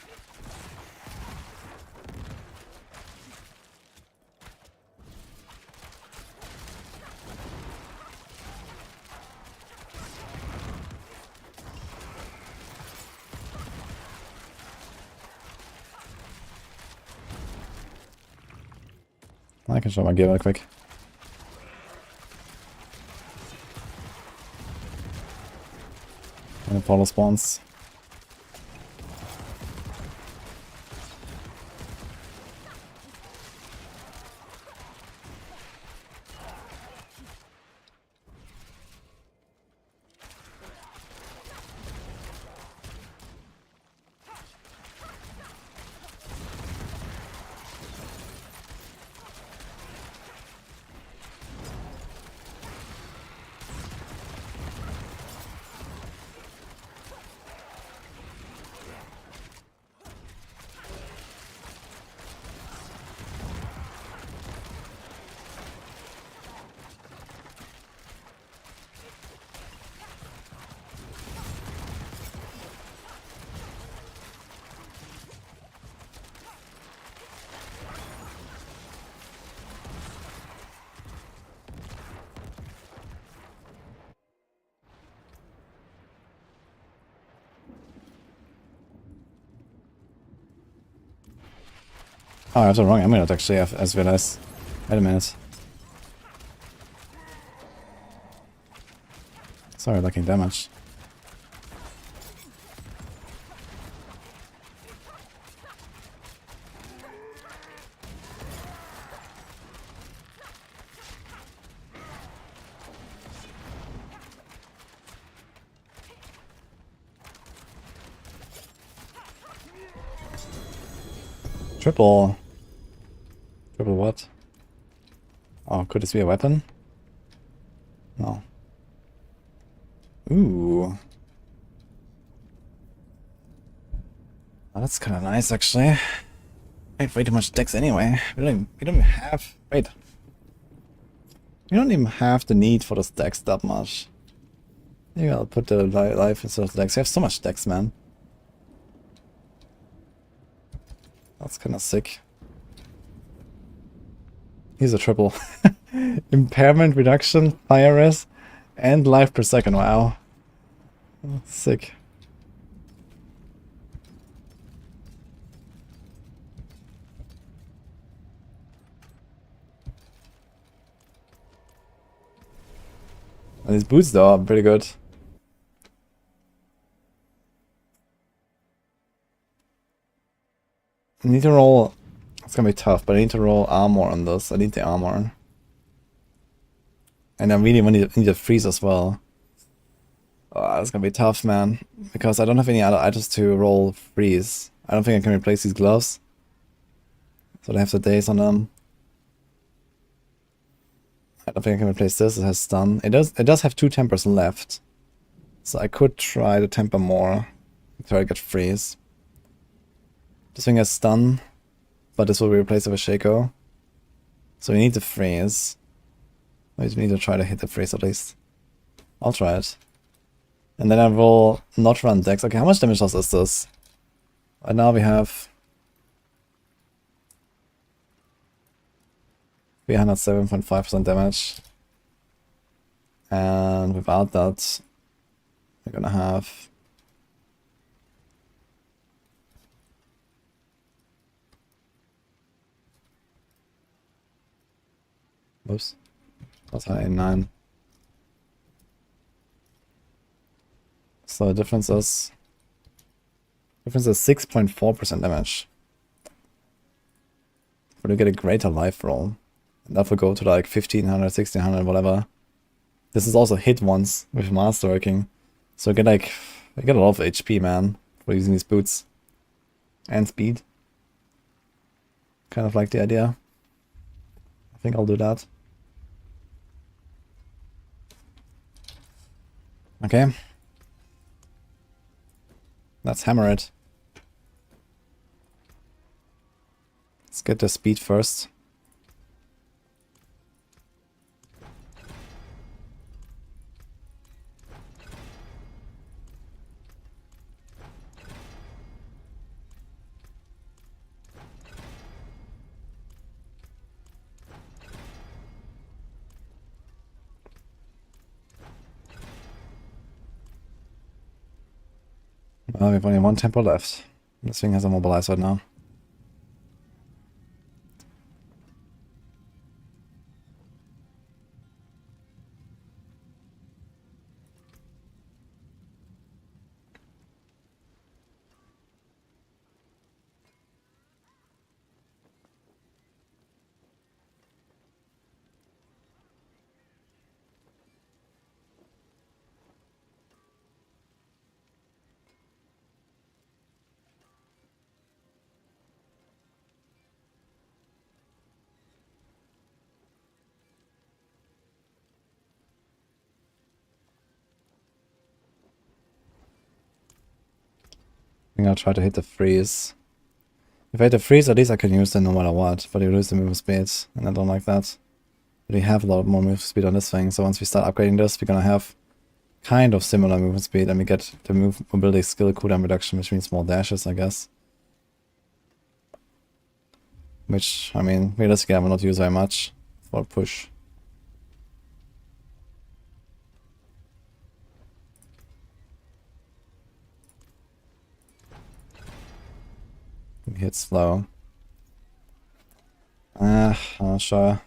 I can show my gear real quick. And the portal spawns. Oh, I have the wrong amulet actually, as realized. Wait a minute. Sorry, lacking damage. Triple. Triple what? Oh, could this be a weapon? No. Ooh. Oh, that's kind of nice, actually. I have way too much dex anyway. We don't even have... Wait. We don't even have the need for the dex that much. Maybe I'll put the life instead of the dex. We have so much dex, man. That's kind of sick. Here's a triple. Impairment reduction, fire res, and life per second. Wow. Sick. And these boots though are pretty good. I need to roll... It's gonna be tough, but I need to roll armor on this. I need the armor. And I really need to freeze as well. Oh, it's gonna be tough, man. Because I don't have any other items to roll freeze. I don't think I can replace these gloves. So they have the days on them. I don't think I can replace this. It has stun. It does have 2 tempers left. So I could try to temper more. Try to get freeze. This thing has stun. But this will be replaced with a Shaco. So we need the freeze. We need to try to hit the freeze at least. I'll try it. And then I will not run Dex. Okay, how much damage loss is this? Right now we have 307.5% damage. And without that, we're gonna have... Oops. That's high, 9. So the difference is 6.4% damage. But you get a greater life roll. And that will go to like 1500, 1600, whatever. This is also hit once with masterworking. So you get like, you get a lot of HP, man, for using these boots. And speed. Kind of like the idea. I think I'll do that. Okay. Let's hammer it. Let's get the speed first. Well, we have only 1 tempo left. This thing has a mobilize right now. I think I'll try to hit the freeze. If I hit the freeze, at least I can use them no matter what, but you lose the move speed, and I don't like that. But we have a lot more move speed on this thing, so once we start upgrading this, we're gonna have kind of similar movement speed, and we get the move mobility skill cooldown reduction, which means more dashes, I guess. Which, I mean, realistically I will not use very much for a push. He hits slow. I'm not sure.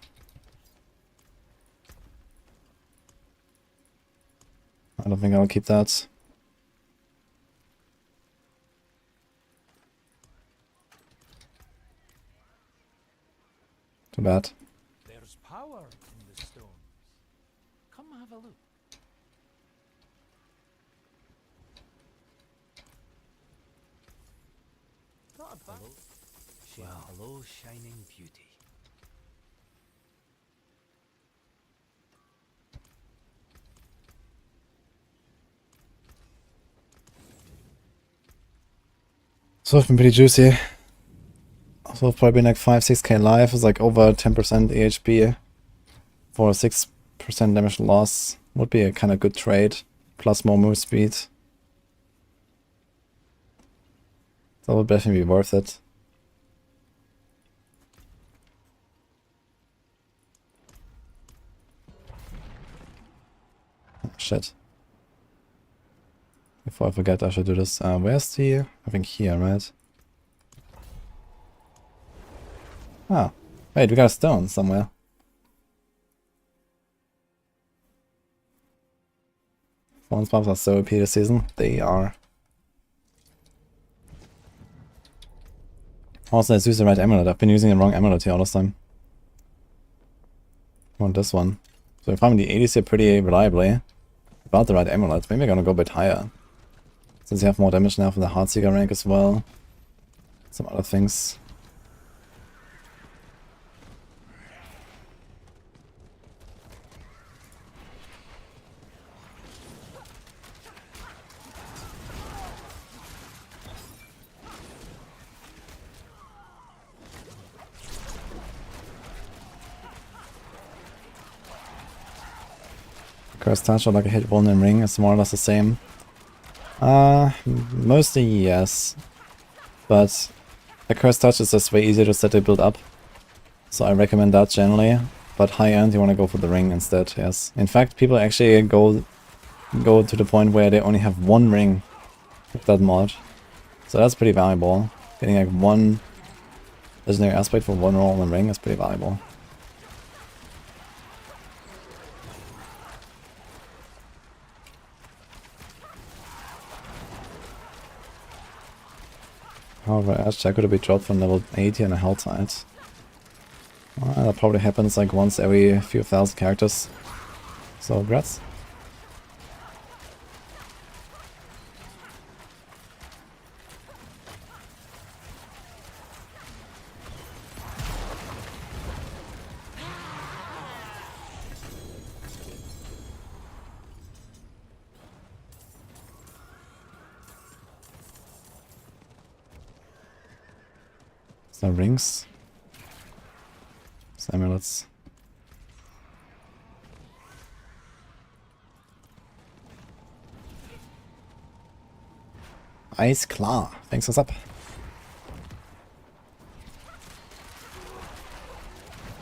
I don't think I'll keep that. Too bad. There's power in the stones. Come have a look. Hello. Hello, shining beauty. So it's been pretty juicy. Also probably been like 5-6k life. It's like over 10% AHP for a 6% damage loss. Would be a kind of good trade. Plus more move speed. That would definitely be worth it. Oh, shit. Before I forget, I should do this. Where's the... I think here, right? Ah. Wait, we got a stone somewhere. Performance buffs are so OP this season. They are. Also, let's use the right amulet. I've been using the wrong amulet here all this time. I want this one. So if I'm in the 80s here pretty reliably, without the right amulet, maybe I'm gonna go a bit higher. Since you have more damage now from the Heartseeker rank as well. Some other things. Curse touch or like a hit one in ring is more or less the same. Mostly yes. But a curse touch is just way easier to set a build up. So I recommend that generally. But high end you want to go for the ring instead, yes. In fact, people actually go to the point where they only have one ring with that mod. So that's pretty valuable. Getting like one legendary aspect for one roll in ring is pretty valuable. However, Ashjack could be dropped from level 80 and a Hell Tide. Well, that probably happens like once every few thousand characters. So, grats. Some rings. Some amulets. Ice Claw. Thanks, what's up?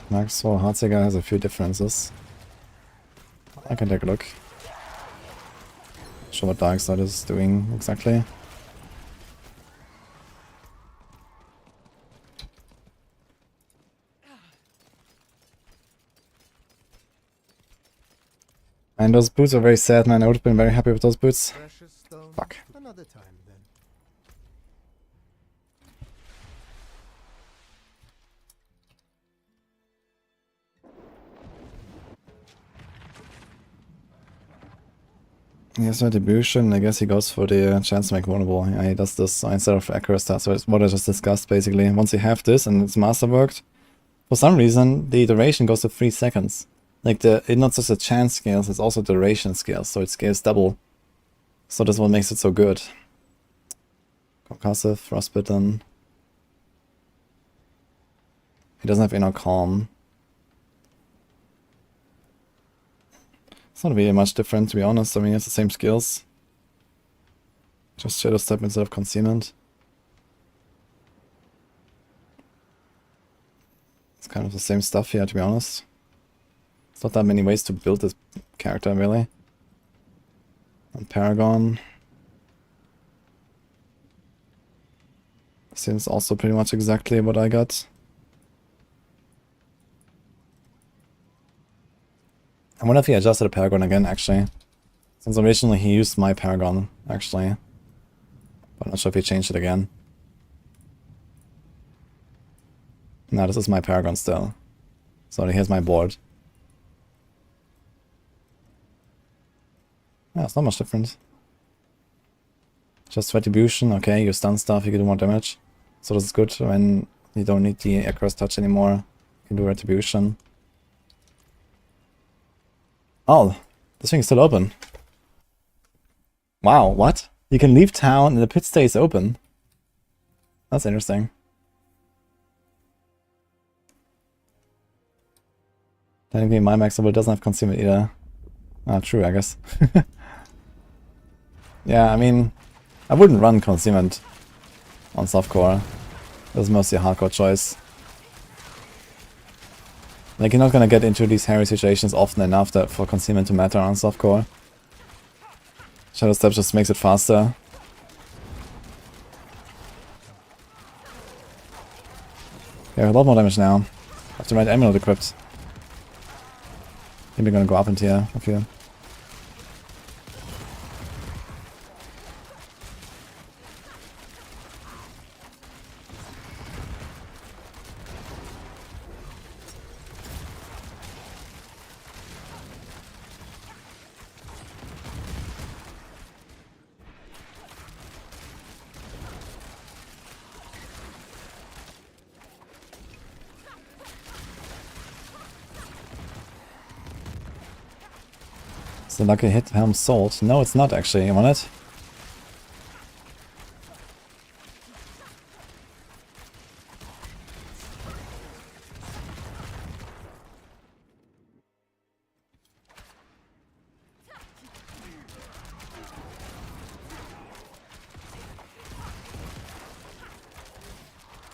Maxwell Heartseeker has a few differences. I can take a look. Not sure what Darkside is doing exactly. And those boots are very sad, man. I would have been very happy with those boots. Precious stone. Fuck. Another time then. He has no debution. I guess he goes for the chance to make vulnerable. Yeah, he does this instead of accurate stats. So it's what I just discussed basically. Once you have this and it's masterworked, for some reason the duration goes to 3 seconds. Like it's not just a chance scales, it's also duration scales, so it scales double. So that's what makes it so good. Concussive, Frostbitten. He doesn't have Inner Calm. It's not really much different, to be honest. I mean, it's the same skills. Just Shadow Step instead of Concealment. It's kind of the same stuff here, to be honest. It's not that many ways to build this character, really. And Paragon seems also pretty much exactly what I got. I wonder if he adjusted a Paragon again, actually. Since originally he used my Paragon, actually. But I'm not sure if he changed it again. No, this is my Paragon still. So here's my board. Yeah, it's not much different. Just retribution, okay, you stun stuff, you can do more damage. So this is good when you don't need the Enquiries touch anymore. You can do retribution. Oh, this thing is still open. Wow, what? You can leave town and the pit stays open. That's interesting. Technically my max level doesn't have concealment either. Ah, true, I guess. Yeah, I mean, I wouldn't run concealment on softcore. That's mostly a hardcore choice. Like, you're not gonna get into these hairy situations often enough that for concealment to matter on softcore. Shadow Step just makes it faster. Yeah, a lot more damage now. I have the right amulet equipped. Maybe gonna go up into here, up here. It's a lucky hit, Helm Salt. No, it's not actually. You want it?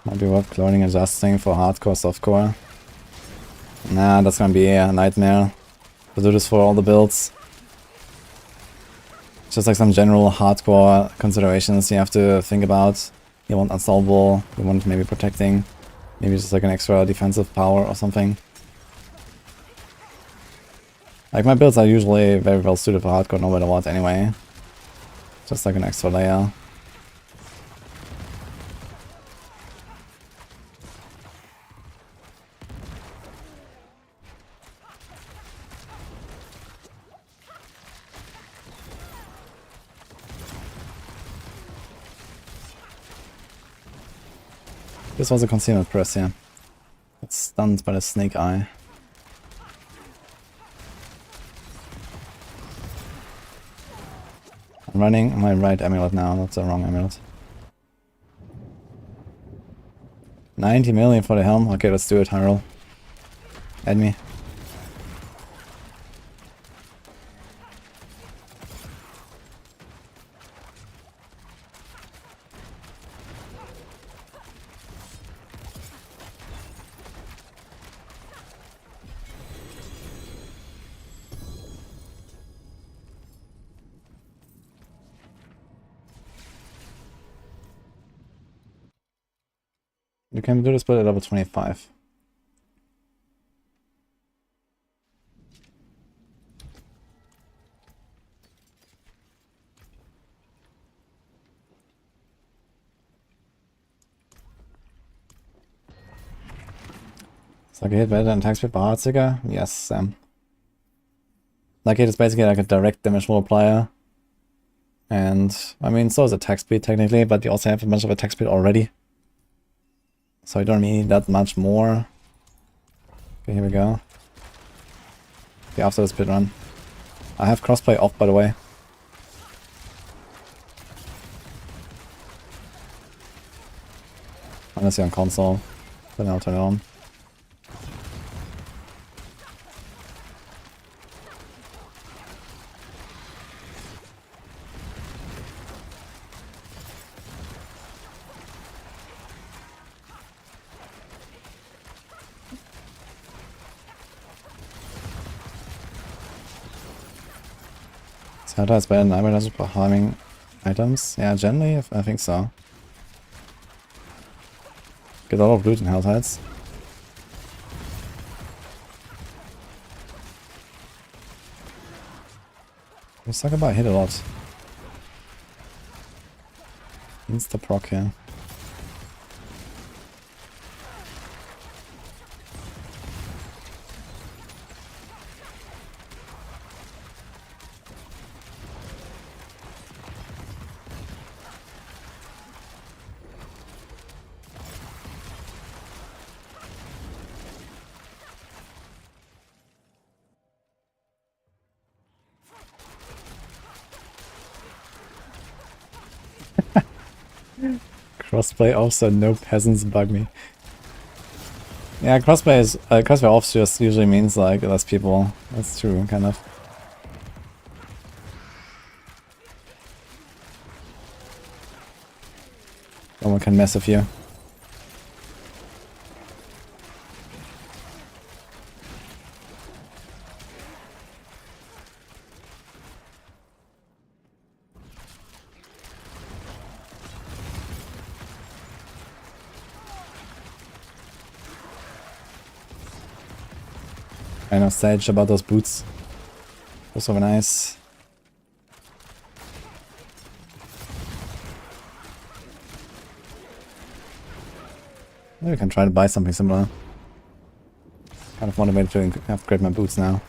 Might be worth cloning adjusting for hardcore, softcore. Nah, that's gonna be a nightmare. To do this for all the builds. Just like some general hardcore considerations you have to think about. You want unsolvable, you want maybe protecting, maybe just like an extra defensive power or something. Like my builds are usually very well suited for hardcore no matter what anyway. Just like an extra layer. This was a concealment press, yeah. It's stunned by the snake eye. I'm running my right amulet now, that's the wrong amulet. 90 million for the helm? Okay, let's do it, Hyrule. Add me. You can do this build at level 25. Lucky hit better than attack speed by Heartseeker? Yes, Sam. Lucky hit is basically like a direct damage multiplier. And, I mean, so is attack speed technically, but you also have a bunch of attack speed already. So you don't need that much more. Okay, here we go. Okay, after the speed run. I have crossplay off, by the way. Unless you're on console, then I'll turn it on. Zelda is better than Nightmare Dungeon for harming items? Yeah, generally, I think so. Get a lot of loot in Helltides. Let's talk about hit a lot. Insta proc here. Crossplay also, no peasants bug me. Yeah, crossplay off just usually means like less people. That's true, kind of. Someone can mess with you. I know Sage about those boots. Those were nice. Maybe I can try to buy something similar. Kind of motivated to upgrade my boots now.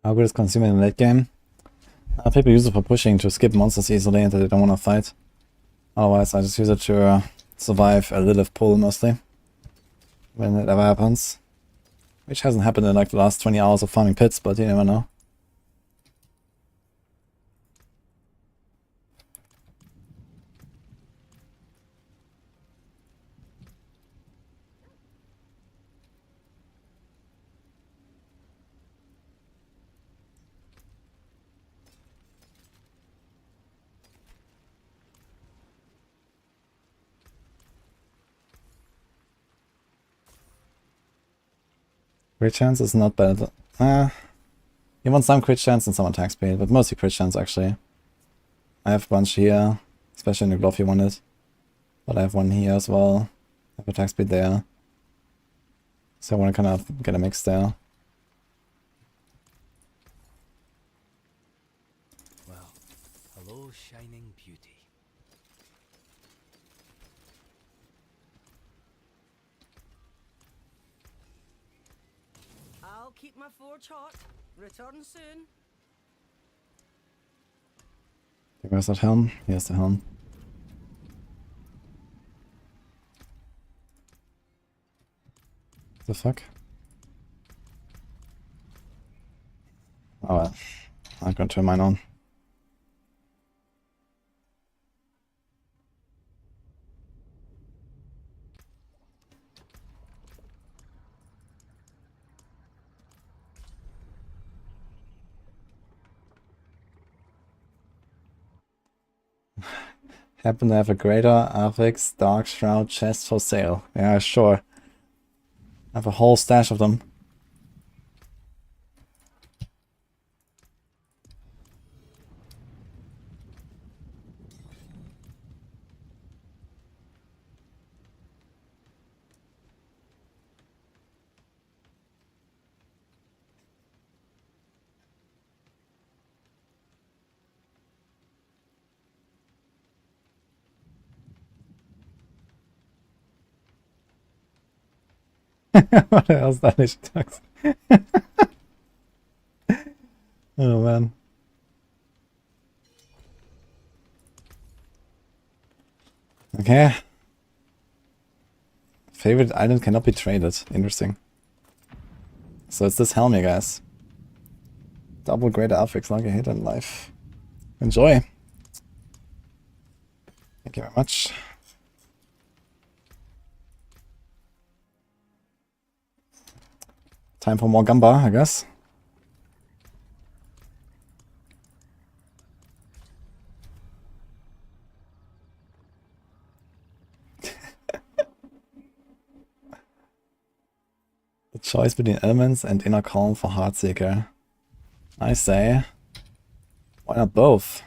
How good is consuming in the late game? People use it for pushing to skip monsters easily and they don't want to fight. Otherwise I just use it to survive a Lilith pull mostly. When it ever happens. Which hasn't happened in like the last 20 hours of farming pits, but you never know. Crit chance is not bad. You want some crit chance and some attack speed, but mostly crit chance actually. I have a bunch here, especially in the glove you wanted. But I have one here as well. I have attack speed there. So I want to kind of get a mix there. Well, hello, shining beauty. I'll keep my forge hot. Return soon. Where's that helm? Here's the helm. The fuck? Oh well. I'm gonna turn mine on. Happen to have a greater Avix Dark Shroud chest for sale. Yeah, sure. I have a whole stash of them. What else that is talks? Oh man. Okay. Favorite item cannot be traded. Interesting. So it's this helm, you guys. Double greater affix, like a hit in life. Enjoy. Thank you very much. Time for more Gamba, I guess. The choice between elements and inner calm for Heartseeker. I say, why not both?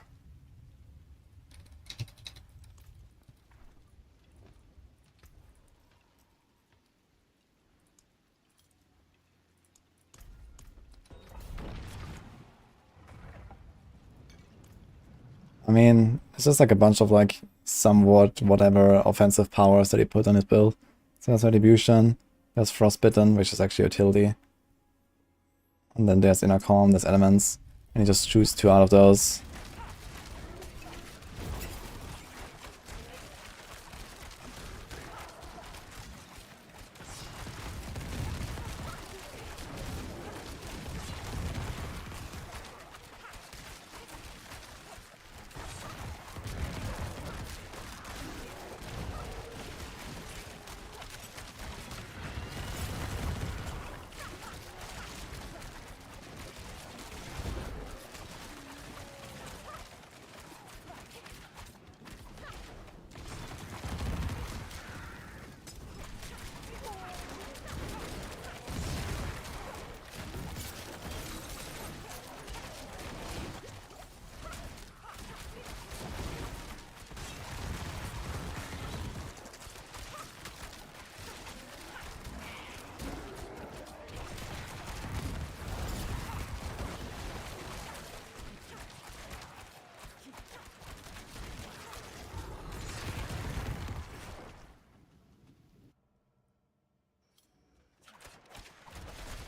I mean, it's just like a bunch of like somewhat whatever offensive powers that he put on his build. So there's Retribution, there's Frostbitten, which is actually utility. And then there's Inner Calm, there's Elements, and you just choose 2 out of those.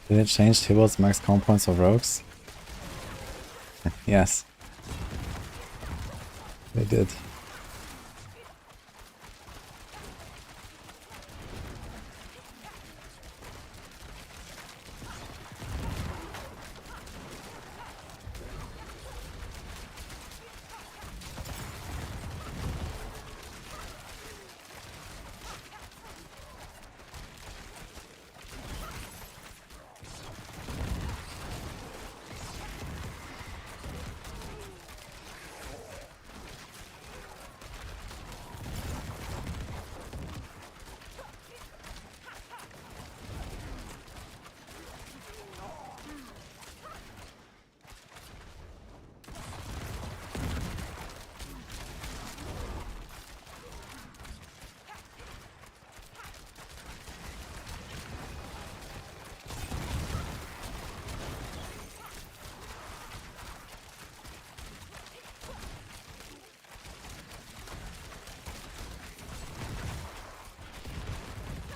Did it change Tibble's max count points for rogues? Yes. They did.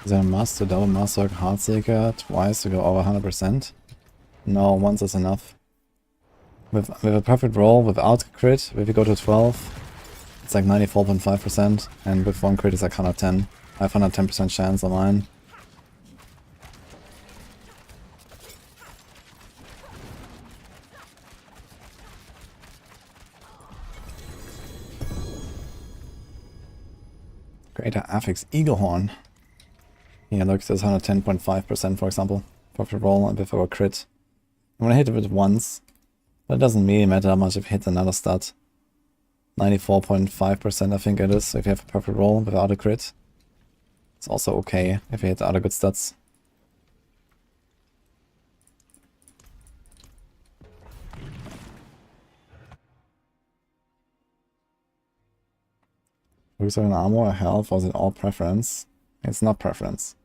Is there a must to double Master Heartseeker twice to go over 100%? No, once is enough. With a perfect roll without crit, if you go to 12, it's like 94.5%, and with 1 crit it's like 110. I have 110% chance on mine. Greater Affix Eaglehorn. Yeah, look, there's 110.5% for example. Perfect roll and before a crit. I'm gonna hit it once, but it doesn't really matter how much if you hit another stat. 94.5% I think it is, so if you have a perfect roll without a crit. It's also okay if you hit other good stats. Looks like an armor or health, or is it all preference? It's not preference.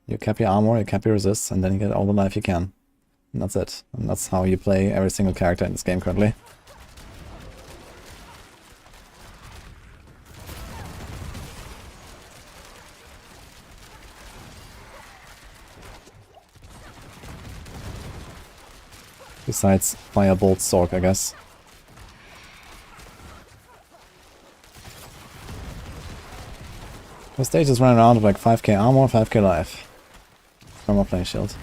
You cap your armor, you cap your resist, and then you get all the life you can. And that's it. And that's how you play every single character in this game currently. Besides Firebolt Sorc, I guess. The stage is running around with like 5k armor, 5k life. Armor playing shield.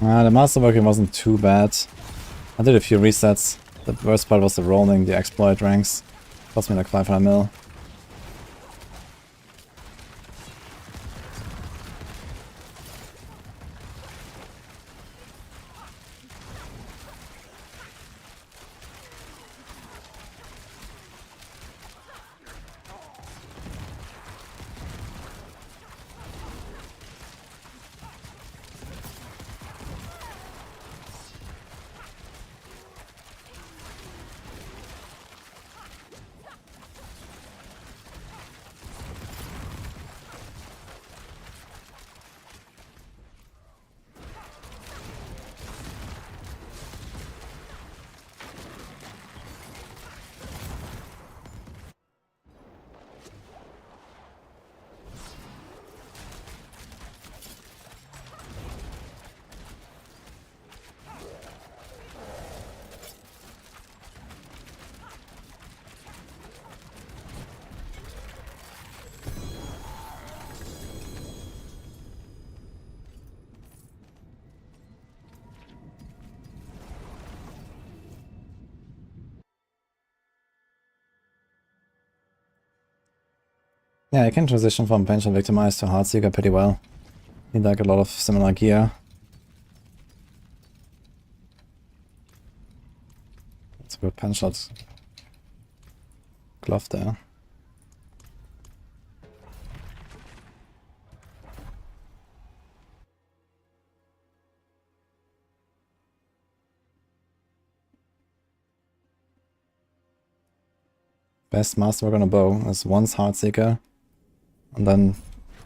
The masterworking wasn't too bad. I did a few resets. The worst part was the rolling, the exploit ranks. Cost me like 500 mil. Yeah, I can transition from Bench and Victimize to Heartseeker pretty well. Need like a lot of similar gear. That's a good punch shot glove there. Best masterwork on a bow is once Heartseeker. And then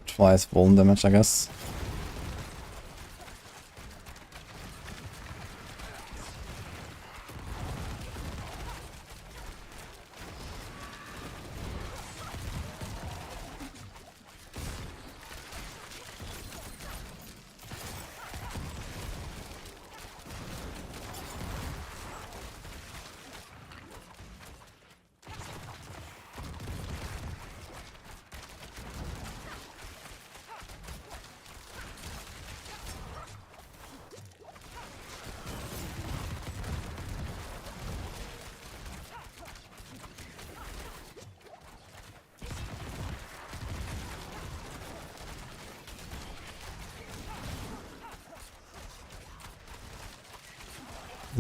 twice Vuln damage, I guess.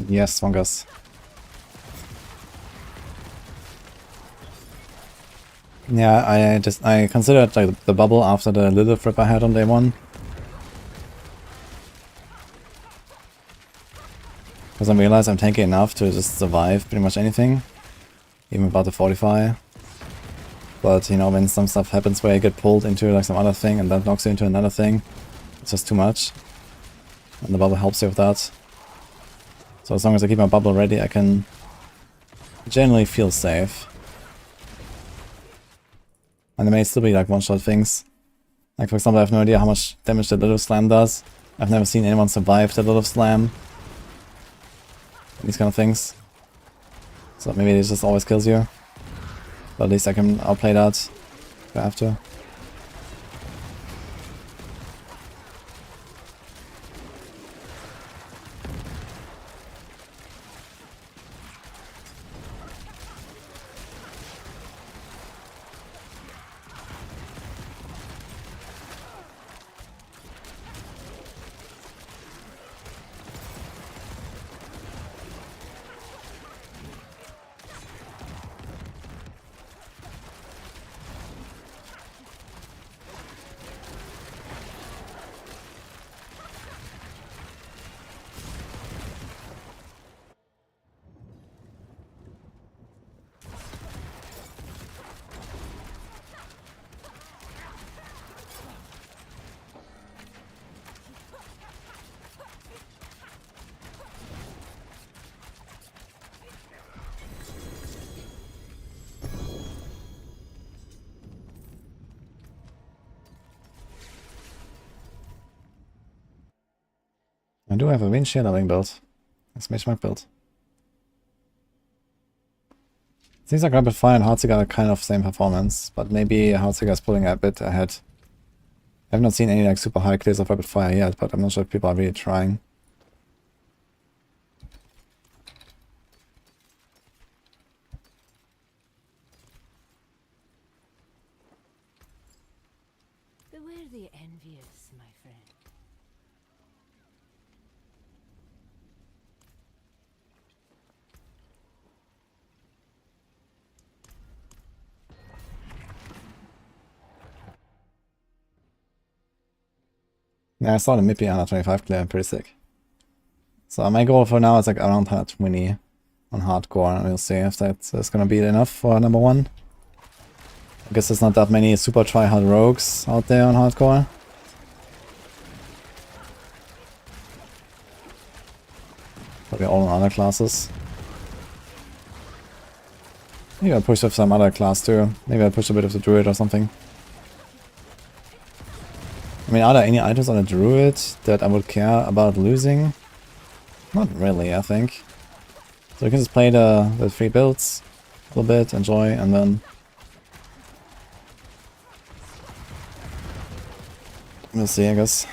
Yes, Swongas. Yeah, I considered like the bubble after the Lilith Rip I had on day 1. Because I realized I'm tanky enough to just survive pretty much anything. Even about the 45. But you know, when some stuff happens where you get pulled into like some other thing and that knocks you into another thing, it's just too much. And the bubble helps you with that. So as long as I keep my bubble ready, I can generally feel safe. And there may still be like one-shot things. Like for example, I have no idea how much damage the Lilith Slam does. I've never seen anyone survive the Lilith Slam. These kind of things. So maybe it just always kills you. But at least I can outplay that if I have to. I do have a wind shadowing build. It's Mage Mark build. Seems like Rapid Fire and Heartseeker are kind of same performance, but maybe Heartseeker is pulling a bit ahead. I have not seen any like super high clears of Rapid Fire yet, but I'm not sure if people are really trying. Beware the envious, my friend. Yeah, I saw the Mippy 125 clear, pretty sick. So my goal for now is like around 120 on hardcore, and we'll see if that's gonna be enough for number 1. I guess there's not that many super tryhard rogues out there on hardcore. Probably all on other classes. Maybe I'll push with some other class too. Maybe I'll push a bit of the Druid or something. I mean, are there any items on a Druid that I would care about losing? Not really, I think. So we can just play the 3 builds a little bit, enjoy, and then we'll see, I guess.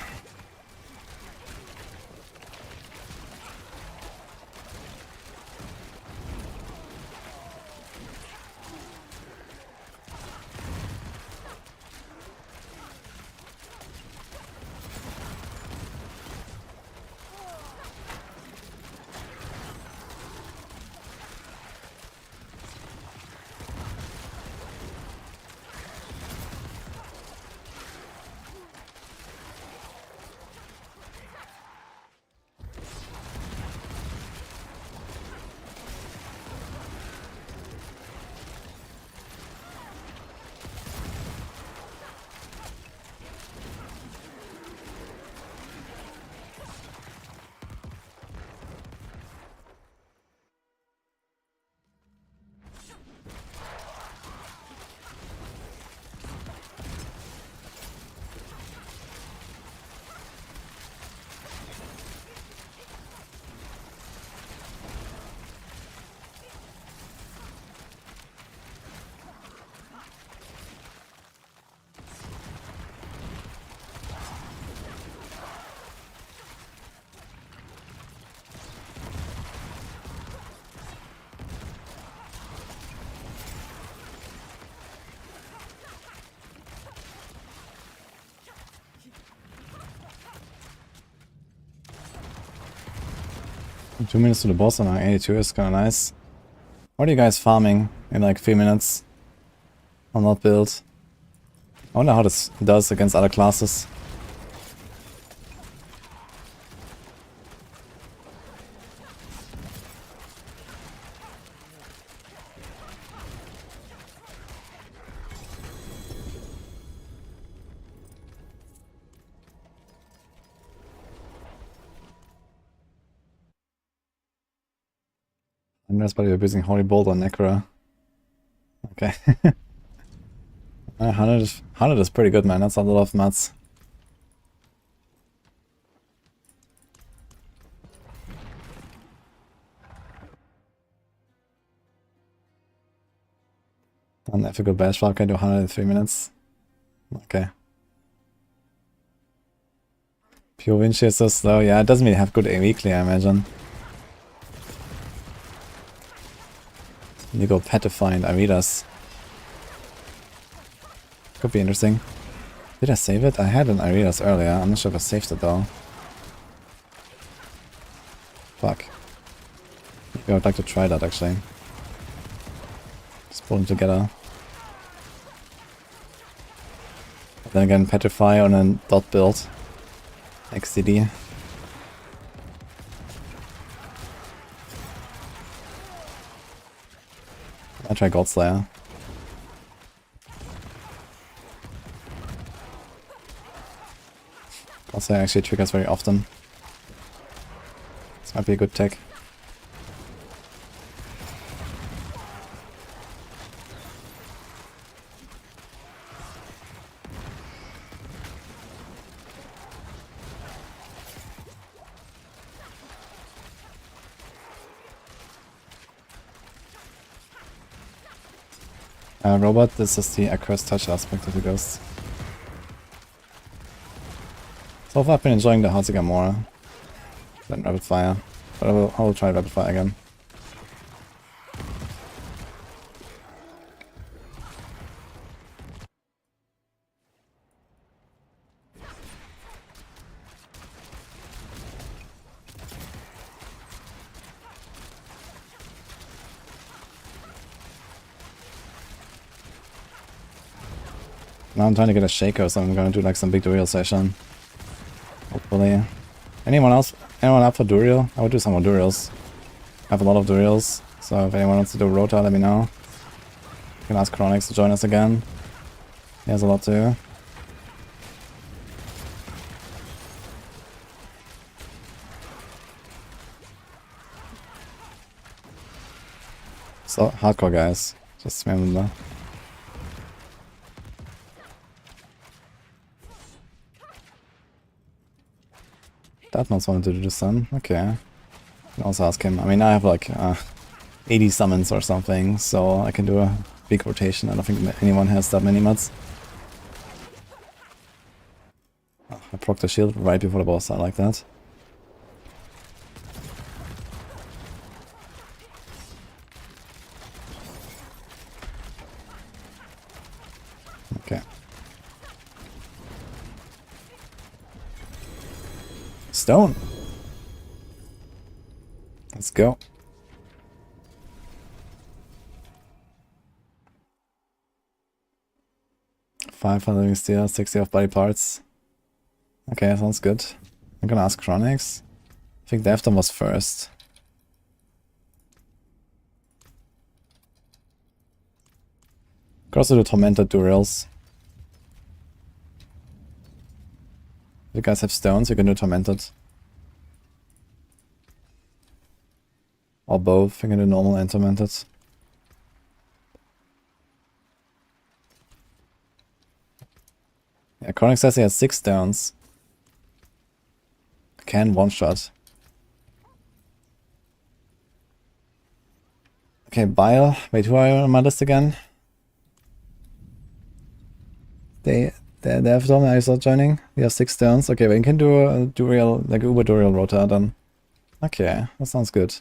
Two minutes to the boss and 82 is kinda nice. What are you guys farming in like 3 minutes on that build? I wonder how this does against other classes. And that's why you're using Holy Bolt on Necro. Okay. 100 is pretty good, man. That's a lot of mats. An ethical bash flap can do 100 in 3 minutes. Okay. Pure Vinci is so slow. Yeah, it doesn't really have good AoE clear, I imagine. You go Petrify and Aridas. Could be interesting. Did I save it? I had an Aridas earlier. I'm not sure if I saved it though. Fuck. Maybe I would like to try that actually. Just pull them together. Then again, Petrify on a dot build. XDD. I'll try Godslayer. Godslayer actually triggers very often. This might be a good tech. Robot, this is the accursed touch aspect of the ghost. So far I've been enjoying the Heartsiger more than Rapid Fire, but I will try Rapid Fire again. Now I'm trying to get a shaker, so I'm gonna do like some big Duriel session. Hopefully. Anyone else? Anyone up for Duriel? I would do some more Duriels. I have a lot of Duriels, so if anyone wants to do Rota, let me know. You can ask Chronix to join us again. He has a lot too. So, hardcore guys. Just remember. Datmos wanted to do the sun. Okay. I can also ask him. I mean, I have like 80 summons or something, so I can do a big rotation. I don't think anyone has that many mods. Oh, I proc the shield right before the boss. I like that. Okay. Stone. Let's go. 500 steel, 60 of body parts. Okay, sounds good. I'm gonna ask Chronix. I think Defton was first. Could also do Tormented Duriels. If you guys have stones, you can do Tormented. Or both, you can do normal and Tormented. Yeah, Chronix says he has 6 stones. Can one-shot. Okay, Bile. Wait, who are you on my list again? They have told me I start joining. We have 6 stones. Okay, we can do a Duriel, like Uber Duriel Rota then. Okay, that sounds good.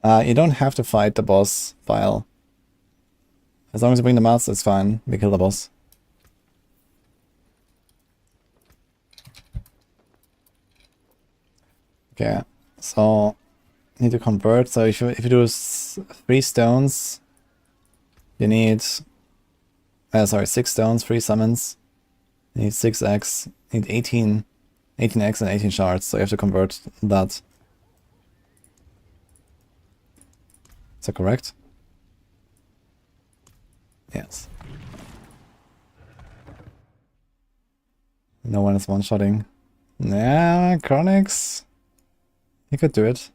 You don't have to fight the boss, Bile. As long as you bring the mats, it's fine. We kill the boss. Okay, so need to convert. So if you do 3 stones, you need 6 stones, 3 summons. You need 6x, you need 18x and 18 shards. So you have to convert that. Is that correct? Yes. No one is one-shotting. Yeah, Chronix. You could do it.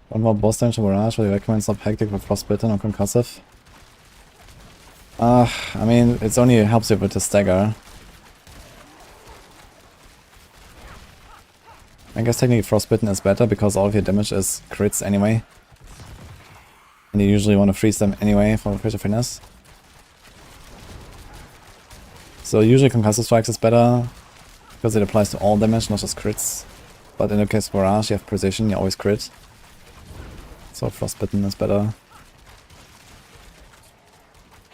One more boss dungeon barrage where you recommend stop hectic with frostbitten or concussive. I mean, it's only helps you with the stagger. I guess technically frostbitten is better because all of your damage is crits anyway. And you usually want to freeze them anyway for critical fitness. So usually concussive strikes is better because it applies to all damage, not just crits. But in the case of barrage, you have precision, you always crit. So frostbitten is better.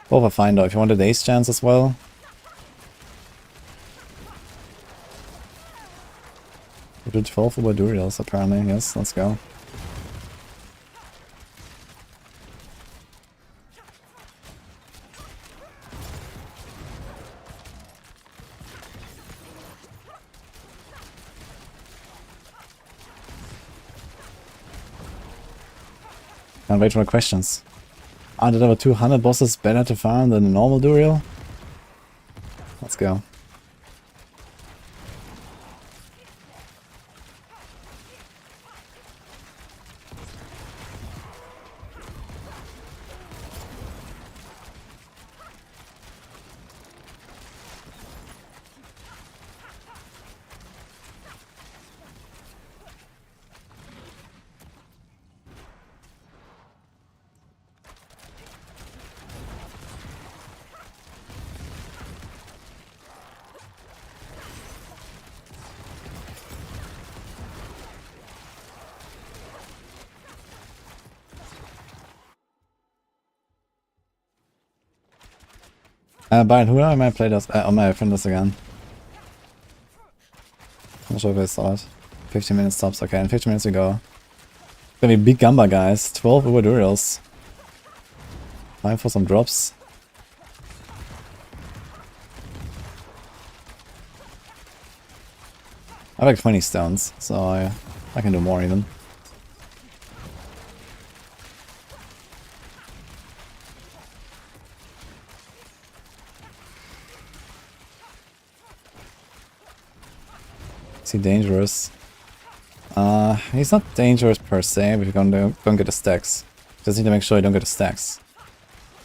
Both are fine though. If you want a daze chance as well. We do 12 Uber Duriels apparently, yes, let's go. Can't wait for the questions. Are the level 200 bosses better to farm than the normal Duriel? Let's go. Byron, who am I play this? On my friend list again. Not sure if I saw it. 15 minutes stops, okay, and 15 minutes we go. It's gonna be big gamba, guys. 12 Uberdurials. Time for some drops. I have like 20 stones, so I can do more even. Is he dangerous? He's not dangerous per se, but you don't get the stacks. Just need to make sure you don't get the stacks.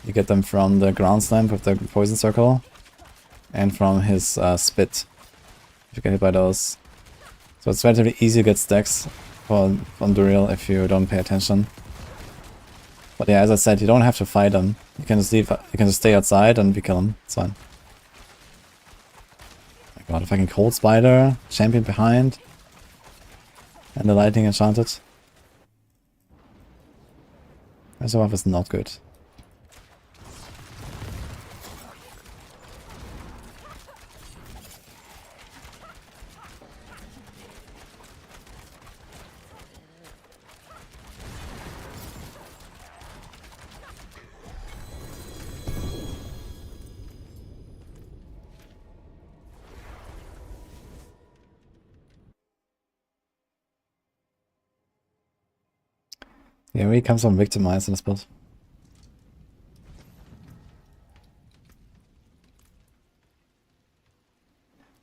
You get them from the ground slam with the poison circle, and from his spit. If you get hit by those. So it's relatively easy to get stacks from Duriel if you don't pay attention. But yeah, as I said, you don't have to fight them. You can just leave. You can just stay outside and kill them. It's fine. Oh my god, if I can cold spider, champion behind, and the lightning enchanted. Reservoir is not good. Yeah, we comes from victimized in this build.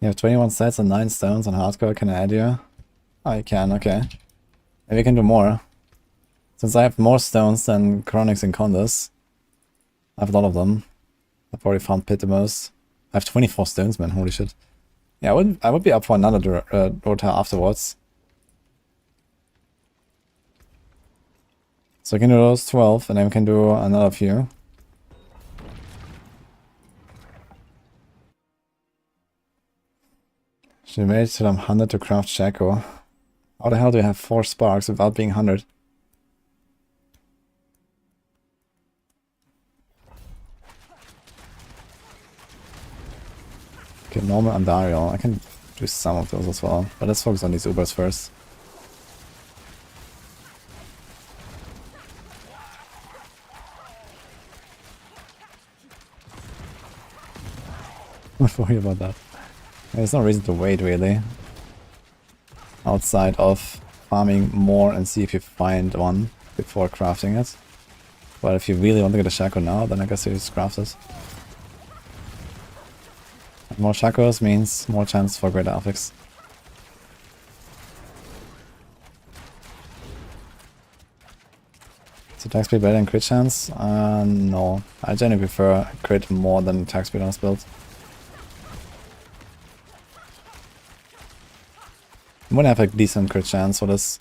You have 21 sets and 9 stones on hardcore, can I add you? Oh, you can, okay. Maybe we can do more. Since I have more stones than Chronics and Condas, I have a lot of them. I've already found Pit the most. I have 24 stones, man, holy shit. Yeah, I would be up for another Rota afterwards. So I can do those 12, and then we can do another few. Should wait till I'm 100 to craft Shaco. How the hell do I have 4 sparks without being 100? Okay, normal Andariel. I can do some of those as well, but let's focus on these Ubers first. Don't worry about that. There's no reason to wait, really. Outside of farming more and see if you find one before crafting it. But if you really want to get a Shaco now, then I guess you just craft it. And more Shacos means more chance for greater affix. Is attack speed better than crit chance? No. I generally prefer crit more than attack speed on this build. I'm gonna have a decent crit chance for this.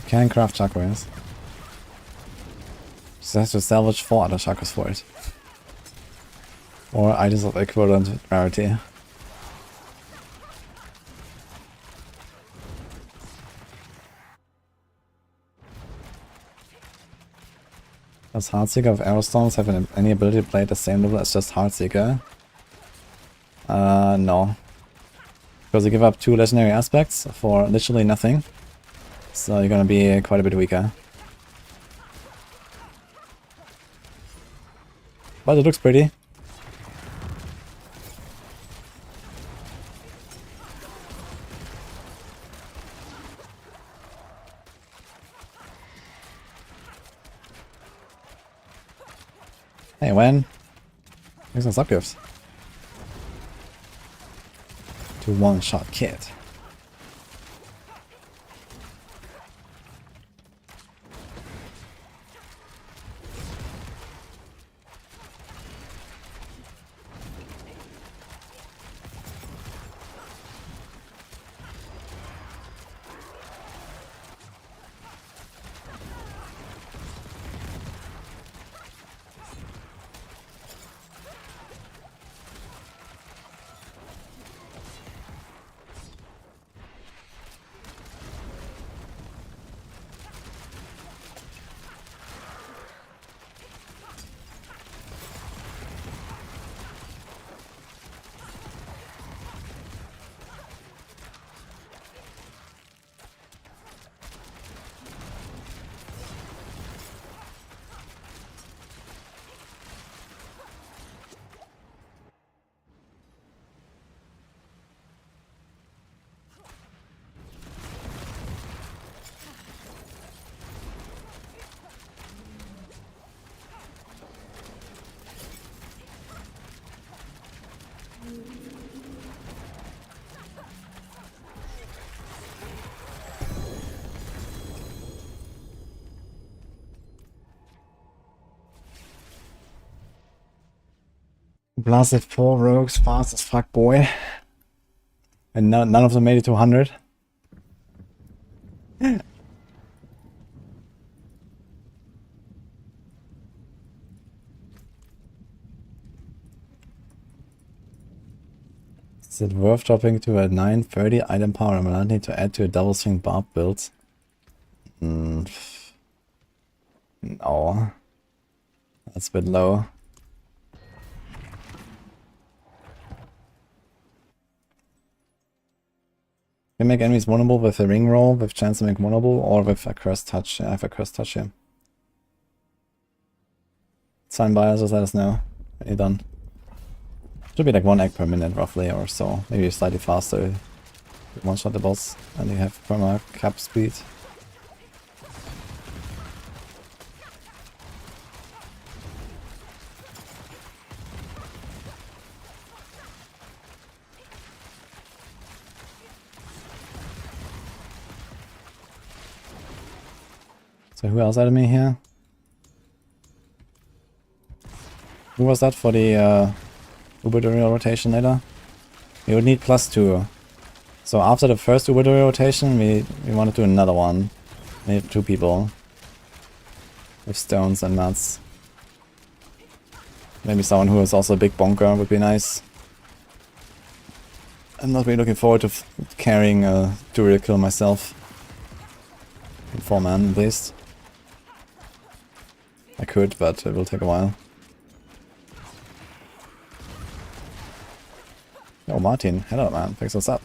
Can craft chakras. Just has to salvage 4 other chakras for it. Or items of equivalent rarity. Does Heartseeker of Arrowstones have any ability to play at the same level as just Heartseeker? No. Because they give up 2 legendary aspects for literally nothing. So you're gonna be quite a bit weaker. But it looks pretty. Hey, when? Here's some subgifts. To one-shot kit. Blasted 4 rogues, fast as fuck, boy. And none of them made it to 100. Is it worth dropping to a 930 item power and I need to add to a double swing Barb build? No. That's a bit low. Can make enemies vulnerable with a ring roll, with chance to make vulnerable, or with a cursed touch. Yeah, I have a cursed touch here. Sign buyers, just let us know when you're done. Should be like 1 egg per minute roughly or so. Maybe slightly faster. You one shot the boss and you have perma cap speed. So who else added me here? Who was that for the wudijo rotation later? We would need +2. So after the first wudijo rotation, we want to do another one. We need 2 people. With stones and mats. Maybe someone who is also a big bonker would be nice. I'm not really looking forward to carrying a Druid kill myself. In 4 man at least. I could, but it will take a while. Yo, Martin, hello man, thanks, what's up?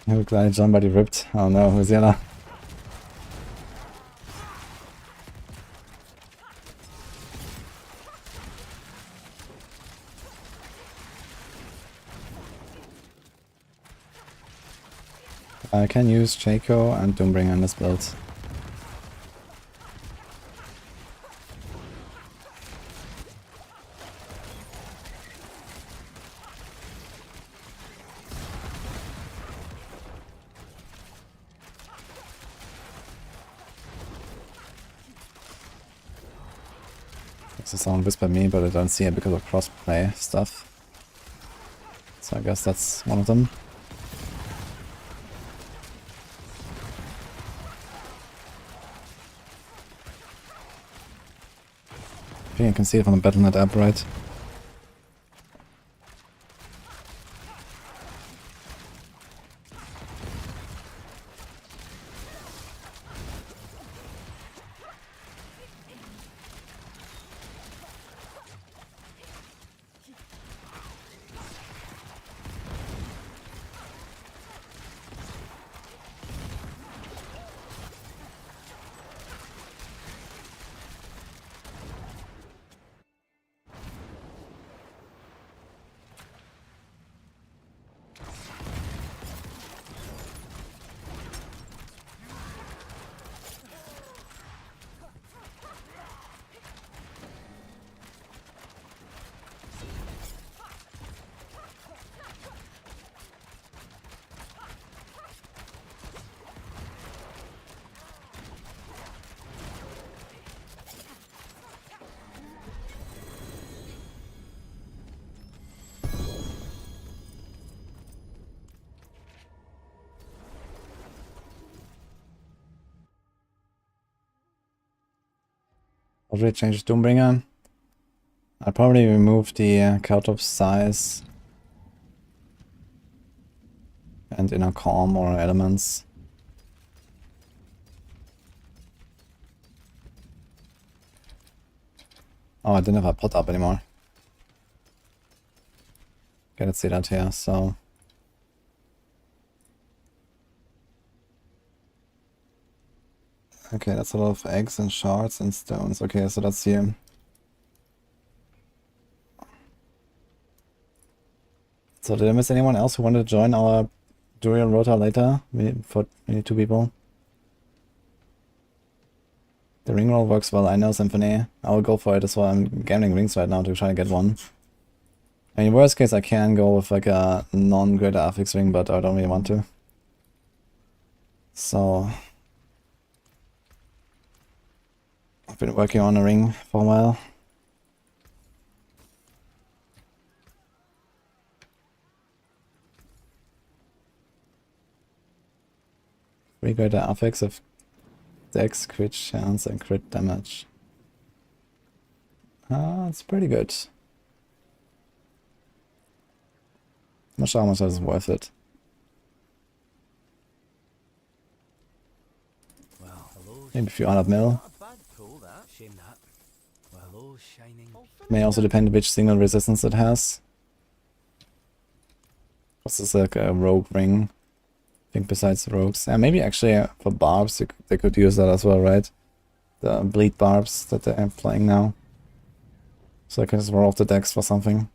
I look like somebody ripped. Oh no, who's the other? I can use Jaco and Doombringer in this build. Someone whispered me, but I don't see it because of crossplay stuff. So I guess that's one of them. I think you can see it from the Battle.net app, right? Already changed Doombringer. I'll probably remove the cut of size and inner calm or elements. Oh, I didn't have a pot up anymore. Okay, let's see that here, so... Okay, that's a lot of eggs and shards and stones. Okay, so that's here. So did I miss anyone else who wanted to join our Durian Rota later? We need 2 people. The ring roll works well, I know, Symphony. I will go for it as well. I'm gambling rings right now to try to get one. I mean, worst case I can go with like a non-greater affix ring, but I don't really want to. So I've been working on a ring for a while. Three greater affix of dex, crit chance, and crit damage. It's pretty good. I'm not sure how much that is worth it. Well, hello. Maybe a few 100 mil. Not a bad pull, that. Shame that. Well, hello, shining. May also depend which single resistance it has. This is like a rogue ring. I think besides the rogues. Yeah, maybe actually for barbs they could use that as well, right? The bleed barbs that they're playing now. So I can just roll off the decks for something.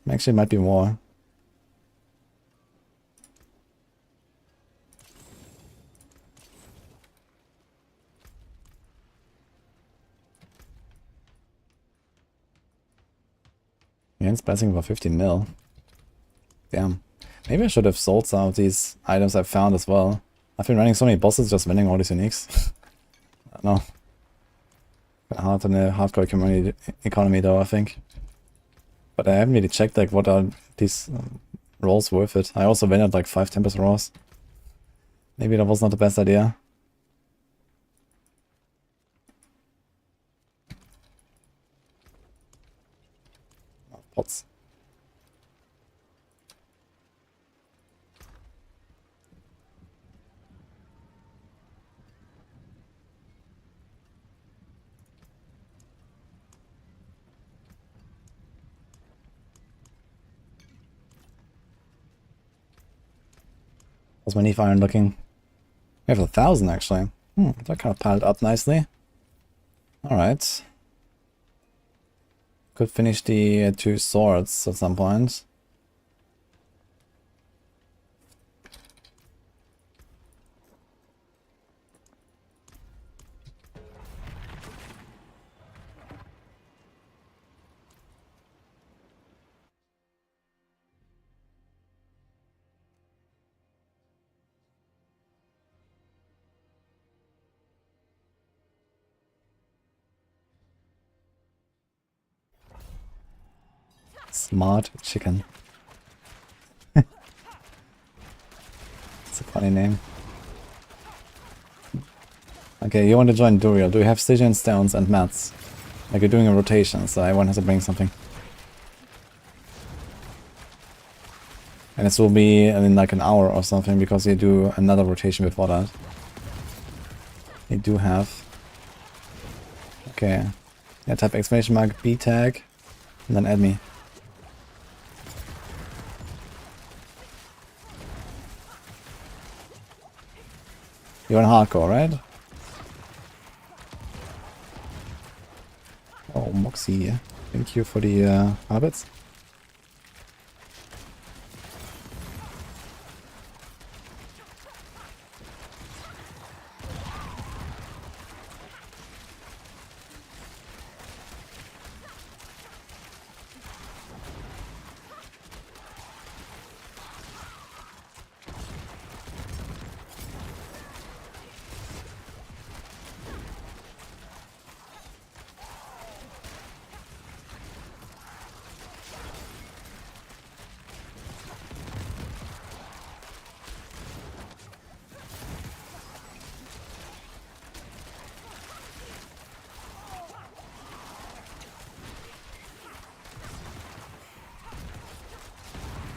Actually, it might be more. Gains blessing for 15 mil. Damn. Maybe I should have sold some of these items I found as well. I've been running so many bosses just winning all these uniques. I don't know. Kinda hard in the hardcore community economy though, I think. But I haven't really checked like what are these rolls worth it. I also went like 5 Tempest rolls. Maybe that was not the best idea. Oh, pots. How's my Nephi Iron looking? We have 1,000 actually. That kind of piled up nicely. Alright. Could finish the 2 swords at some point. Smart chicken. It's a funny name. Okay, you want to join Duriel. Do you have Stygian stones and mats? Like you're doing a rotation, so everyone has to bring something. And this will be in like an hour or something because you do another rotation before that. You do have. Okay. Yeah, type exclamation mark B tag and then add me. You're in hardcore, right? Oh, Moxie. Thank you for the habits.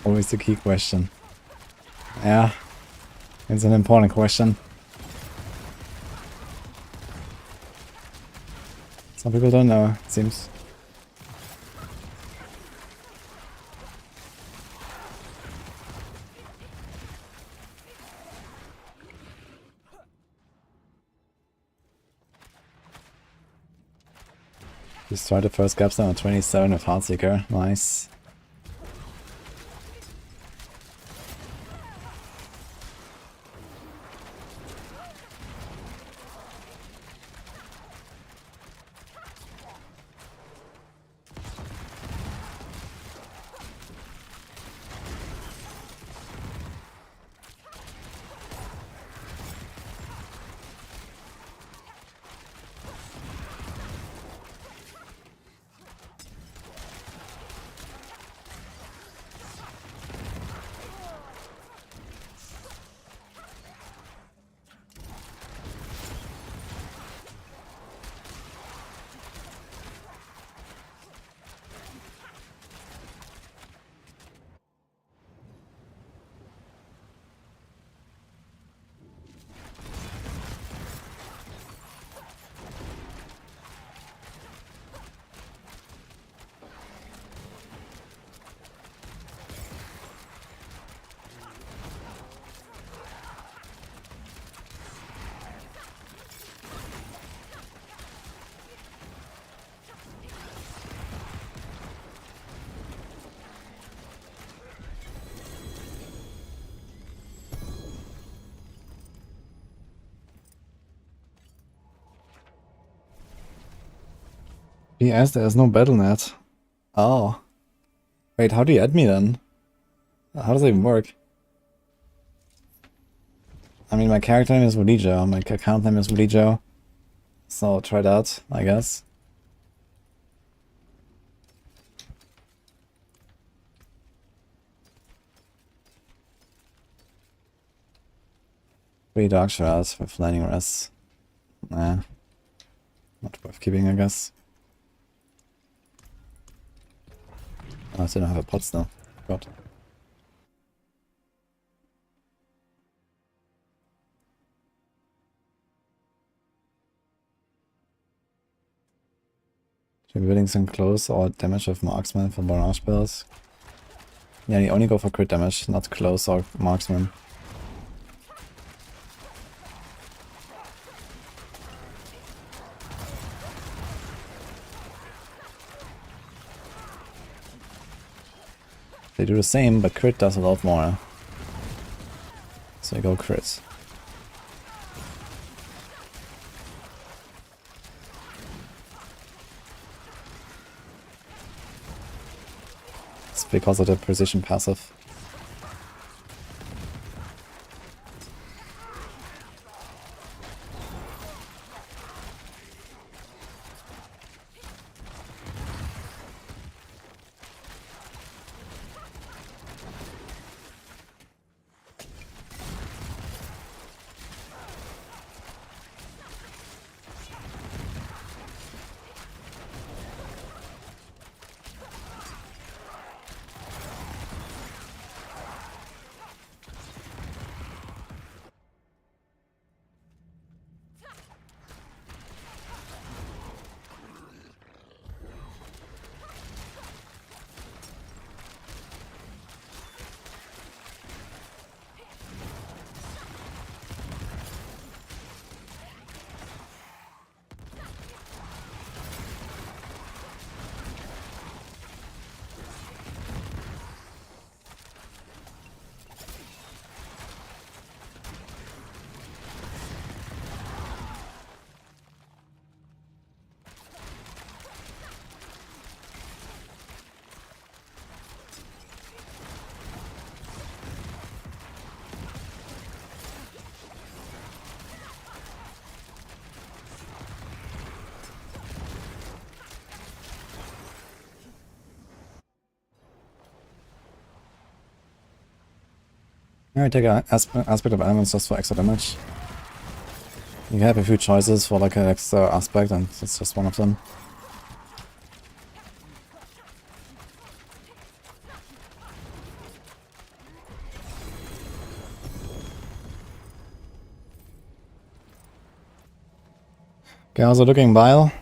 Always the key question. Yeah, it's an important question. Some people don't know, it seems. Destroy the first capstone on 27 with Heartseeker. Nice. PS, there's no battle.net. Oh. Wait, how do you add me then? How does it even work? I mean, my character name is wudijo, my account name is wudijo. So try that, I guess. Three dark shards with lightning res. Nah. Not worth keeping, I guess. Oh, I still don't have a pot still. God. Should be willing some close or damage with marksman for barrage spells. Yeah, you only go for crit damage, not close or marksman. They do the same, but crit does a lot more. So you go crit. It's because of the precision passive. I take an aspect of elements just for extra damage. You have a few choices for like an extra aspect, and it's just one of them. Okay, how's it looking, Bile?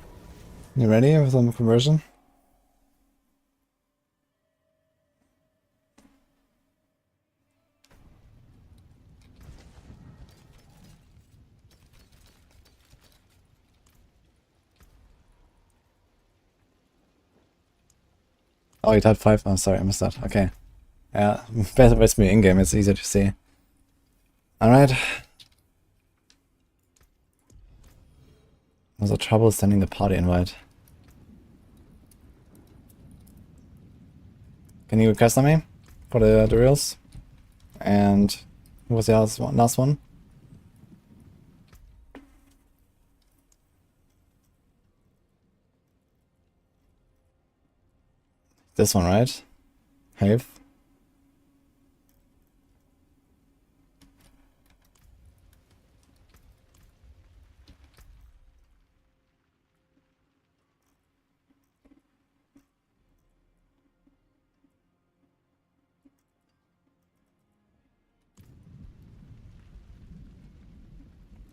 You ready with some conversion? Oh, he typed 5. Oh, sorry, I missed that. Okay. Yeah, better with me in-game, it's easier to see. Alright. Was a trouble sending the party invite. Can you request on me for the reels? And who was the last one? This one, right? Have.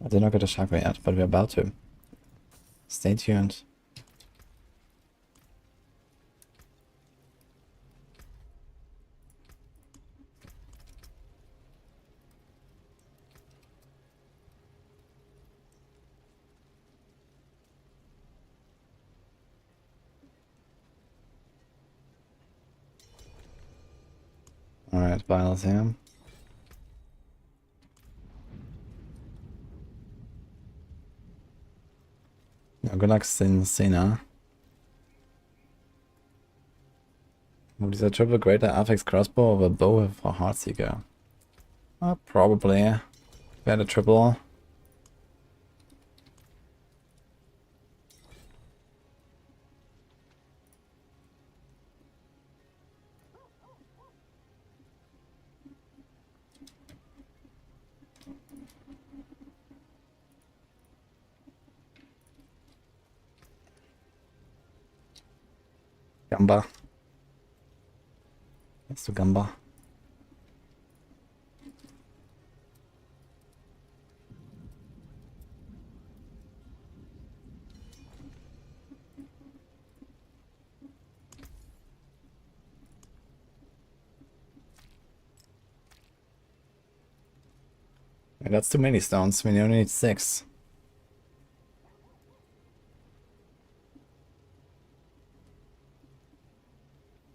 I did not get a chakra yet, but we're about to. Stay tuned. Alright, Biles here. Yeah, good luck, Cena. Would you a triple greater affix crossbow or a bow for Heartseeker? Probably. If we had a triple. Gamba. Let's do Gamba. Yeah, that's too many stones. We only need 6.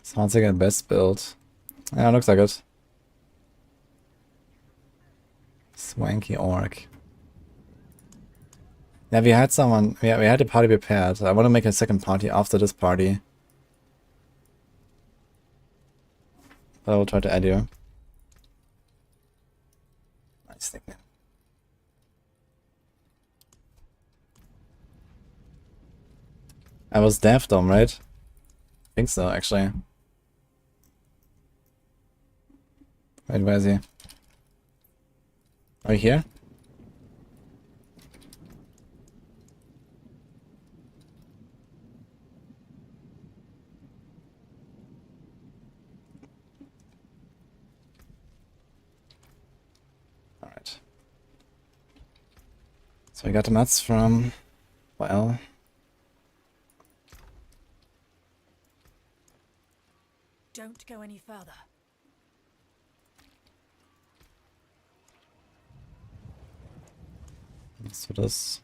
Sounds like a best build. Yeah, looks like it. Swanky orc. Yeah, we had someone. Yeah, we had a party prepared. I want to make a second party after this party. But I will try to add you. Nice nickname. I was Dev Dom, right? I think so, actually. Wait, where is he? Are you here? Alright. So we got the mats from... well... Don't go any further. Let's do this.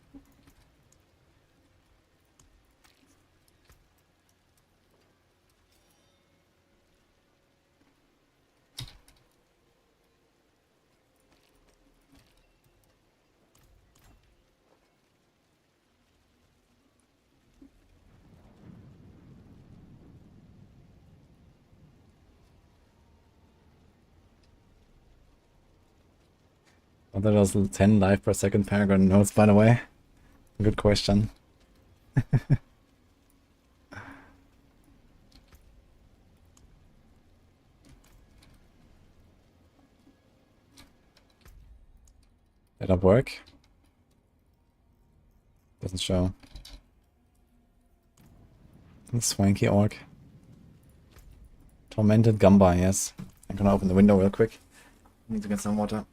Whether there's 10 life per second Paragon nodes, by the way. Good question. Did that work? Doesn't show. Swanky orc. Tormented Gamba, yes. I'm gonna open the window real quick. Need to get some water.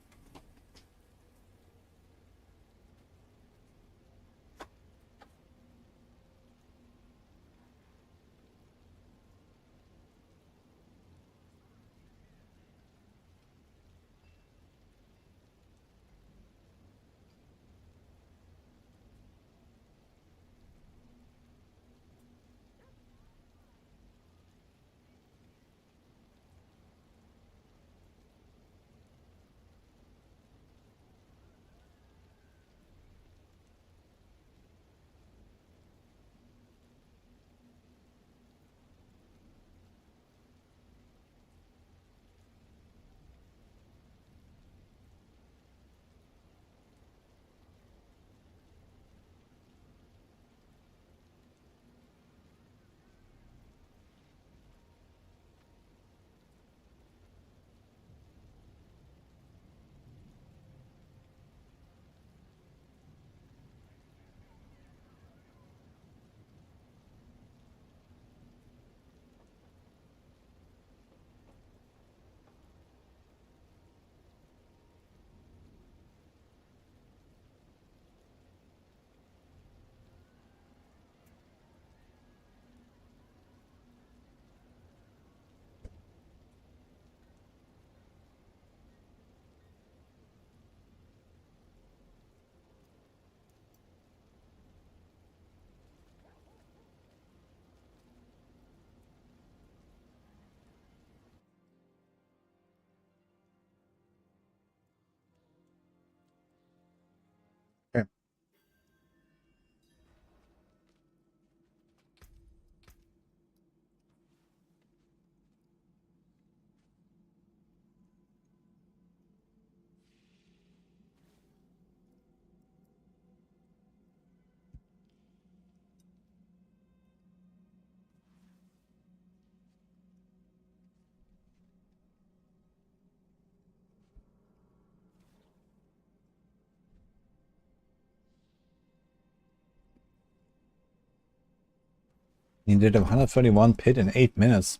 He did 131 pit in 8 minutes.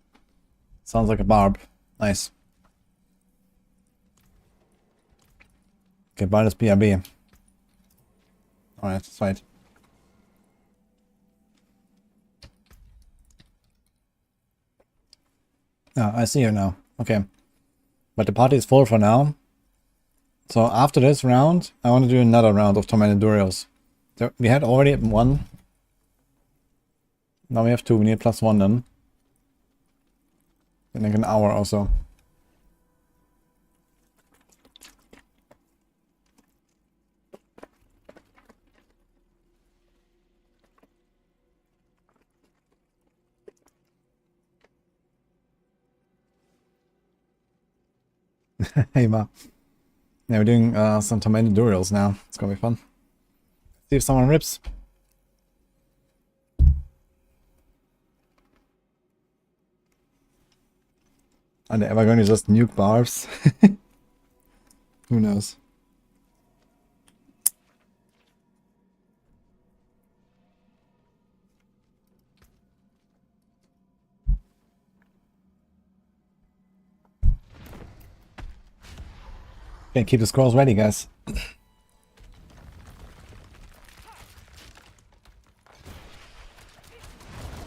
Sounds like a Barb. Nice. Okay, minus BRB. Alright, that's right. Ah, I see her now. Okay. But the party is full for now. So after this round, I want to do another round of Tormented Durios. We had already one. Now we have two. We need +1 then. In like an hour or so. Hey Ma. Yeah, we're doing some Tormented Durios now. It's gonna be fun. See if someone rips. Are they ever going to just nuke Barbs? Who knows? Okay, keep the scrolls ready, guys.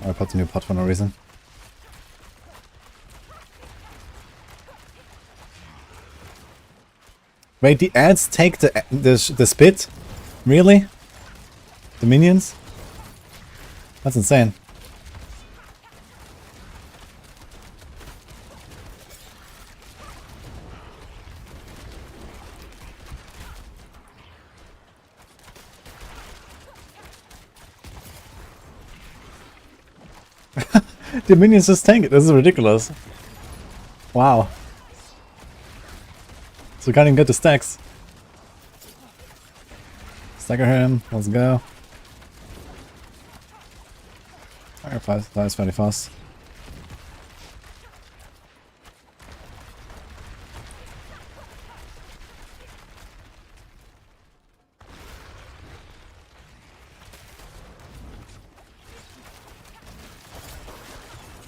I put the new pot for no reason. Wait, the ads take the spit? Really? The minions? That's insane. The minions just tank it. This is ridiculous. Wow. So we can't even get the stacks. Stagger him. Let's go. Fire fast. That is very fast.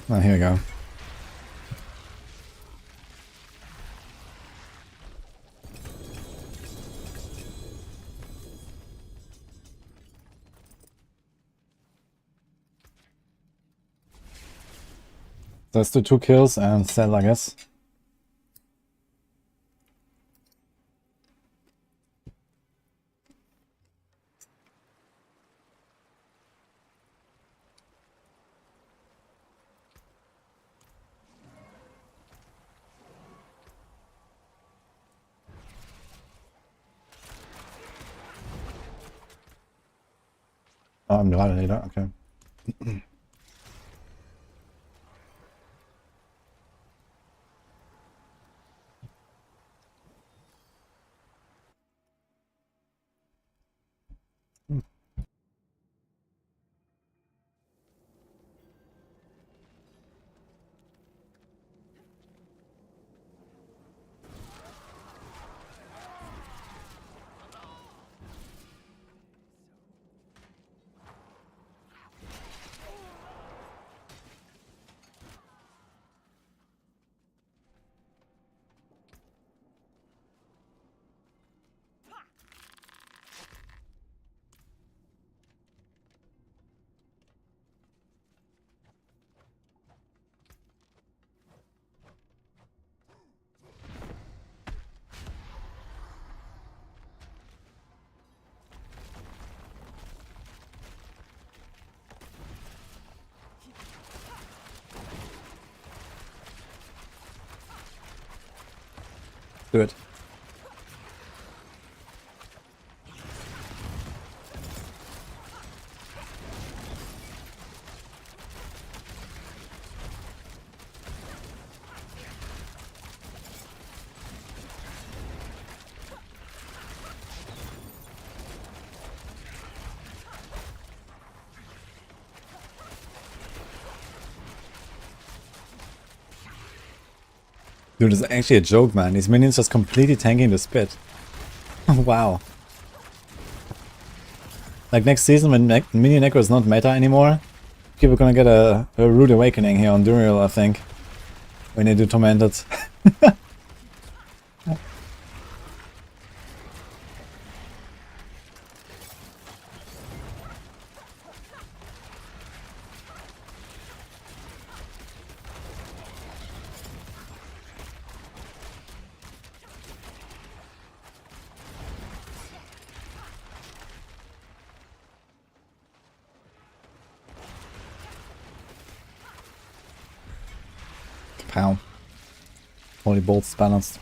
Oh, here we go. Let's do 2 kills and sell, I guess. Oh, I'm the right leader, okay. Do it. Dude, it's actually a joke, man. These minions just completely tanking the spit. Wow. Like next season when Minion Necro is not meta anymore, People are gonna get a rude awakening here on Duriel, I think. When they do Tormented. Pow. Holy bolts balanced.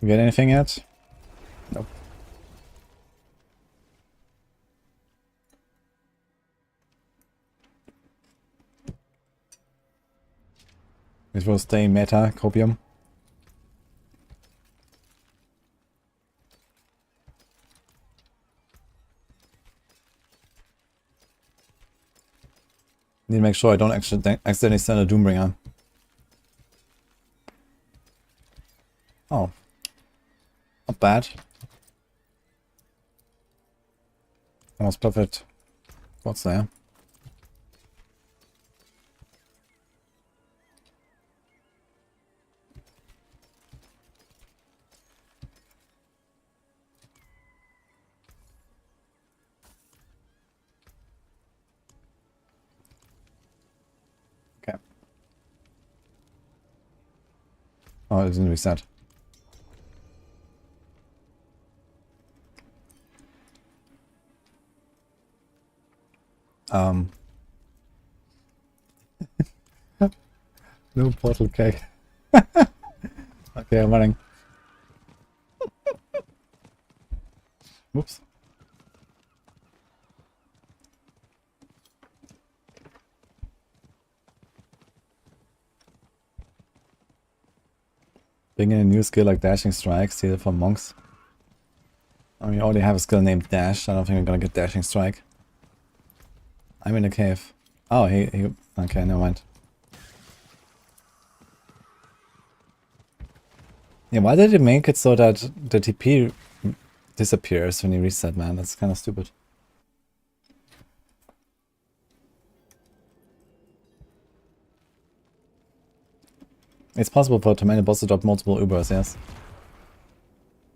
You get anything yet? Nope. This will stay meta, Copium. Need to make sure I don't accidentally send a Doombringer. Oh. Not bad. Almost perfect. What's there? Okay. Oh, it didn't reset. No portal cake. Okay, I'm running. Whoops. Bring in a new skill like Dashing Strike, steal it from monks. I mean, you already have a skill named Dash. I don't think I'm gonna get Dashing Strike. I'm in a cave. Oh, he okay, never mind. Yeah, why did it make it so that the TP disappears when you reset, man? That's kind of stupid. It's possible for Tormented boss to drop multiple Ubers, yes.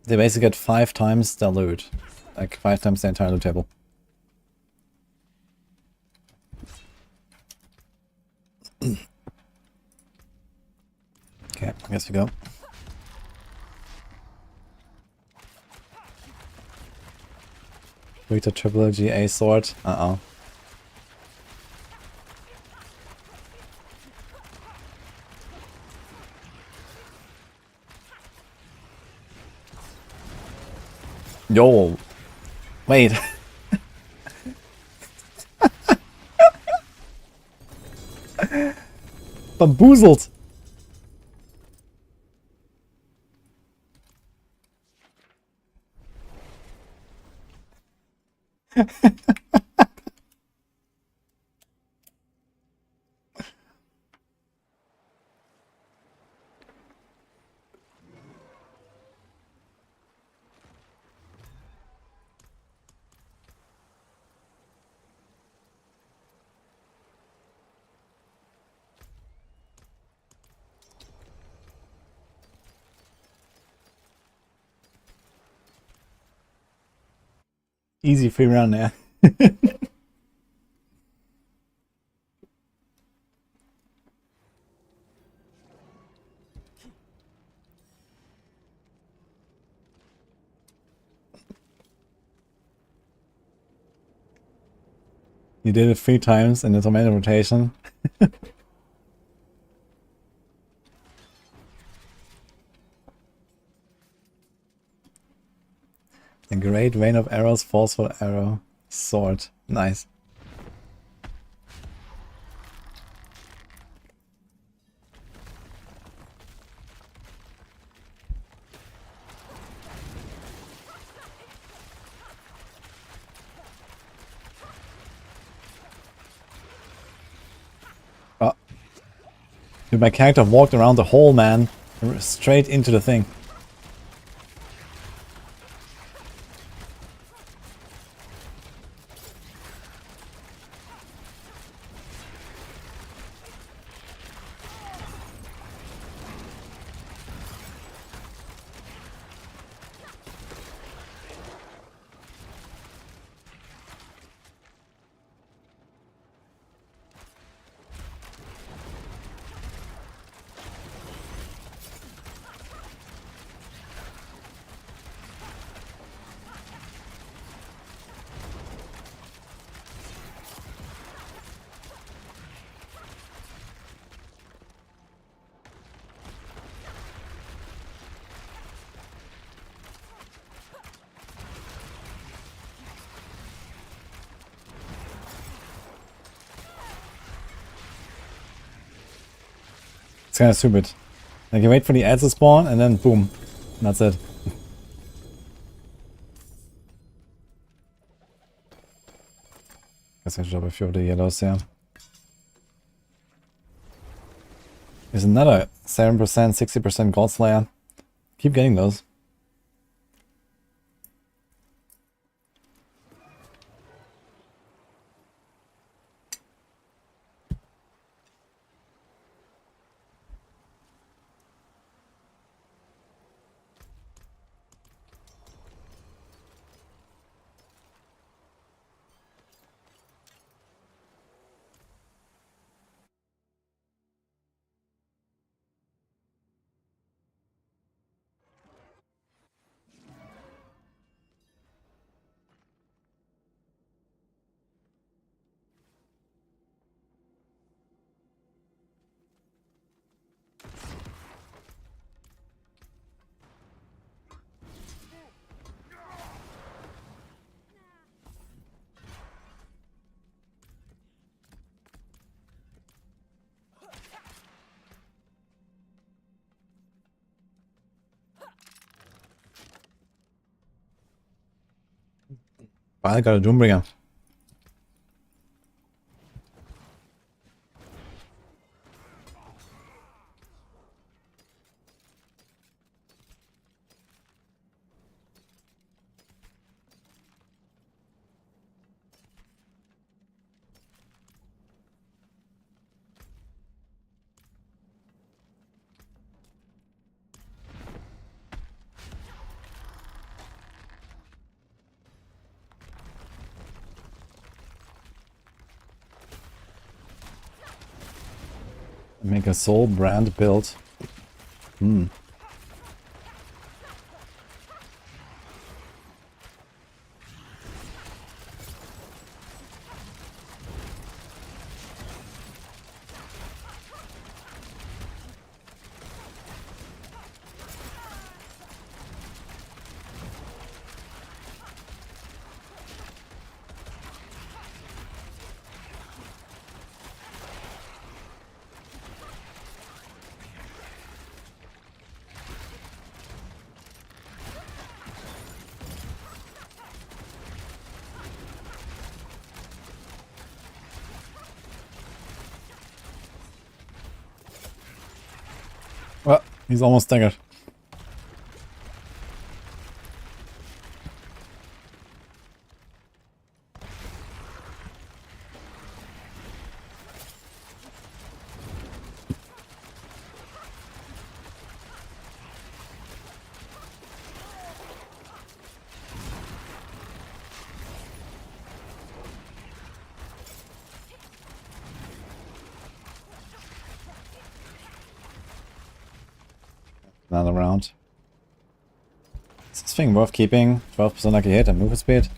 They basically get 5 times their loot. Like 5 times the entire loot table. Okay, I guess we go. Victor Triple GA sword. Uh-oh. Yo. Wait. Bamboozled. Easy free run there. You did it 3 times in the tomato rotation. A great rain of arrows, forceful arrow, sword. Nice. Oh. Dude, my character walked around the hole, man. Straight into the thing. It's kind of stupid. Like you wait for the ads to spawn and then boom. And that's it. Guess I should drop a few of the yellows here. There's another 7%, 60% Gold Slayer. Keep getting those. I got a Doombringer. Make a soul brand build. Hmm. Well, he's almost staggered. Another round. Is this thing worth keeping? 12% lucky hit and movement speed.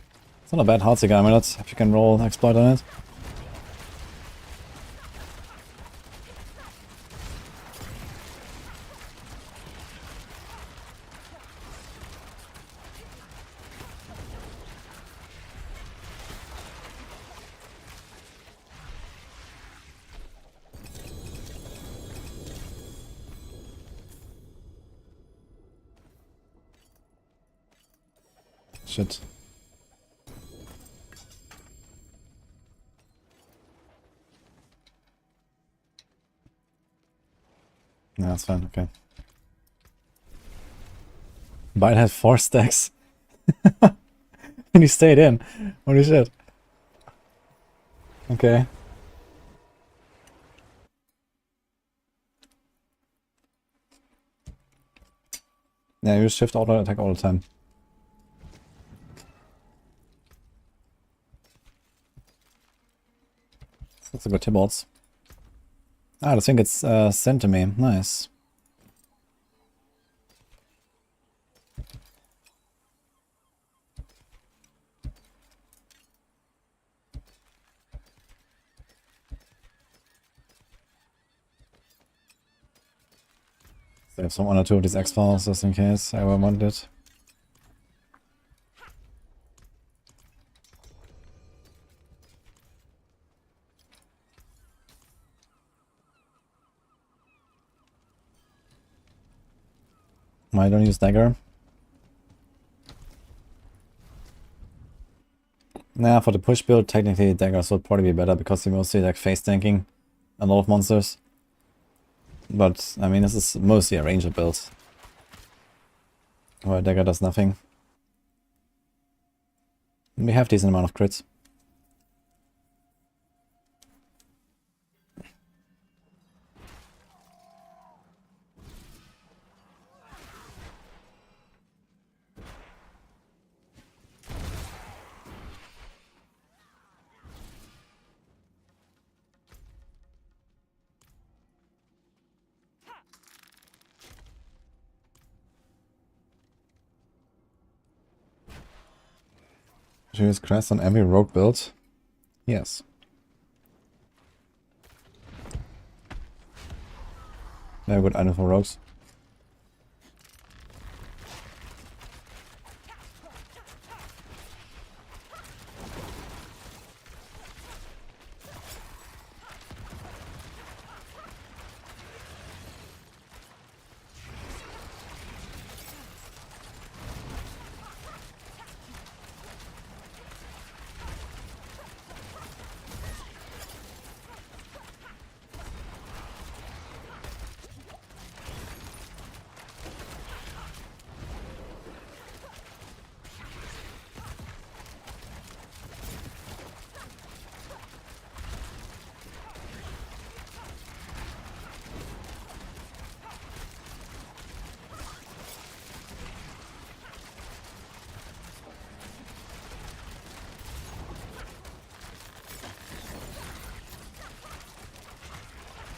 It's not a bad Heartsiger amulet if you can roll exploit on it. Shit. Yeah, that's fine, okay. Bite had 4 stacks. And he stayed in. Holy shit. Okay. Yeah, you shift auto attack all the time. That's a good Tibalds. Ah, I think it's sent to me. Nice. Save some 1 or 2 of these X-Files just in case I ever want it. Why don't use dagger? Nah, for the push build, technically daggers would probably be better because you mostly like face tanking a lot of monsters. But, I mean, this is mostly a ranger build, where dagger does nothing. We have decent amount of crits. Should you use crest on every rogue build? Yes. Very good item for rogues.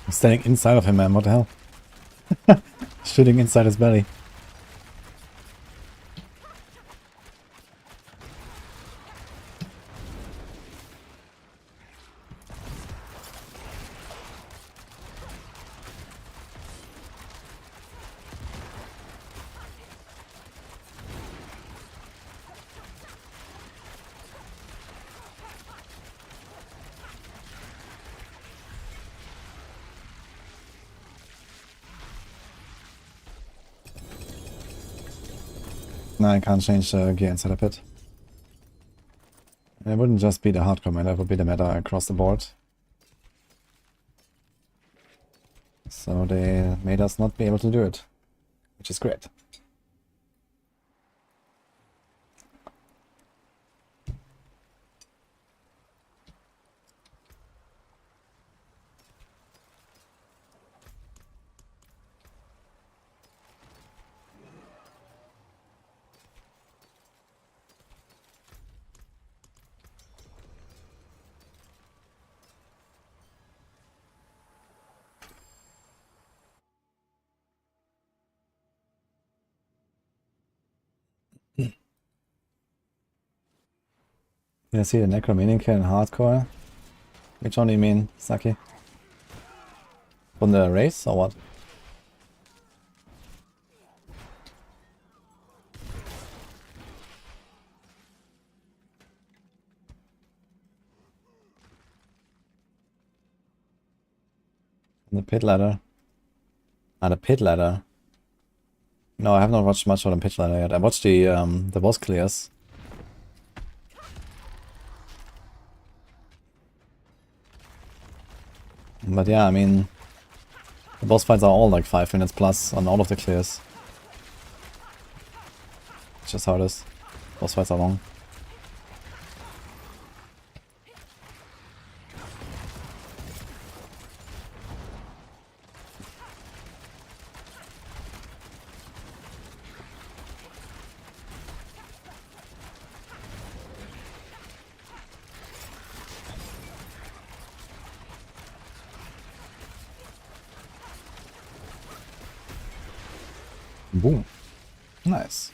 I'm standing inside of him, man. What the hell? Shooting inside his belly. No, I can't change the gear inside the pit. It wouldn't just be the hardcore meta, it would be the meta across the board. So they made us not be able to do it, which is great. You see the Necro meaning in hardcore? Which one do you mean, Saki? From the race or what? The pit ladder. Ah, the pit ladder. No, I have not watched much of the pit ladder yet. I watched the boss clears. But yeah, I mean, The boss fights are all like 5 minutes plus on all of the clears. It's just how it is. Boss fights are long. Boom. Nice.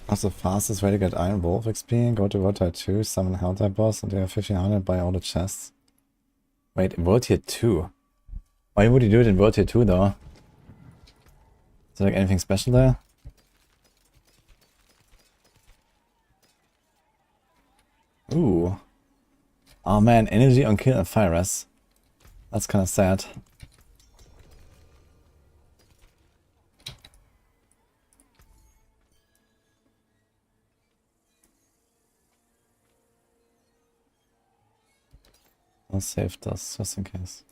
What's the fastest way to get Iron Wolf XP? Go to World Tier 2, summon Hell Type boss, and they have 1500, buy all the chests. Wait, World Tier 2? Why would you do it in World Tier 2 though? Is there like anything special there? Ooh. Oh man, energy on kill and fire res. That's kinda sad. I'll save this just in case.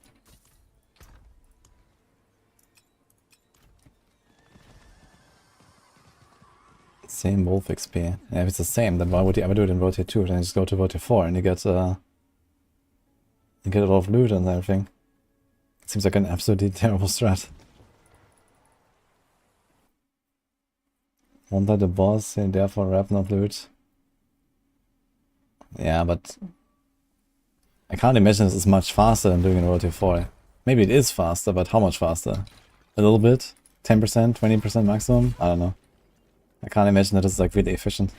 Same wolf XP. Yeah, if it's the same, then why would you ever do it in World Tier 2? Then you just go to World Tier 4 and you get a lot of loot and everything. It seems like an absolutely terrible strat. Won't let the boss and therefore wrap not loot. Yeah, but I can't imagine this is much faster than doing it in World Tier 4. Maybe it is faster, but how much faster? A little bit? 10%? 20% maximum? I don't know. I can't imagine that it's like really efficient.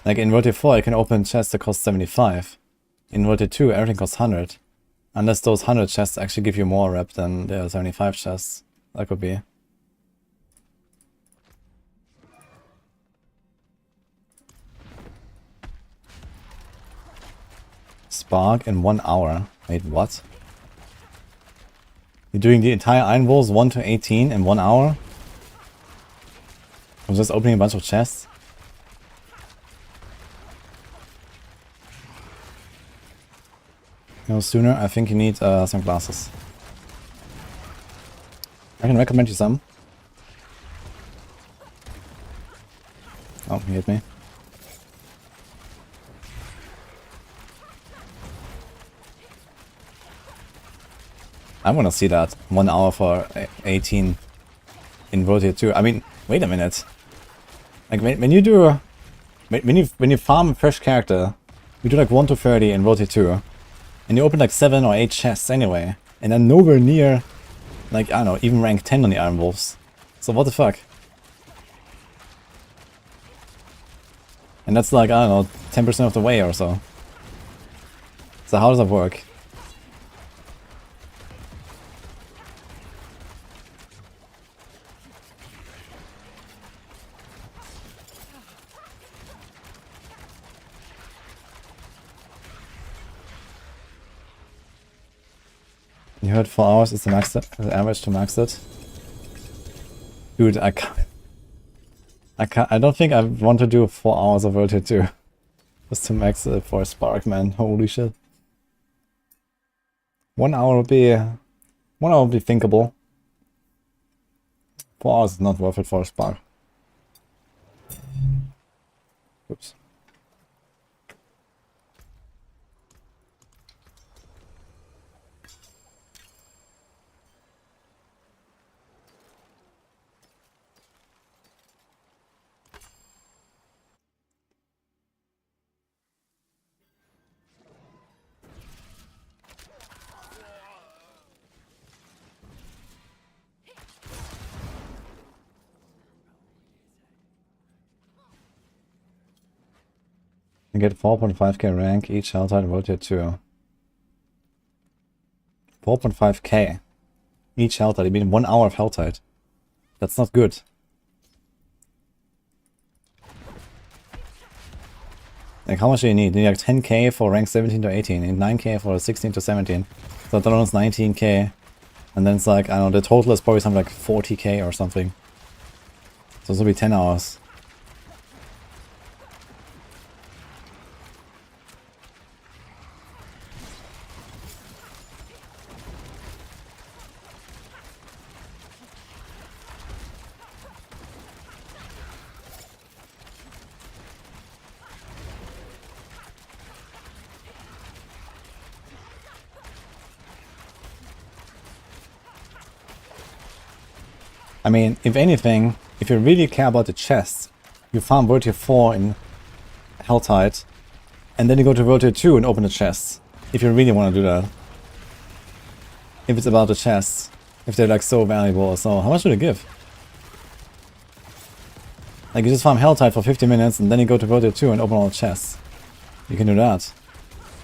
Like in World Tier 4 I can open chests that cost 75. In World Tier 2 everything costs 100. Unless those 100 chests actually give you more rep than the 75 chests. That could be. Spark in 1 hour. Wait, what? You're doing the entire Iron Wolves 1 to 18 in 1 hour? I'm just opening a bunch of chests? No sooner, I think you need some glasses. I can recommend you some. Oh, he hit me. I wanna see that. 1 hour for 18 in World Tier 2. I mean, wait a minute. Like when you do when you farm a fresh character, you do like 1 to 30 in World Tier 2. And you open like 7 or 8 chests anyway. And then nowhere near like, I don't know, even rank 10 on the Iron Wolves. So what the fuck? And that's like, I don't know, 10% of the way or so. So how does that work? You heard 4 hours is the average to max it. Dude, I don't think I want to do 4 hours of World Tier 2. Just to max it for a Spark, man. Holy shit. 1 hour would be thinkable. 4 hours is not worth it for a Spark. Oops. You get 4.5k rank each hell type in World Tier 2. 4.5k each hell type. You mean 1 hour of hell type. That's not good. Like, how much do you need? You need like 10k for rank 17 to 18, and 9k for 16 to 17. So that almost 19k. And then it's like, I don't know, the total is probably something like 40k or something. So this will be 10 hours. I mean, if anything, if you really care about the chests, you farm World Tier 4 in Helltide, and then you go to World Tier 2 and open the chests. If you really want to do that. If it's about the chests. If they're like so valuable or so. How much do they give? Like you just farm Helltide for 50 minutes and then you go to World Tier 2 and open all the chests. You can do that.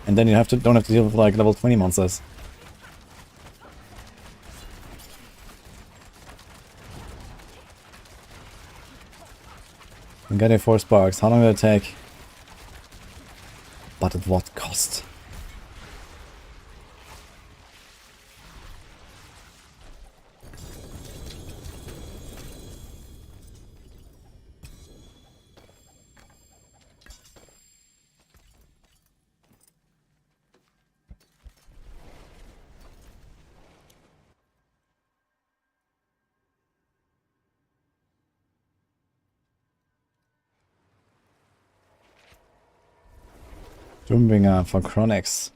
And then you don't have to deal with like level 20 monsters. I'm getting 4 sparks. How long will it take? But at what cost? Doombringer for Chronics.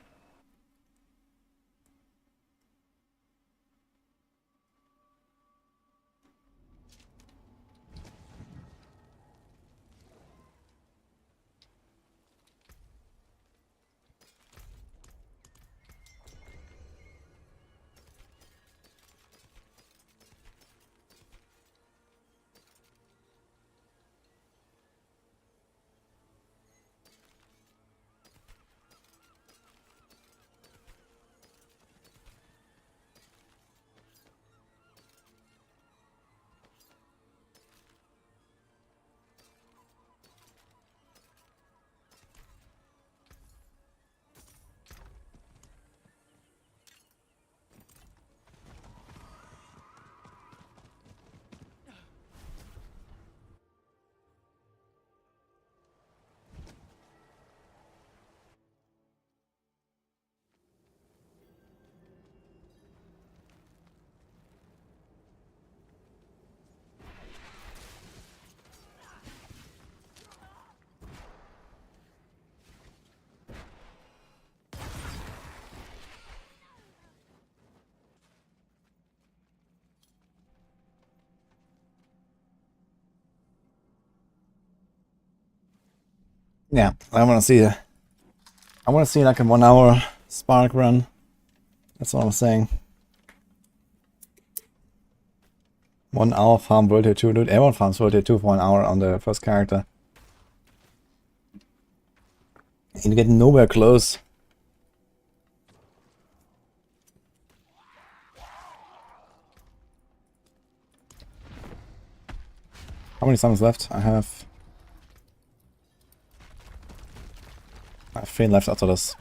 Yeah, I want to see like a 1 hour spark run. That's what I'm saying. 1 hour farm World Tier 2. Dude, everyone farms World Tier 2 for 1 hour on the first character. You get nowhere close. How many summons left? I have 3 left after this.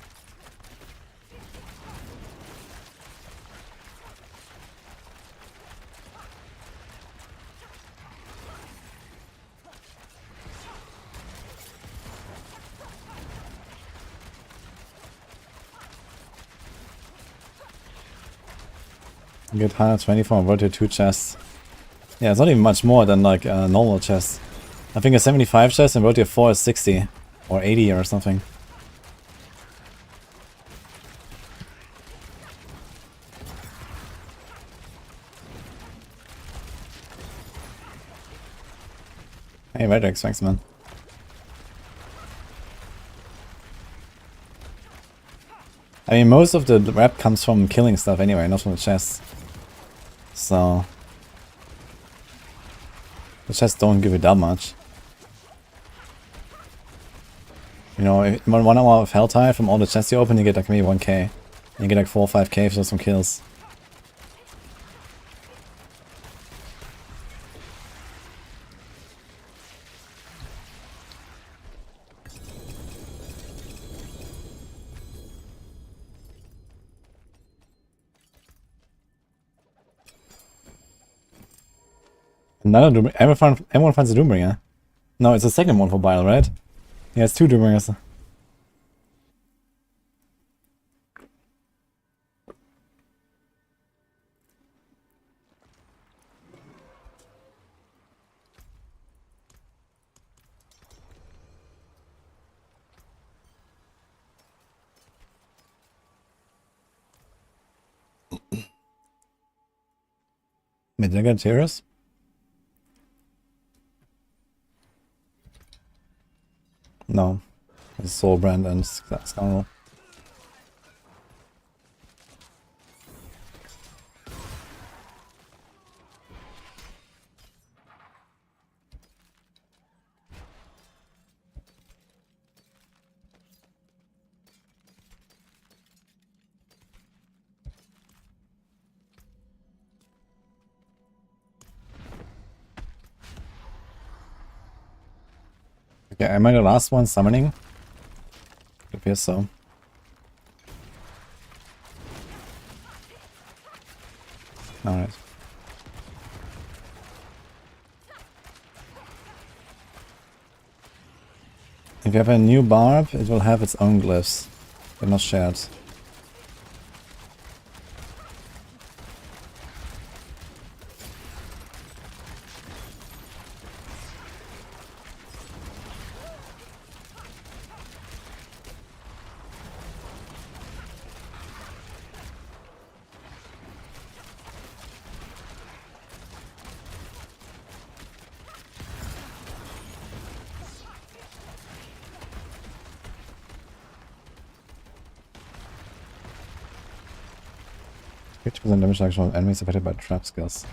You get 120 from World Tier 2 chests. Yeah, it's not even much more than like a normal chest. I think a 75 chest in World Tier 4 is 60 or 80 or something. Hey, Redrex, thanks, man. I mean, most of the rep comes from killing stuff anyway, not from the chests. So the chests don't give you that much. You know, in 1 hour of Helltide from all the chests you open, you get like maybe 1k. And you get like 4 or 5k for some kills. Another Doom. Everyone finds a Doombringer. No, it's the second one for Bile, right? He has 2 Doombringers. Wait, did I get Tears? No. It's Soulbrand and Scoundrel. Okay, am I the last one summoning? It appears so. Alright. If you have a new Barb, it will have its own glyphs. They're not shared. % damage reduction on enemies affected by trap skills.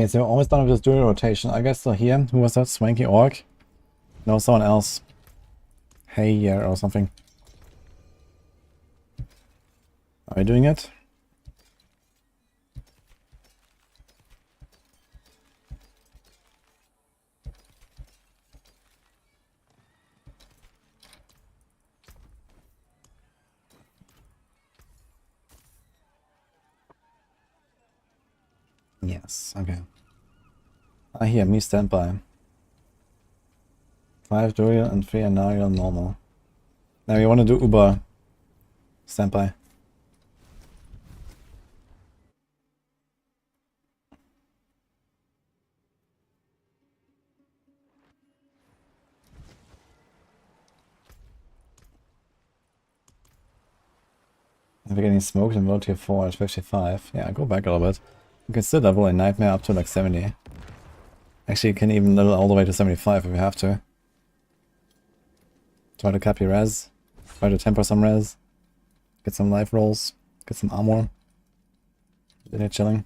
Okay, so we're almost done with this dual rotation. I guess so here. Who was that? Swanky Orc? No, someone else. Hey, yeah, or something. Are we doing it? Yes, okay. Ah, here, me standby. 5 dual and 3 Anarial normal. Now we want to do Uber standby. If we're getting smoked in world tier 4 at 55. Yeah, go back a little bit. You can still double a nightmare up to like 70. Actually, you can even level all the way to 75 if you have to. Try to cap your res. Try to temper some res. Get some life rolls. Get some armor. Then you're chilling.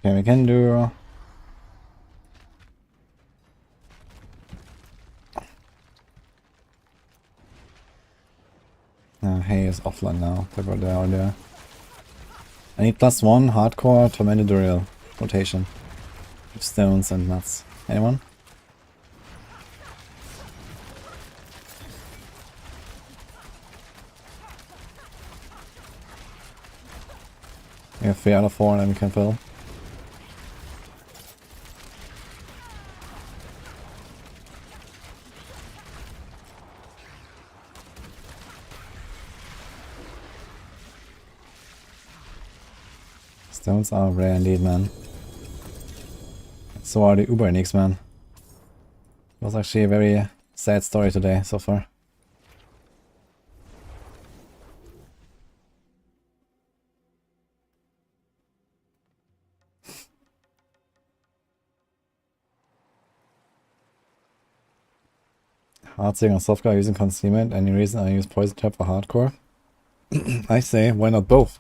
Okay, we can do... Hay is offline now. Talk about that earlier. I need +1 hardcore tormented Duriel rotation. With stones and nuts. Anyone? We have 3 out of 4 and then we can fill. Stones are rare indeed, man. So are the Uber Nicks, man. It was actually a very sad story today so far. Hardseeing on softcore using concealment. Any reason I use poison trap for hardcore? I say, why not both?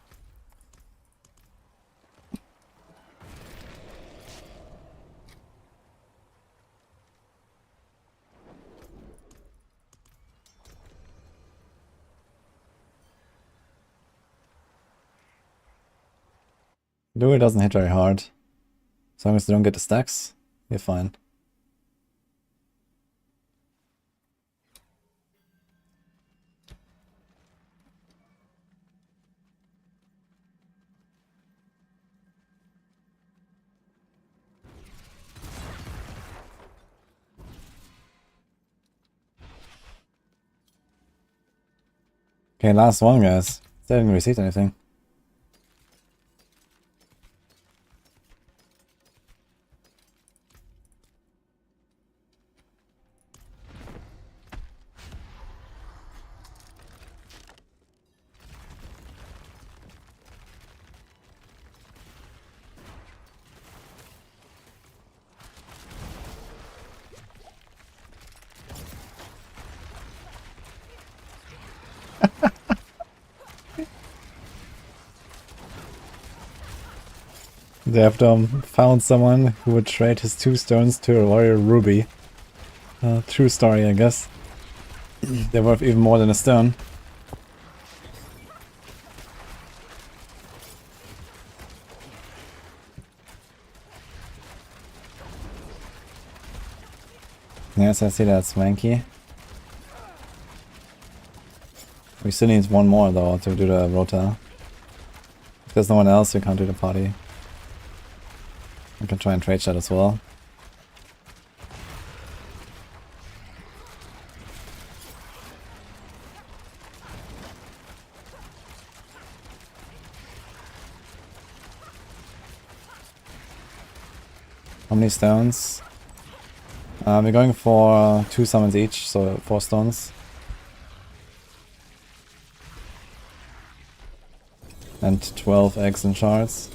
Druid doesn't hit very hard. As long as you don't get the stacks, you're fine. Okay, last one, guys. Still haven't received anything. They have found someone who would trade his 2 stones to a royal ruby. True story, I guess. They're worth even more than a stone. Yes, I see that, Swanky. We still need one more though to do the rota. If there's no one else, we can't do the party. I can try and trade that as well. How many stones? We're going for 2 summons each, so 4 stones. And 12 eggs and shards.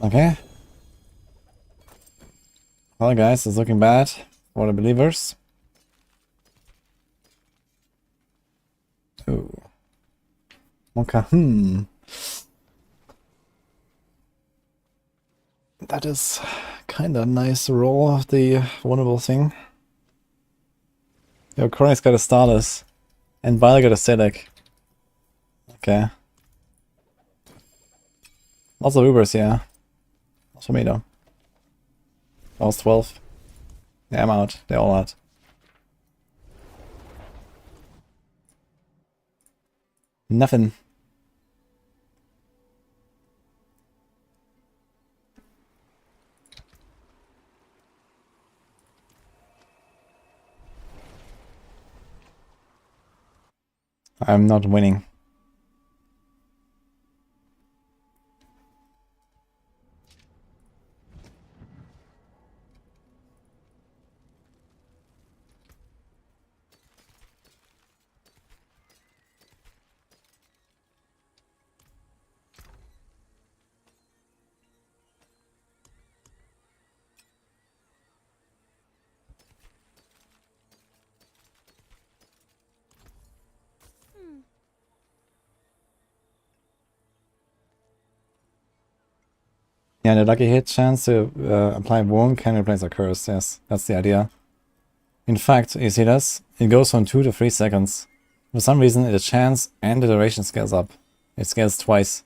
Okay. Well guys, it's looking bad for the believers. Ooh. Okay, That is kinda nice roll of the vulnerable thing. Yo, Chronics got a Starless. And Violet got a Sedek. Okay. Lots of Ubers, yeah. Not for me though. I was 12. Yeah, I'm out. They're all out. Nothing. I'm not winning. Yeah, the lucky hit chance to apply wound can replace a curse, yes, that's the idea. In fact, you see this? It goes from 2 to 3 seconds. For some reason, the chance and the duration scales up. It scales twice.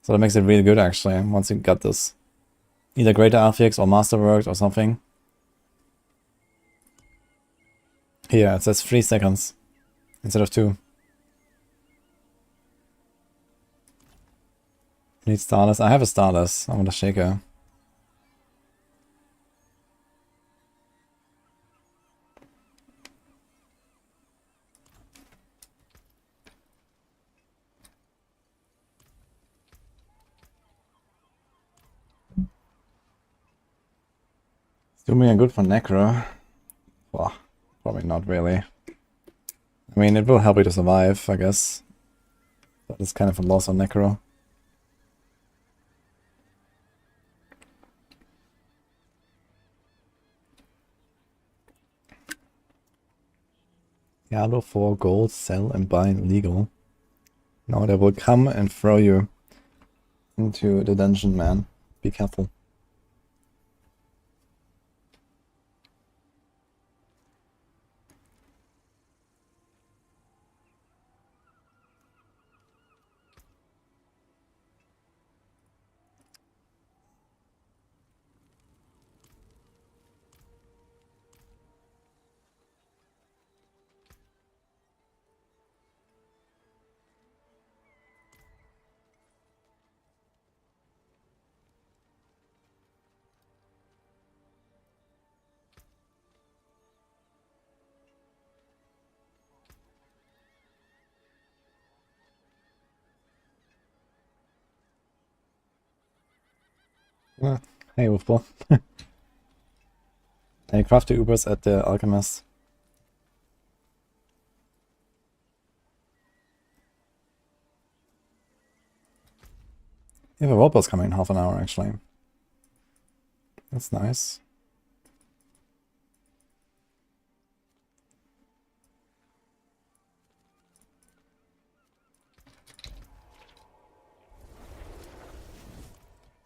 So that makes it really good actually, once you got this. Either Greater Affix or Masterworked or something. Here, it says 3 seconds instead of 2. Need Starless. I have a Starless. I want a Shaker. Do me a good for Necro. Well, probably not really. I mean, it will help you to survive, I guess. But it's kind of a loss on Necro. Diablo 4 gold, sell and buy legal. Now they will come and throw you into the dungeon, man. Be careful. Hey, Wolfball. Hey, craft the Ubers at the Alchemist. You have a robot's coming in half an hour, actually. That's nice.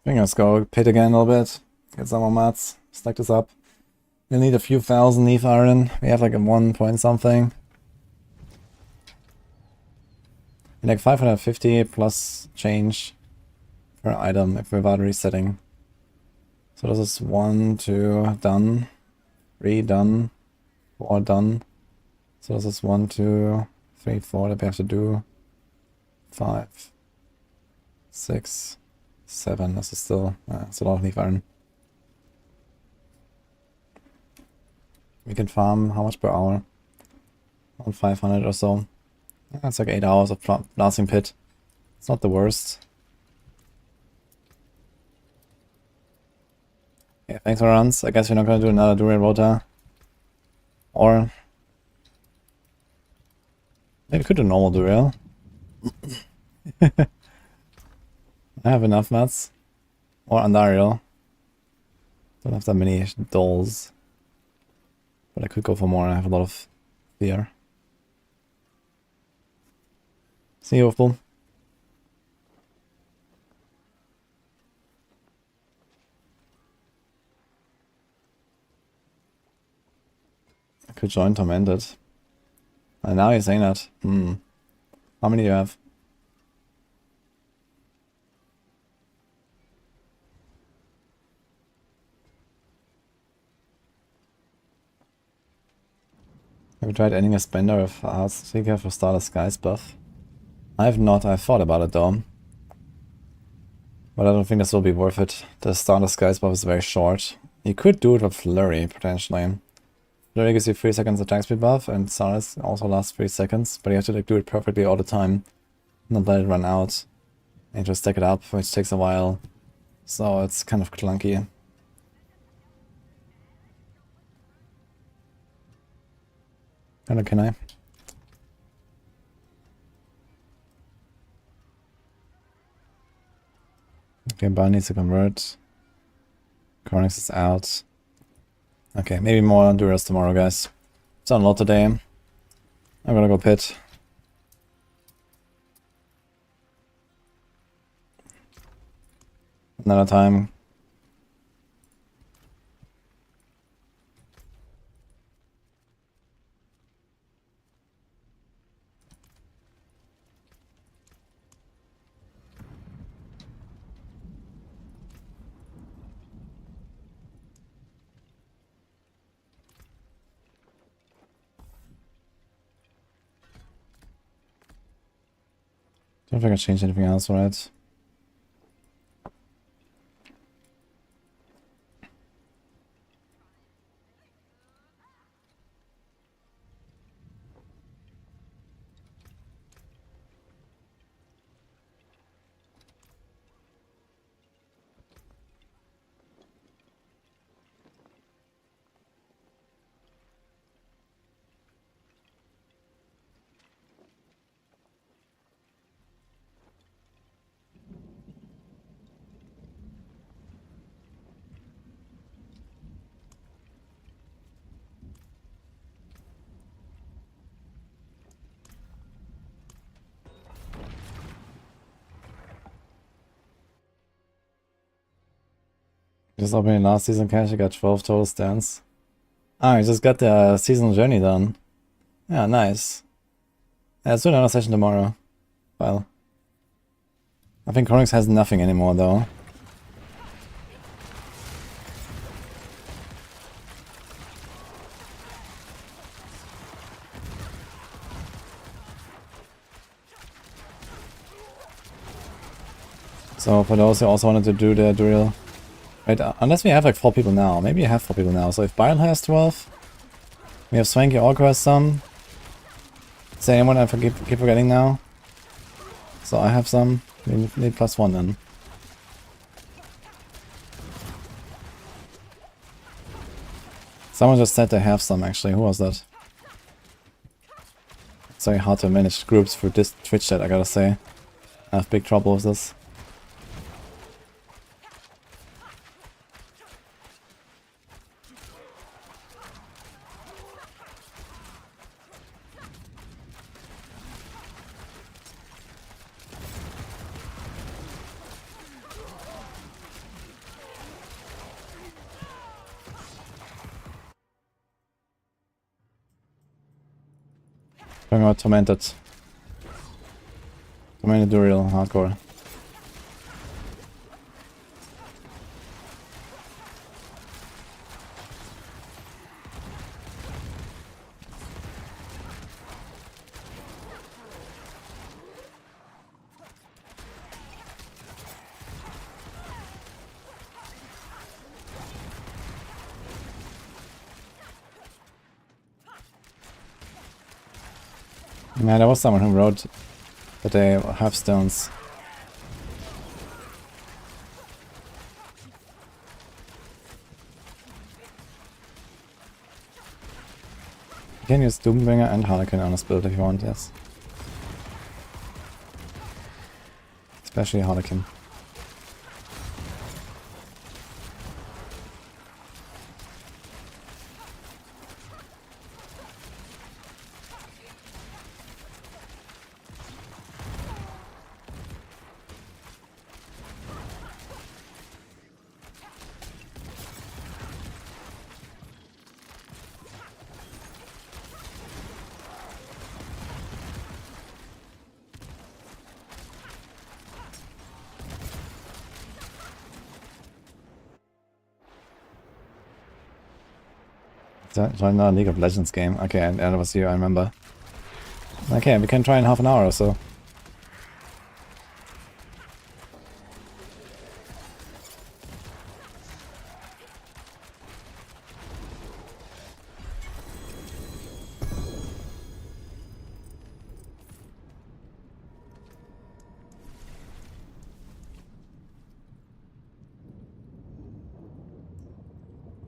I think let's go pit again a little bit. Get some more mats. Stack this up. We'll need a few thousand leaf iron. We have like a 1 point something. Like 550 plus change per item if we're about resetting. So this is 1, 2, done. 3, done. 4, done. So this is 1, 2, 3, 4 that we have to do. 5, 6, 7. This is still, it's a lot of leaf iron. We can farm how much per hour? Around 500 or so. That's like 8 hours of blasting pit. It's not the worst. Yeah, thanks for runs. I guess we're not gonna do another Druid Rogue. Or maybe we could do normal Druid. I have enough mats. Or Andariel. Don't have that many dolls. But I could go for more. I have a lot of fear. See you, Wolfball. I could join Tormented. And now you're saying that. How many do you have? Have you tried ending a spender with Heartseeker for Starless Skies buff? I have not. I've thought about it though. But I don't think this will be worth it. The Starless Skies buff is very short. You could do it with Flurry, potentially. Flurry gives you 3 seconds attack speed buff, and Starless also lasts 3 seconds, but you have to like do it perfectly all the time. Not let it run out. And just stack it up, which takes a while. So it's kind of clunky. Hello, can I? Okay, Barb needs to convert. Cornix is out. Okay, maybe more Duras tomorrow, guys. It's done a lot today. I'm gonna go pit. Another time. Don't think I changed anything else, right? Just opening last season cash, I got 12 total stands. Ah, I just got the seasonal journey done. Yeah, nice. Yeah, let's do another session tomorrow. Well. I think Chronix has nothing anymore though. So for those who also wanted to do the drill. Right, unless we have like 4 people now. Maybe you have 4 people now. So if Byron has 12, we have Swanky Orca has some. Is there anyone I keep forgetting now? So I have some. We need +1 then. Someone just said they have some actually. Who was that? It's very hard to manage groups for this Twitch chat, I gotta say. I have big trouble with this. Talking about Tormented. Tormented Duriel, hardcore. Yeah, there was someone who wrote that they have stones. You can use Doombringer and Harlequin on this build if you want, yes. Especially Harlequin. Join the League of Legends game. Okay, and that was you, I remember. Okay, we can try in half an hour or so.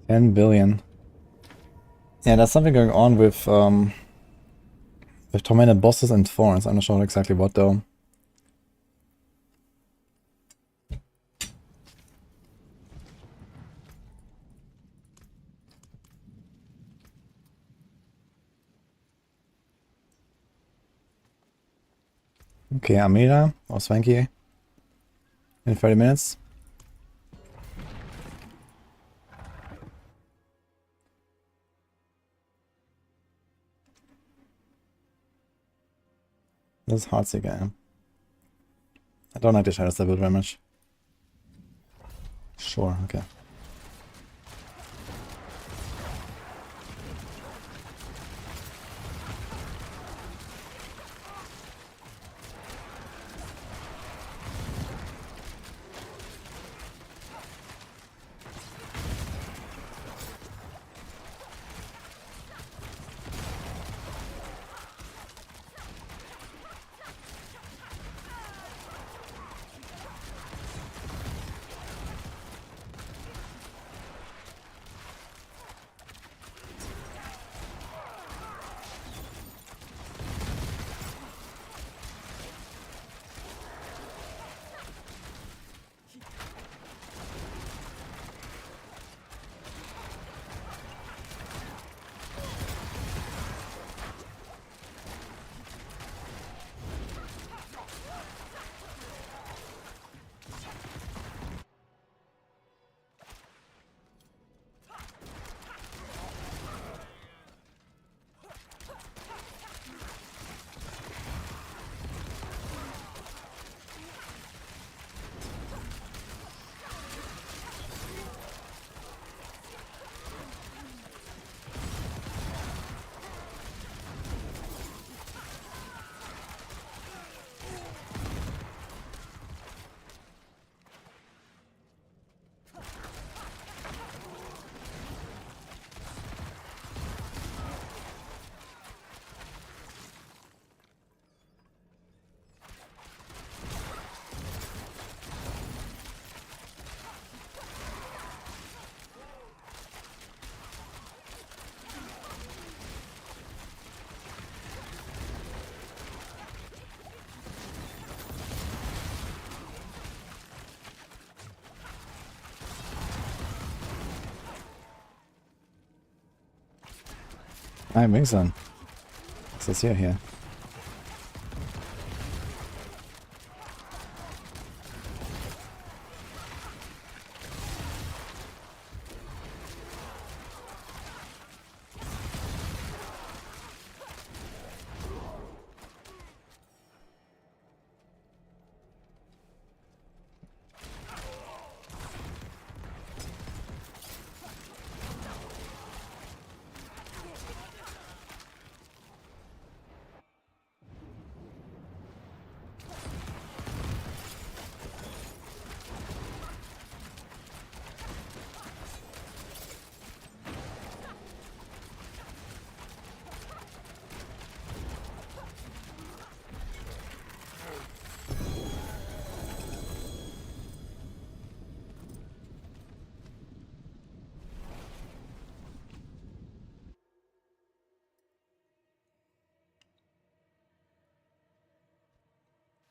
$10 billion. Yeah, there's something going on with tormented bosses and thorns. I'm not sure exactly what though. Okay, Amira or Swanky in 30 minutes. This is Heartsick guy. I don't like the Shadow Step build very much. Sure, okay. Hi, Mingson. What's this here?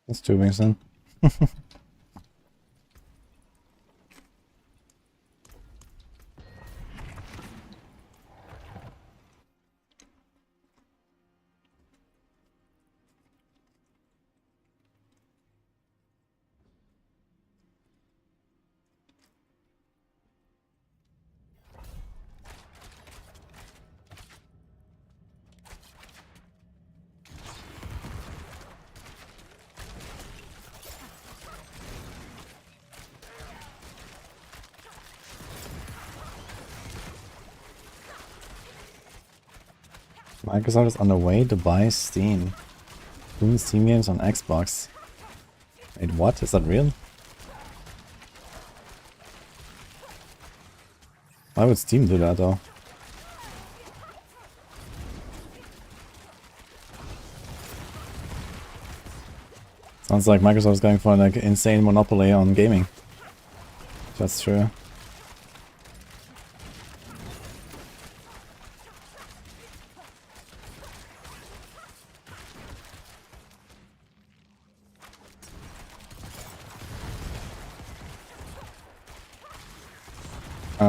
That's 2 wings then. Microsoft is on the way to buy Steam. Doing Steam games on Xbox. Wait, what? Is that real? Why would Steam do that though? Sounds like Microsoft is going for like insane monopoly on gaming. If that's true.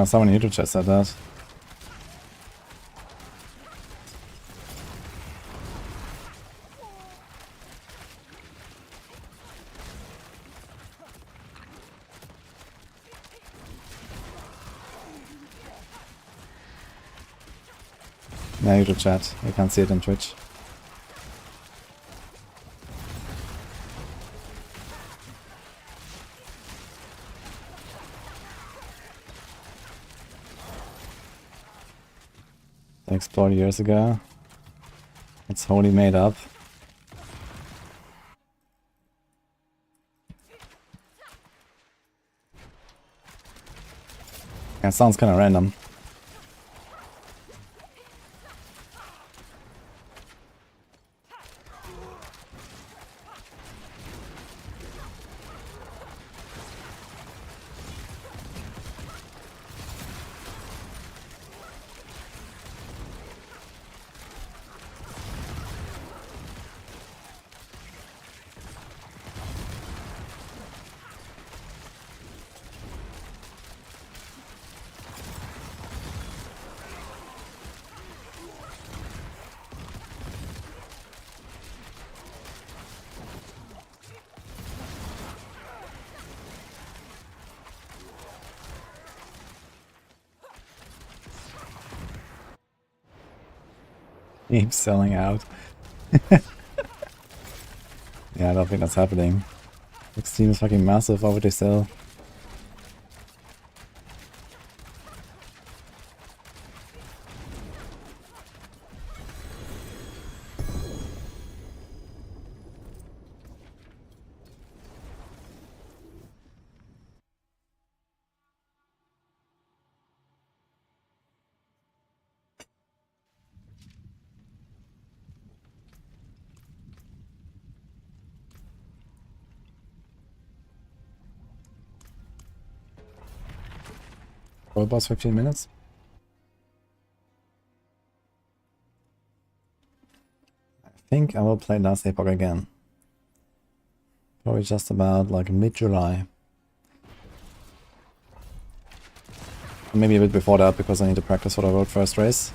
Someone in YouTube chat said that. Yeah, YouTube chat. You can't see it on Twitch. Explored years ago. It's wholly made up. Yeah, it sounds kind of random. Keep selling out. Yeah, I don't think that's happening. Like, Steam is fucking massive. Why would they sell? For about 15 minutes. I think I will play Last Epoch again. Probably just about like mid-July. Maybe a bit before that because I need to practice for the road first race.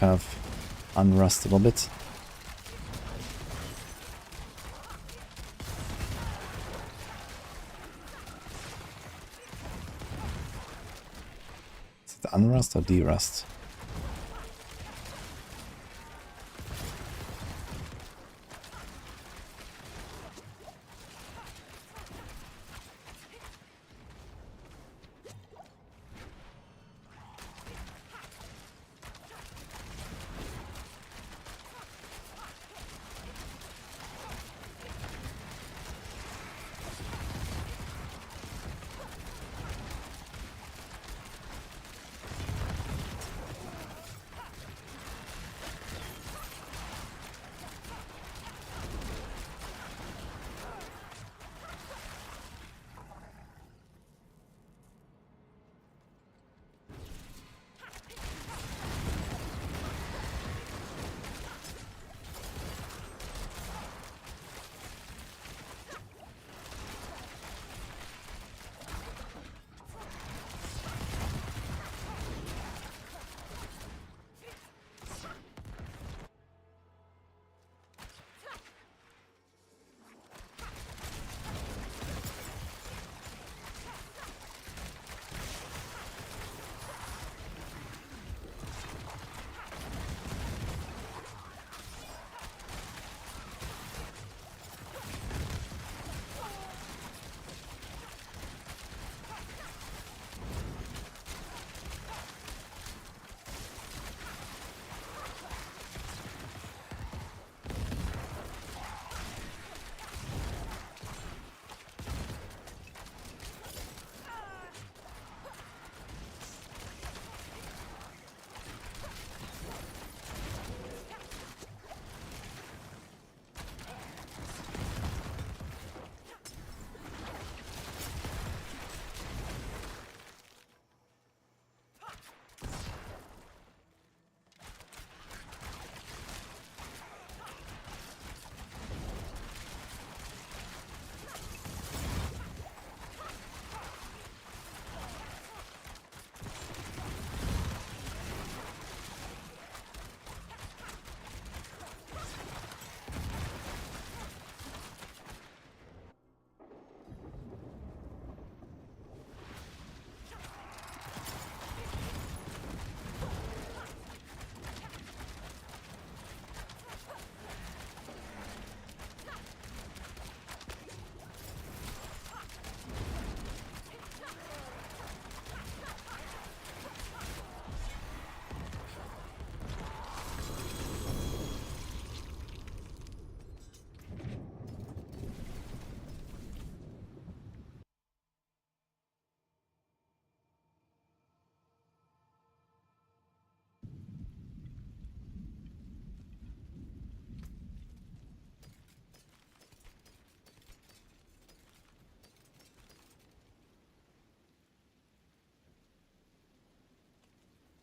kind of unrust a little bit. Is it unrust or derust?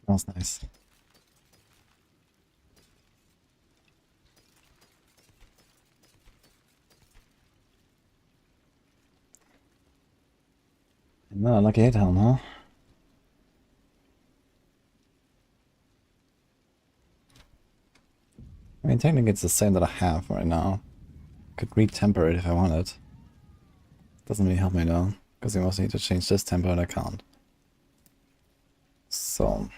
That was nice. No, lucky hit helm, huh? I mean, technically it's the same that I have right now. Could re-temper it if I wanted. Doesn't really help me though, because you also need to change this temper and I can't. So...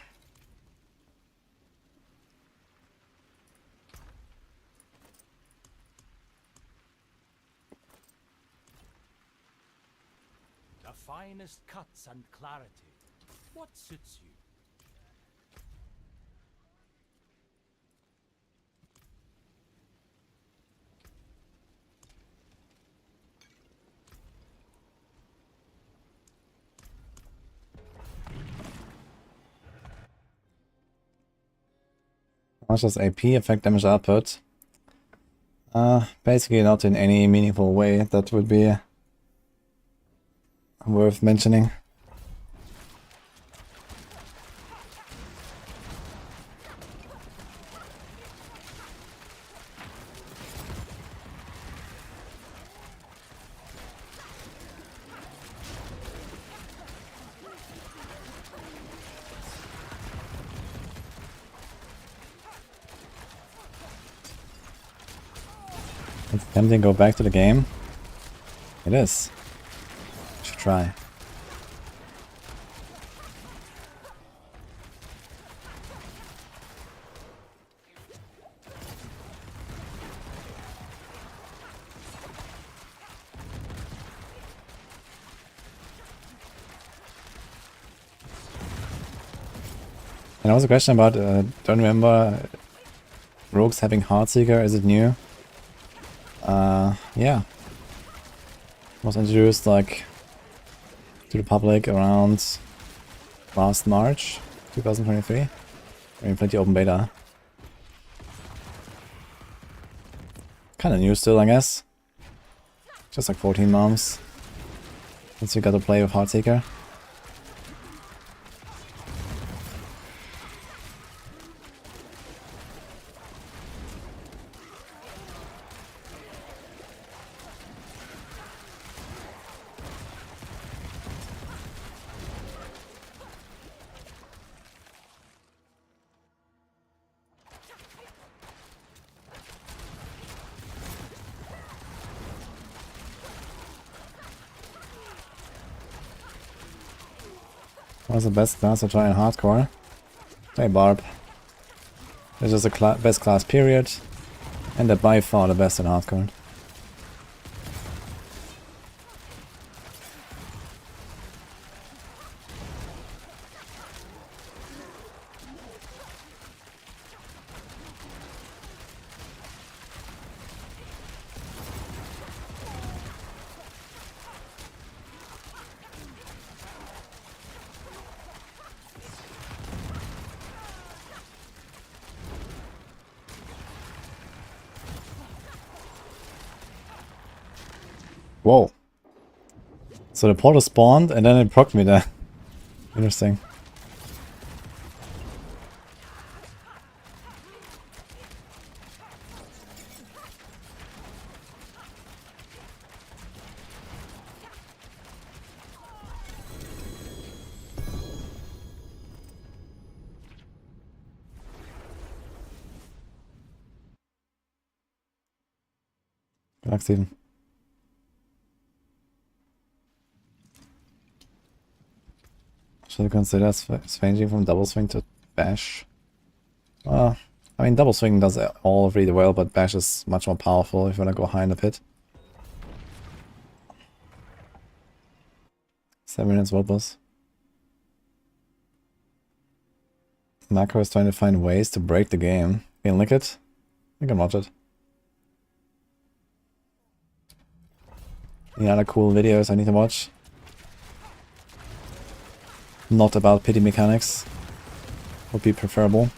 The finest cuts and clarity. What suits you? How much does AP affect damage output? Basically not in any meaningful way that would be worth mentioning. It's tempting to go back to the game. It is. Should try. And there was a question about, don't remember Rogues having Heartseeker, is it new? Yeah. Was introduced like to the public around last March 2023. We played the open beta. Kinda new still, I guess. Just like 14 months since we got to play with Heartseeker. What's the best class to try in hardcore? Play Barb. This is the best class period, and they're by far the best in hardcore. Whoa. So the portal spawned and then it procced me there. Interesting. Good luck, Steven. Should I consider swinging from double swing to bash? I mean, double swing does all really well, but bash is much more powerful if you want to go high in the pit. 7 minutes world boss. Necro is trying to find ways to break the game. Can you link it? You can watch it. Any other cool videos I need to watch? Not about pity mechanics. Would be preferable.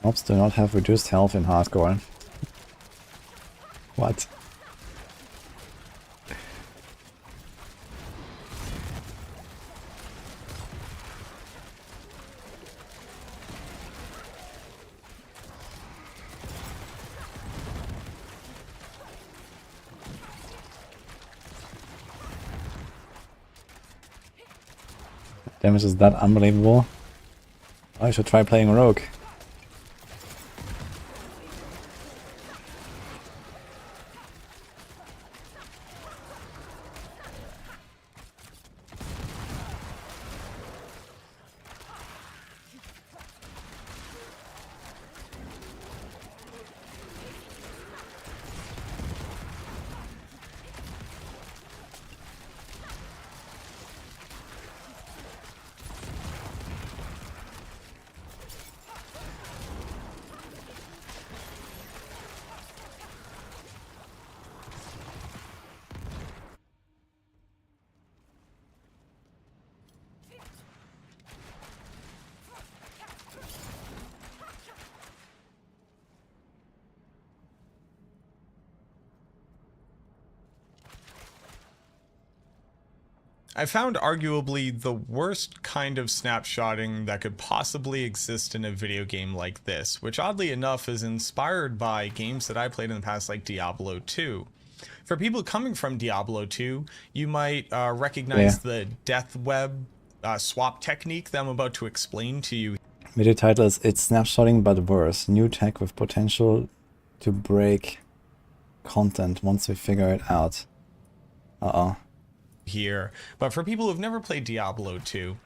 Mobs do not have reduced health in hardcore. What? Damage is that unbelievable. I should try playing Rogue. I found arguably the worst kind of snapshotting that could possibly exist in a video game like this, which oddly enough is inspired by games that I played in the past like Diablo 2. For people coming from Diablo 2, you might recognize the death web swap technique that I'm about to explain to you. Video title is It's Snapshotting but Worse. New tech with potential to break content once we figure it out. Here, but for people who've never played Diablo 2,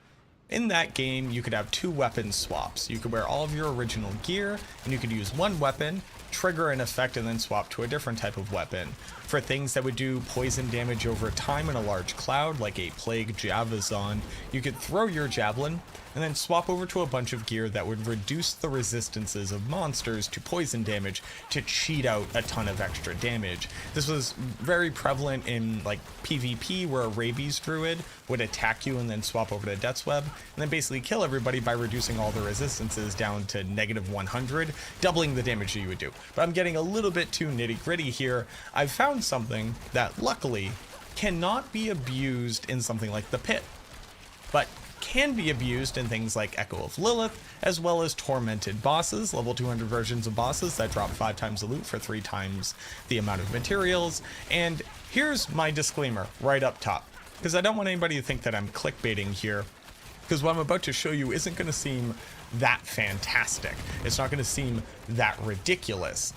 in that game you could have 2 weapon swaps. You could wear all of your original gear and you could use one weapon, trigger an effect, and then swap to a different type of weapon. For things that would do poison damage over time in a large cloud, like a plague Javazon, you could throw your javelin and then swap over to a bunch of gear that would reduce the resistances of monsters to poison damage to cheat out a ton of extra damage. This was very prevalent in like PvP, where a rabies druid would attack you and then swap over to Death's Web and then basically kill everybody by reducing all the resistances down to -100, doubling the damage that you would do. But I'm getting a little bit too nitty-gritty here. I've found something that luckily cannot be abused in something like the Pit, but can be abused in things like Echo of Lilith, as well as tormented bosses, level 200 versions of bosses that drop 5 times the loot for 3 times the amount of materials. And here's my disclaimer right up top, because I don't want anybody to think that I'm clickbaiting here, because what I'm about to show you isn't going to seem that fantastic. It's not going to seem that ridiculous,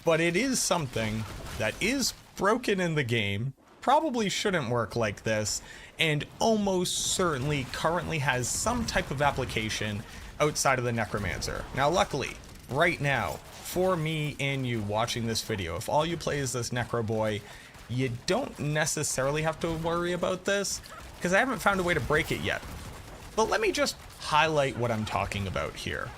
but it is something that is broken in the game, probably shouldn't work like this, and almost certainly currently has some type of application outside of the Necromancer. Now luckily, right now, for me and you watching this video, if all you play is this Necro boy, you don't necessarily have to worry about this, because I haven't found a way to break it yet. But let me just highlight what I'm talking about here.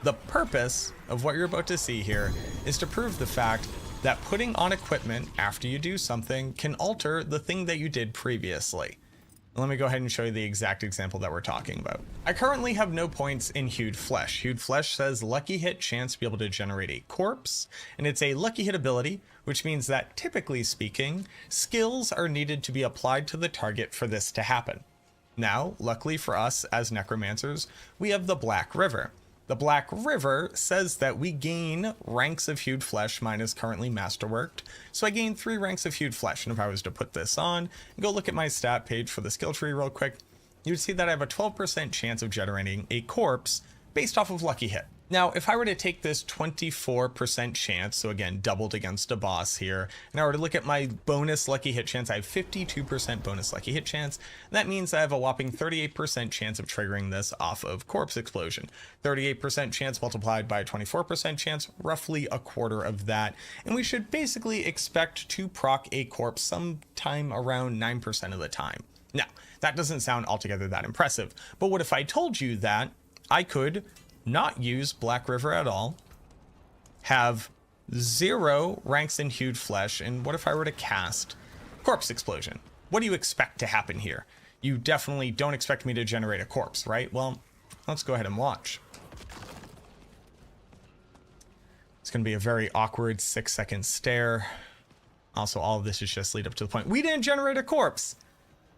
The purpose of what you're about to see here is to prove the fact that putting on equipment after you do something can alter the thing that you did previously. Let me go ahead and show you the exact example that we're talking about. I currently have no points in Hued Flesh. Hued Flesh says lucky hit chance to be able to generate a corpse, and it's a lucky hit ability, which means that typically speaking, skills are needed to be applied to the target for this to happen. Now, luckily for us as necromancers, we have the Black River. The Black River says that we gain ranks of Hued Flesh. Mine is currently masterworked, so I gain 3 ranks of Hued Flesh. And if I was to put this on and go look at my stat page for the skill tree real quick, you would see that I have a 12% chance of generating a corpse based off of lucky hit. Now, if I were to take this 24% chance, so again, doubled against a boss here, and I were to look at my bonus lucky hit chance, I have 52% bonus lucky hit chance. That means I have a whopping 38% chance of triggering this off of Corpse Explosion. 38% chance multiplied by 24% chance, roughly a quarter of that. And we should basically expect to proc a corpse sometime around 9% of the time. Now, that doesn't sound altogether that impressive, but what if I told you that I could not use Black River at all, have 0 ranks in Hued Flesh, and what if I were to cast Corpse Explosion? What do you expect to happen here? You definitely don't expect me to generate a corpse, right? Well, let's go ahead and watch. It's going to be a very awkward 6-second stare. Also, all of this is just lead up to the point. We didn't generate a corpse!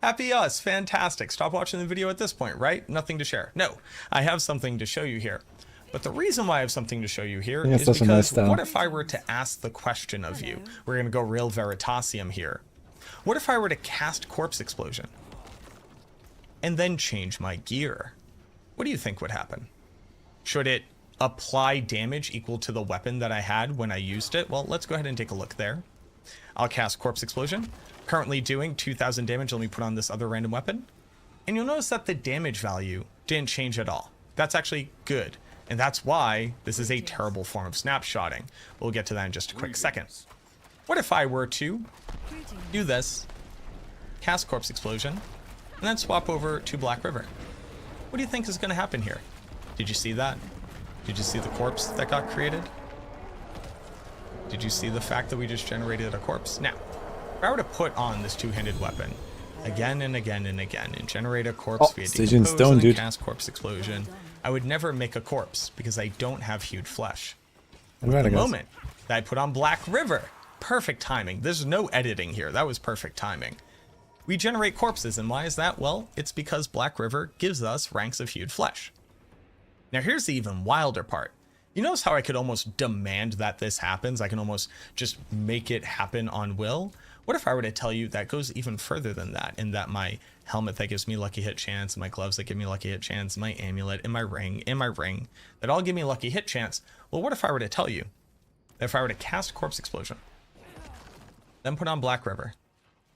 Happy us, fantastic. Stop watching the video at this point, right? Nothing to share. No, I have something to show you here. But the reason why I have something to show you here is because what if I were to ask the question of you? We're going to go real Veritasium here. What if I were to cast Corpse Explosion and then change my gear? What do you think would happen? Should it apply damage equal to the weapon that I had when I used it? Well, let's go ahead and take a look there. I'll cast Corpse Explosion. Currently doing 2,000 damage. Let me put on this other random weapon. And you'll notice that the damage value didn't change at all. That's actually good. And that's why this is a terrible form of snapshotting. We'll get to that in just a quick second. What if I were to do this, cast Corpse Explosion, and then swap over to Black River? What do you think is going to happen here? Did you see that? Did you see the corpse that got created? Did you see the fact that we just generated a corpse? Now, if I were to put on this 2-handed weapon again and again and again and generate a corpse via decompose and then cast Corpse Explosion, I would never make a corpse because I don't have Hued Flesh. The moment that I put on Black River, perfect timing. There's no editing here. That was perfect timing. we generate corpses. And why is that? Well, it's because Black River gives us ranks of hewed flesh. Now here's the even wilder part. You notice how I could almost demand that this happens? I can almost just make it happen on will. What if I were to tell you that goes even further than that, in that my helmet that gives me lucky hit chance, my gloves that give me lucky hit chance, my amulet, and my ring, that all give me lucky hit chance? Well, what if I were to tell you that if I were to cast Corpse Explosion, then put on Black River,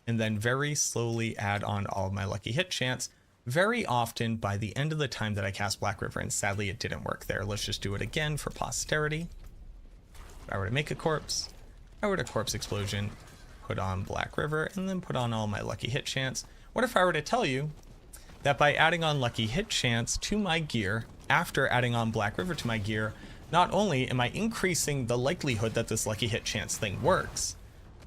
and then very slowly add on all of my lucky hit chance, very often by the end of the time that I cast Black River, and sadly it didn't work there, let's just do it again for posterity. If I were to make a corpse, if I were to Corpse Explosion, put on Black River, and then put on all my lucky hit chance, what if I were to tell you that by adding on lucky hit chance to my gear, after adding on Black River to my gear, not only am I increasing the likelihood that this lucky hit chance thing works,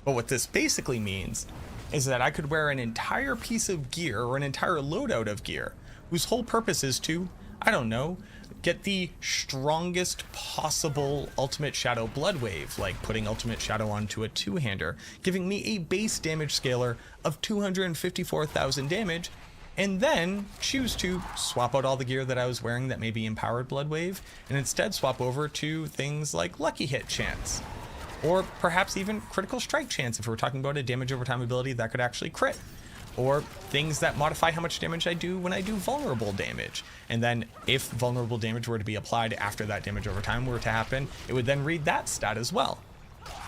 but what this basically means is that I could wear an entire piece of gear or an entire loadout of gear whose whole purpose is to, I don't know, get the strongest possible Ultimate Shadow Blood Wave, like putting Ultimate Shadow onto a two-hander, giving me a base damage scaler of 254,000 damage, and then choose to swap out all the gear that I was wearing that may be empowered Blood Wave, and instead swap over to things like Lucky Hit Chance. Or perhaps even Critical Strike Chance if we're talking about a damage over time ability that could actually crit. Or things that modify how much damage I do when I do vulnerable damage. And then if vulnerable damage were to be applied after that damage over time were to happen, it would then read that stat as well.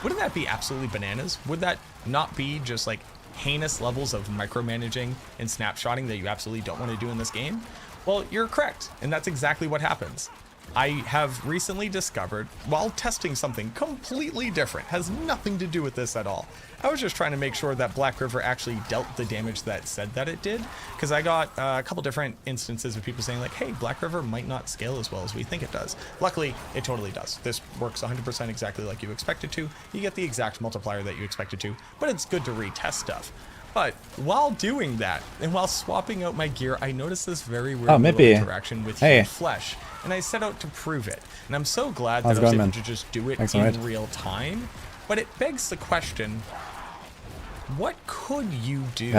Wouldn't that be absolutely bananas? Would that not be just like heinous levels of micromanaging and snapshotting that you absolutely don't want to do in this game? Well, you're correct, and that's exactly what happens. I have recently discovered, while testing something completely different, has nothing to do with this at all. I was just trying to make sure that Black River actually dealt the damage that said that it did, because I got a couple different instances of people saying like, hey, Black River might not scale as well as we think it does. Luckily, it totally does. This works 100% exactly like you expect it to. You get the exact multiplier that you expect it to, but it's good to retest stuff. But while doing that, and while swapping out my gear, I noticed this very weird little interaction with human flesh, and I set out to prove it. And I'm so glad that I was able to just do it in real time. But it begs the question, what could you do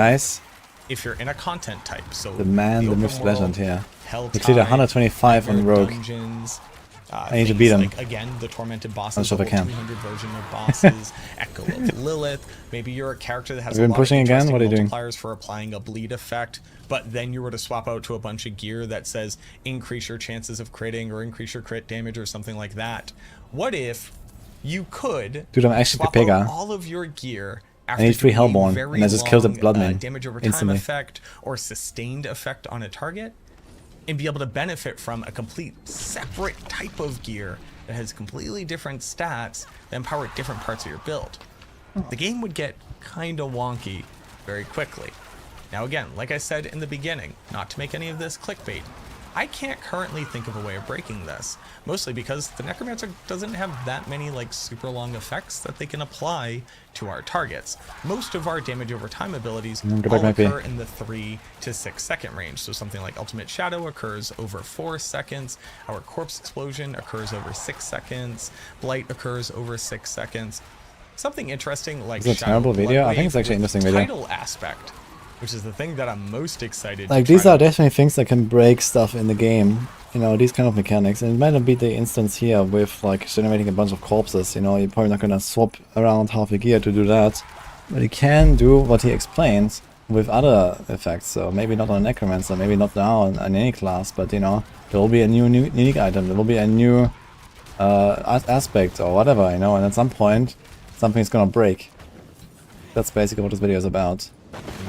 if you're in a content type? So the myth legend here. You cleared 125 on Rogue. Dungeons, I need to beat him. Like, again, the Tormented bosses, the 200 version of bosses, Echo of Lilith. Maybe you're a character that has a lot of interesting multipliers for applying a bleed effect, but then you were to swap out to a bunch of gear that says increase your chances of critting or increase your crit damage or something like that. What if you could swap out all of your gear after I need 3 Hellborn, and I just killed the Bloodman damage over time effect or sustained effect on a target, and be able to benefit from a complete separate type of gear that has completely different stats that empower different parts of your build. The game would get kinda wonky very quickly. Now again, like I said in the beginning, not to make any of this clickbait, I can't currently think of a way of breaking this, mostly because the Necromancer doesn't have that many like super long effects that they can apply to our targets. Most of our damage over time abilities all occur in the 3 to 6 second range, so something like Ultimate Shadow occurs over 4 seconds, our Corpse Explosion occurs over 6 seconds, Blight occurs over 6 seconds. Something interesting like Shadow terrible video? I think it's actually an interesting video. Title aspect, which is the thing that I'm most excited like these are definitely things that can break stuff in the game, you know, these kind of mechanics. And it might not be the instance here with like generating a bunch of corpses, you know, you're probably not gonna swap around half your gear to do that, but you can do what he explains with other effects. So maybe not on a Necromancer, maybe not now in any class, but you know, there will be a new unique item, there will be a new aspect or whatever, you know, and at some point something's gonna break. That's basically what this video is about.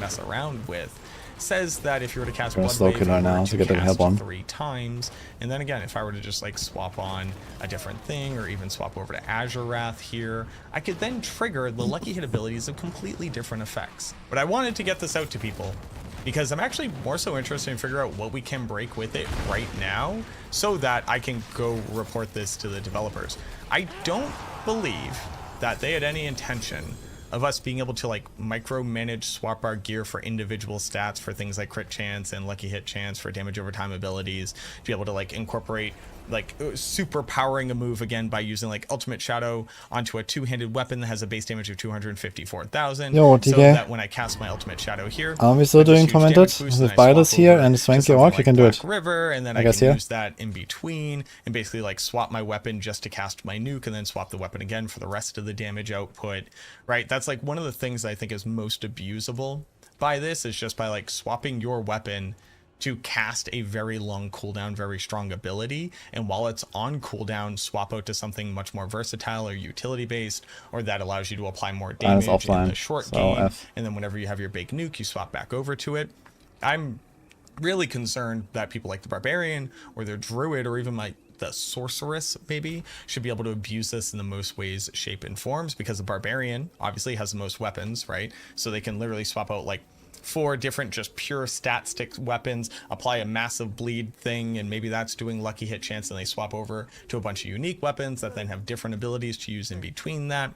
Mess around with. Says that if you were to cast Blood Wave, you were to cast 3 times, and then again, if I were to just like swap on a different thing, or even swap over to Azure Wrath here, I could then trigger the lucky hit abilities of completely different effects. But I wanted to get this out to people because I'm actually more so interested in figuring out what we can break with it right now, so that I can go report this to the developers. I don't believe that they had any intention of us being able to like micromanage swap our gear for individual stats for things like crit chance and lucky hit chance for damage over time abilities, to be able to like incorporate like super powering a move again by using like Ultimate Shadow onto a two-handed weapon that has a base damage of 254,000. Yo, so TK. that when I cast my Ultimate Shadow here, Are we still with this doing huge tormented? damage boost, and With I Bidus swap here over and to Swanky something Orc, you like can do Black it. River, and then I guess can here. use that in between and basically like swap my weapon just to cast my nuke and then swap the weapon again for the rest of the damage output, right? That's like one of the things I think is most abusable by this, is just by like swapping your weapon to cast a very long cooldown, very strong ability, and while it's on cooldown, swap out to something much more versatile or utility based, or that allows you to apply more damage in offline, the short so game, F. and then whenever you have your big nuke, you swap back over to it. I'm really concerned that people like the Barbarian or the Druid or even the Sorceress maybe should be able to abuse this in the most ways, shape, and forms, because the Barbarian obviously has the most weapons, right? So they can literally swap out like 4 different just pure stat stick weapons, apply a massive bleed thing, and maybe that's doing lucky hit chance, and they swap over to a bunch of unique weapons that then have different abilities to use in between that.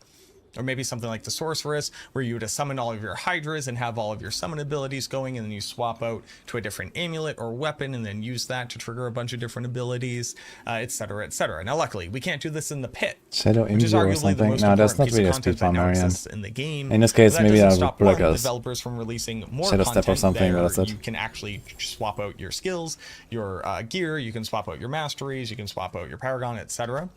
Or maybe something like the Sorceress, where you would summon all of your Hydras and have all of your summon abilities going, and then you swap out to a different amulet or weapon and then use that to trigger a bunch of different abilities, etc., etc. Now, luckily, we can't do this in the pit, Shadow which is Imbue or arguably the something. most No, that's important not piece of really a content speed farm that now variant. exists in the game. In this case, But that maybe doesn't I would stop put like one, a developers from releasing more Shadow Step or content something, there. but that's it. You can actually swap out your skills, your gear, you can swap out your masteries, you can swap out your Paragon, etc.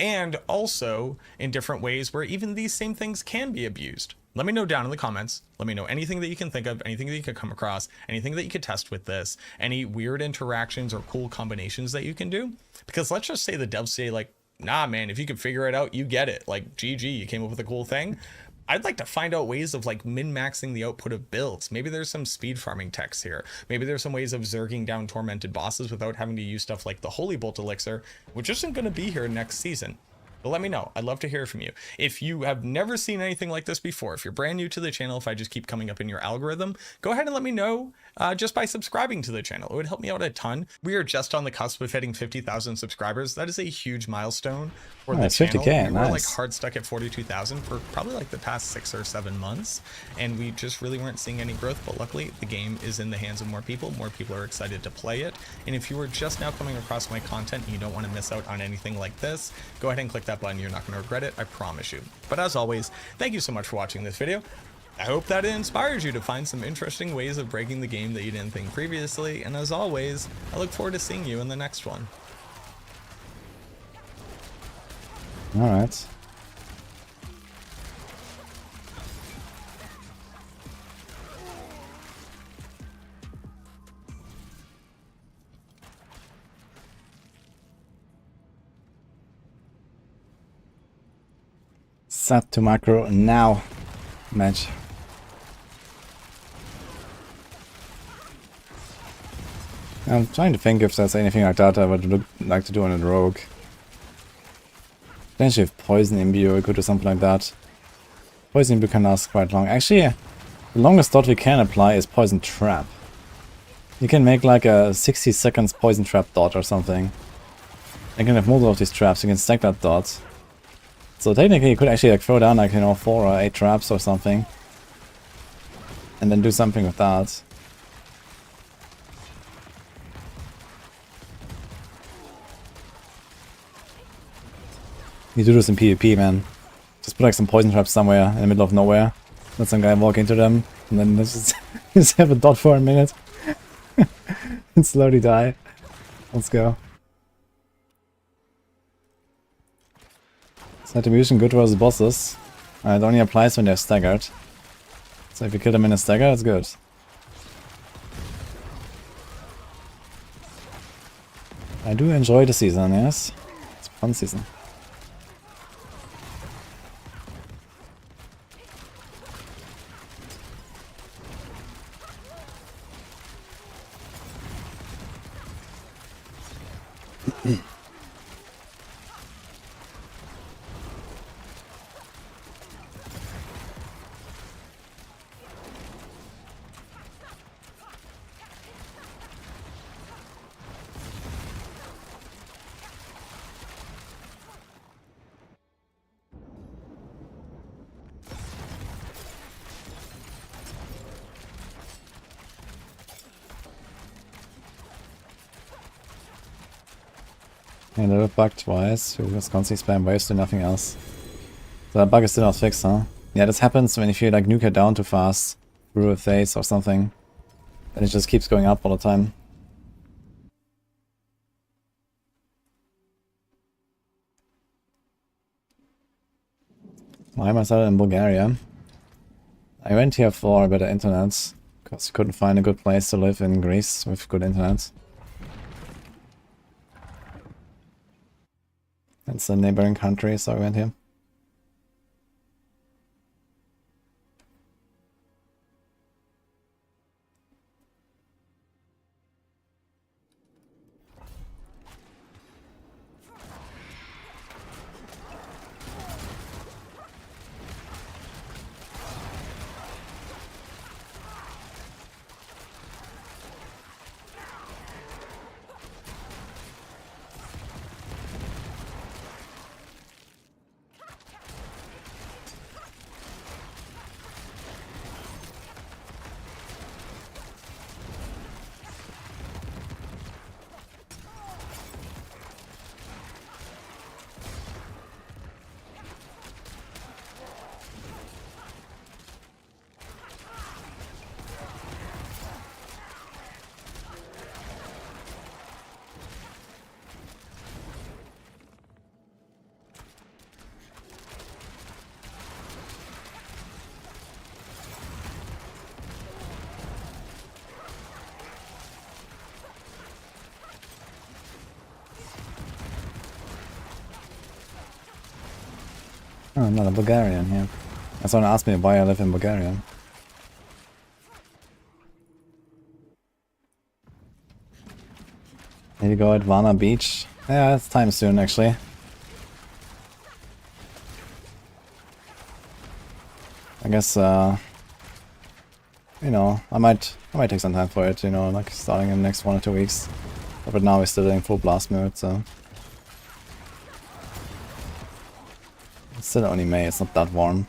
And also in different ways where even these same things can be abused. Let me know down in the comments. Let me know anything that you can think of, anything that you could come across, anything that you could test with this, any weird interactions or cool combinations that you can do. Because let's just say the devs say like, nah, man, if you can figure it out, you get it. Like, GG, you came up with a cool thing. I'd like to find out ways of like min-maxing the output of builds. Maybe there's some speed farming techs here. Maybe there's some ways of zerging down tormented bosses without having to use stuff like the Holy Bolt Elixir, which isn't going to be here next season. But let me know. I'd love to hear from you. If you have never seen anything like this before, if you're brand new to the channel, if I just keep coming up in your algorithm, go ahead and let me know just by subscribing to the channel. It would help me out a ton. We are just on the cusp of hitting 50,000 subscribers. That is a huge milestone for the it's channel. 50K, We were like nice. hard stuck at 42,000 for probably like the past 6 or 7 months, and we just really weren't seeing any growth. But luckily, the game is in the hands of more people. More people are excited to play it. And if you are just now coming across my content and you don't want to miss out on anything like this, go ahead and click that button. You're not going to regret it, I promise you. But as always, thank you so much for watching this video. I hope that it inspires you to find some interesting ways of breaking the game that you didn't think previously, and as always, I look forward to seeing you in the next one. Alright. Set to macro now. Match. I'm trying to think if there's anything like that I would like to do on a rogue. Potentially if Poison Imbue, we could do something like that. Poison Imbue can last quite long. Actually, the longest dot we can apply is Poison Trap. You can make like a 60 seconds Poison Trap dot or something. You can have multiple of these traps, you can stack that dot. So technically you could actually like throw down like, you know, 4 or 8 traps or something. And then do something with that. You do this in PvP, man. Just put like some poison traps somewhere in the middle of nowhere. Let some guy walk into them, and then just, just have a dot for a minute. And slowly die. Let's go. Attribution good versus bosses. It only applies when they're staggered. So if you kill them in a stagger, it's good. I do enjoy the season, yes. It's a fun season. A little bug twice. We just constantly spam waves to nothing else. So that bug is still not fixed, huh? Yeah, this happens when if you like nuke it down too fast through a phase or something. And it just keeps going up all the time. Why am I started in Bulgaria? I went here for a better internet, because I couldn't find a good place to live in Greece with good internet. It's a neighboring country, so I went here. Oh, I'm not a Bulgarian here. Someone asked me why I live in Bulgaria. Here you go at Varna Beach. Yeah, it's time soon actually. I guess you know, I might take some time for it, you know, like starting in the next 1 or 2 weeks. But right now we're still in full blast mode, so it's still only May, it's not that warm.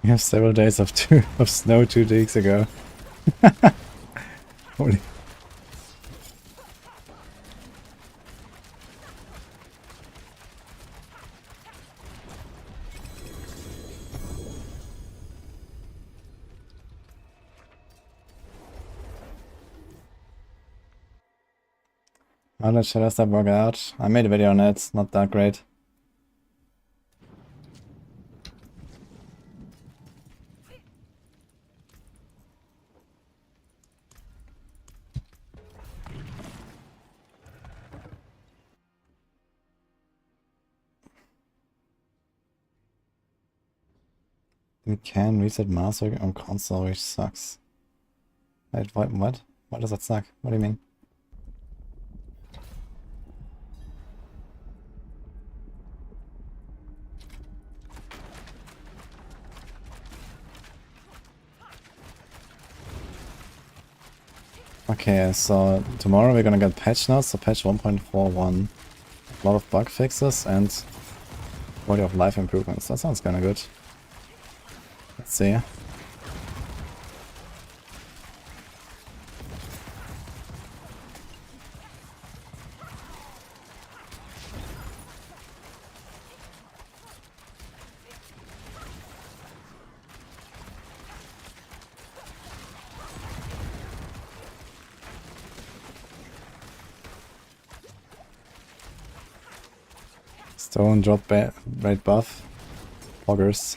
We have several days of snow 2 weeks ago. Holy. How did Shadow Step work out? I made a video on it, it's not that great. You can reset master on console, which sucks. Wait, what? Why does that suck? What do you mean? Okay, so tomorrow we're gonna get patch notes, so patch 1.41. A lot of bug fixes and quality of life improvements. That sounds kinda good. Let's see. Stone drop rate buff. Poggers.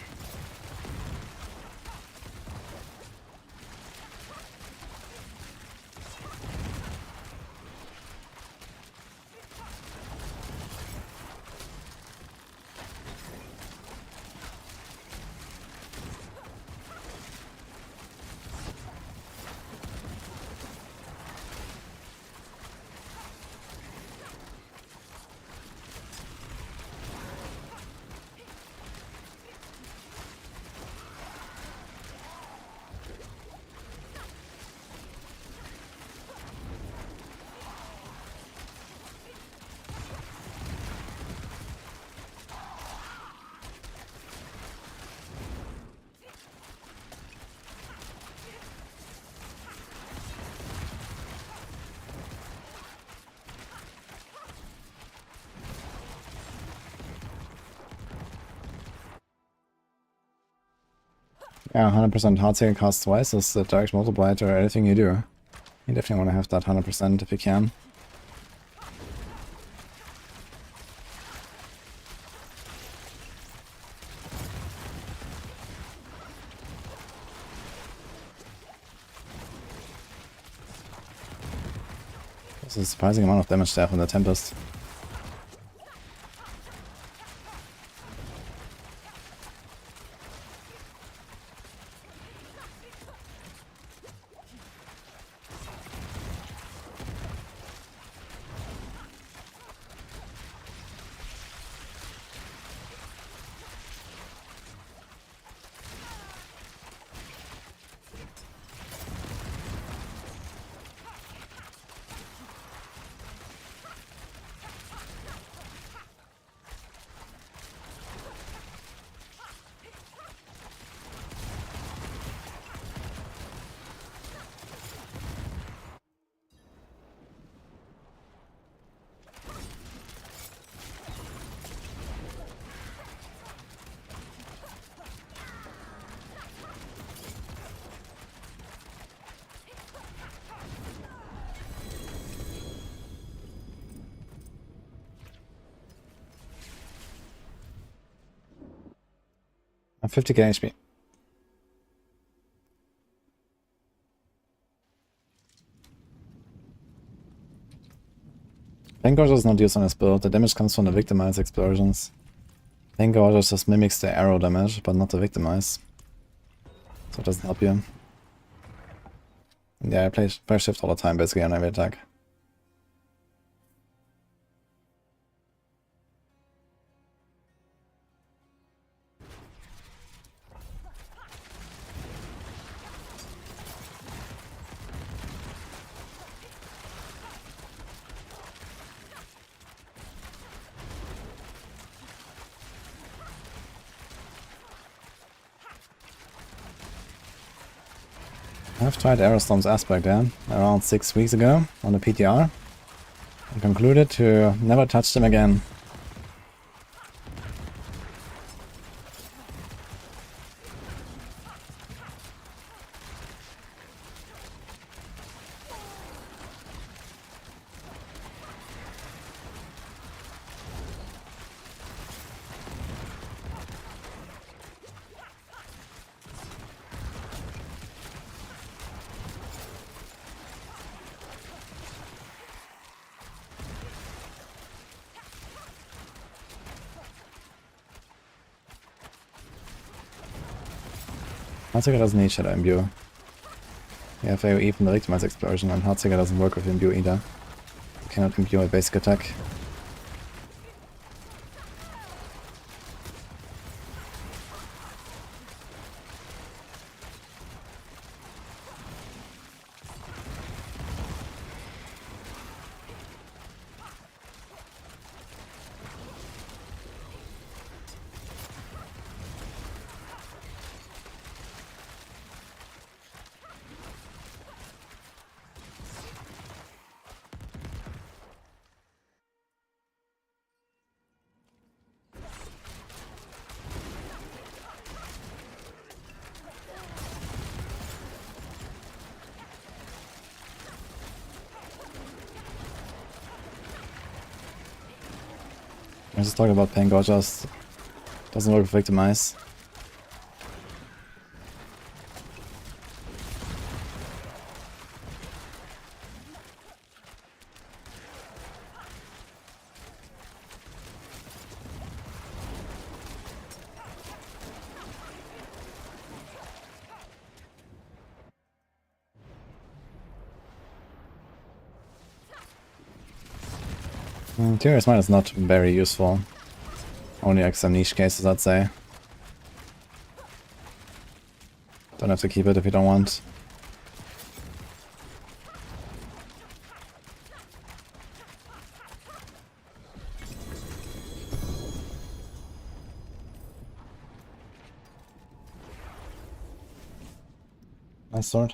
Yeah, 100% hard second cast twice is the direct multiplier to anything you do. You definitely want to have that 100% if you can. There's a surprising amount of damage there from the Tempest. I'm 50k HP. Pain is not used on his build. The damage comes from the victimized explosions. Pain just mimics the arrow damage, but not the victimize. So it doesn't help you. Yeah, I play shift all the time basically on every attack. I've tried Aerostorm's Aspect there around 6 weeks ago on the PTR and concluded to never touch them again. Heartseeker doesn't need Shadow Imbue. You have AoE from the Victimize Explosion, and Heartseeker doesn't work with Imbue either. You cannot Imbue a basic attack. I was just talking about Pain just doesn't work with Victimize. Interior Smite is not very useful. Only like some niche cases, I'd say. Don't have to keep it if you don't want. Nice sword.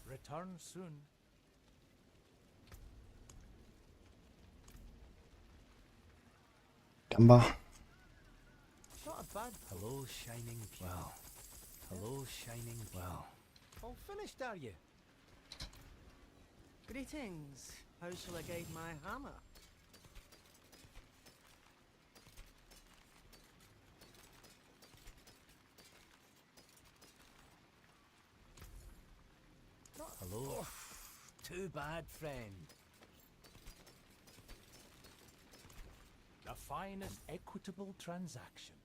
Return soon. Gamba. Not a bad. Hello, shining. Well. Hello, shining. Well. All finished, are you? Greetings. How shall I guide my hammer? Hello. Too bad, friend. The finest equitable transaction.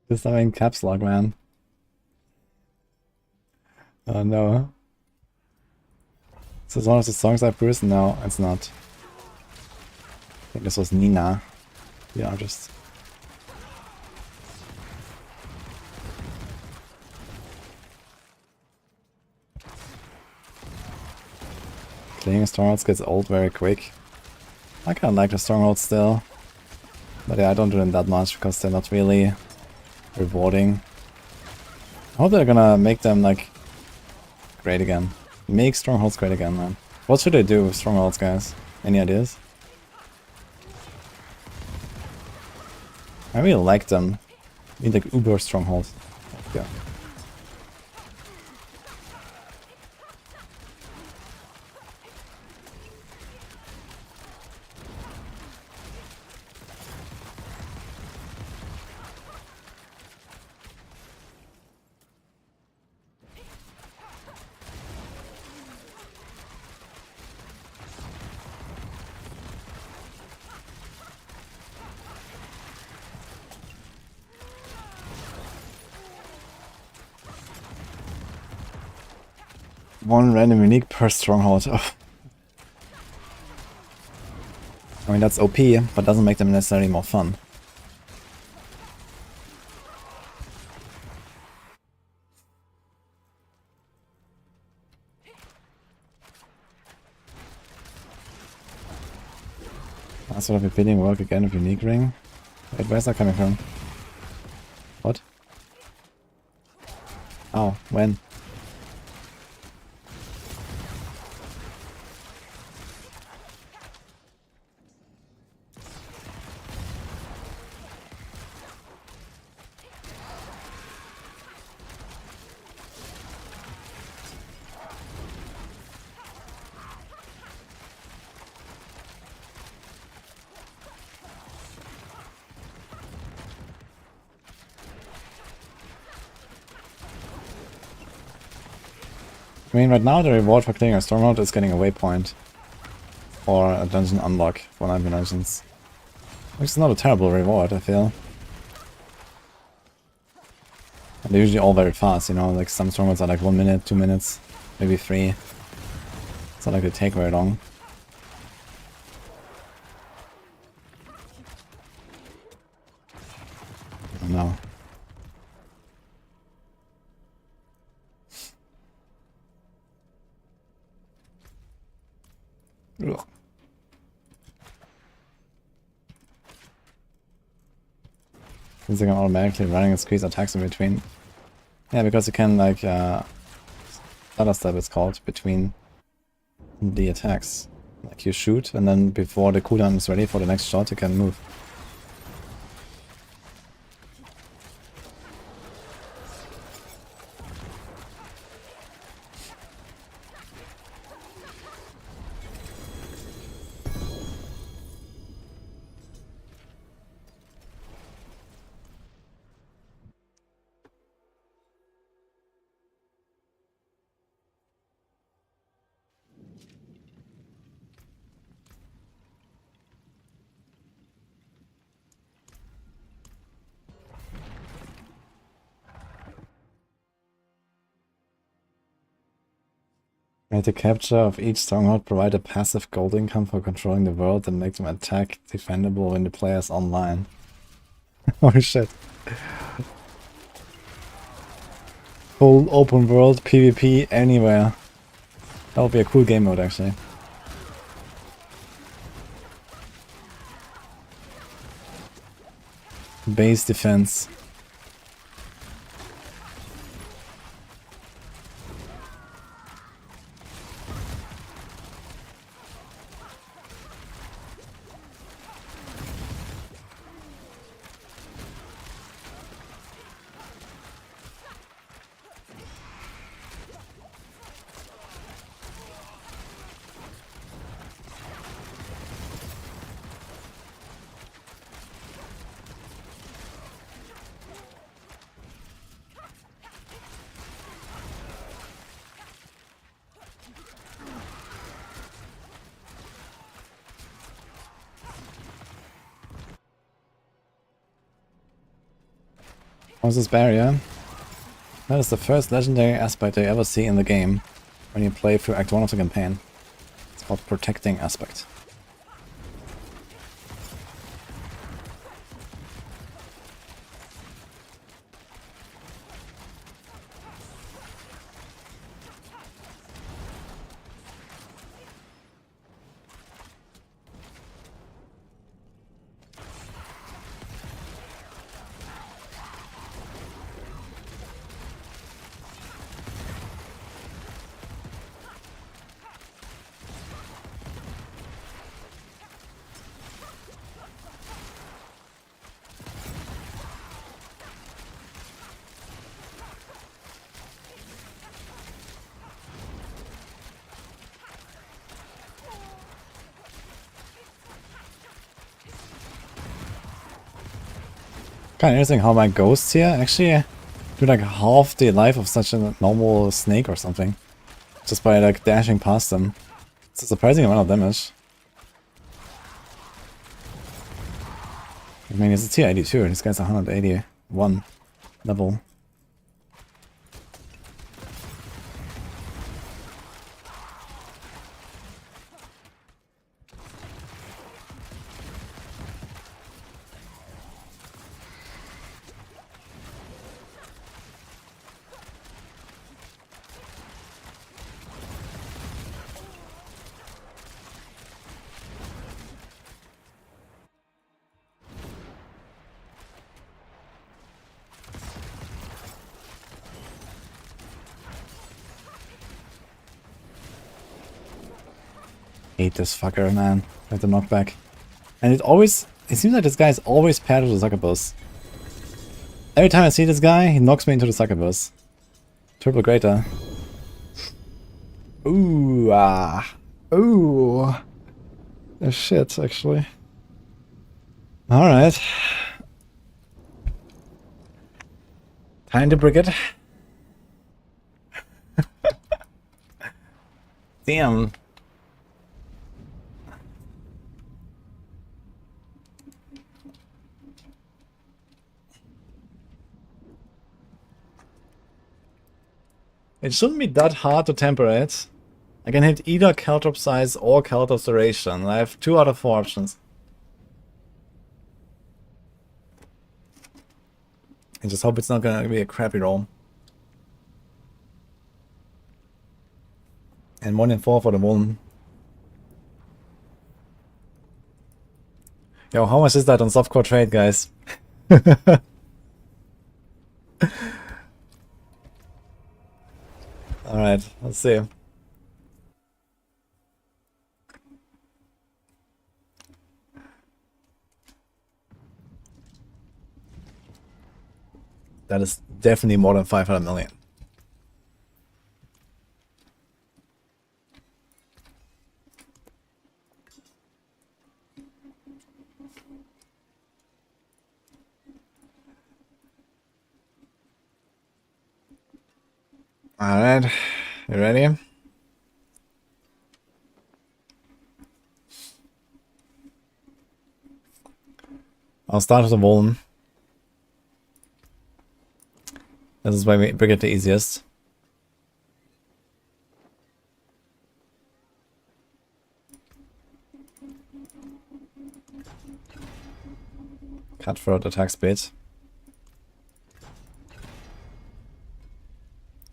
Just having caps lock, man. Oh no. This is one of the songs I produced? No, it's not. I think this was Nina, the artist. Cleaning strongholds gets old very quick. I kinda like the strongholds still. But yeah, I don't do them that much because they're not really rewarding. I hope they're gonna make them like great again. Make strongholds great again, man. What should I do with strongholds, guys? Any ideas? I really like them. I mean, like uber strongholds. Yeah. One random unique per stronghold. Oh. I mean, that's OP, but doesn't make them necessarily more fun. That sort of repeating work again with unique ring. Wait, where's that coming from? What? Oh, when? I mean, right now the reward for clearing a stronghold is getting a waypoint. Or a dungeon unlock for 9 dungeons. Which is not a terrible reward, I feel. And they're usually all very fast, you know, like some strongholds are like 1 minute, 2 minutes, maybe 3. It's not like they take very long. I don't know. Ugh. Since I'm automatically running and squeeze attacks in between. Yeah, because you can like stutter step it's called between the attacks. Like you shoot and then before the cooldown is ready for the next shot you can move. May the capture of each stronghold provide a passive gold income for controlling the world and make them attack defendable when the player is online. Oh shit. Full open world PvP anywhere. That would be a cool game mode actually. Base defense. What's this barrier? That is the first legendary aspect I ever see in the game when you play through Act 1 of the campaign. It's called Protecting Aspect. Kind of interesting how my ghosts here actually do like half the life of such a normal snake or something. Just by like dashing past them. It's a surprising amount of damage. I mean, it's a tier 82 and this guy's 181 level. Hate this fucker, man. With the knockback. And it seems like this guy is always paired with the succubus. Every time I see this guy, he knocks me into the succubus. Triple greater. Ooh, ooh. Oh, shit, actually. Alright. Time to brick it. Damn. It shouldn't be that hard to temper it. I can hit either caltrop size or caltrop duration. I have 2 out of 4 options. I just hope it's not gonna be a crappy roll. And 1 in 4 for the Woln. Yo, how much is that on softcore trade, guys? Alright, let's see. That is definitely more than 500 million. Alright, you ready? I'll start with the Woln. This is why we break it the easiest. Cutthroat attack speed.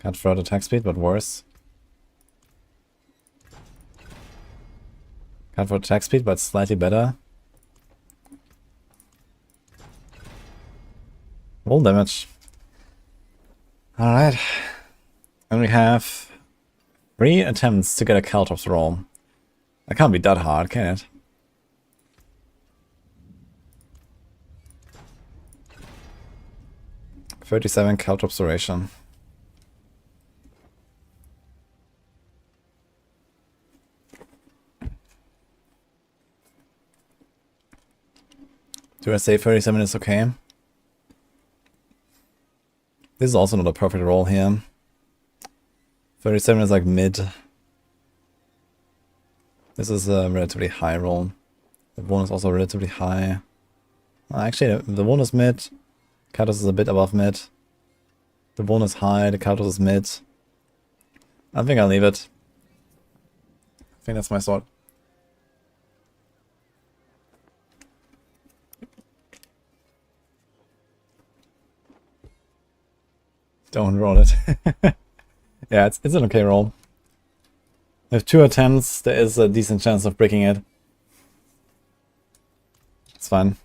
Can't throw out attack speed, but worse. Can't throw attack speed, but slightly better. Roll damage. Alright. And we have 3 attempts to get a Caltrops roll. That can't be that hard, can it? $37 Caltrops duration. Do I say 37 is okay? This is also not a perfect roll here. 37 is like mid. This is a relatively high roll. The one is also relatively high. Actually, the one is mid. Katos is a bit above mid. The one is high, the Katos is mid. I think I'll leave it. I think that's my sword. Don't roll it. Yeah, it's an okay roll. With 2 attempts, there is a decent chance of breaking it. It's fine.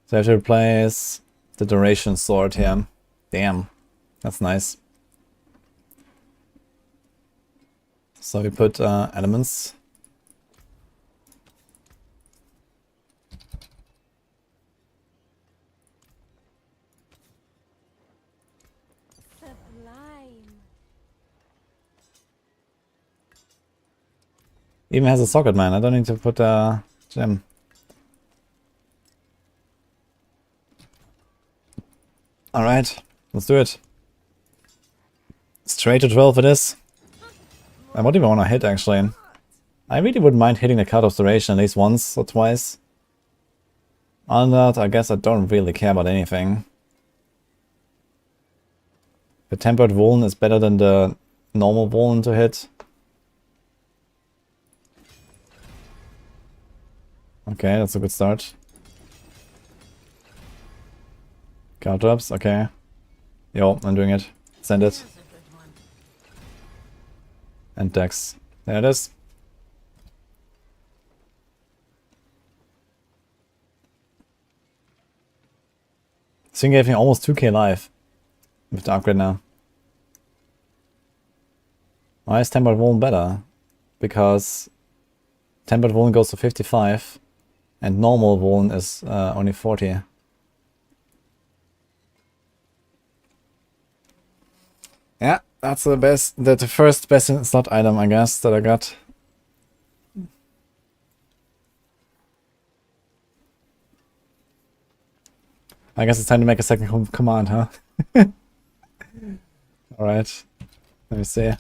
So I have to replace the duration sword here. Damn, that's nice. So we put elements. Sublime. Even has a socket, man. I don't need to put a gem. Alright, let's do it. Straight to 12 it is. And what do I want to hit, actually? I really wouldn't mind hitting the cut of duration at least once or twice. On that, I guess I don't really care about anything. The tempered Woolen is better than the normal Woolen to hit. Okay, that's a good start. Card drops, okay. Yo, I'm doing it. Send it. And Dex. There it is. This thing gave me almost 2k life. With the upgrade now. Why is Tempered Woolen better? Because Tempered Woolen goes to 55 and normal Woolen is only 40. Yeah, that's the best, the first best in slot item, I guess, that I got. I guess it's time to make a second command, huh? Alright, let me see.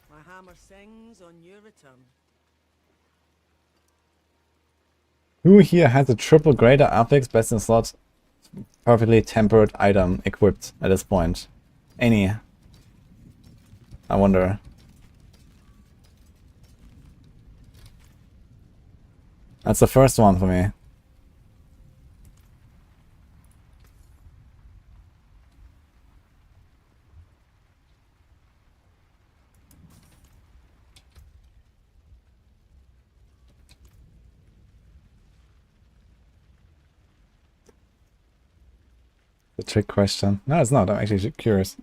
My hammer sings on your return. Who here has a triple greater affix best in slot perfectly tempered item equipped at this point? Any? I wonder. That's the first one for me. The trick question. No, it's not. I'm actually curious.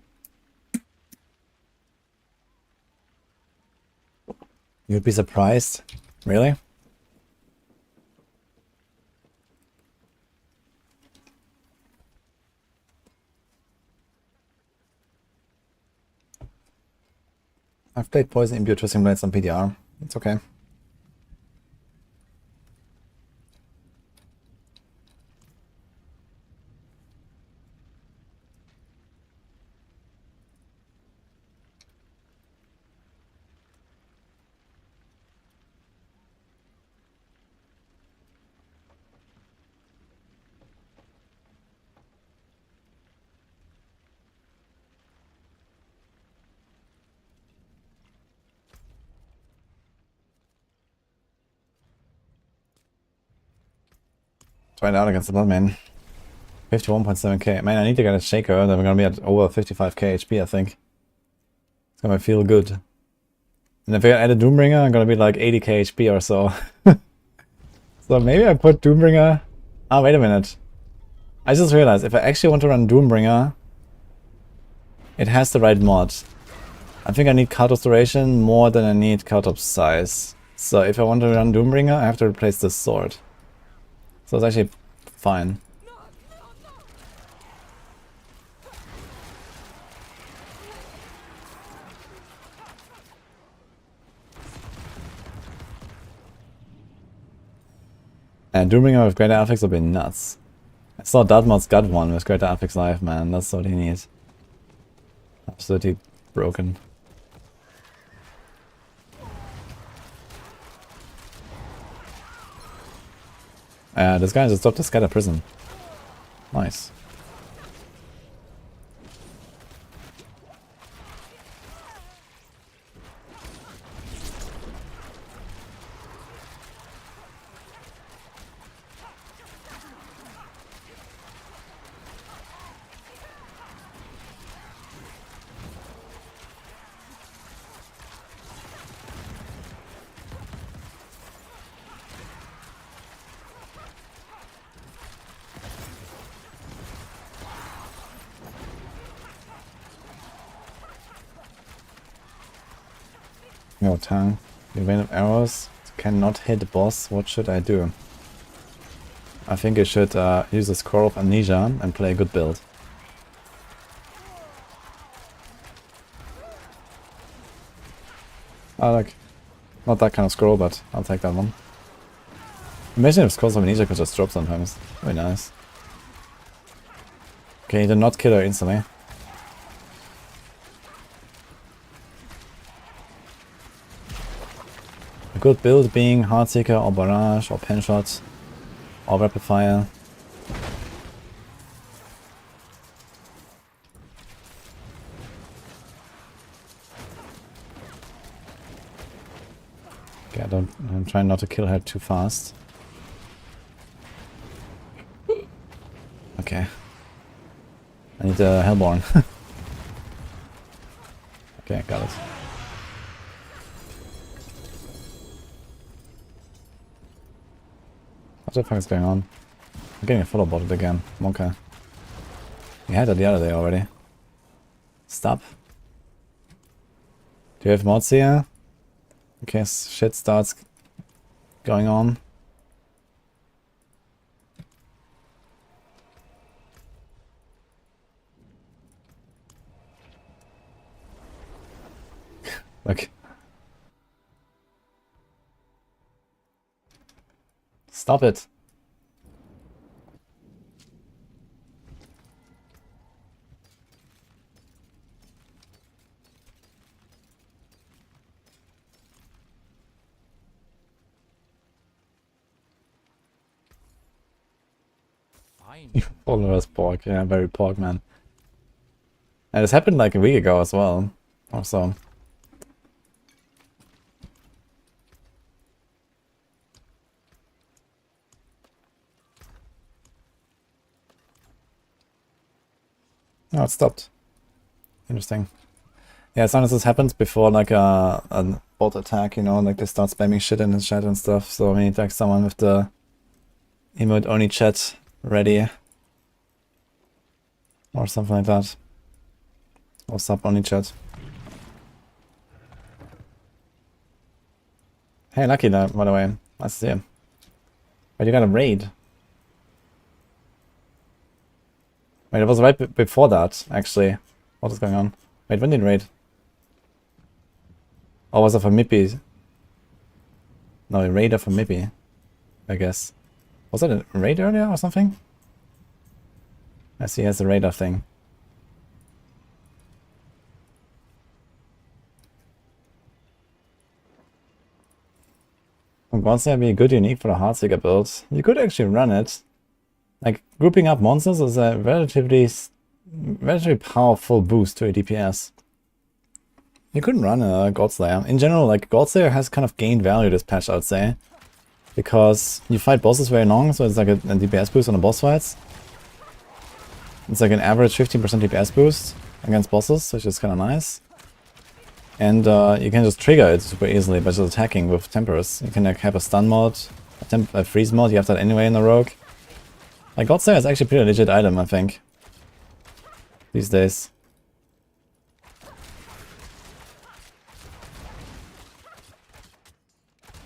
You'd be surprised? Really? I've played Poison Impure Twisting Blades on PDR. It's okay. Try it out against the Bloodmane. 51.7k. Man, I need to get a Shaker, then we're gonna be at over 55k HP, I think. It's gonna feel good. And if I add a Doombringer, I'm gonna be like 80k HP or so. So maybe I put Doombringer... Ah, wait a minute. I just realized, if I actually want to run Doombringer, it has the right mod. I think I need card restoration more than I need card of size. So if I want to run Doombringer, I have to replace this sword. So it's actually fine. And Doombringer with Greater Affix would be nuts. I saw Dartmouth's got one with Greater Affix Live, man. That's what he needs. Absolutely broken. This guy just stopped the Scatter Prison. Nice. No tongue. The vein of arrows cannot hit the boss. What should I do? I think I should use a Scroll of Amnesia and play a good build. I like... Not that kind of scroll, but I'll take that one. Imagine if Scrolls of Amnesia could just drop sometimes. Very nice. Okay, did not kill her instantly. A good build being Heartseeker or Barrage or Penshot or Rapid Fire. Okay, I'm trying not to kill her too fast. Okay. I need a Hellborn. Okay, got it. What the fuck is going on? I'm getting a follow botted again. Okay. We had that the other day already. Stop. Do you have mods here? In case shit starts going on. Look. Stop it. Fine. Followers pork, yeah, very pork, man. And this happened like a week ago as well. Also. Oh, it stopped. Interesting. Yeah, sometimes this happens before like a bot attack, you know, like they start spamming shit in the chat and stuff. So we need like someone with the emote only chat ready. Or something like that. Or sub only chat. Hey, Lucky, by the way. Nice to see you. But you got a raid. Wait, it was right before that, actually. What is going on? Wait, when did raid? Or was it for Mippy? No, a raider for Mippy, I guess. Was that a raid earlier or something? I see he has a radar thing. Would Monster be a good unique for the Heartseeker build? You could actually run it. Like, grouping up monsters is a relatively powerful boost to a DPS. You couldn't run a Godslayer. In general, like, Godslayer has kind of gained value this patch, I would say. because you fight bosses very long, so it's like a DPS boost on the boss fights. It's like an average 15% DPS boost against bosses, which is kind of nice. And you can just trigger it super easily by just attacking with tempers. You can like have a stun mod, a freeze mod, you have that anyway in the Rogue. Like Godslayer is actually a pretty legit item, I think, these days.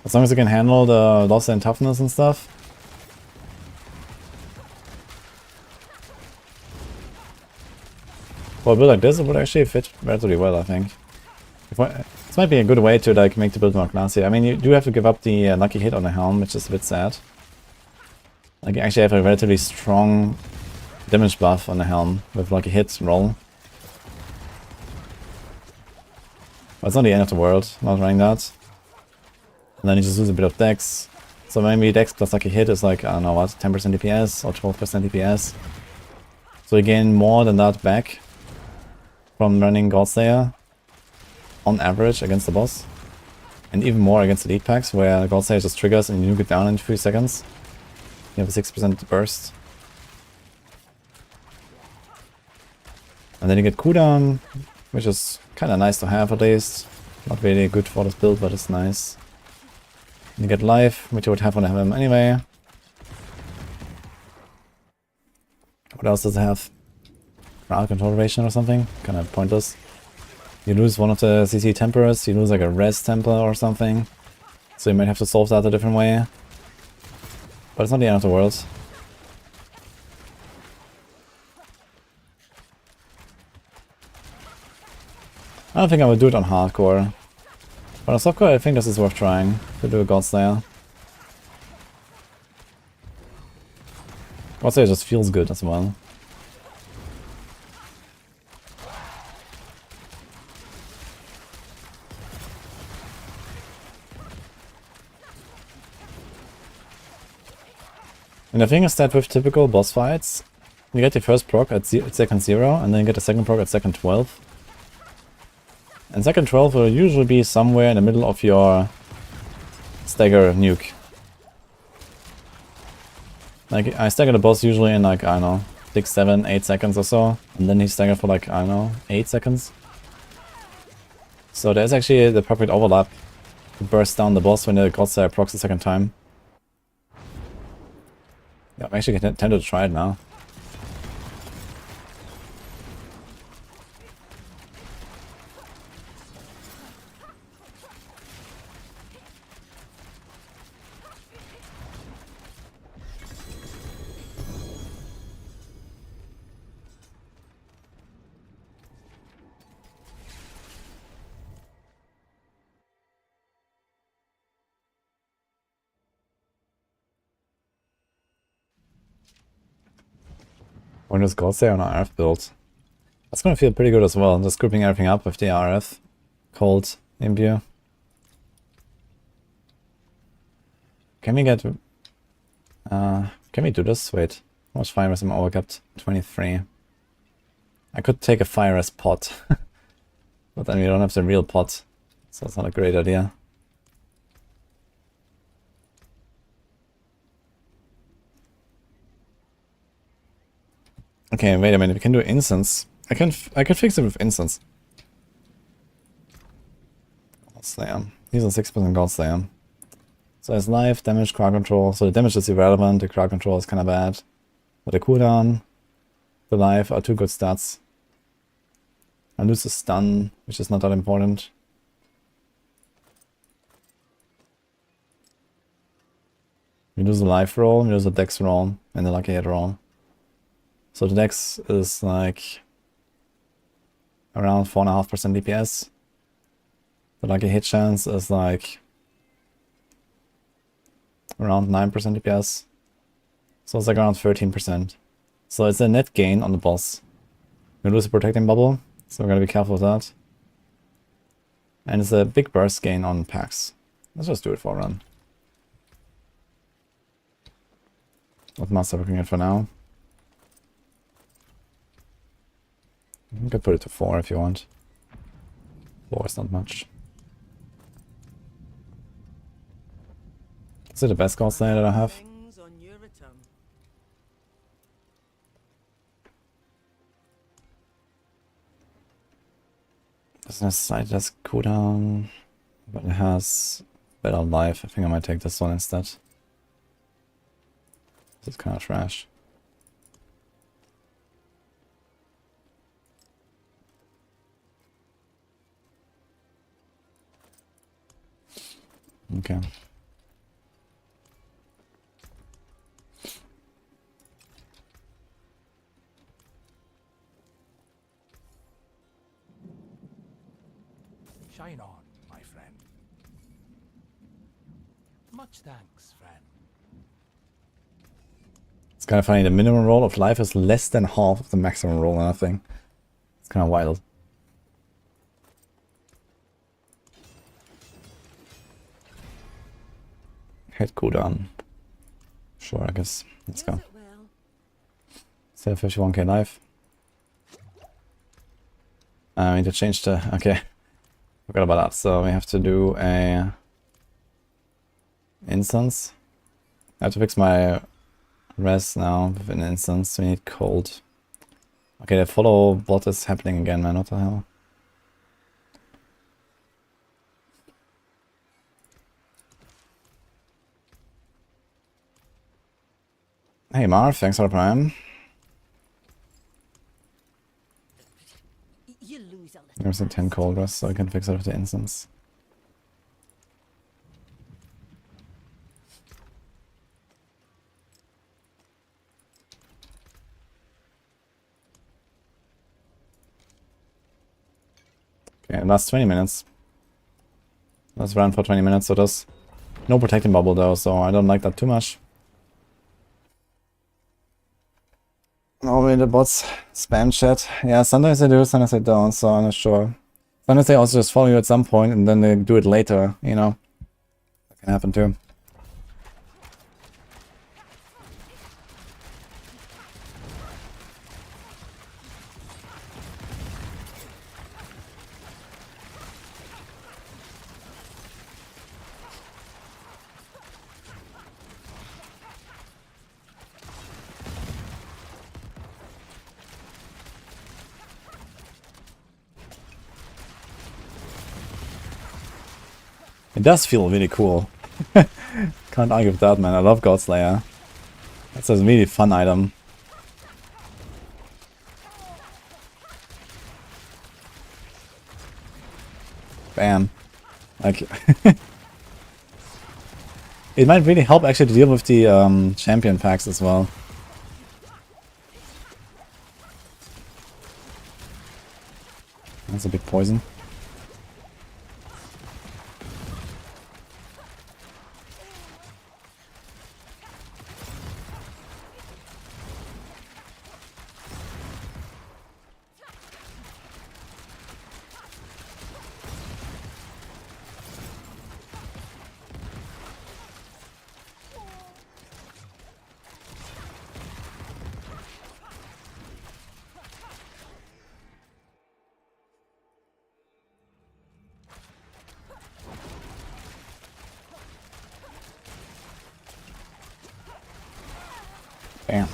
As long as you can handle the loss and toughness and stuff. For a build like this, it would actually fit relatively well, I think. This might be a good way to like make the build more classy. I mean, you do have to give up the lucky hit on the helm, which is a bit sad. Like, you actually have a relatively strong damage buff on the helm with lucky hits roll. But it's not the end of the world, not running that. And then you just lose a bit of dex. So maybe dex plus lucky hit is like, I don't know what, 10% DPS or 12% DPS. So you gain more than that back from running Godslayer on average against the boss. And even more against elite packs where Godslayer just triggers and you nuke it down in 3 seconds. You have a 6% burst. And then you get cooldown, which is kind of nice to have at least. Not really good for this build, but it's nice. You get life, which you would have on him anyway. What else does it have? Crowd control duration or something? Kind of pointless. You lose one of the CC tempers, you lose like a res temper or something. So you might have to solve that a different way. But it's not the end of the world. I don't think I would do it on hardcore. But on softcore I think this is worth trying to do a Godslayer. Godslayer just feels good as well. And the thing is that with typical boss fights, you get the first proc at second 0, and then you get the second proc at second 12. And second 12 will usually be somewhere in the middle of your stagger nuke. Like, I stagger the boss usually in like, I don't know, 6, 7, 8 seconds or so. And then he staggered for like, I don't know, 8 seconds. So there's actually the perfect overlap to burst down the boss when the Godslayer procs the second time. Yeah, I'm actually tempted to try it now. When does Godslayer on RF build? That's gonna feel pretty good as well, just grouping everything up with the RF cold imbue. Can we get... can we do this? Wait, how much fire res am I overcapped? 23. I could take a fire res pot, but then we don't have the real pot, so it's not a great idea. Okay, wait a minute, we can do incense. I can fix it with incense. Godslayer. He's on 6% Godslayer. So his life, damage, crowd control. So the damage is irrelevant, the crowd control is kinda bad. But the cooldown, the life are 2 good stats. I lose the stun, which is not that important. We lose the life roll, we lose the dex roll, and the lucky hit roll. So the dex is like around 4.5% DPS. The lucky hit chance is like around 9% DPS. So it's like around 13%. So it's a net gain on the boss. We lose a protecting bubble, so we're gonna be careful with that. And it's a big burst gain on packs. Let's just do it for a run. What master looking at for now? You can put it to 4 if you want. 4 is not much. Is it the best Ghost Slayer that I have? Things on your return. Doesn't have sight, that's cooldown, but it has better life. I think I might take this one instead. This is kind of trash. Okay. Shine on, my friend. Much thanks, friend. It's kind of funny, the minimum roll of life is less than half of the maximum roll on that thing. It's kind of wild. Hit cooldown. Sure, I guess. Let's go. Still 51k life. I need to change the... Okay. Forgot about that. So we have to do a... instance. I have to fix my res now with an instance. We need cold. Okay, the follow bot is happening again, man. What the hell? Hey Marv, thanks for the prime. You lose a little. There's a 10 cold rest, so I can fix it with the instance. Okay, last 20 minutes. Let's run for 20 minutes, so there's no protecting bubble though, so I don't like that too much. Normally the bots spam chat. Yeah, sometimes they do, sometimes they don't, so I'm not sure. Sometimes they also just follow you at some point and then they do it later, you know. That can happen too. It does feel really cool. Can't argue with that, man. I love Godslayer. That's a really fun item. Bam. Like, it might really help actually to deal with the champion packs as well. That's a big poison. Bam.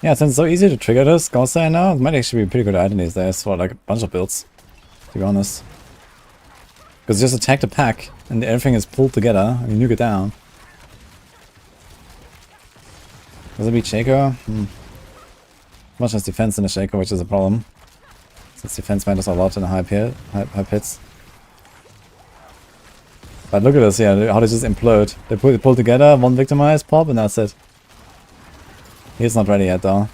Yeah, since it's so easy to trigger this Godslayer now, it might actually be a pretty good item these days for like a bunch of builds, to be honest. Because you just attack the pack and everything is pulled together and you nuke it down. Does it beat Shaker? Much as defense in the Shaker, which is a problem. Since defense matters a lot in the high hits. But look at this, yeah, how they just implode. They pull together, one victimize, pop, and that's it. He's not ready yet, though.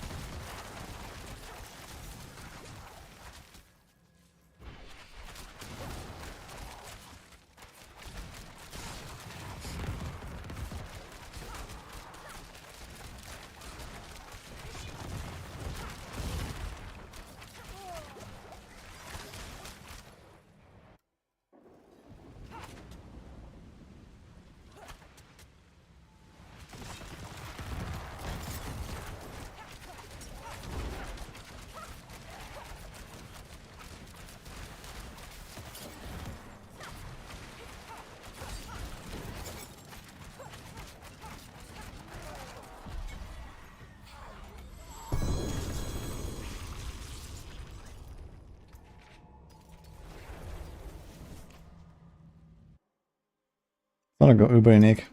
Not a go uber unique.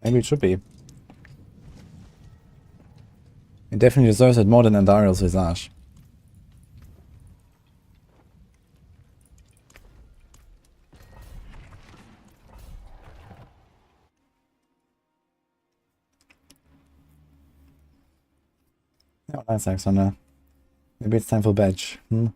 Maybe it should be. It definitely deserves it more than Andariel's Visage. Oh, nice, Alexander. Maybe it's time for badge. Oh.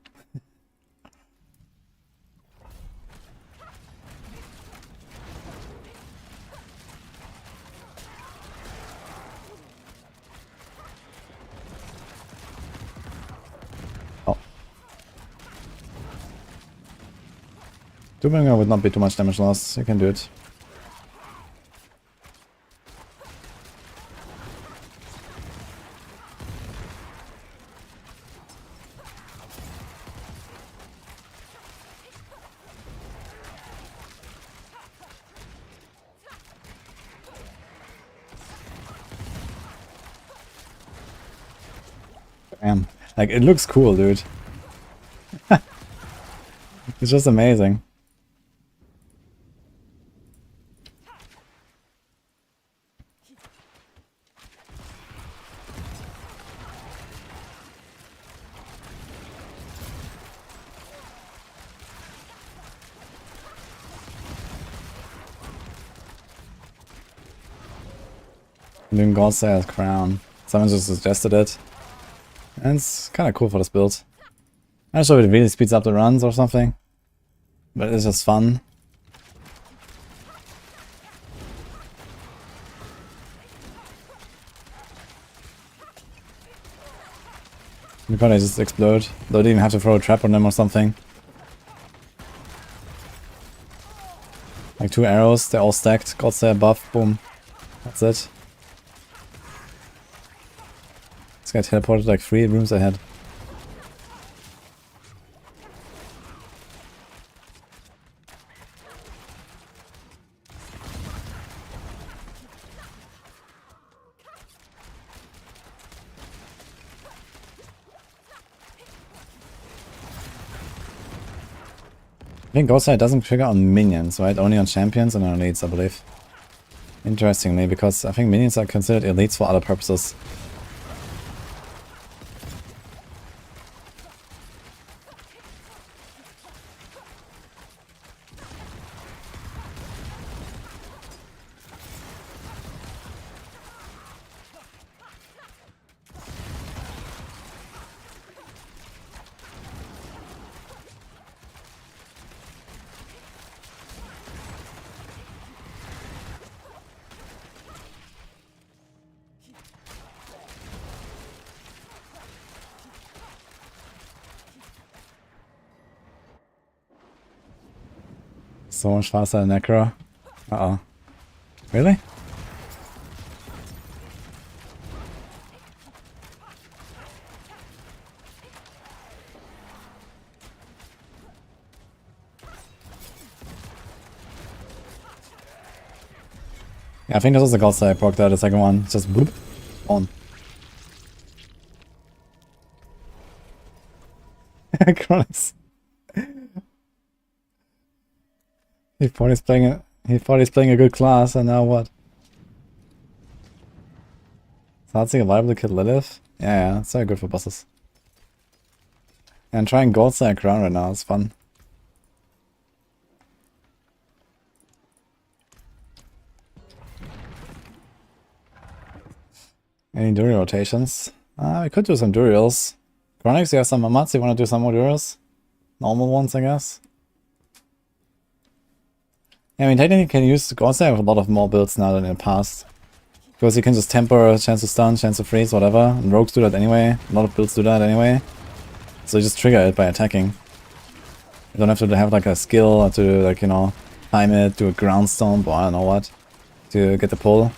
Doombringer would not be too much damage loss. You can do it. Damn. Like, it looks cool, dude. It's just amazing. Doing Godsire's Crown. Someone just suggested it. And it's kind of cool for this build. I'm not sure if it really speeds up the runs or something. But it's just fun. You probably just explode. Don't even have to throw a trap on them or something. Like 2 arrows, they're all stacked. Godsire buff, boom. That's it. This guy teleported like 3 rooms ahead. I think Ghostside doesn't trigger on minions, right? Only on champions and on elites, I believe. Interestingly, because I think minions are considered elites for other purposes. So much faster than Necro. Uh-oh. Really? Yeah, I think this was the gold side I proc there, the second one. It's just boop. On. Cronus. He thought he's playing a good class, and now what? Starting a viable to kill Lilith? Yeah, it's very good for bosses. And trying Goldside Crown right now is fun. Any Dury rotations? We could do some Durials. Chronix, you have some Mamats, you want to do some more Durials? Normal ones, I guess. Yeah, I mean, technically you can use Goldside with a lot of more builds now than in the past. Because you can just temper, chance to stun, chance to freeze, whatever. And rogues do that anyway. A lot of builds do that anyway. So you just trigger it by attacking. You don't have to have like a skill or to, like, you know, time it, do a ground stomp or I don't know what. To get the pull.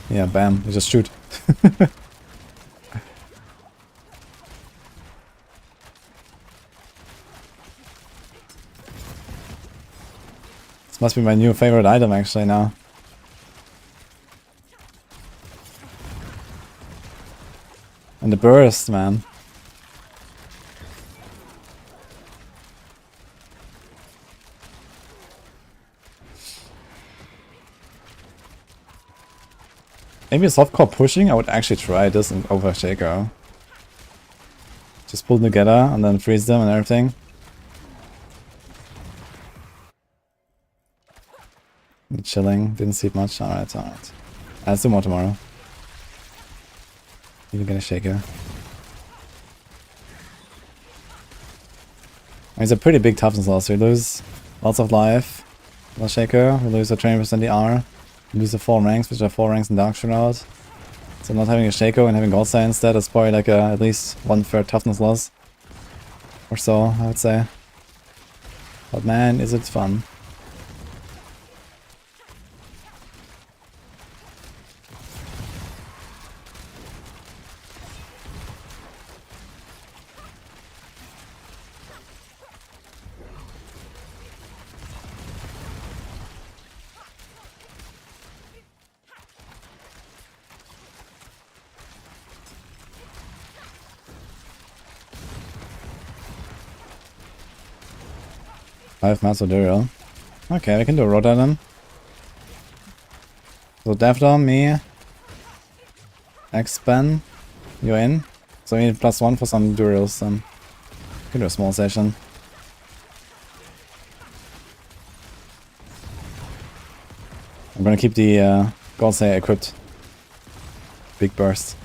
Yeah, bam, you just shoot. This must be my new favorite item actually now. And the burst, man. Maybe a softcore pushing? I would actually try this over Shaco. Just pull them together and then freeze them and everything. Chilling, didn't sleep much. Alright, alright. Let's do more tomorrow. Even gonna Shaco. It's a pretty big toughness loss. We lose lots of life. No Shaco. We lose a 20% DR. We lose the 4 ranks, which are 4 ranks in Dark Shroud. So not having a Shaco and having Goldseye instead is probably like at least 1/3 toughness loss. Or so, I would say. But man, is it fun. Five Master Dural. Okay, we can do a Rota then. So Devdom, me, X-Pen, you in. So we need +1 for some Durals then. We can do a small session. I'm gonna keep the Goldseye equipped. Big burst.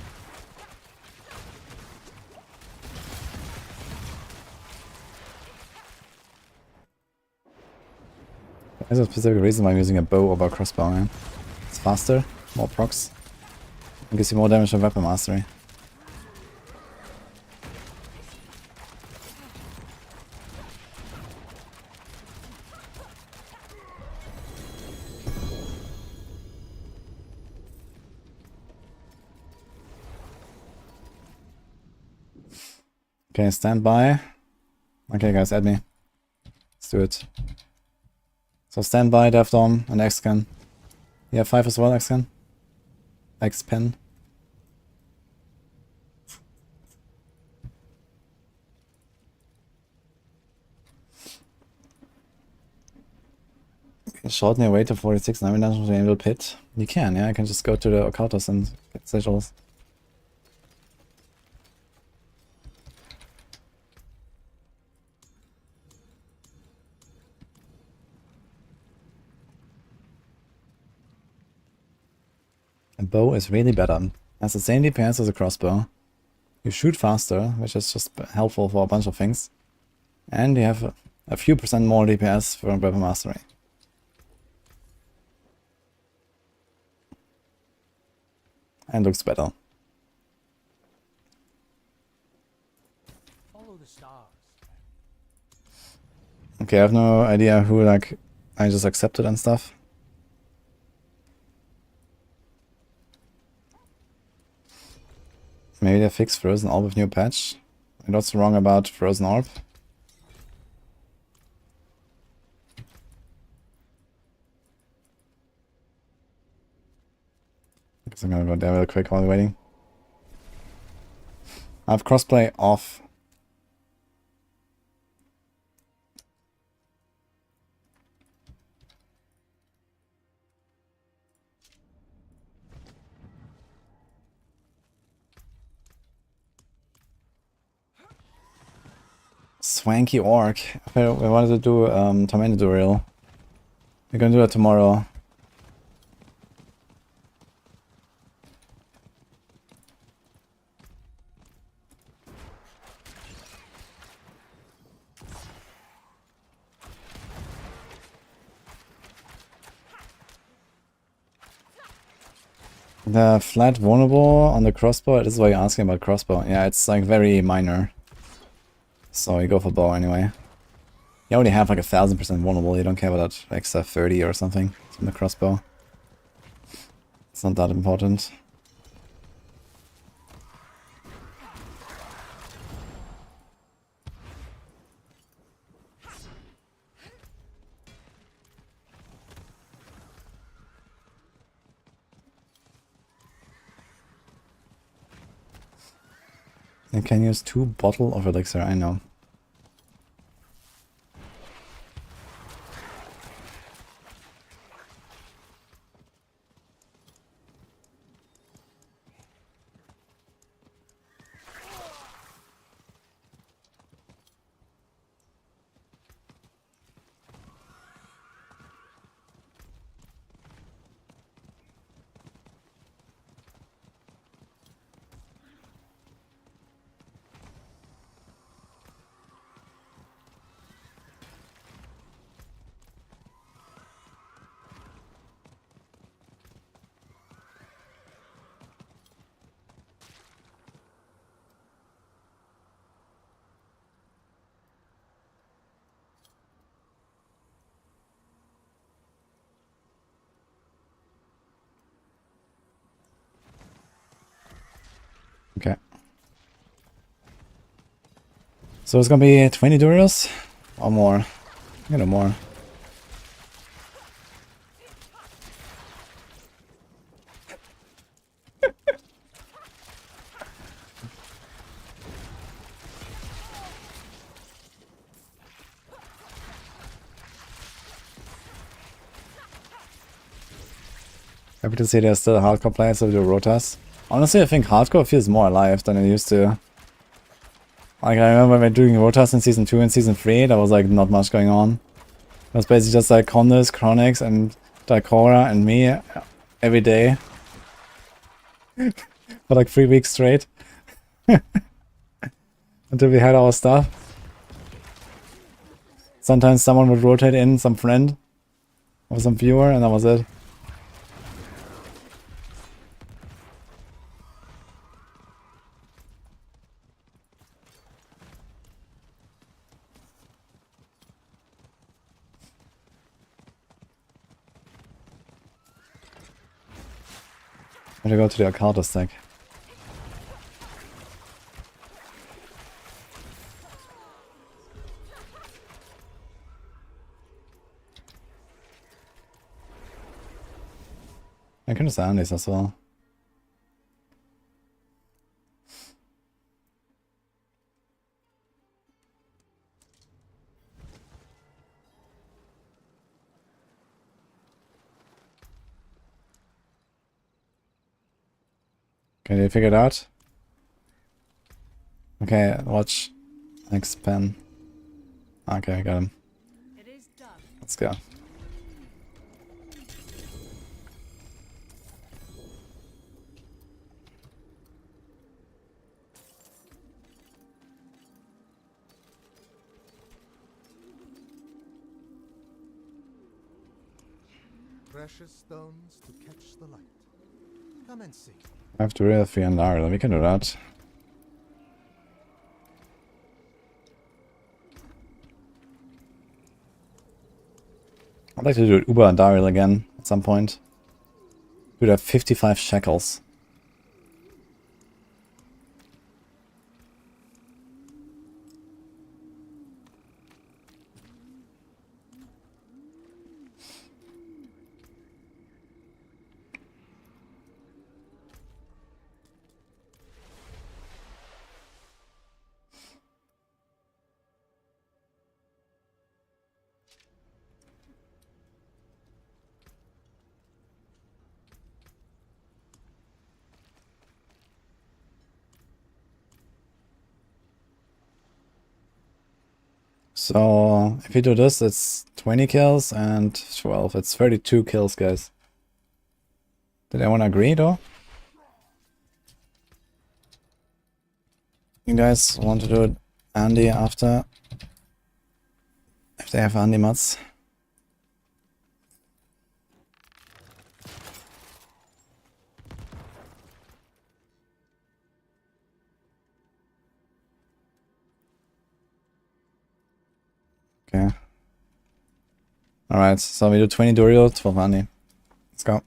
There's a specific reason why I'm using a bow over a crossbow, man. It's faster, more procs. It gives you more damage from weapon mastery. Okay, stand by. Okay guys, add me. Let's do it. So stand by, Devdom, and X-Pen. You have 5 as well, X-Pen? X-Pen. Shorten your way to 46 9 dungeons to enable pit. You can, yeah, I can just go to the occultist and get sigils. A bow is really better. Has the same DPS as a crossbow. You shoot faster, which is just helpful for a bunch of things. And you have a few percent more DPS for weapon mastery. And looks better. Follow the stars. Okay, I have no idea who like I just accepted and stuff. Maybe they fixed Frozen Orb with new patch. And what's wrong about Frozen Orb? I guess I'm gonna go there real quick while waiting. I have crossplay off. Swanky Orc. We wanted to do Tormented Duel. We're gonna do that tomorrow. The flat vulnerable on the crossbow, this is why you're asking about crossbow. Yeah, it's like very minor. So you go for bow anyway. You already have like 1000% vulnerable, you don't care about that extra 30 or something from the crossbow. It's not that important. You can use 2 bottles of elixir, I know. So it's gonna be 20 duros or more. You know, more. Happy to see there's still hardcore players of the rotas. Honestly, I think hardcore feels more alive than it used to. Like, I remember when doing rotas in Season 2 and Season 3, there was like not much going on. It was basically just like Condis, Chronix, and Daikora and me every day. For like 3 weeks straight. Until we had our stuff. Sometimes someone would rotate in, some friend. Or some viewer, and that was it. I'm gonna go to the occultist deck. I can just Andy's as well. Okay, did you figure it out? Okay, watch. Next pen. Okay, I got him. It is done. Let's go. Precious stones to catch the light. Come and see. I have to real 3 and R, we can do that. I'd like to do Uber and Daryl again at some point. Dude, I have 55 shekels. So, if you do this, it's 20 kills and 12. It's 32 kills, guys. Did anyone agree, though? You guys want to do it Andy after? If they have Andy mods? Okay. Alright, so we do 20 Duriel, 12 Andy. Let's go.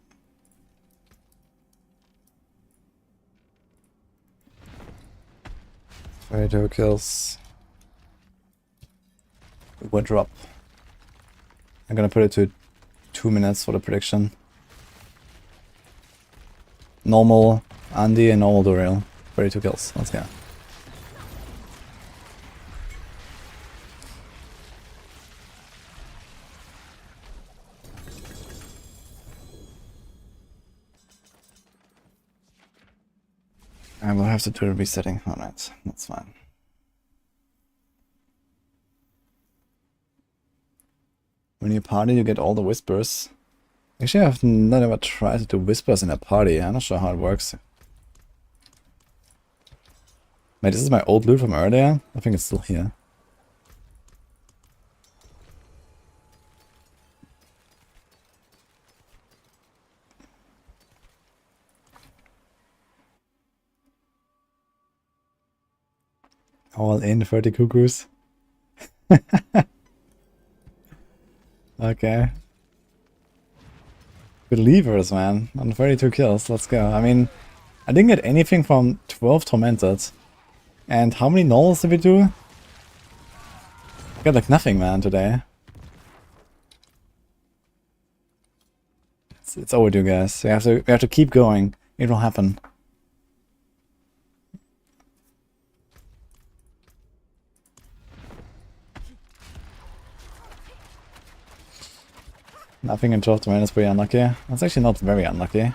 Two kills. Wood drop. I'm gonna put it to 2 minutes for the prediction. Normal Andy and normal Duriel. 32 kills. Let's go. I will have to do a resetting. Alright, that's fine. When you party, you get all the whispers. Actually, I've not ever tried to do whispers in a party. I'm not sure how it works. Wait, this is my old loot from earlier? I think it's still here. All in 30 cuckoos. Okay. Believers, man. On 32 kills. Let's go. I mean, I didn't get anything from 12 tormented. And how many normals did we do? got like nothing, man, today. It's overdue, guys. We have to keep going. It will happen. Nothing in 12 to minus pretty unlucky. That's actually not very unlucky.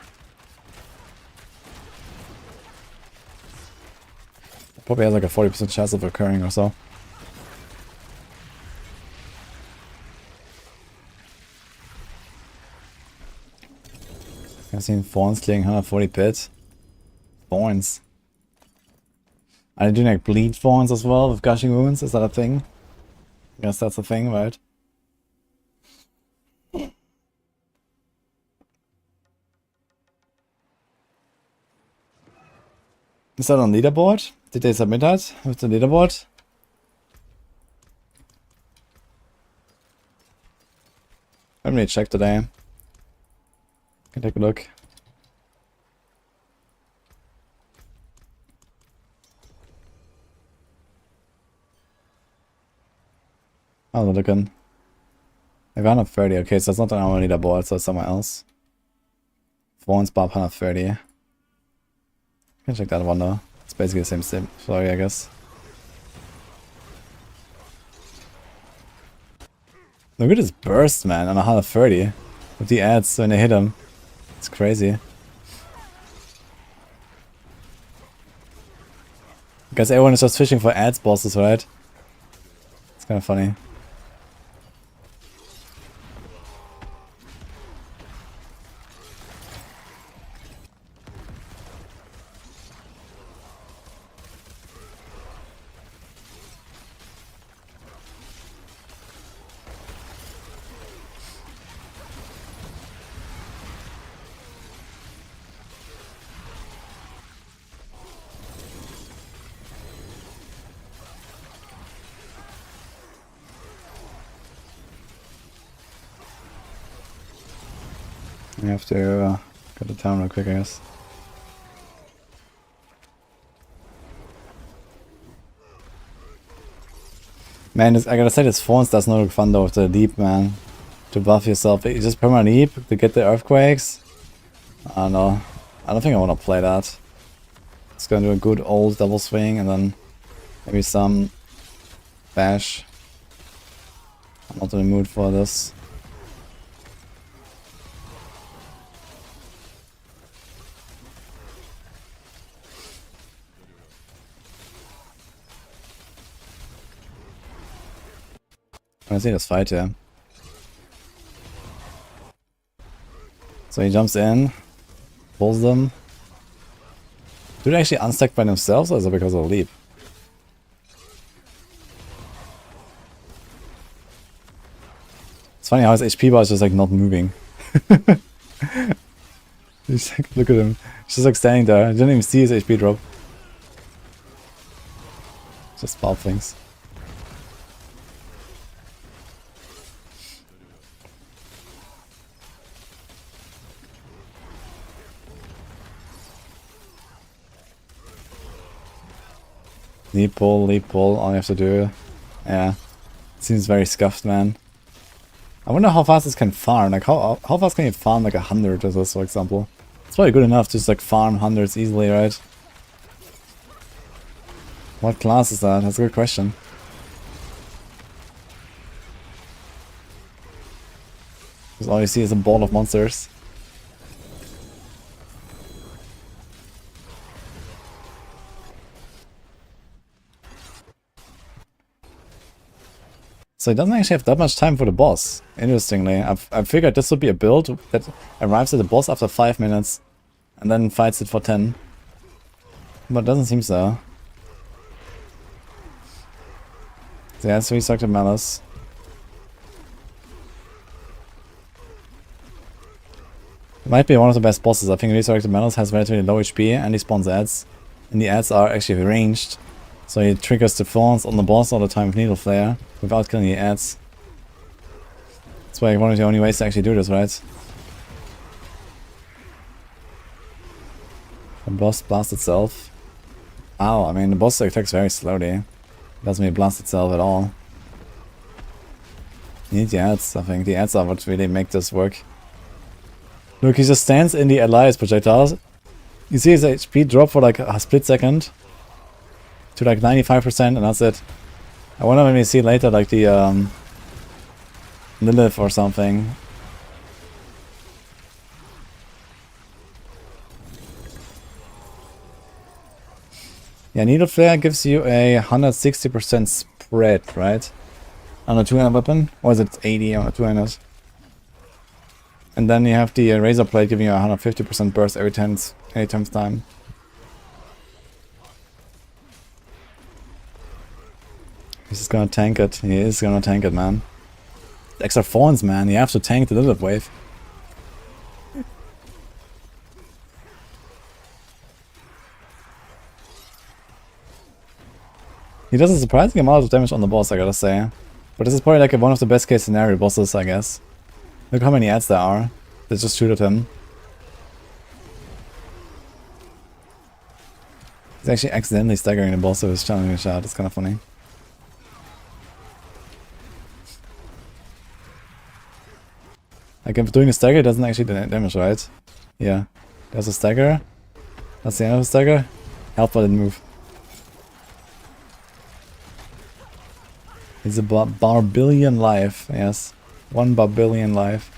Probably has like a 40% chance of occurring or so. I've seen Thorns clearing 140 pit. Thorns. Are they doing like bleed Thorns as well with gushing wounds? Is that a thing? I guess that's a thing, right? Is that on leaderboard? Did they submit that with the leaderboard? I haven't really checked today. Can take a look. How's it looking? I got 130. Okay, so it's not on our leaderboard, so it's somewhere else. Thorns Barb 130. Can check that one though. It's basically the same story, I guess. Look at this burst, man, on 130 with the ads when they hit him. It's crazy. Because everyone is just fishing for ads bosses, right? It's kind of funny. We have to go to town real quick, I guess. Man, I gotta say, this Thorns does not look fun though with the leap, man. To buff yourself. You just perma leap to get the earthquakes. I don't know. I don't think I want to play that. It's gonna do a good old double swing and then maybe some bash. I'm not in the mood for this. I see this fight here. So he jumps in, pulls them. Do they actually unstack by themselves, or is it because of a leap? It's funny how his HP bar is just like not moving. He's like, look at him. He's just like standing there. I didn't even see his HP drop. Just Barb things. Leap pull, all you have to do. Yeah. It seems very scuffed, man. I wonder how fast this can farm. Like, how fast can you farm like 100 or this, for example? It's probably good enough to just like farm hundreds easily, right? What class is that? That's a good question. Because all you see is a ball of monsters. So he doesn't actually have that much time for the boss, interestingly. I figured this would be a build that arrives at the boss after 5 minutes and then fights it for 10. But it doesn't seem so. So he has Resurrected Malice. Might be one of the best bosses. I think Resurrected Malice has relatively low HP and he spawns ads. And the ads are actually ranged. So he triggers the Thorns on the boss all the time with Needle Flare without killing the ads. That's why one of the only ways to actually do this, right? The boss blasts itself. Ow, I mean the boss attacks very slowly. Doesn't really blast itself at all. You need the ads, I think. The ads are what really make this work. Look, he just stands in the allies projectiles. You see his HP drop for like a split second to like 95% and that's it. I wonder when we see later like the Lilith or something. Yeah, Needle Flare gives you a 160% spread, right? On a 2-handed weapon? Or is it 80 on a 2-handed? And then you have the Razor Blade giving you a 150% burst every times time. He's just gonna tank it. He is gonna tank it, man. Extra thorns, man. You have to tank the Lilith wave. He does a surprising amount of damage on the boss, I gotta say. But this is probably like one of the best case scenario bosses, I guess. Look how many ads there are. They just shoot at him. He's actually accidentally staggering the boss with his challenging shot. It's kind of funny. Like if doing a stagger, it doesn't actually do damage, right? Yeah. There's a stagger. That's the end of the stagger. Help but didn't move. He's a barbillion life, yes. 1 barbillion life.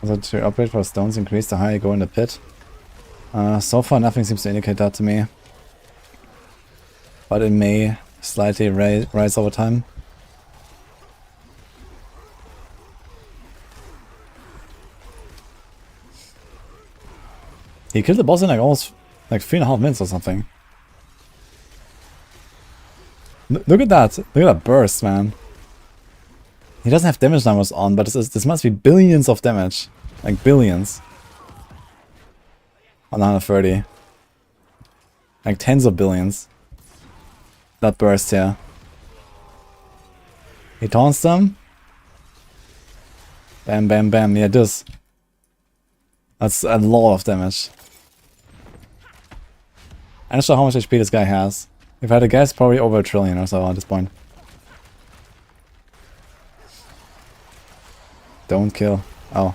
So to upgrade for stones increase the higher you go in the pit. So far nothing seems to indicate that to me. But it may slightly rise over time. He killed the boss in like almost like 3.5 minutes or something. Look at that! Look at that burst, man. He doesn't have damage numbers on, but this must be billions of damage. Like billions. On 130. Like tens of billions. That burst here. He taunts them. Bam, bam, bam. Yeah, this. That's a lot of damage. I'm not sure how much HP this guy has. If I had to guess, probably over 1 trillion or so at this point. Don't kill. Oh.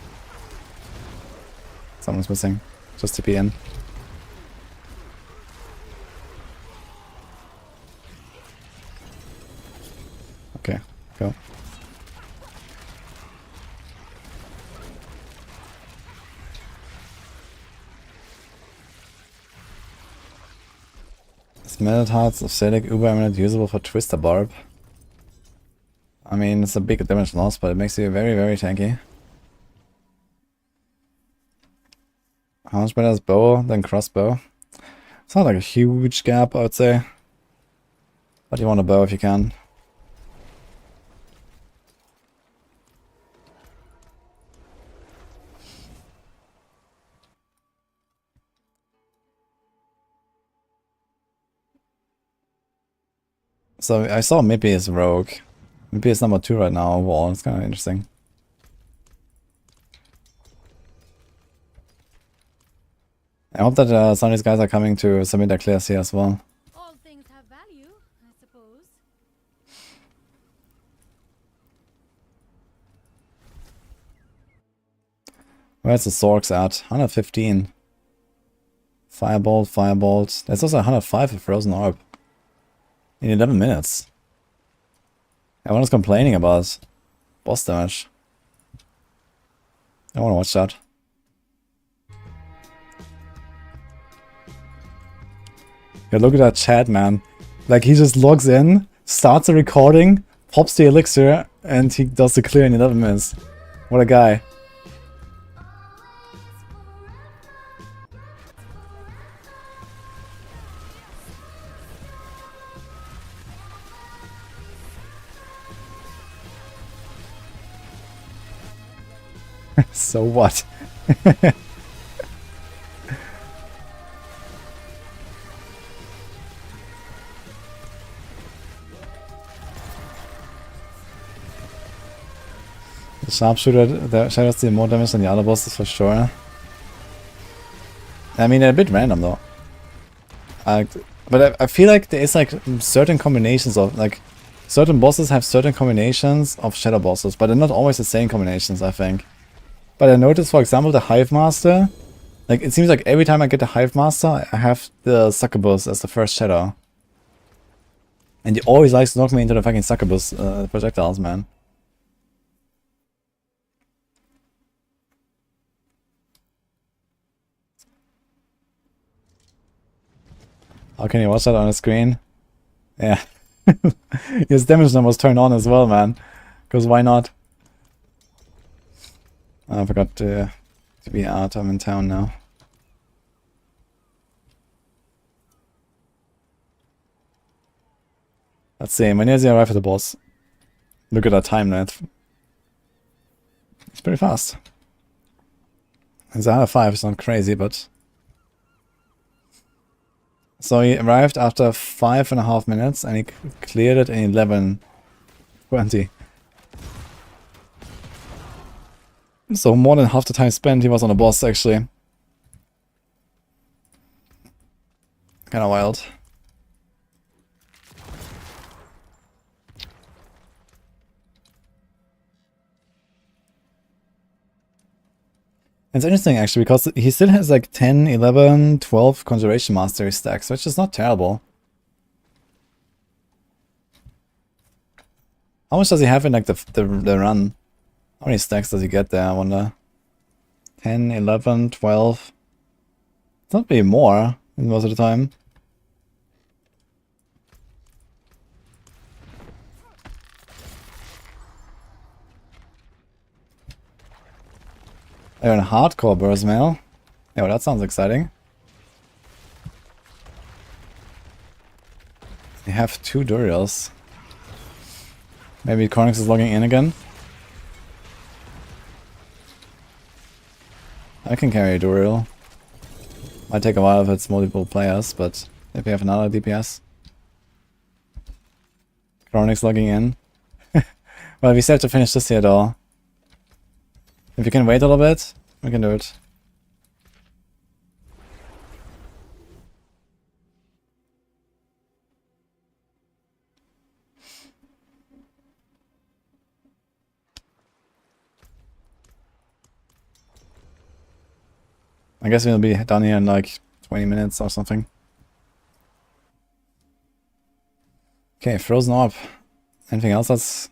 Someone's missing. Just TP in. Okay, go. Smelted Hearts of Selic Uber Eminent usable for Twister Barb. I mean, it's a big damage loss, but it makes you very, very tanky. How much better is bow than crossbow? It's not like a huge gap, I would say. But you want a bow if you can. So I saw Mippy is Rogue. Mippy is number 2 right now overall. It's kind of interesting. I hope that some of these guys are coming to submit their clears here as well. All things have value, I suppose. Where's the Sorcs at? 115. Firebolt, Firebolt. There's also 105 with Frozen Orb. In 11 minutes. Everyone's complaining about boss damage. I wanna watch that. Yeah, look at that chat, man. Like, he just logs in, starts a recording, pops the elixir, and he does the clear in 11 minutes. What a guy. So what? Sharpshooter, the shadows deal more damage than the other bosses for sure. I mean, they're a bit random though. But I feel like there is like certain combinations of like certain bosses have certain combinations of shadow bosses, but they're not always the same combinations, I think. But I noticed, for example, the Hive Master. Like it seems like every time I get the Hive Master, I have the Succubus as the first shadow. And he always likes to knock me into the fucking Succubus projectiles, man. How can you watch that on a screen? Yeah. His damage numbers turn on as well, man. Because why not? I forgot to be out. I'm in town now. Let's see. When does he arrive at the boss? Look at that time, net. It's pretty fast. It's a half-5. It's not crazy, but... So he arrived after 5.5 minutes and he cleared it in 11:20. So more than half the time spent he was on the boss actually. Kinda wild. It's interesting actually because he still has like 10, 11, 12 Conjuration Mastery stacks, which is not terrible. How much does he have in like the run? How many stacks does he get there, I wonder? 10, 11, 12. It's not really more most of the time. They're in hardcore burst mail. Yeah, well, that sounds exciting. They have 2 Duriels. Maybe Cornix is logging in again. I can carry a Duriel. Might take a while if it's multiple players, but if we have another DPS. Cornix logging in. Well, we still have to finish this here though. If you can wait a little bit, we can do it. I guess we'll be done here in like 20 minutes or something. Okay, Frozen Orb. Anything else that's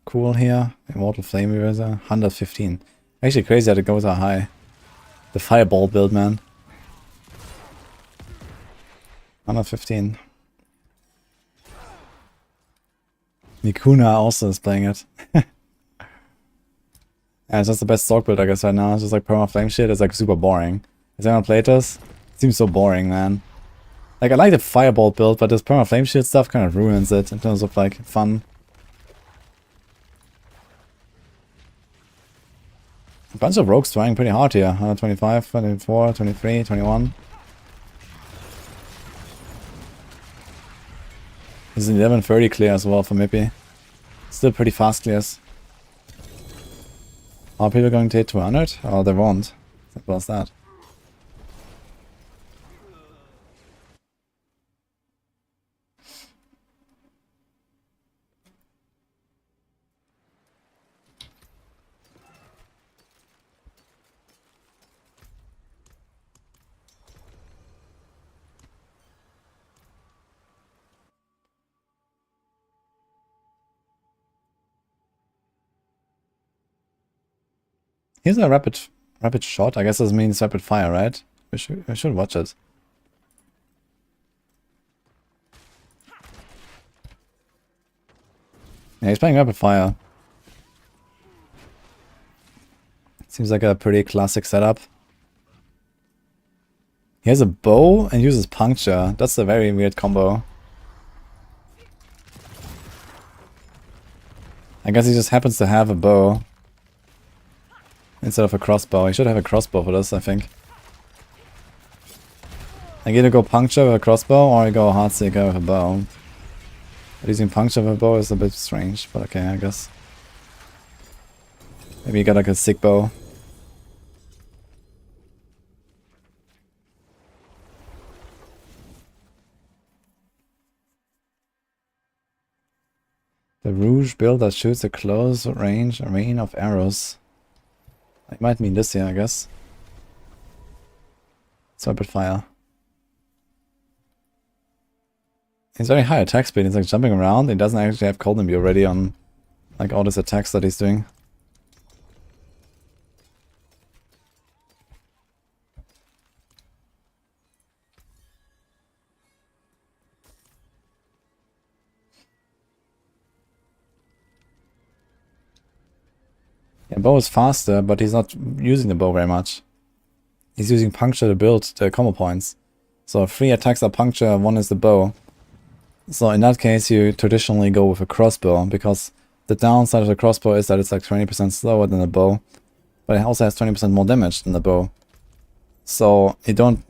cool here? Immortal Flame Eraser, 115. Actually crazy that it goes that high. The Fireball build, man. 115. Mikuna also is playing it. Yeah, it's just the best Sorc build I guess right now. It's just like perma flame shit. It's like super boring. Has anyone played this? It seems so boring, man. Like I like the Fireball build, but this perma flame shit stuff kind of ruins it in terms of like fun. A bunch of rogues trying pretty hard here. 125, 24, 23, 21. This is 11:30 clear as well for Mippy. Still pretty fast clears. Are people going to hit 200? Oh, they won't. Simple as that. Here's a rapid shot. I guess this means rapid fire, right? We should watch it. Yeah, he's playing rapid fire. Seems like a pretty classic setup. He has a bow and uses puncture. That's a very weird combo. I guess he just happens to have a bow instead of a crossbow. He should have a crossbow for this, I think. I either go puncture with a crossbow or I go heartseeker with a bow. But using puncture with a bow is a bit strange, but okay, I guess. Maybe you got like a sick bow. The Rouge build that shoots a close range rain of arrows. It might mean this here, I guess. Rapid fire. He's very high attack speed. He's like jumping around. He doesn't actually have cold imbue already on like all these attacks that he's doing. Yeah, bow is faster, but he's not using the bow very much. He's using puncture to build the combo points. So 3 attacks are puncture, 1 is the bow. So in that case you traditionally go with a crossbow, because the downside of the crossbow is that it's like 20% slower than the bow, but it also has 20% more damage than the bow. So you don't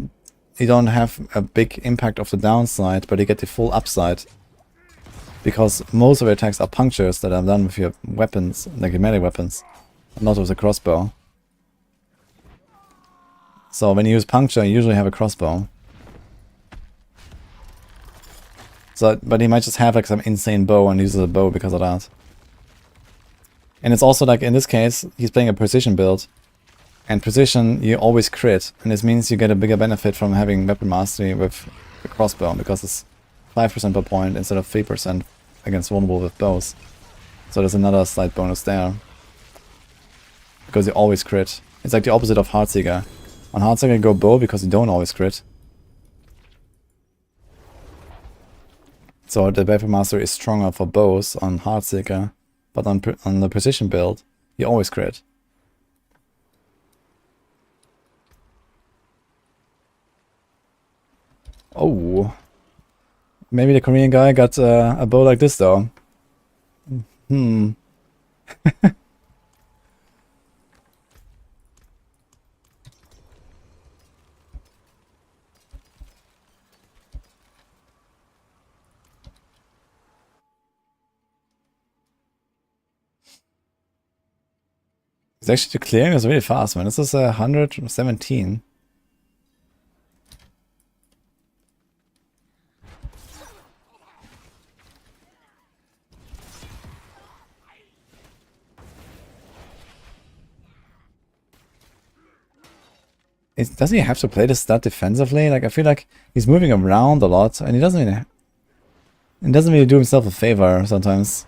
have a big impact of the downside, but you get the full upside. Because most of your attacks are punctures that are done with your weapons, like your melee weapons, not with a crossbow. So when you use puncture, you usually have a crossbow. So, but he might just have like some insane bow and uses a bow because of that. And it's also like in this case, he's playing a precision build. And precision, you always crit. And this means you get a bigger benefit from having weapon mastery with the crossbow, because it's 5% per point instead of 3% against vulnerable with bows. So there's another slight bonus there. Because you always crit. It's like the opposite of Heartseeker. On Heartseeker you go bow because you don't always crit. So the weapon mastery is stronger for bows on Heartseeker, but on the precision build, you always crit. Oh, maybe the Korean guy got a bow like this though. It's actually clearing is really fast, man. This is 117. Doesn't he have to play this stat defensively? Like, I feel like he's moving around a lot, and he doesn't really do himself a favor sometimes.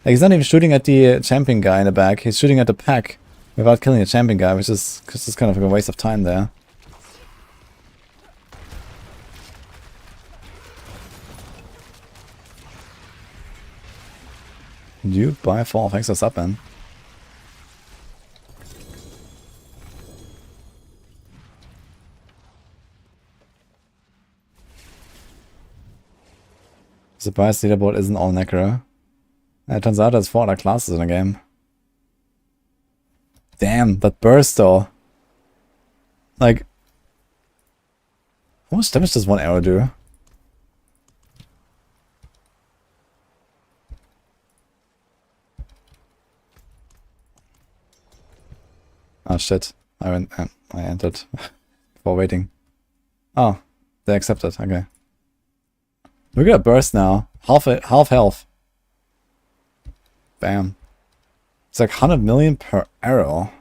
Like, he's not even shooting at the champion guy in the back. He's shooting at the pack without killing the champion guy, which is just kind of like a waste of time there. You buy 4. Thanks for subbing. Surprised leaderboard isn't all Necro. It turns out there's 4 other classes in the game. Damn, that burst though. Like, how much damage does 1 arrow do? Oh shit, I entered before waiting. Oh, they accepted, okay. Look at that burst now. Half health. Bam. It's like 100 million per arrow.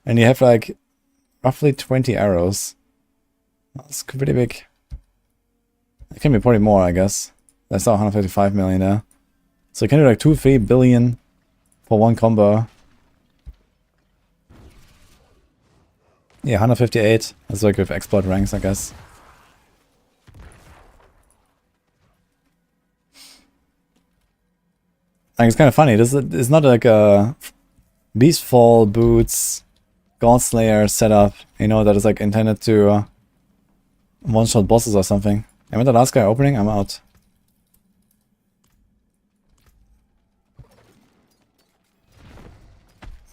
And you have like roughly 20 arrows. That's pretty big. It can be probably more, I guess. I saw 155 million there. So you can do like 2-3 billion for 1 combo. Yeah, 158. That's like with exploit ranks, I guess. Like, it's kind of funny. This is not like a Beastfall Boots Godslayer setup, you know, that is like intended to one-shot bosses or something. And with the last guy opening, I'm out.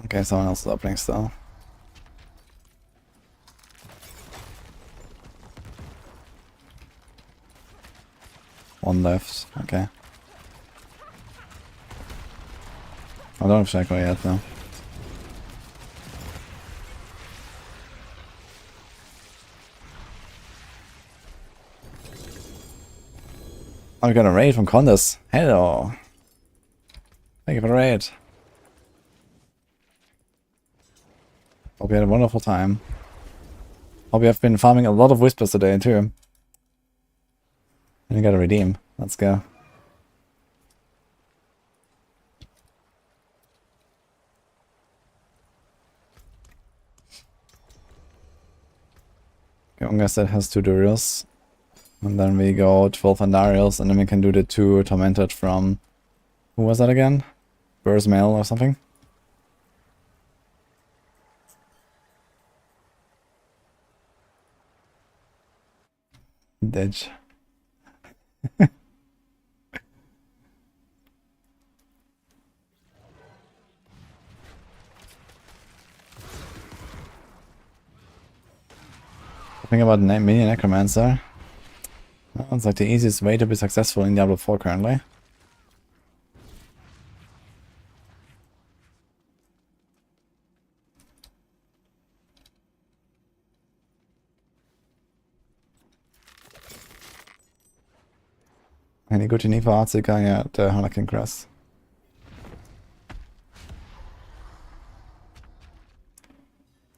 Okay, someone else is opening still. One left, okay. I don't have Shaco yet, though. Oh, we got a raid from Condas. Hello. Thank you for the raid. Hope you had a wonderful time. Hope you have been farming a lot of whispers today, too. And you gotta redeem. Let's go. Unga set has 2 Duriels. And then we go 12 Andariels, and then we can do the 2 Tormented from... Who was that again? Bursmail or something? Ditch. Think about Mini Necromancer. Well, it's like the easiest way to be successful in Diablo 4 currently. Any good unique for Artsika? Yeah, the Harlequin Crest.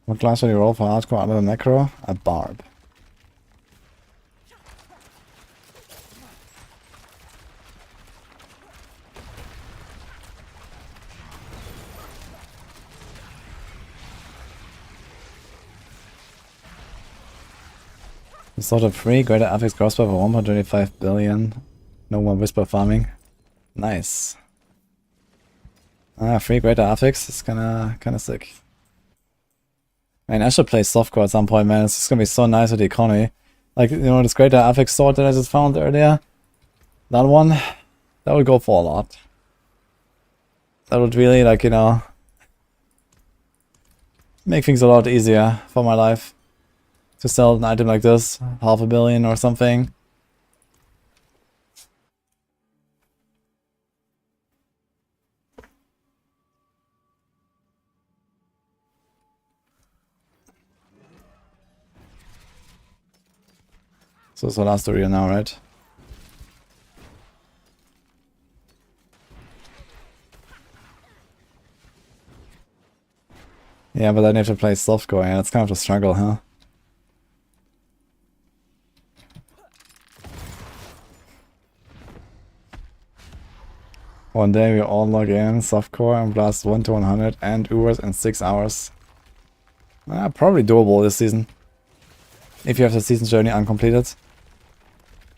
What class should you roll for hardcore other than Necro? A Barb. Sort of free, greater affix crossbow for 1.25 billion. No more whisper farming. Nice. Free greater affix is kinda sick. Man, I should play softcore at some point, man. It's just gonna be so nice with the economy. Like, you know, this greater affix sword that I just found earlier. That one, that would go for a lot. That would really, like, you know, make things a lot easier for my life. To sell an item like this, 500 million or something. So it's the last area now, right? Yeah, but then you have to play softcore, and it's kind of a struggle, huh? One day we all log in, softcore, and blast 1 to 100 and Ubers in 6 hours. Probably doable this season. If you have the season journey uncompleted.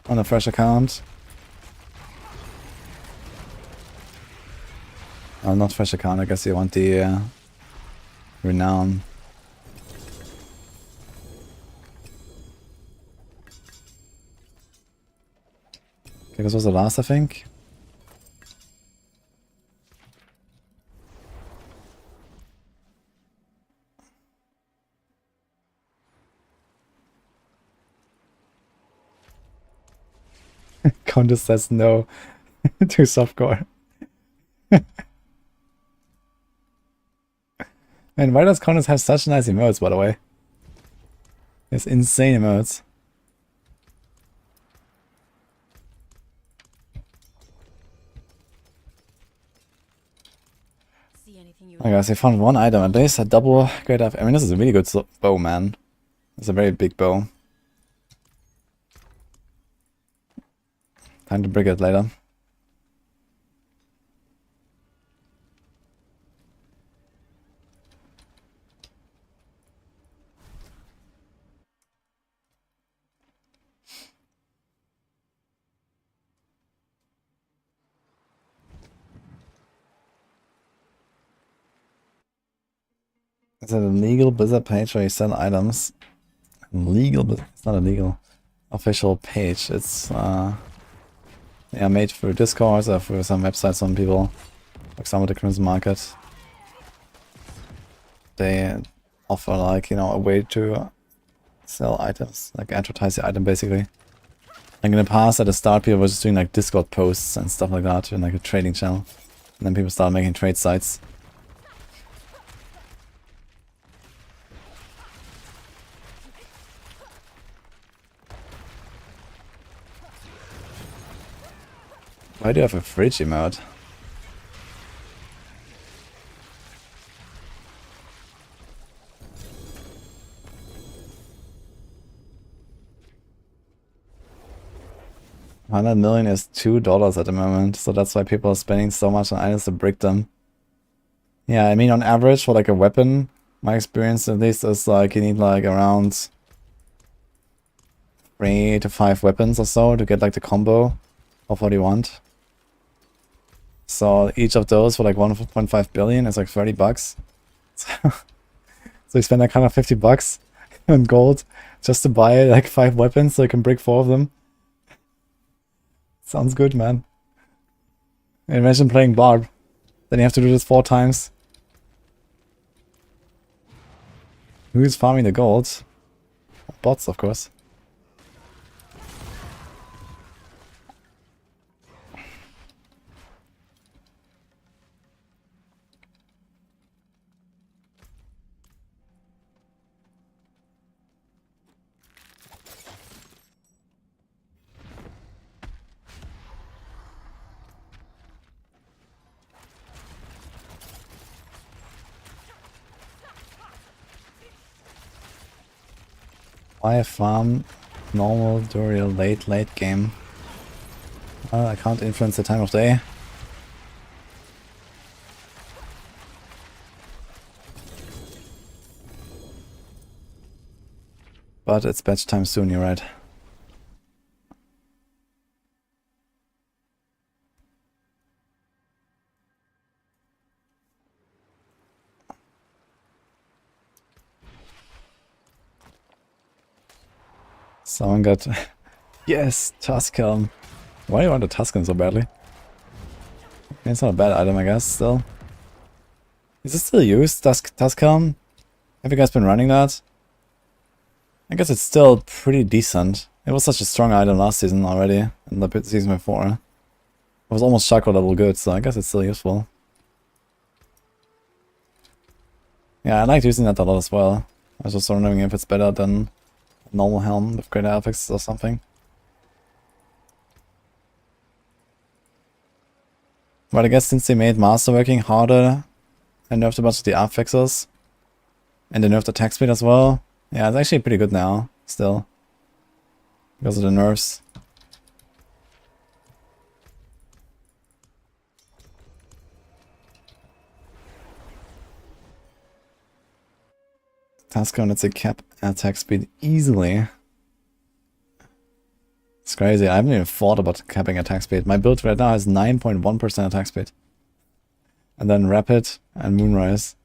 On a fresh account. Oh, not fresh account, I guess you want the renown. Okay, this was the last, I think. Countess says no to softcore. Man, why does Countess have such nice emotes, by the way? It's insane emotes. Oh guys, I found one item at least, a double great I mean, this is a really good bow, man. It's a very big bow. Time to brig it later. Is it a legal Blizzard page where you sell items? Legal, but it's not a legal official page. It's yeah, made through Discord or through some websites. Some people, for example, the Crimson Market, they offer, like, you know, a way to sell items, like advertise the item basically. Like in the past, at the start, people were just doing like Discord posts and stuff like that in like a trading channel. And then people start making trade sites. Why do you have a fridge emote? $100 million is $2 at the moment, so that's why people are spending so much on items to brick them. Yeah, I mean on average for like a weapon, my experience at least is like you need like around 3 to 5 weapons or so to get like the combo of what you want. So each of those for like 1.5 billion is like $30. So you spend like $150 in gold just to buy like 5 weapons so you can brick 4 of them. Sounds good, man. Imagine playing Barb. Then you have to do this 4 times. Who's farming the gold? Bots, of course. Why farm normal during a late game? Well, I can't influence the time of day. But it's batch time soon, you're right. Someone got... Yes! Tuscan! Why do you want a Tuscan so badly? It's not a bad item, I guess, still. Is it still used, Tuscan? Have you guys been running that? I guess it's still pretty decent. It was such a strong item last season already, in the season before. It was almost chakra level good, so I guess it's still useful. Yeah, I liked using that a lot as well. I was just wondering if it's better than normal helm with greater affixes or something. But I guess since they made masterworking harder and nerfed a bunch of the affixes, and they nerfed attack speed as well, yeah, it's actually pretty good now, still. Because of the nerfs. Tascon lets it cap attack speed easily. It's crazy, I haven't even thought about capping attack speed. My build right now has 9.1% attack speed. And then Rapid and Moonrise.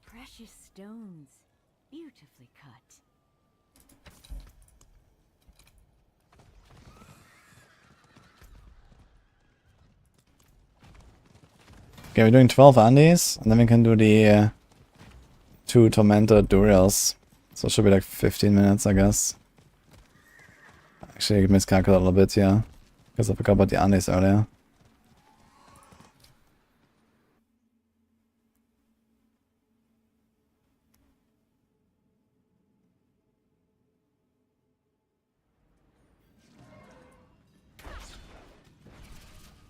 Precious stones, beautifully cut. Okay, we're doing 12 Andes, and then we can do the 2 Tormented Duriels. So it should be like 15 minutes, I guess. Actually, I miscalculated a little bit, yeah. Because I forgot about the Andes earlier.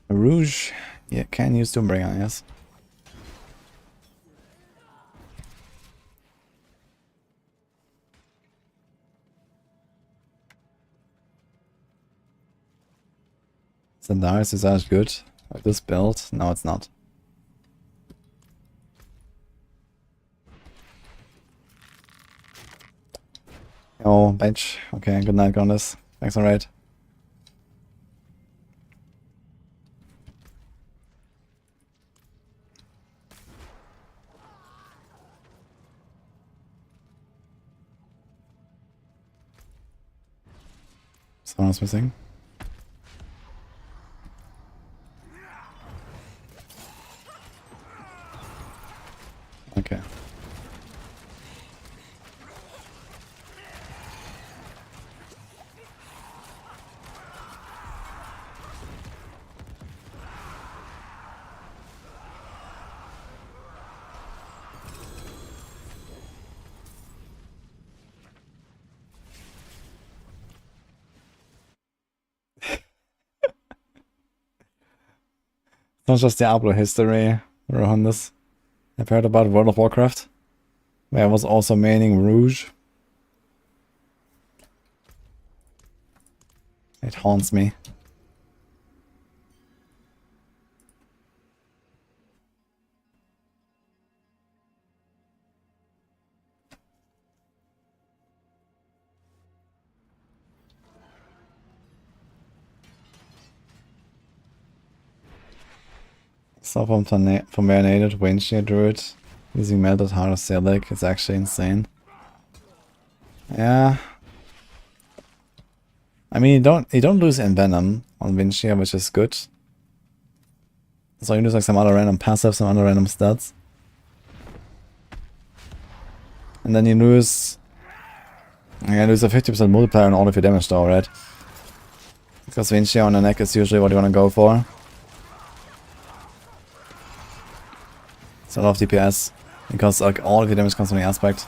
Rouge. Yeah, can use Doombringer, yes. Zandaris is as good with this build. No, it's not. Oh, bench. Okay, good night, Gondis. Thanks, alright. Someone's missing. Okay. It's not just Diablo history around this. I've heard about World of Warcraft, where I was also maining Rouge. It haunts me. So from Marinated Windshield Druid using melted heart of Silic is actually insane. Yeah. I mean you don't lose Envenom on Windshield, which is good. So you lose like some other random passive, some other random stats. And then you lose a 50% multiplier on all of your damage though, right? Because Windshield on the neck is usually what you wanna go for. It's a lot of DPS, because like all of your damage comes from the aspect.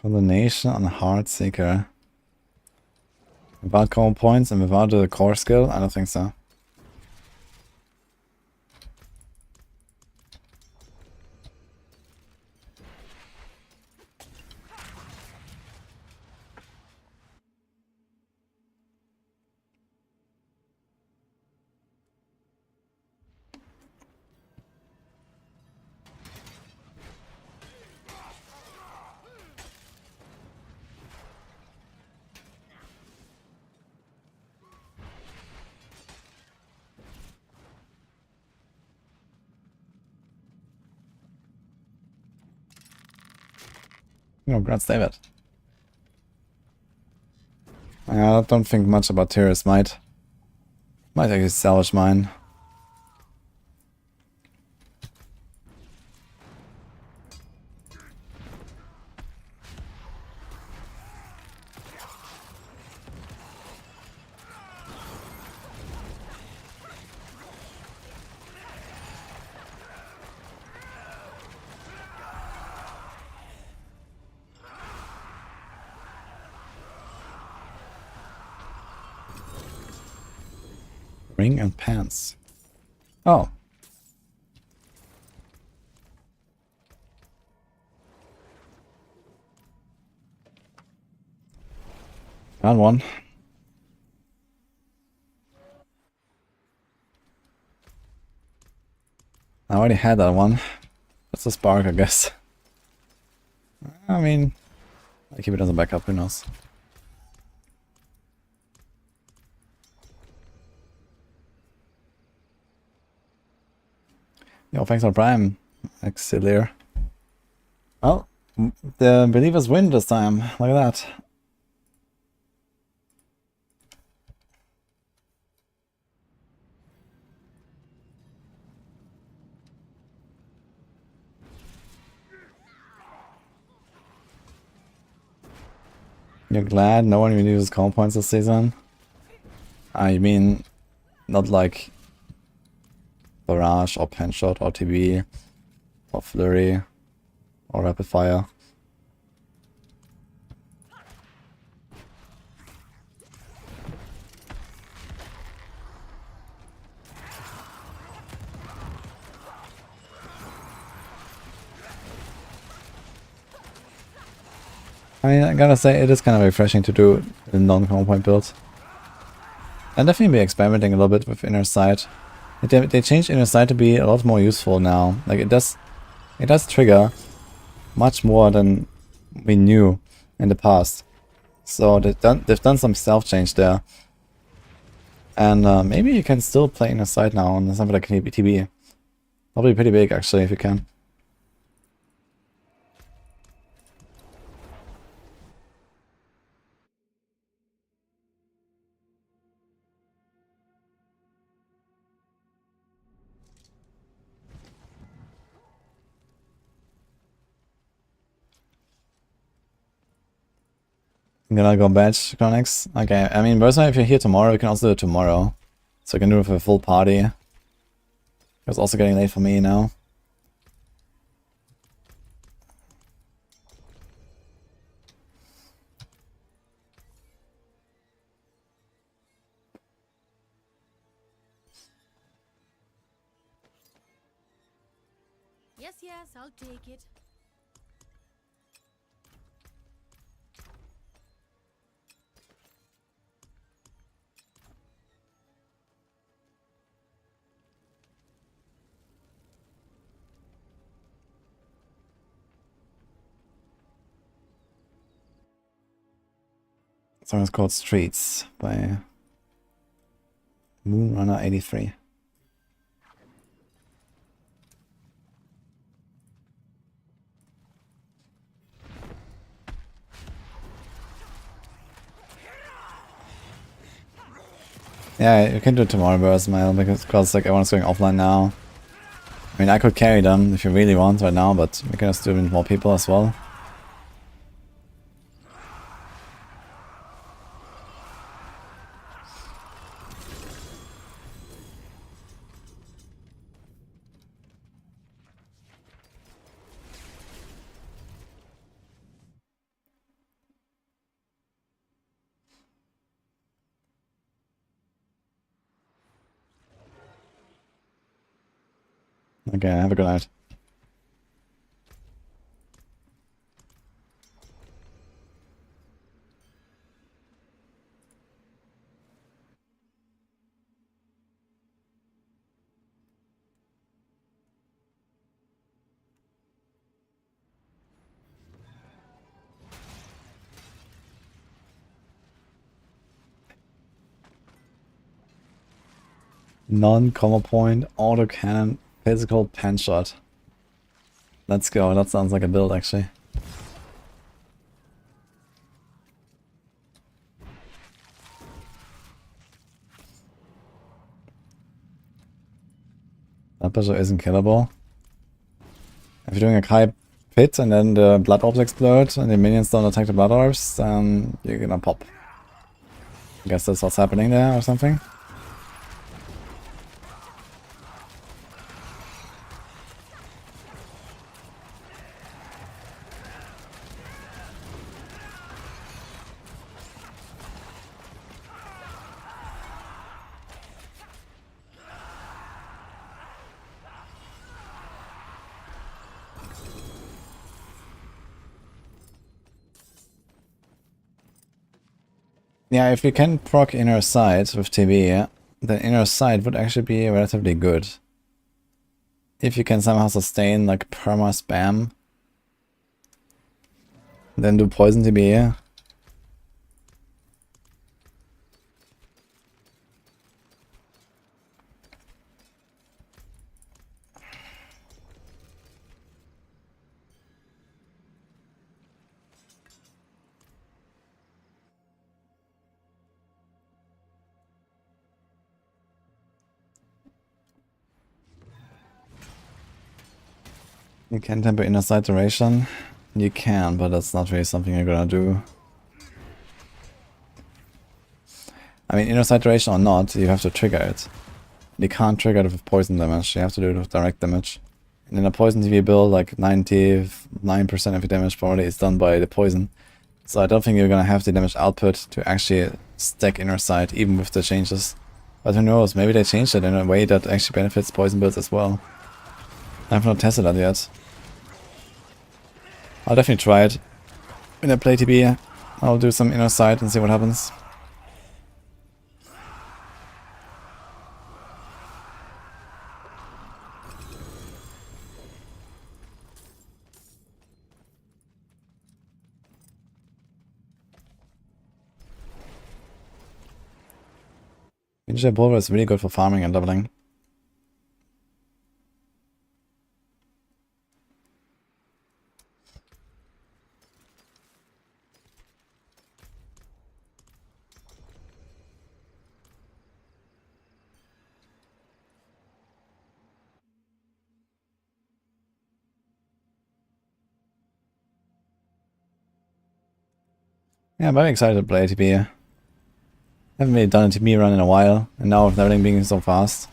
Combination on Heartseeker. Without common points and without the core skill? I don't think so. Congrats, David. I don't think much about Tyrus. Might actually salvage mine. Ring and pants. Oh. Got one. I already had that one. That's a spark, I guess. I mean, I keep it as a backup, who knows. Yo, thanks for Prime, Auxiliar. Well, the believers win this time. Look at that. You're glad no one even uses call points this season? You mean not like Barrage or Penshot or TB or Flurry or Rapid Fire? I mean, I gotta say, it is kind of refreshing to do a non-call point build. I'll definitely be experimenting a little bit with Inner Sight. They changed Inner Sight to be a lot more useful now. Like it does trigger much more than we knew in the past. So they've done some stealth change there. And maybe you can still play Inner Sight now on something like TB. Probably pretty big actually if you can. I'm gonna go batch Chronics. Okay, I mean, personally, if you're here tomorrow, we can also do it tomorrow. So I can do it for a full party. It's also getting late for me now. Yes, yes, I'll take it. The song is called Streets by Moonrunner 83. Yeah, you can do it tomorrow, bro, Ismail, because like everyone's going offline now. I mean, I could carry them if you really want right now, but we can just do it with more people as well. Okay, have a good night. Non-combo point, autocannon, physical pen shot. Let's go, that sounds like a build actually. That pressure isn't killable. If you're doing a high pit and then the blood orbs explode and the minions don't attack the blood orbs, then you're gonna pop. I guess that's what's happening there or something. Yeah, if you can proc inner sight with TB, then inner sight would actually be relatively good. If you can somehow sustain like perma spam, then do poison TB. You can temper inner sight duration. You can, but that's not really something you're gonna do. I mean, inner sight duration or not, you have to trigger it. You can't trigger it with poison damage, you have to do it with direct damage. And in a poison TV build, like 99% of your damage probably is done by the poison. So I don't think you're gonna have the damage output to actually stack inner sight, even with the changes. But who knows, maybe they changed it in a way that actually benefits poison builds as well. I've not tested that yet. I'll definitely try it. When I play TB, I'll do some inner sight and see what happens. Ninja Pulver is really good for farming and leveling. Yeah, I'm very excited to play TP. Haven't really done a TP run in a while, and now with everything being so fast,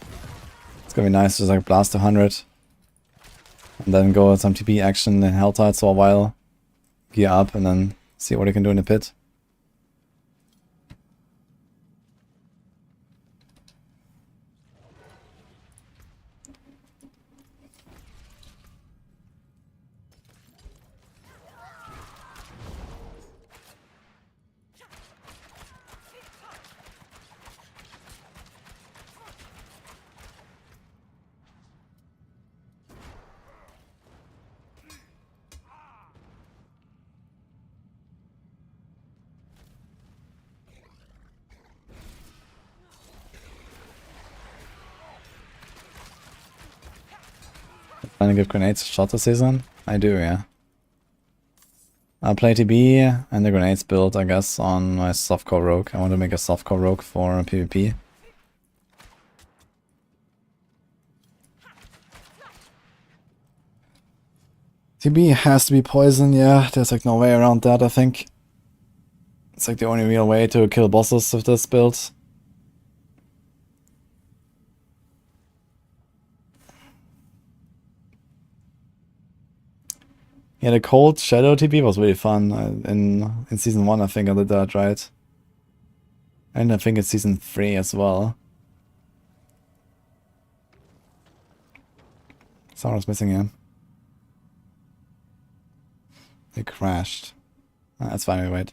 it's gonna be nice to just like blast 100. And then go with some TP action in Helltides for a while. Gear up and then see what you can do in the pit. Trying to give grenades a shot this season? I do, yeah. I'll play TB and the grenades build, I guess, on my softcore rogue. I want to make a softcore rogue for PvP. TB has to be poison, yeah. There's like no way around that, I think. It's like the only real way to kill bosses with this build. Yeah, the cold shadow TP was really fun. In season 1 I think I did that, right? And I think it's season 3 as well. Someone's missing here. They crashed. That's fine, we wait.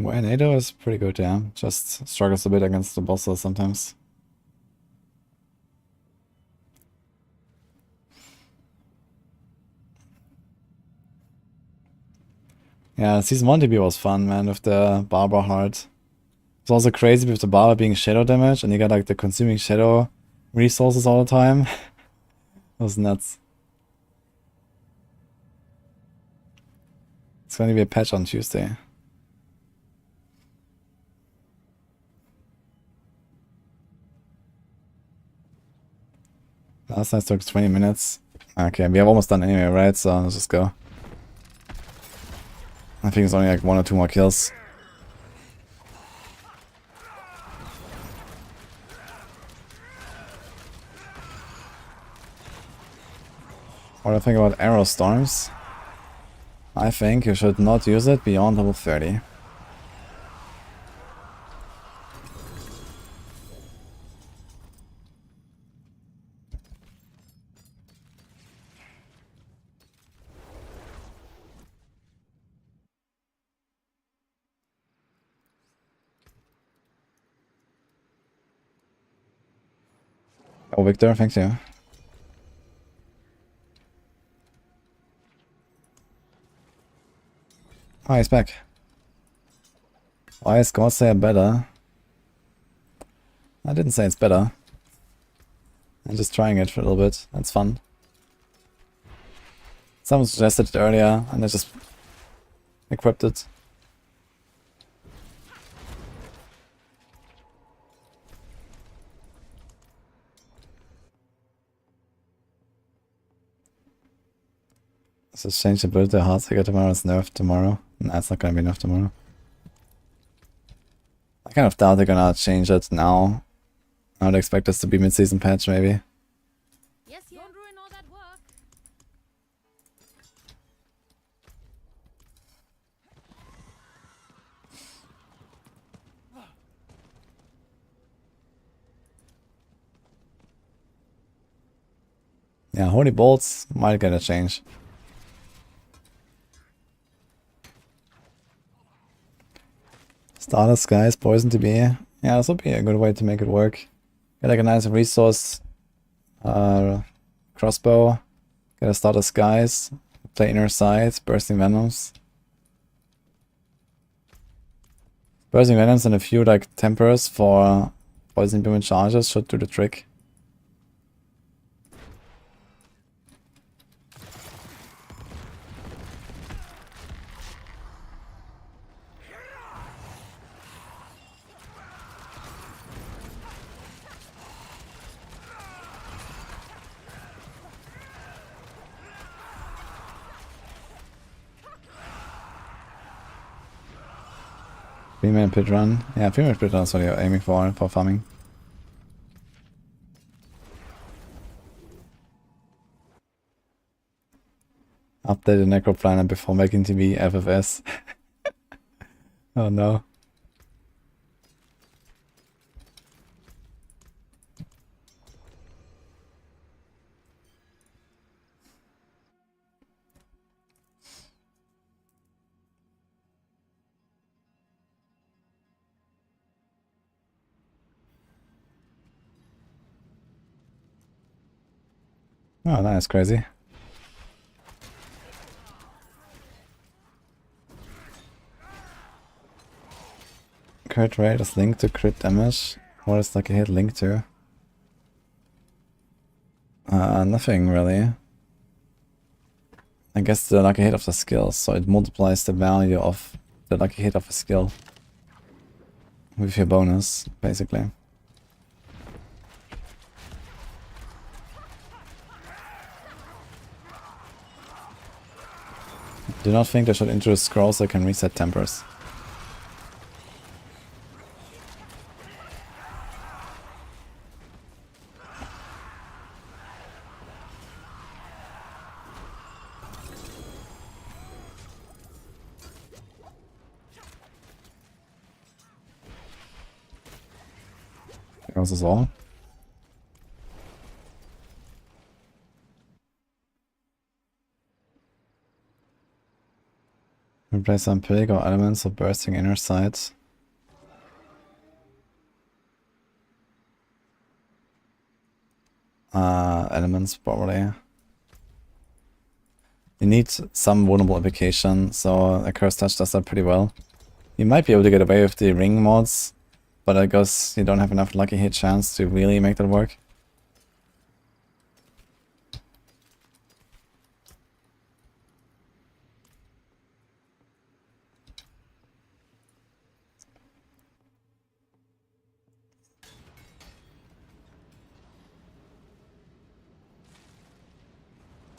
Well, NATO is pretty good, yeah. Just struggles a bit against the bosses sometimes. Yeah, season 1 TP was fun, man, with the Barb heart. It's also crazy with the Barb being shadow damage, and you got like the consuming shadow resources all the time. That was nuts. It's gonna be a patch on Tuesday. Last night took 20 minutes. Okay, we have almost done anyway, right? So let's just go. I think it's only like 1 or 2 more kills. What do I think about arrow storms? I think you should not use it beyond level 30. Oh, Victor, thank you. Oh, he's back. Why is Godslayer better? I didn't say it's better. I'm just trying it for a little bit. That's fun. Someone suggested it earlier, and I just equipped it. Let's just change the build to Heartseeker tomorrow. It's nerfed tomorrow. Nah, it's not gonna be nerfed tomorrow. I kind of doubt they're gonna change it now. I would expect this to be mid-season patch, maybe. Yes, yeah. Don't ruin all that work. Yeah, Holy Bolts might get a change. Starless Skies, Poison to be. Yeah, this would be a good way to make it work. Get like a nice resource crossbow. Get a Starless Skies. Play Inner Sight, Bursting Venoms. Bursting Venoms and a few like Tempers for Poison Beam and Charges should do the trick. 3-man pit run. Yeah, 3-man pit run is what you're aiming for farming. Update the Necro planner before making TV FFS. Oh no. Oh, that is crazy. Crit rate is linked to crit damage. What is like a hit linked to? Nothing really. I guess the lucky hit of the skill, so it multiplies the value of the lucky hit of a skill with your bonus, basically. Do not think they should introduce scrolls that can reset tempers. That was us all. Replace some pig or elements of bursting inner sights. Elements probably. You need some vulnerable application, so a Curse Touch does that pretty well. You might be able to get away with the ring mods, but I guess you don't have enough lucky hit chance to really make that work.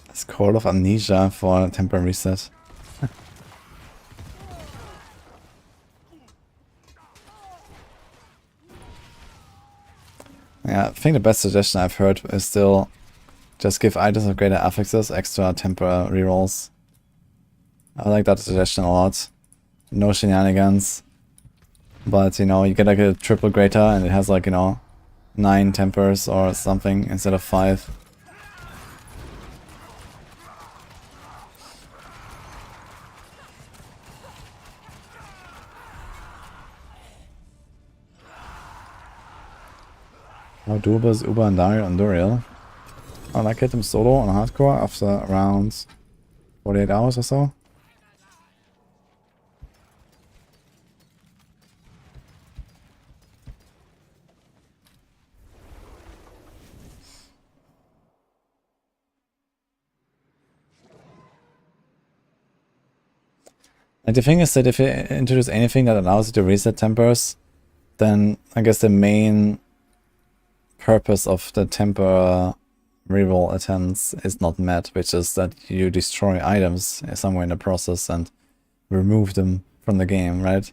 It's Call of Amnesia for temper reset. Yeah, I think the best suggestion I've heard is still just give items of greater affixes extra temper rerolls. I like that suggestion a lot. No shenanigans. But, you know, you get like a triple greater and it has like, you know, 9 tempers or something instead of 5. How doable is Uber and Dario on Duriel? Oh, I killed him solo on hardcore after around 48 hours or so. And the thing is that if you introduce anything that allows you to reset tempers, then I guess the main purpose of the temper reroll attempts is not met, which is that you destroy items somewhere in the process and remove them from the game, right?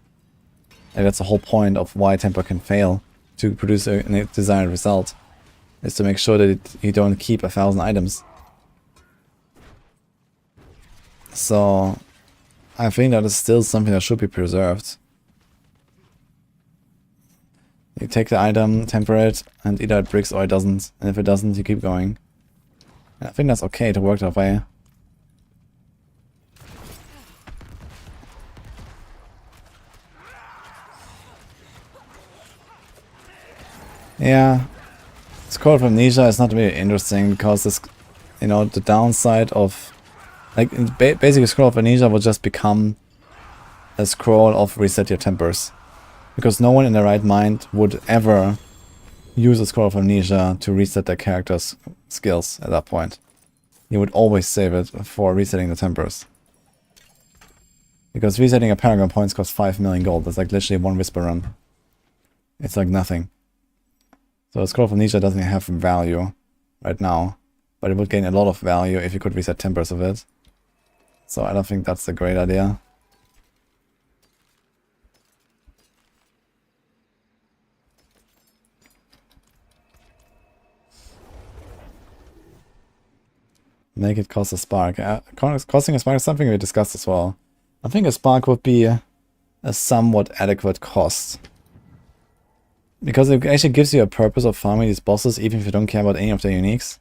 And that's the whole point of why temper can fail to produce a desired result, is to make sure that you don't keep 1,000 items. So I think that is still something that should be preserved. You take the item, temper it, and either it bricks or it doesn't. And if it doesn't, you keep going. And I think that's okay to work that way. Yeah. Scroll of Amnesia is not really interesting because this, you know, the downside of, like, basically Scroll of Amnesia will just become a scroll of reset your tempers. Because no one in their right mind would ever use a Scroll of Amnesia to reset their character's skills at that point. You would always save it for resetting the tempers. Because resetting a Paragon points costs 5 million gold. That's like literally one Whisper run. It's like nothing. So a Scroll of Amnesia doesn't have value right now. But it would gain a lot of value if you could reset tempers of it. So I don't think that's a great idea. Make it cost a spark. Costing a spark is something we discussed as well. I think a spark would be a somewhat adequate cost. Because it actually gives you a purpose of farming these bosses even if you don't care about any of their uniques.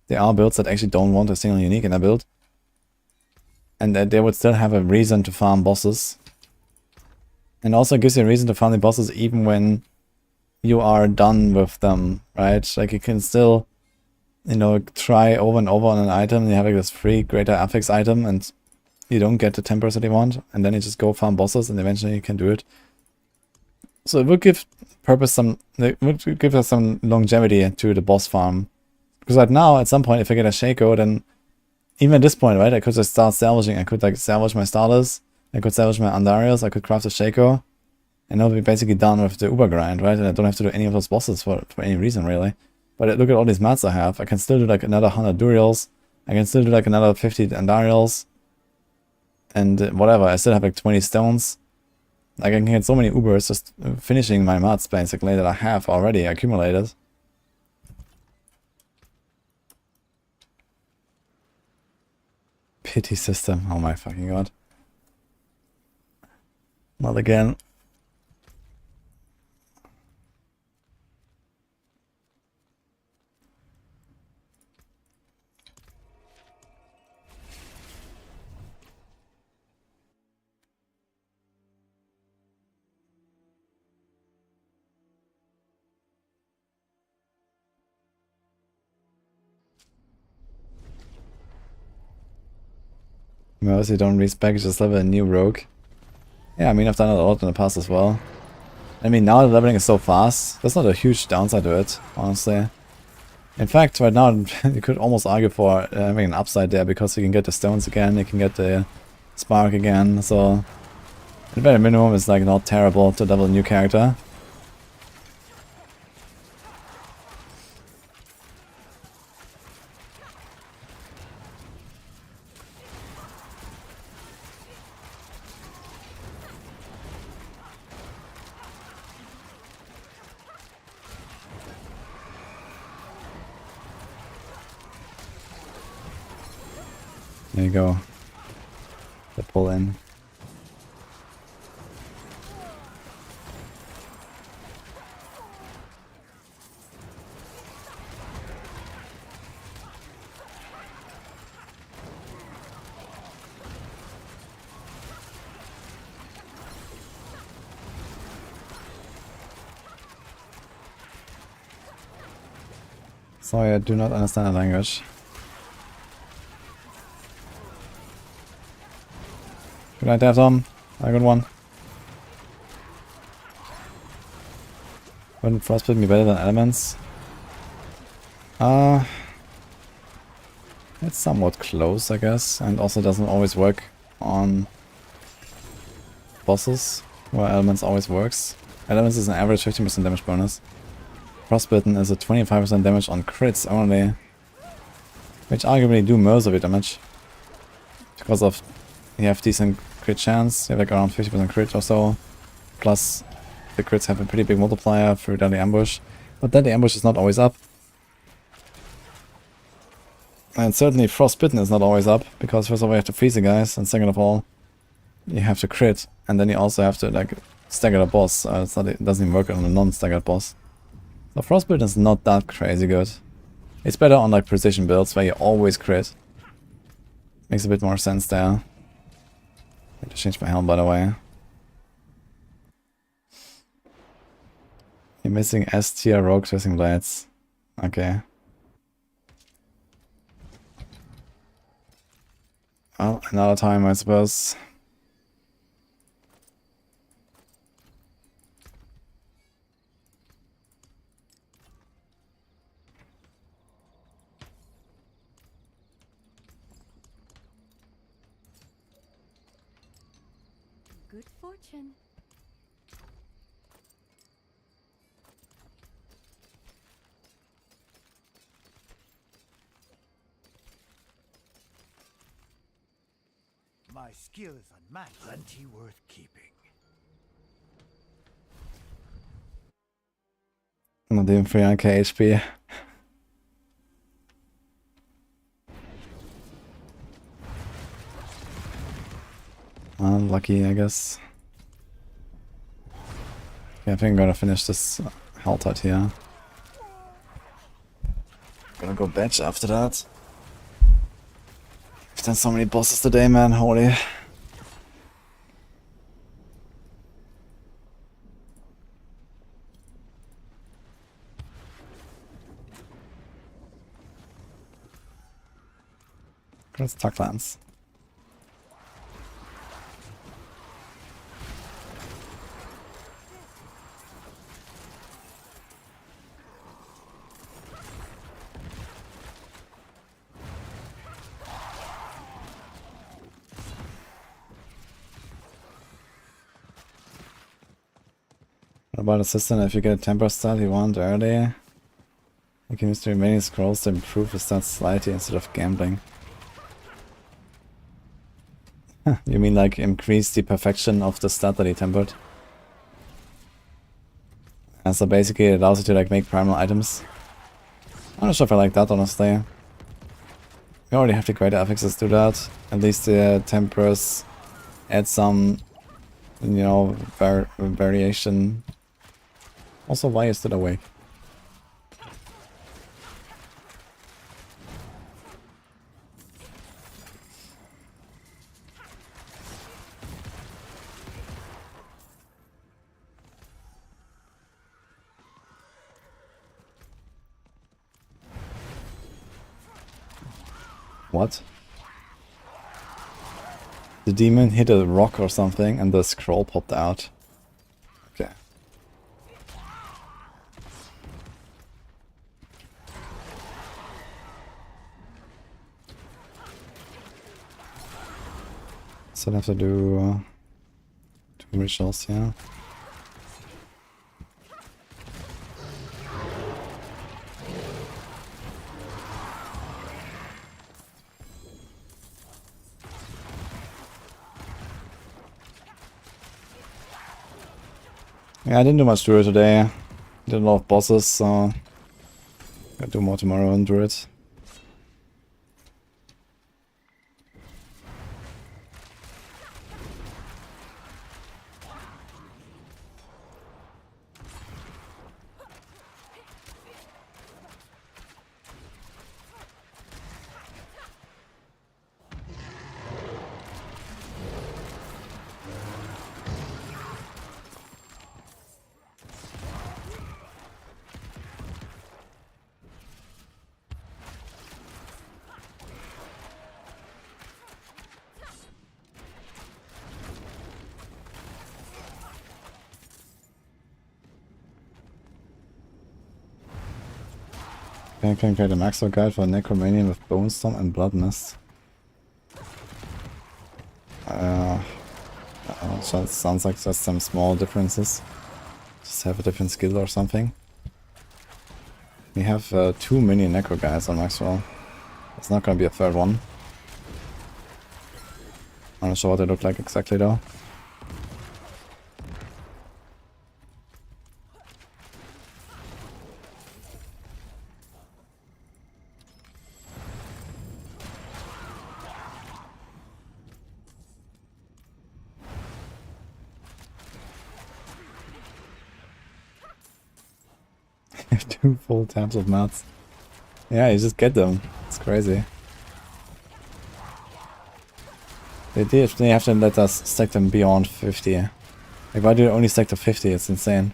There are builds that actually don't want a single unique in their build. And that they would still have a reason to farm bosses. And also gives you a reason to farm the bosses even when you are done with them, right? Like you can still, you know, try over and over on an item, and you have like this free greater affix item and you don't get the tempers that you want, and then you just go farm bosses and eventually you can do it. So it would give it would give us some longevity to the boss farm. Because right now, at some point, if I get a Shaco, then even at this point, right, I could just start salvaging. I could like salvage my starters, I could salvage my Andariels, I could craft a Shaco, and I'll be basically done with the Uber grind, right? And I don't have to do any of those bosses for any reason, really. But look at all these mats I have. I can still do like another 100 Duriels, I can still do like another 50 Andariels, and whatever. I still have like 20 stones. Like I can get so many Ubers just finishing my mats basically that I have already accumulated. Pity system. Oh my fucking god. Not again. Most you don't respec, just level a new rogue. Yeah, I mean I've done it a lot in the past as well. I mean now the leveling is so fast, there's not a huge downside to it, honestly. In fact, right now you could almost argue for having an upside there because you can get the stones again, you can get the spark again, so the bare minimum is like not terrible to level a new character. There you go. The pull in. Sorry, I do not understand the language. Good night there, Tom. Have a good one. Wouldn't frostbite be better than elements? It's somewhat close, I guess, and also doesn't always work on bosses, where elements always works. Elements is an average 15% damage bonus. Frostbitten is a 25% damage on crits only, which arguably do most of your damage. Because of you have decent crit chance, you have like around 50% crit or so, plus the crits have a pretty big multiplier through Deadly Ambush, but Deadly Ambush is not always up. And certainly Frostbitten is not always up, because first of all you have to freeze the guys, and second of all, you have to crit, and then you also have to like stagger the boss, it doesn't even work on a non-staggered boss. So Frostbitten is not that crazy good. It's better on like precision builds where you always crit. Makes a bit more sense there. I need to change my helm, by the way. You're missing S tier rogue twisting blades. Okay. Well, another time, I suppose. Good fortune. My skill is unmatched. Plenty worth keeping. Not even 300k HP. Unlucky, I guess. Yeah, I think I'm gonna finish this Helltide here. Gonna go bench after that. I've done so many bosses today, man. Holy. Let's talk lands. What about assistant? If you get a temper start you want early, you can use the remaining scrolls to improve the stats slightly instead of gambling. You mean like increase the perfection of the stat that he tempered? And so basically it allows you to like make primal items. I'm not sure if I like that, honestly. We already have the greater affixes to that. At least the temperers add some, you know, variation. Also, why is it awake? What? The demon hit a rock or something and the scroll popped out. Okay. So I have to do 2 rituals here. Yeah, I didn't do much Druid today. Did a lot of bosses, so I'll do more tomorrow on Druid. I can create a Maxwell guide for Necromanian with Bone Storm and Blood Mist. So it sounds like just some small differences. Just have a different skill or something. We have 2 mini Necro guys on Maxwell. There's not gonna be a third one. I'm not sure what they look like exactly though. have 2 full tabs of mats. Yeah, you just get them. It's crazy. They have to let us stack them beyond 50. Like, why do you only stack to 50? It's insane.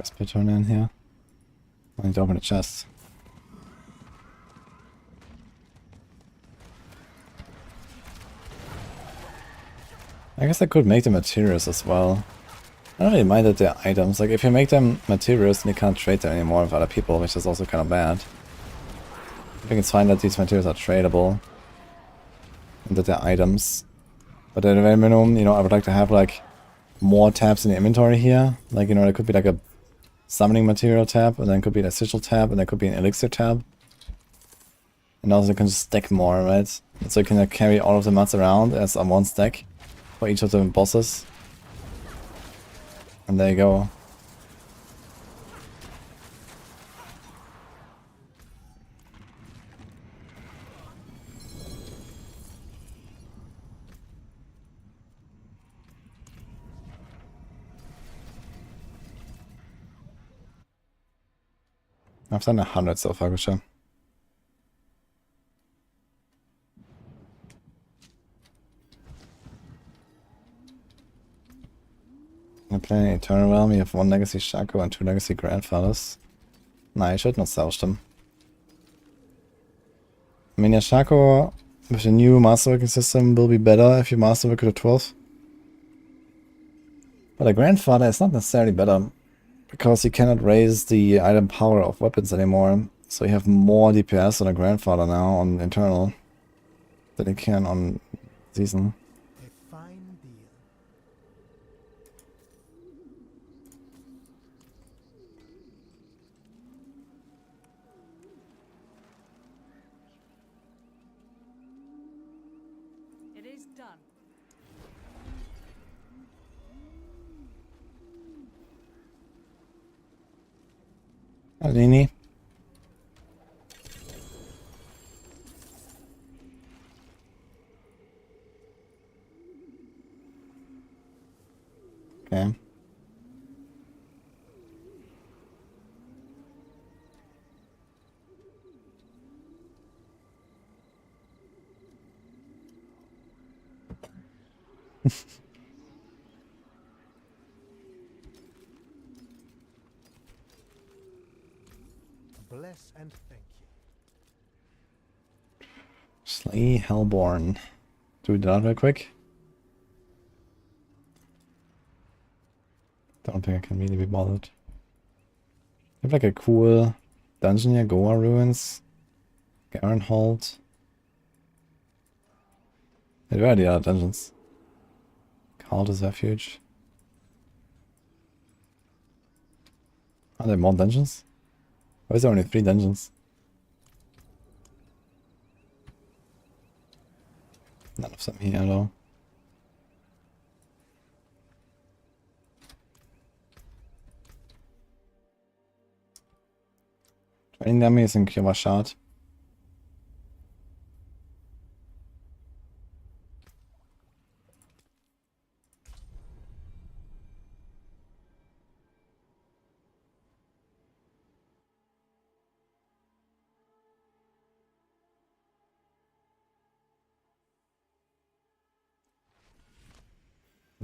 Whisper turn in here. I need to open the chest. I guess I could make them materials as well. I don't really mind that they're items. Like, if you make them materials, then you can't trade them anymore with other people, which is also kind of bad. I think it's fine that these materials are tradable. And that they're items. But at a very minimum, you know, I would like to have, like, more tabs in the inventory here. Like, you know, there could be, like, a summoning material tab, and then could be a sigil tab, and there could be an elixir tab. And also you can just stack more, right? So you can like, carry all of the mats around as on one stack for each of the bosses. And there you go. I've done 100 so far, good job. I'm playing Eternal Realm, you have 1 Legacy Shaco and 2 Legacy Grandfathers. Nah, I should not salvage them. I mean, yeah, Shaco with the new Masterworking system will be better if you Masterwork to 12th. But a Grandfather is not necessarily better, because you cannot raise the item power of weapons anymore. So you have more DPS on a Grandfather now on Internal than you can on Season. A fine deal. It is done. Alini. Okay. Bless and thank you. Slay Hellborn. Do that real quick. Don't think I can really be bothered. I have like a cool dungeon here, Goa Ruins, Garenhold. Where are the other dungeons? Calder's Refuge. Are there more dungeons? Why is there only 3 dungeons? None of them here at all. Training dummy is in Kivashad.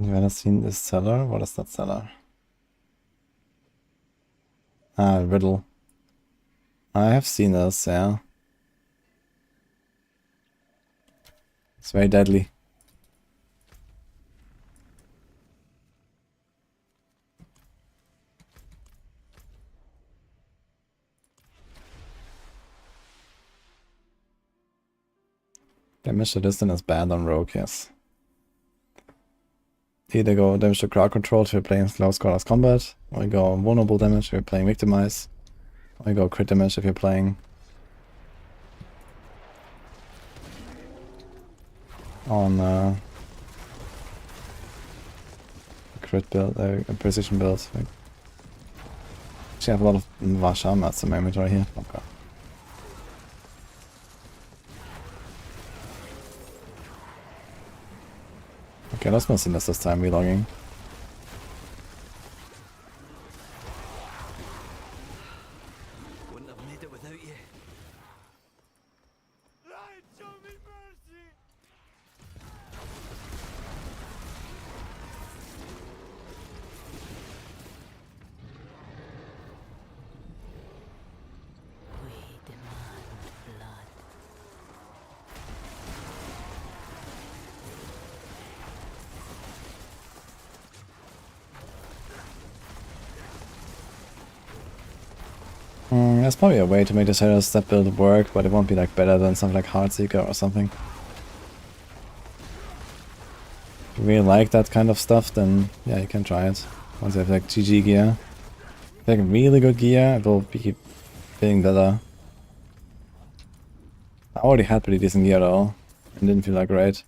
You ever seen this cellar? What is that cellar? Ah, riddle. I have seen this, yeah. It's very deadly. Damage to distance is bad on Rogue, yes. Either go damage to crowd control if you're playing close quarters combat, or you go vulnerable damage if you're playing victimize, or you go crit damage if you're playing on crit build, precision build. Actually, I have a lot of Vashar mats in my inventory here. Okay. Okay, that's mostly this time relogging. Wouldn't have made it without you. Light, show me mercy! There's probably a way to make the Shadow Step build work, but it won't be like better than something like Heartseeker or something. If you really like that kind of stuff, then yeah, you can try it. Once you have like GG gear. If you have really good gear, it will be feeling better. I already had pretty decent gear though, and didn't feel like great.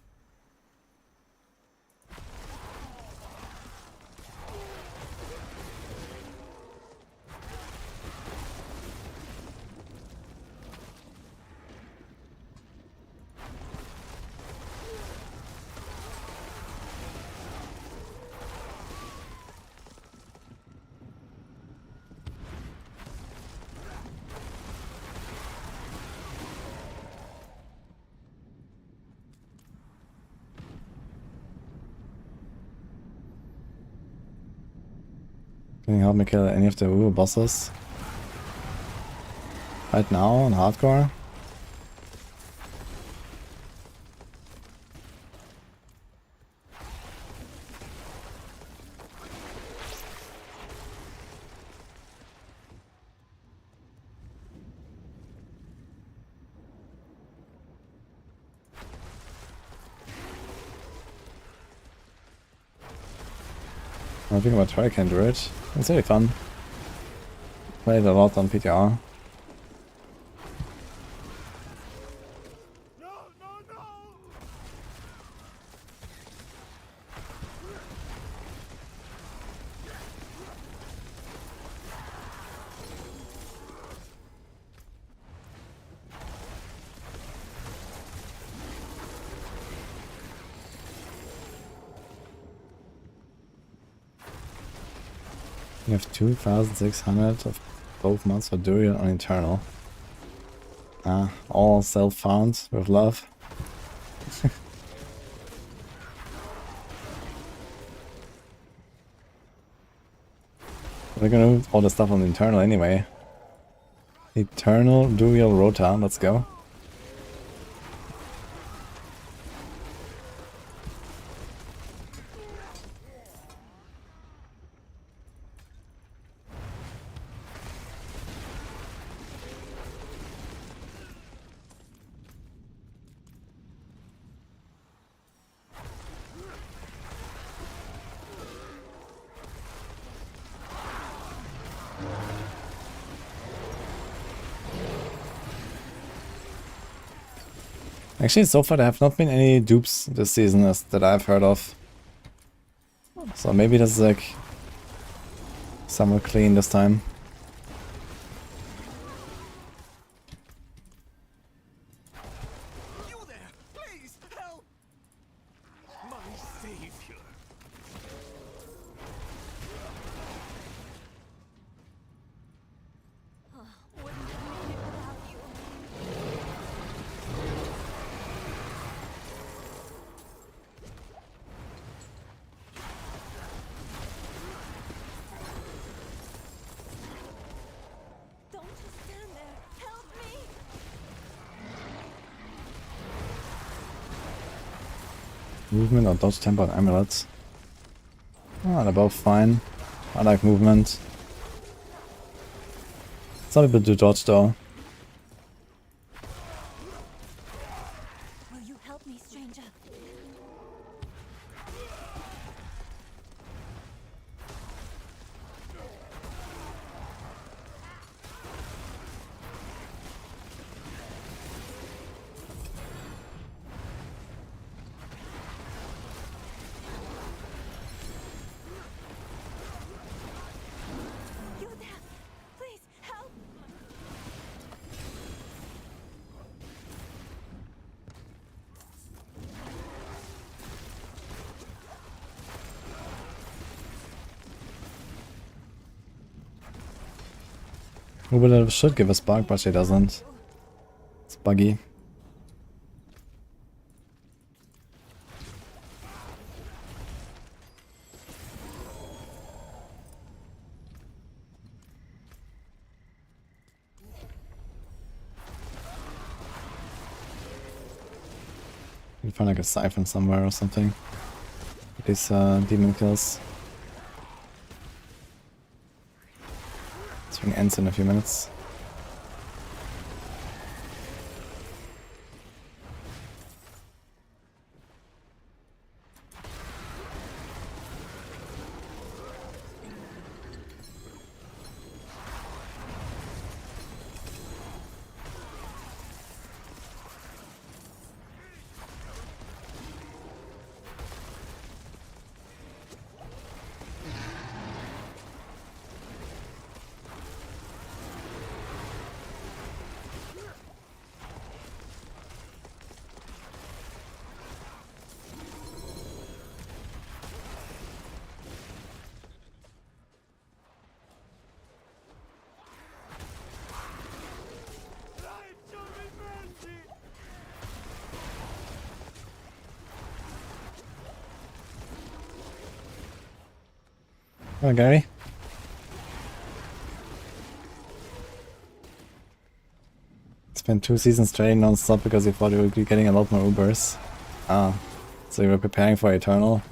Can you help me kill any of the Uru bosses? Right now on hardcore? I'm thinking about Hurricane Druid. It's really fun. Played a lot on PTR. You have 2,600 of both mods for Durian on Eternal. All self-found with love. We're gonna do all the stuff on the Eternal anyway. Eternal Dual Rota, let's go. Actually, so far there have not been any dupes this season that I've heard of. So maybe this is like somewhat clean this time. You there! Please, help! My savior. Wouldn't have made it without you. Don't just stand there. Help me! Movement or dodge temper and amulets. They're both fine. I like movement. Some people do dodge though. Will you help me, stranger? You there! Please, help! Uber should give a spark, but she doesn't. It's buggy. You find like a siphon somewhere or something. These demon kills. This thing ends in a few minutes. Come on, Gary. Spent 2 seasons trading non-stop because you thought you would be getting a lot more Ubers. Ah, so you were preparing for Eternal.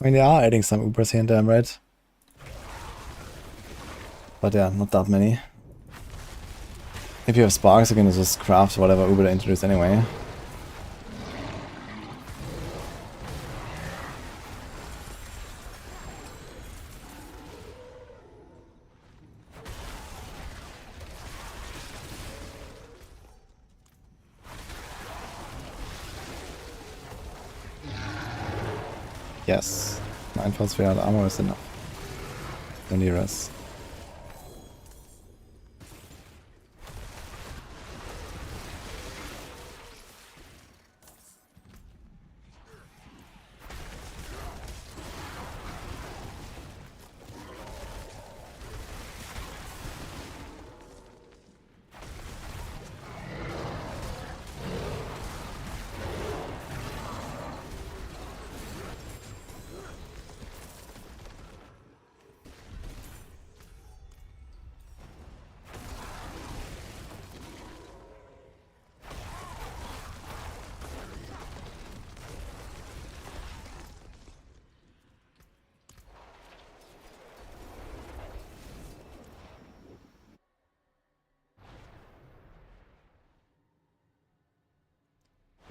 I mean, they are adding some Ubers here and there, right? But yeah, not that many. If you have sparks, you can just craft whatever Uber they introduce anyway. Yes, 9 plus 3 armor is enough. No need rest.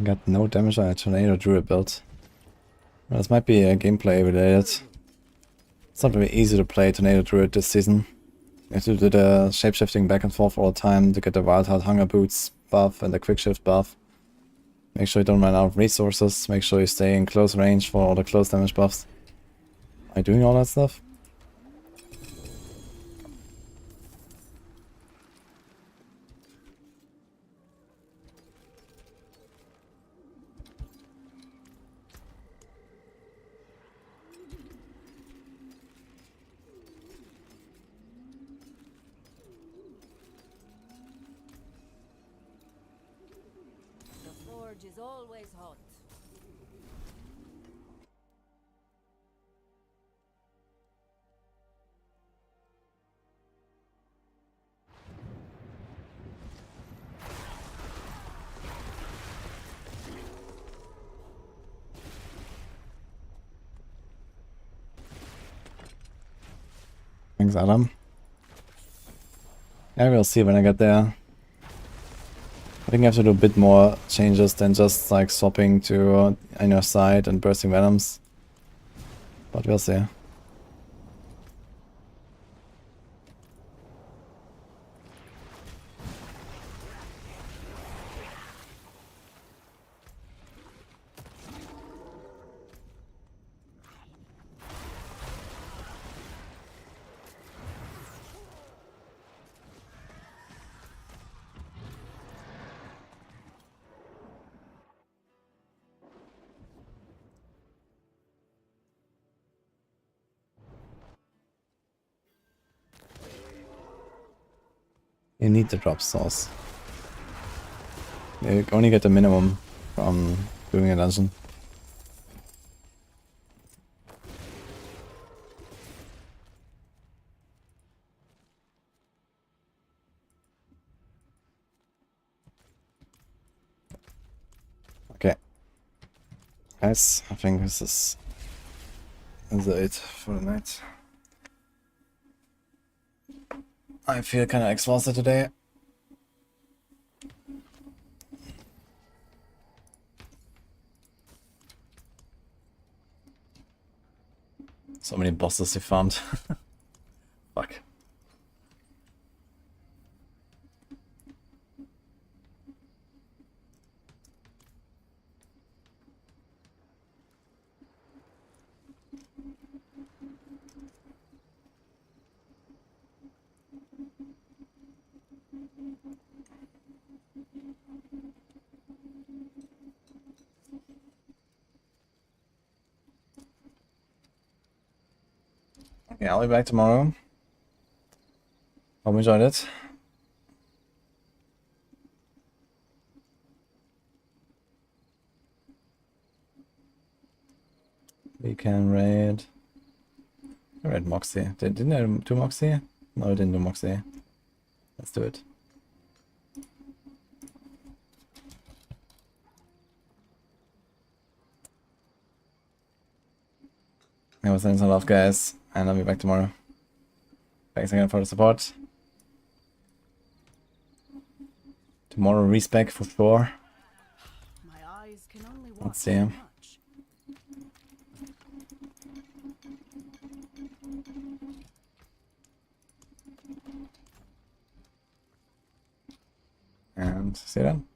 Got no damage on a Tornado Druid build. Well, this might be gameplay related. It's not very easy to play Tornado Druid this season. You have to do the shapeshifting back and forth all the time to get the Wild Heart Hunger Boots buff and the Quick Shift buff. Make sure you don't run out of resources. Make sure you stay in close range for all the close damage buffs. Are you doing all that stuff? The forge is always hot. Thanks, Adam. Yeah, we'll see when I get there. I think I have to do a bit more changes than just like swapping to inner sight and bursting venoms. But we'll see. You need the drop source. You only get the minimum from doing a dungeon. Okay. Guys, I think this is it for the night. I feel kinda exhausted today. So many bosses you farmed. Fuck. Yeah, I'll be back tomorrow. Hope you enjoyed it. We can raid. Raid Moxie. Didn't I do Moxie? No, I didn't do Moxie. Let's do it. I was sending some love, guys, and I'll be back tomorrow. Thanks again for the support. Tomorrow respec for sure. My eyes can only watch Let's see. so much. And see you then.